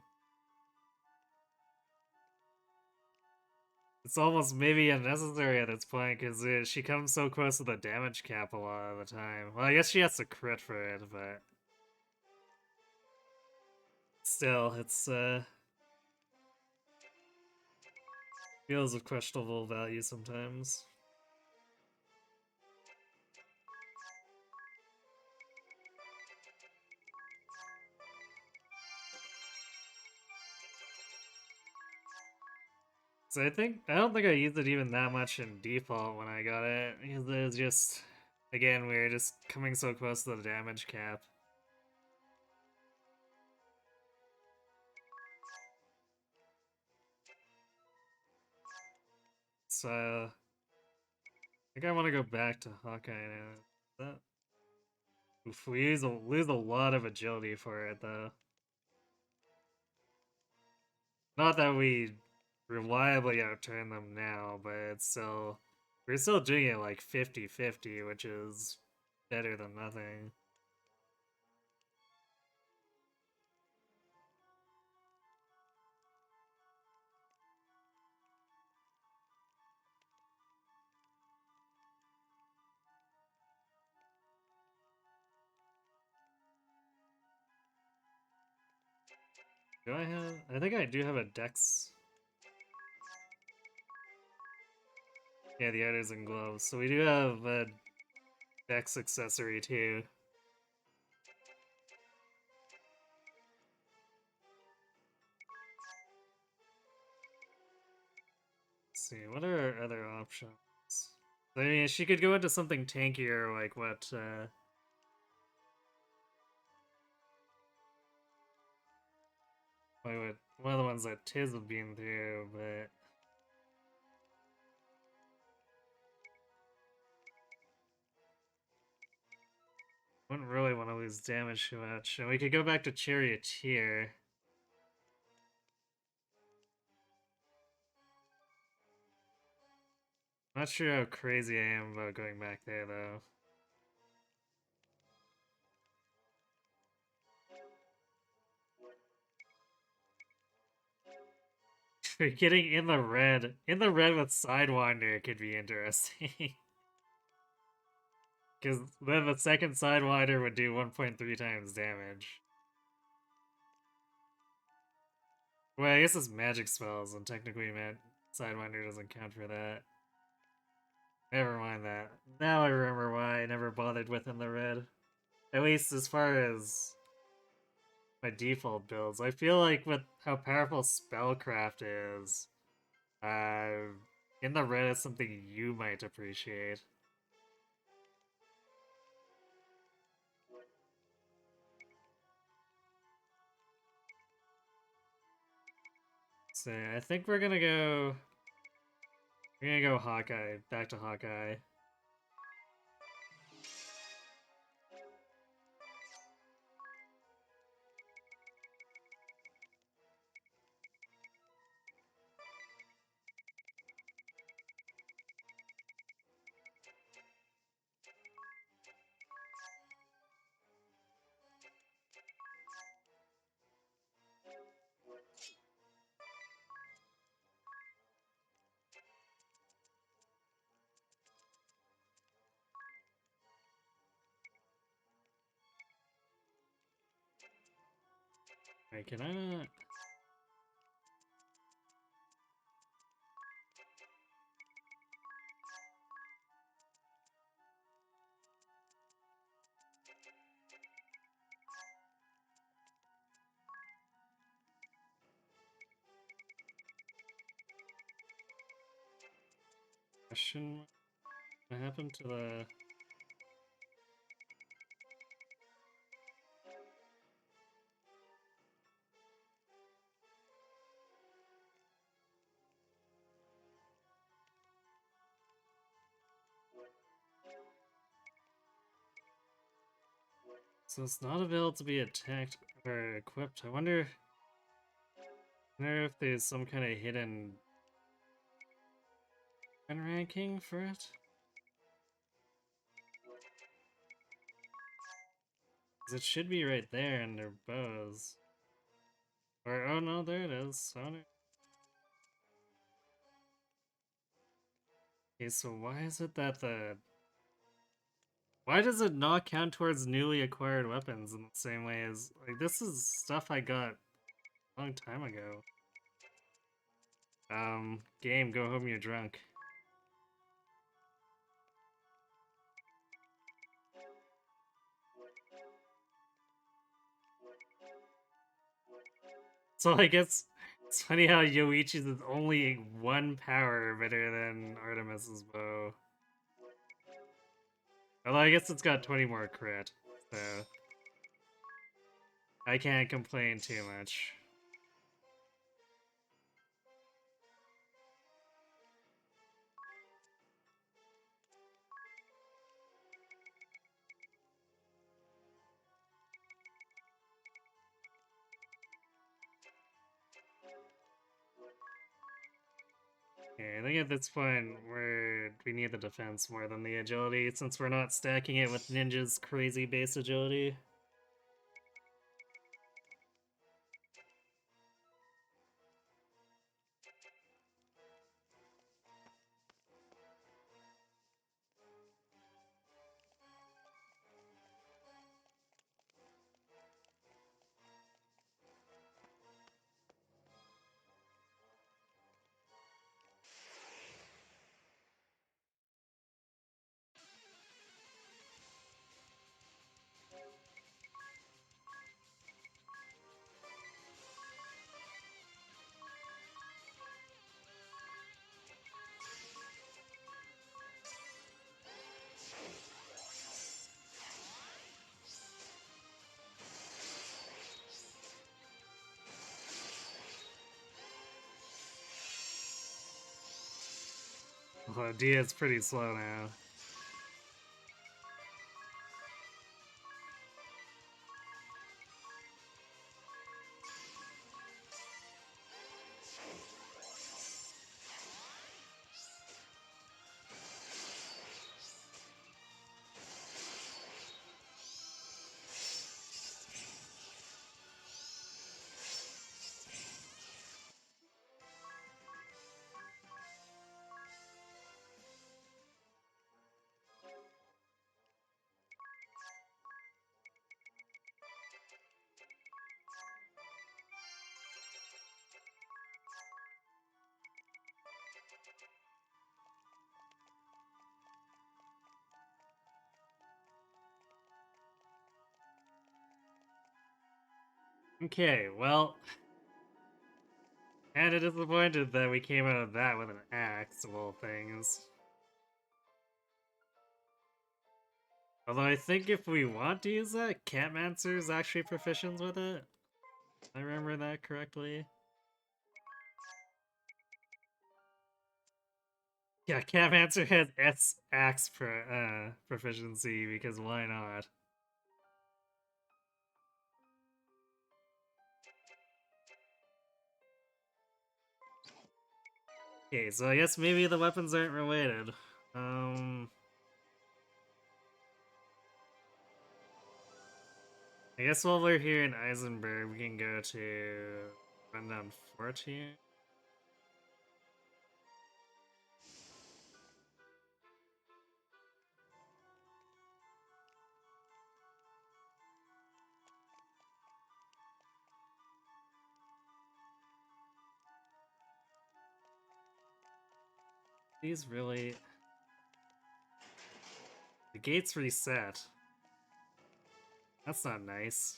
[SPEAKER 1] It's almost maybe unnecessary at this point, because she comes so close to the damage cap a lot of the time. Well, I guess she has to crit for it, but... Still, it's, feels of questionable value sometimes. So I don't think I used it even that much in default when I got it, because it was just, again, we were just coming so close to the damage cap. So, I think I want to go back to Hawkeye now. That, oof, we lose a lot of agility for it, though. Not that we reliably outturn them now, but it's still... We're still doing it like 50-50, which is better than nothing. Do I have... I think I do have a dex. Yeah, the items and gloves. So we do have a dex accessory too. Let's see, what are our other options? I mean, she could go into something tankier, like what, like what, one of the ones that Tiz have been through, but... Wouldn't really want to lose damage too much. And we could go back to Charioteer. Not sure how crazy I am about going back there, though. Getting in the red with Sidewinder could be interesting. Because then the second Sidewinder would do 1.3 times damage. Well, I guess it's magic spells, and technically Sidewinder doesn't count for that. Never mind that. Now I remember why I never bothered with in the red. At least as far as my default builds. I feel like with how powerful Spellcraft is, in the red is something you might appreciate. So I think we're gonna go Hawkeye, back to Hawkeye. Wait, can I not? Question? What happened to the... So it's not available to be attacked or equipped. I wonder if there's some kind of hidden ranking for it? 'Cause it should be right there under bows. Or, oh no, there it is. Okay, so why is it that why does it not count towards newly acquired weapons in the same way as... Like, this is stuff I got a long time ago. Game, go home, you're drunk. So I guess It's funny how Yoichi's is only one power better than Artemis's bow. Although I guess it's got 20 more crit, so I can't complain too much. Okay, I think at this point we need the defense more than the agility, since we're not stacking it with Ninja's crazy base agility. Oh, Dia's pretty slow now. Okay, well, kinda disappointed that we came out of that with an axe of all things. Although I think if we want to use that, Catmancer is actually proficient with it. I remember that correctly. Yeah, Catmancer has S axe proficiency, because why not? Okay, so I guess maybe the weapons aren't related. I guess while we're here in Eisenberg, we can go to Rundown 14. These really... The gates reset. That's not nice.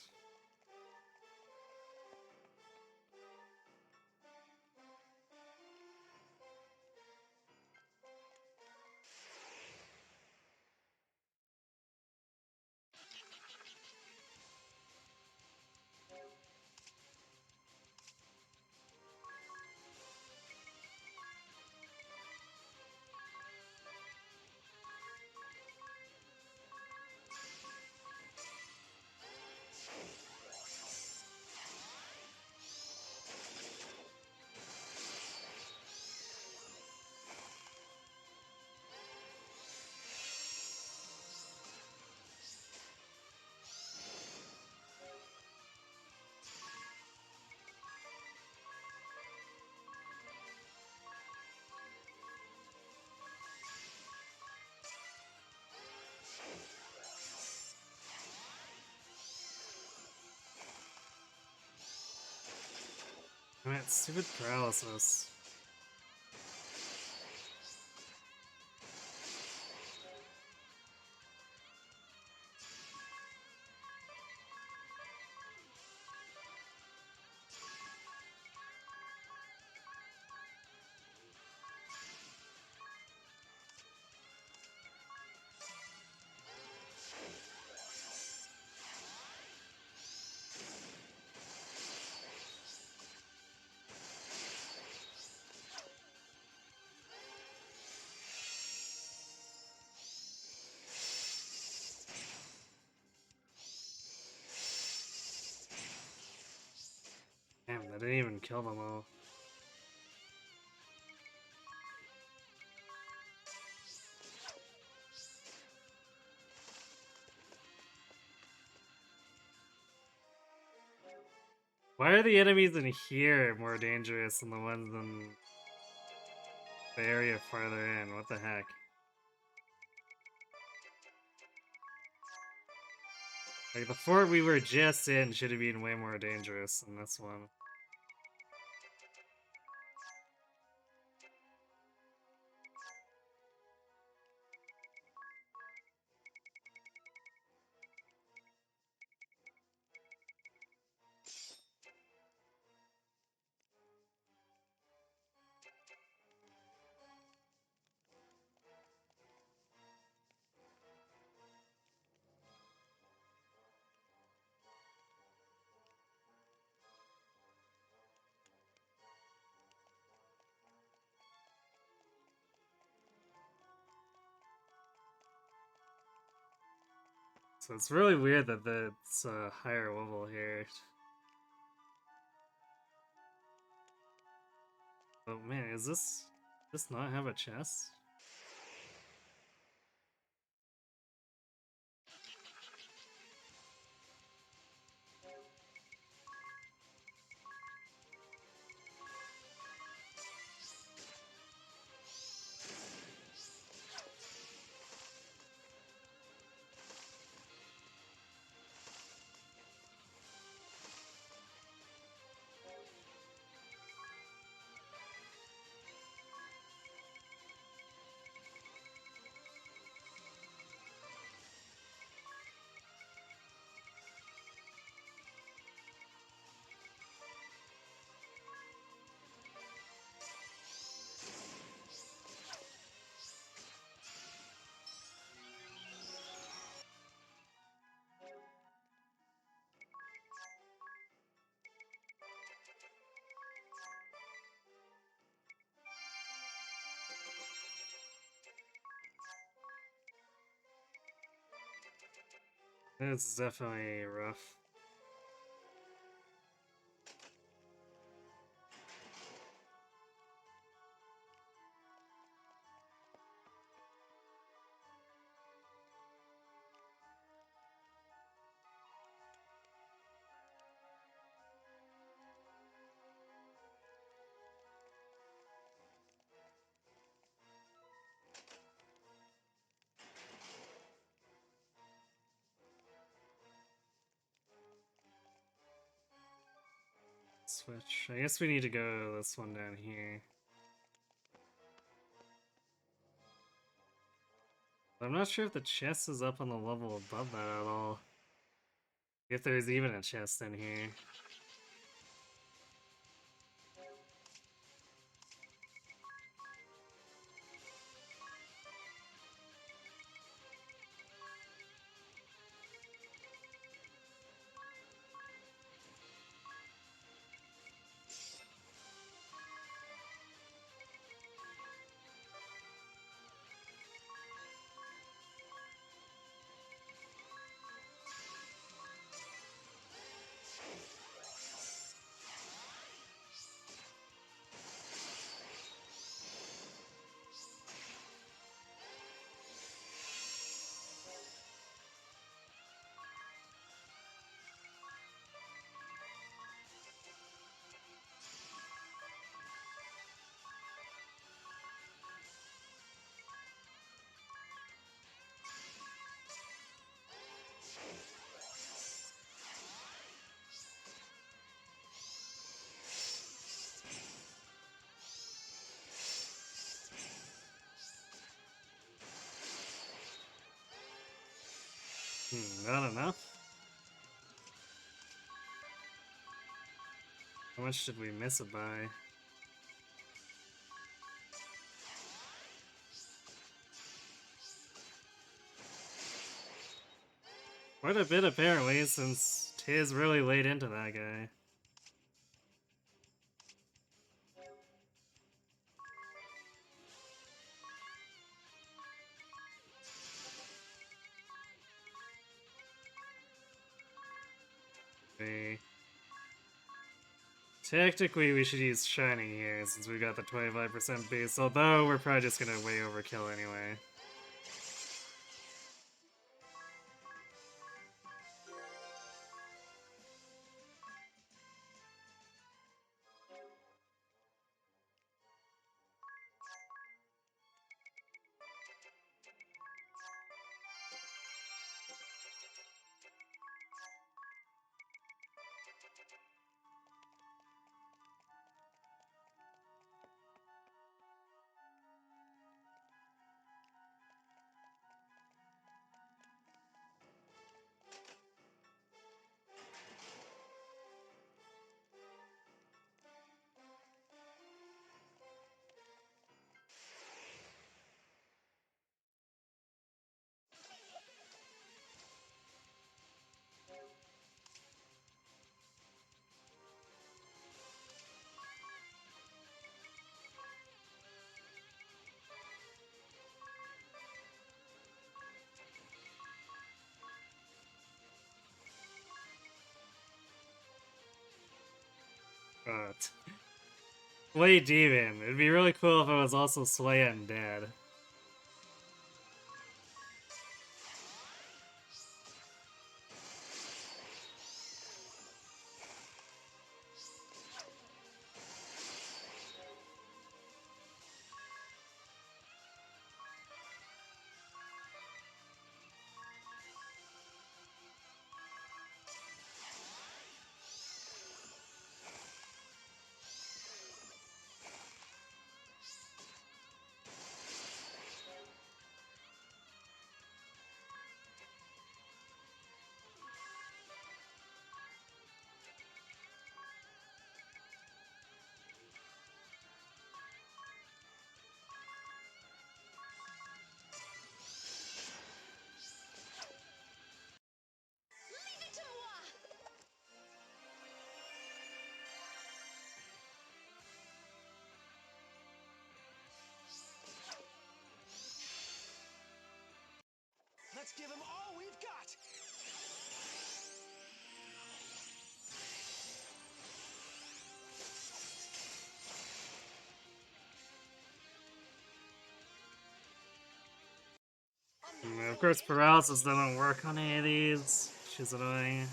[SPEAKER 1] Man, stupid paralysis. didn't even kill them all. Why are the enemies in here more dangerous than the ones in the area farther in? What the heck? Like, the fort we were just in should have been way more dangerous than this one. So it's really weird that it's a higher level here. Oh man, is this not have a chest? It's definitely rough. Switch. I guess we need to go this one down here. I'm not sure if the chest is up on the level above that at all. If there's even a chest in here. Not enough? How much did we miss it by? Quite a bit apparently, since Tiz really laid into that guy. Technically, we should use Shiny here since we got the 25% base, although we're probably just gonna way overkill anyway. But Slay Demon. It'd be really cool if it was also Slay Undead.
[SPEAKER 7] Leave it to moi!
[SPEAKER 2] Let's give him all we've got!
[SPEAKER 1] And of course, paralysis doesn't work on any of these, which is annoying.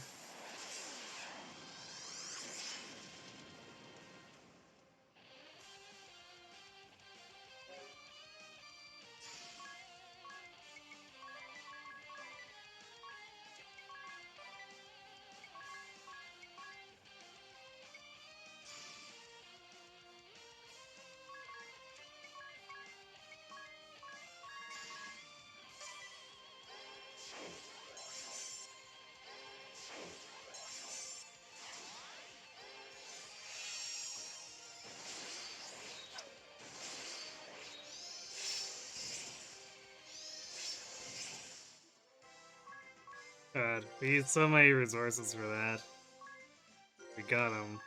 [SPEAKER 1] God, we need so many resources for that. We got them.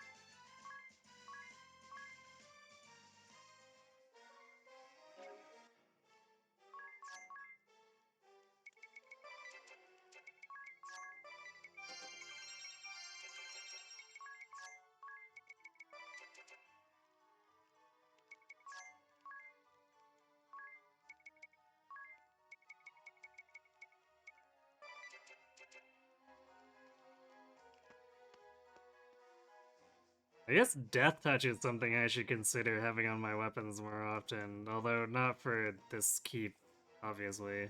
[SPEAKER 1] I guess Death Touch is something I should consider having on my weapons more often, although not for this keep, obviously.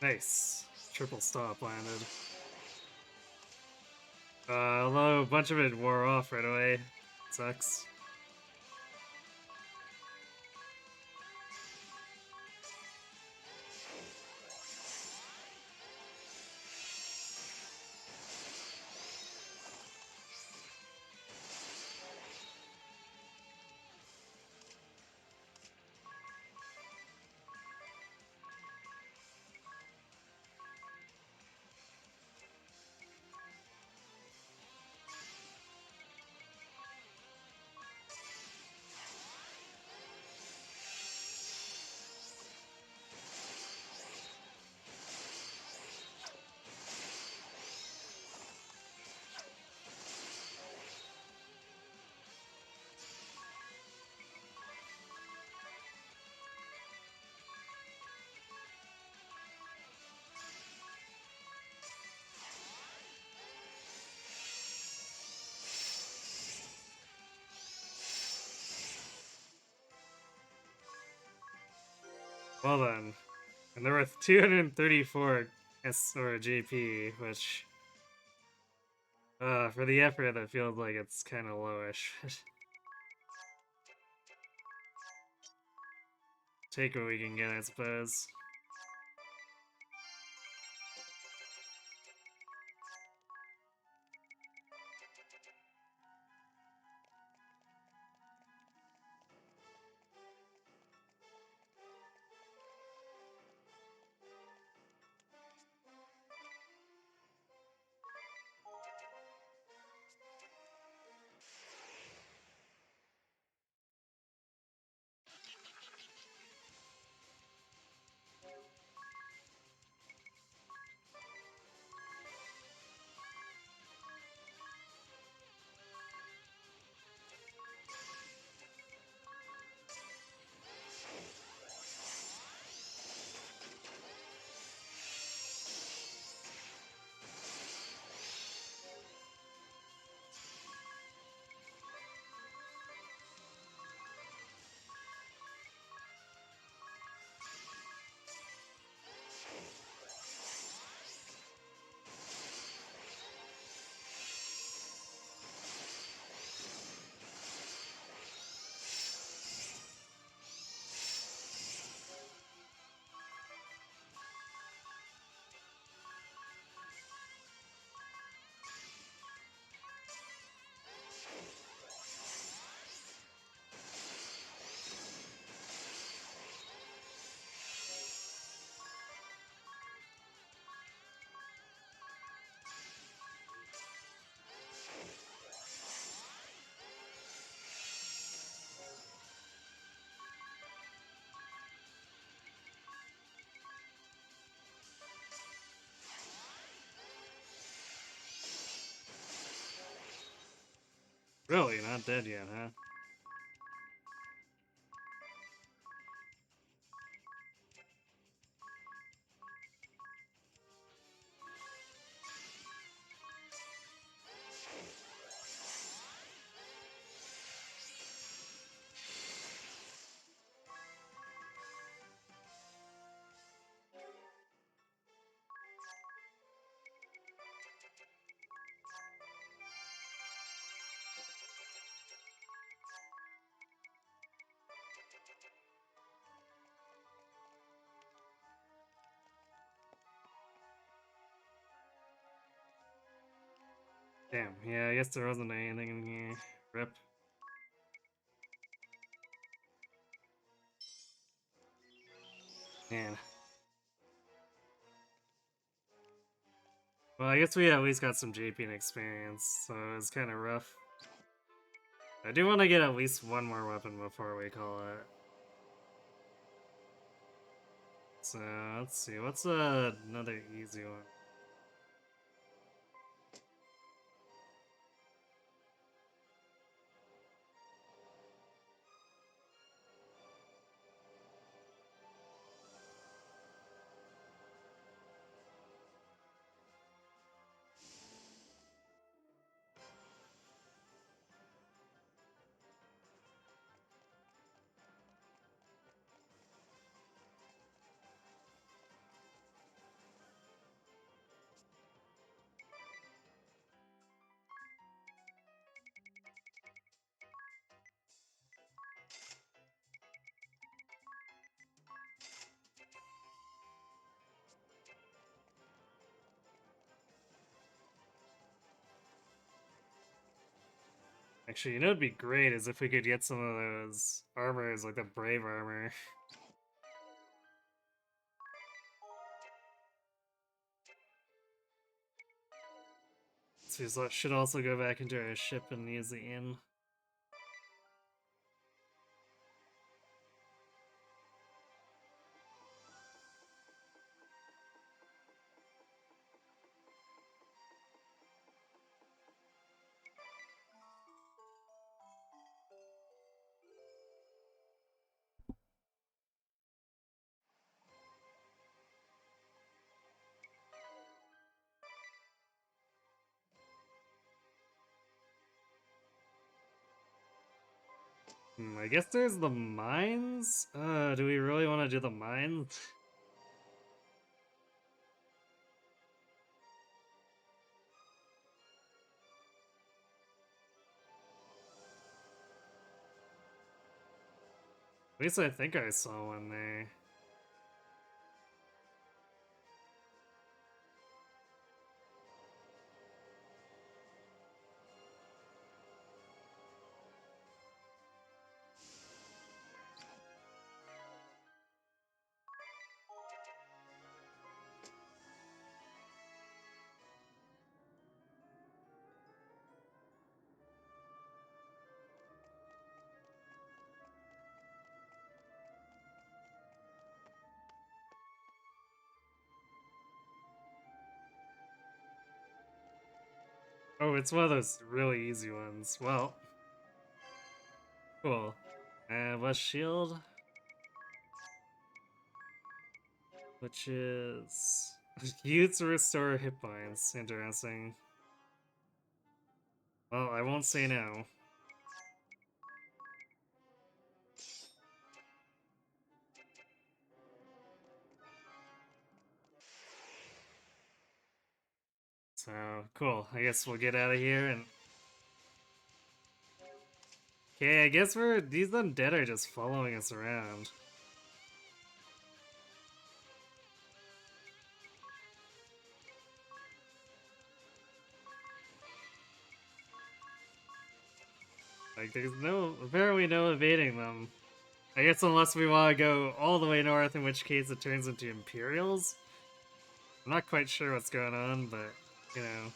[SPEAKER 1] Nice. Triple stop landed. Although a bunch of it wore off right away. Sucks. Well then, and they're worth 234 S or JP, which, for the effort, that feels like it's kind of lowish. Take what we can get, I suppose. Really, not dead yet, huh? Damn, yeah, I guess there wasn't anything in here. Rip. Man. Well, I guess we at least got some JP and experience, so it's kind of rough. I do want to get at least one more weapon before we call it. So, let's see, what's another easy one? Actually, you know what'd be great is if we could get some of those armors, like the Brave armor. So we should also go back into our ship and use the inn. I guess there's the mines? Do we really want to do the mines? At least I think I saw one there. Oh, it's one of those really easy ones. Well, cool. And what's shield? Which is used to restore hit points. Interesting. Well, I won't say no. So, cool. I guess we'll get out of here and... Okay, I guess these undead are just following us around. Like, there's apparently no evading them. I guess unless we want to go all the way north, in which case it turns into Imperials. I'm not quite sure what's going on, but, you know.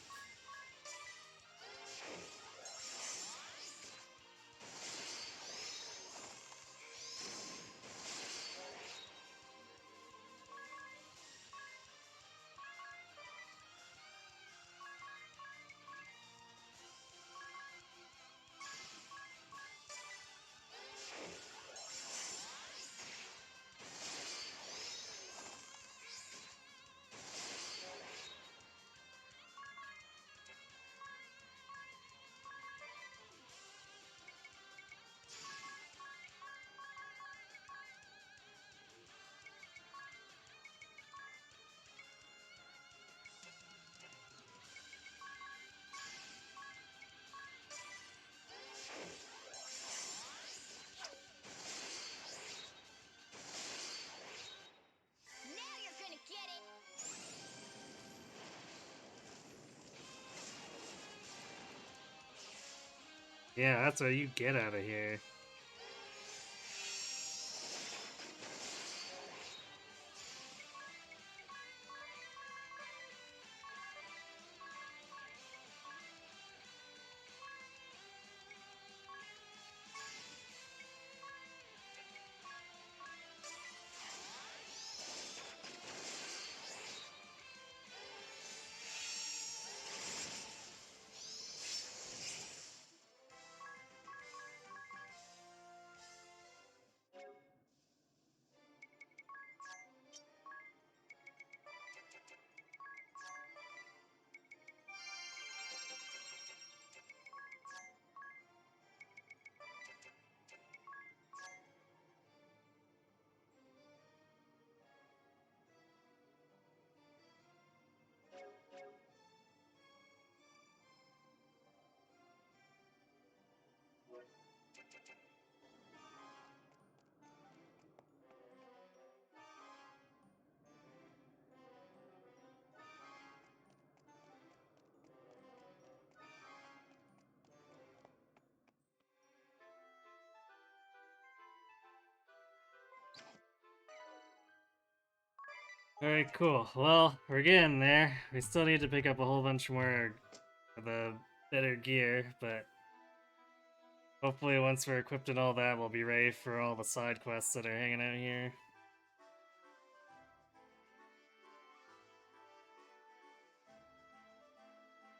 [SPEAKER 3] Now you're gonna get it!
[SPEAKER 1] Yeah, that's what you get out of here. Alright, cool. Well, we're getting there. We still need to pick up a whole bunch more of the better gear, but hopefully once we're equipped and all that, we'll be ready for all the side quests that are hanging out here.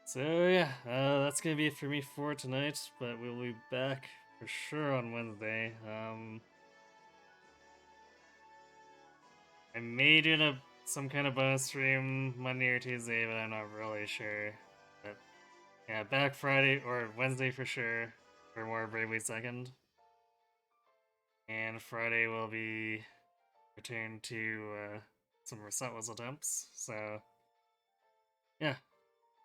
[SPEAKER 1] So yeah, that's gonna be it for me for tonight, but we'll be back for sure on Wednesday. I may do some kind of bonus stream Monday or Tuesday, but I'm not really sure. But yeah, back Friday or Wednesday for sure for more Bravely Second. And Friday will be returned to some Resetless attempts. So yeah,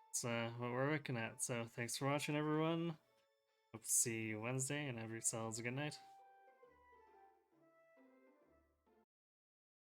[SPEAKER 1] that's what we're looking at. So thanks for watching, everyone. Hope to see you Wednesday, and have yourselves a good night.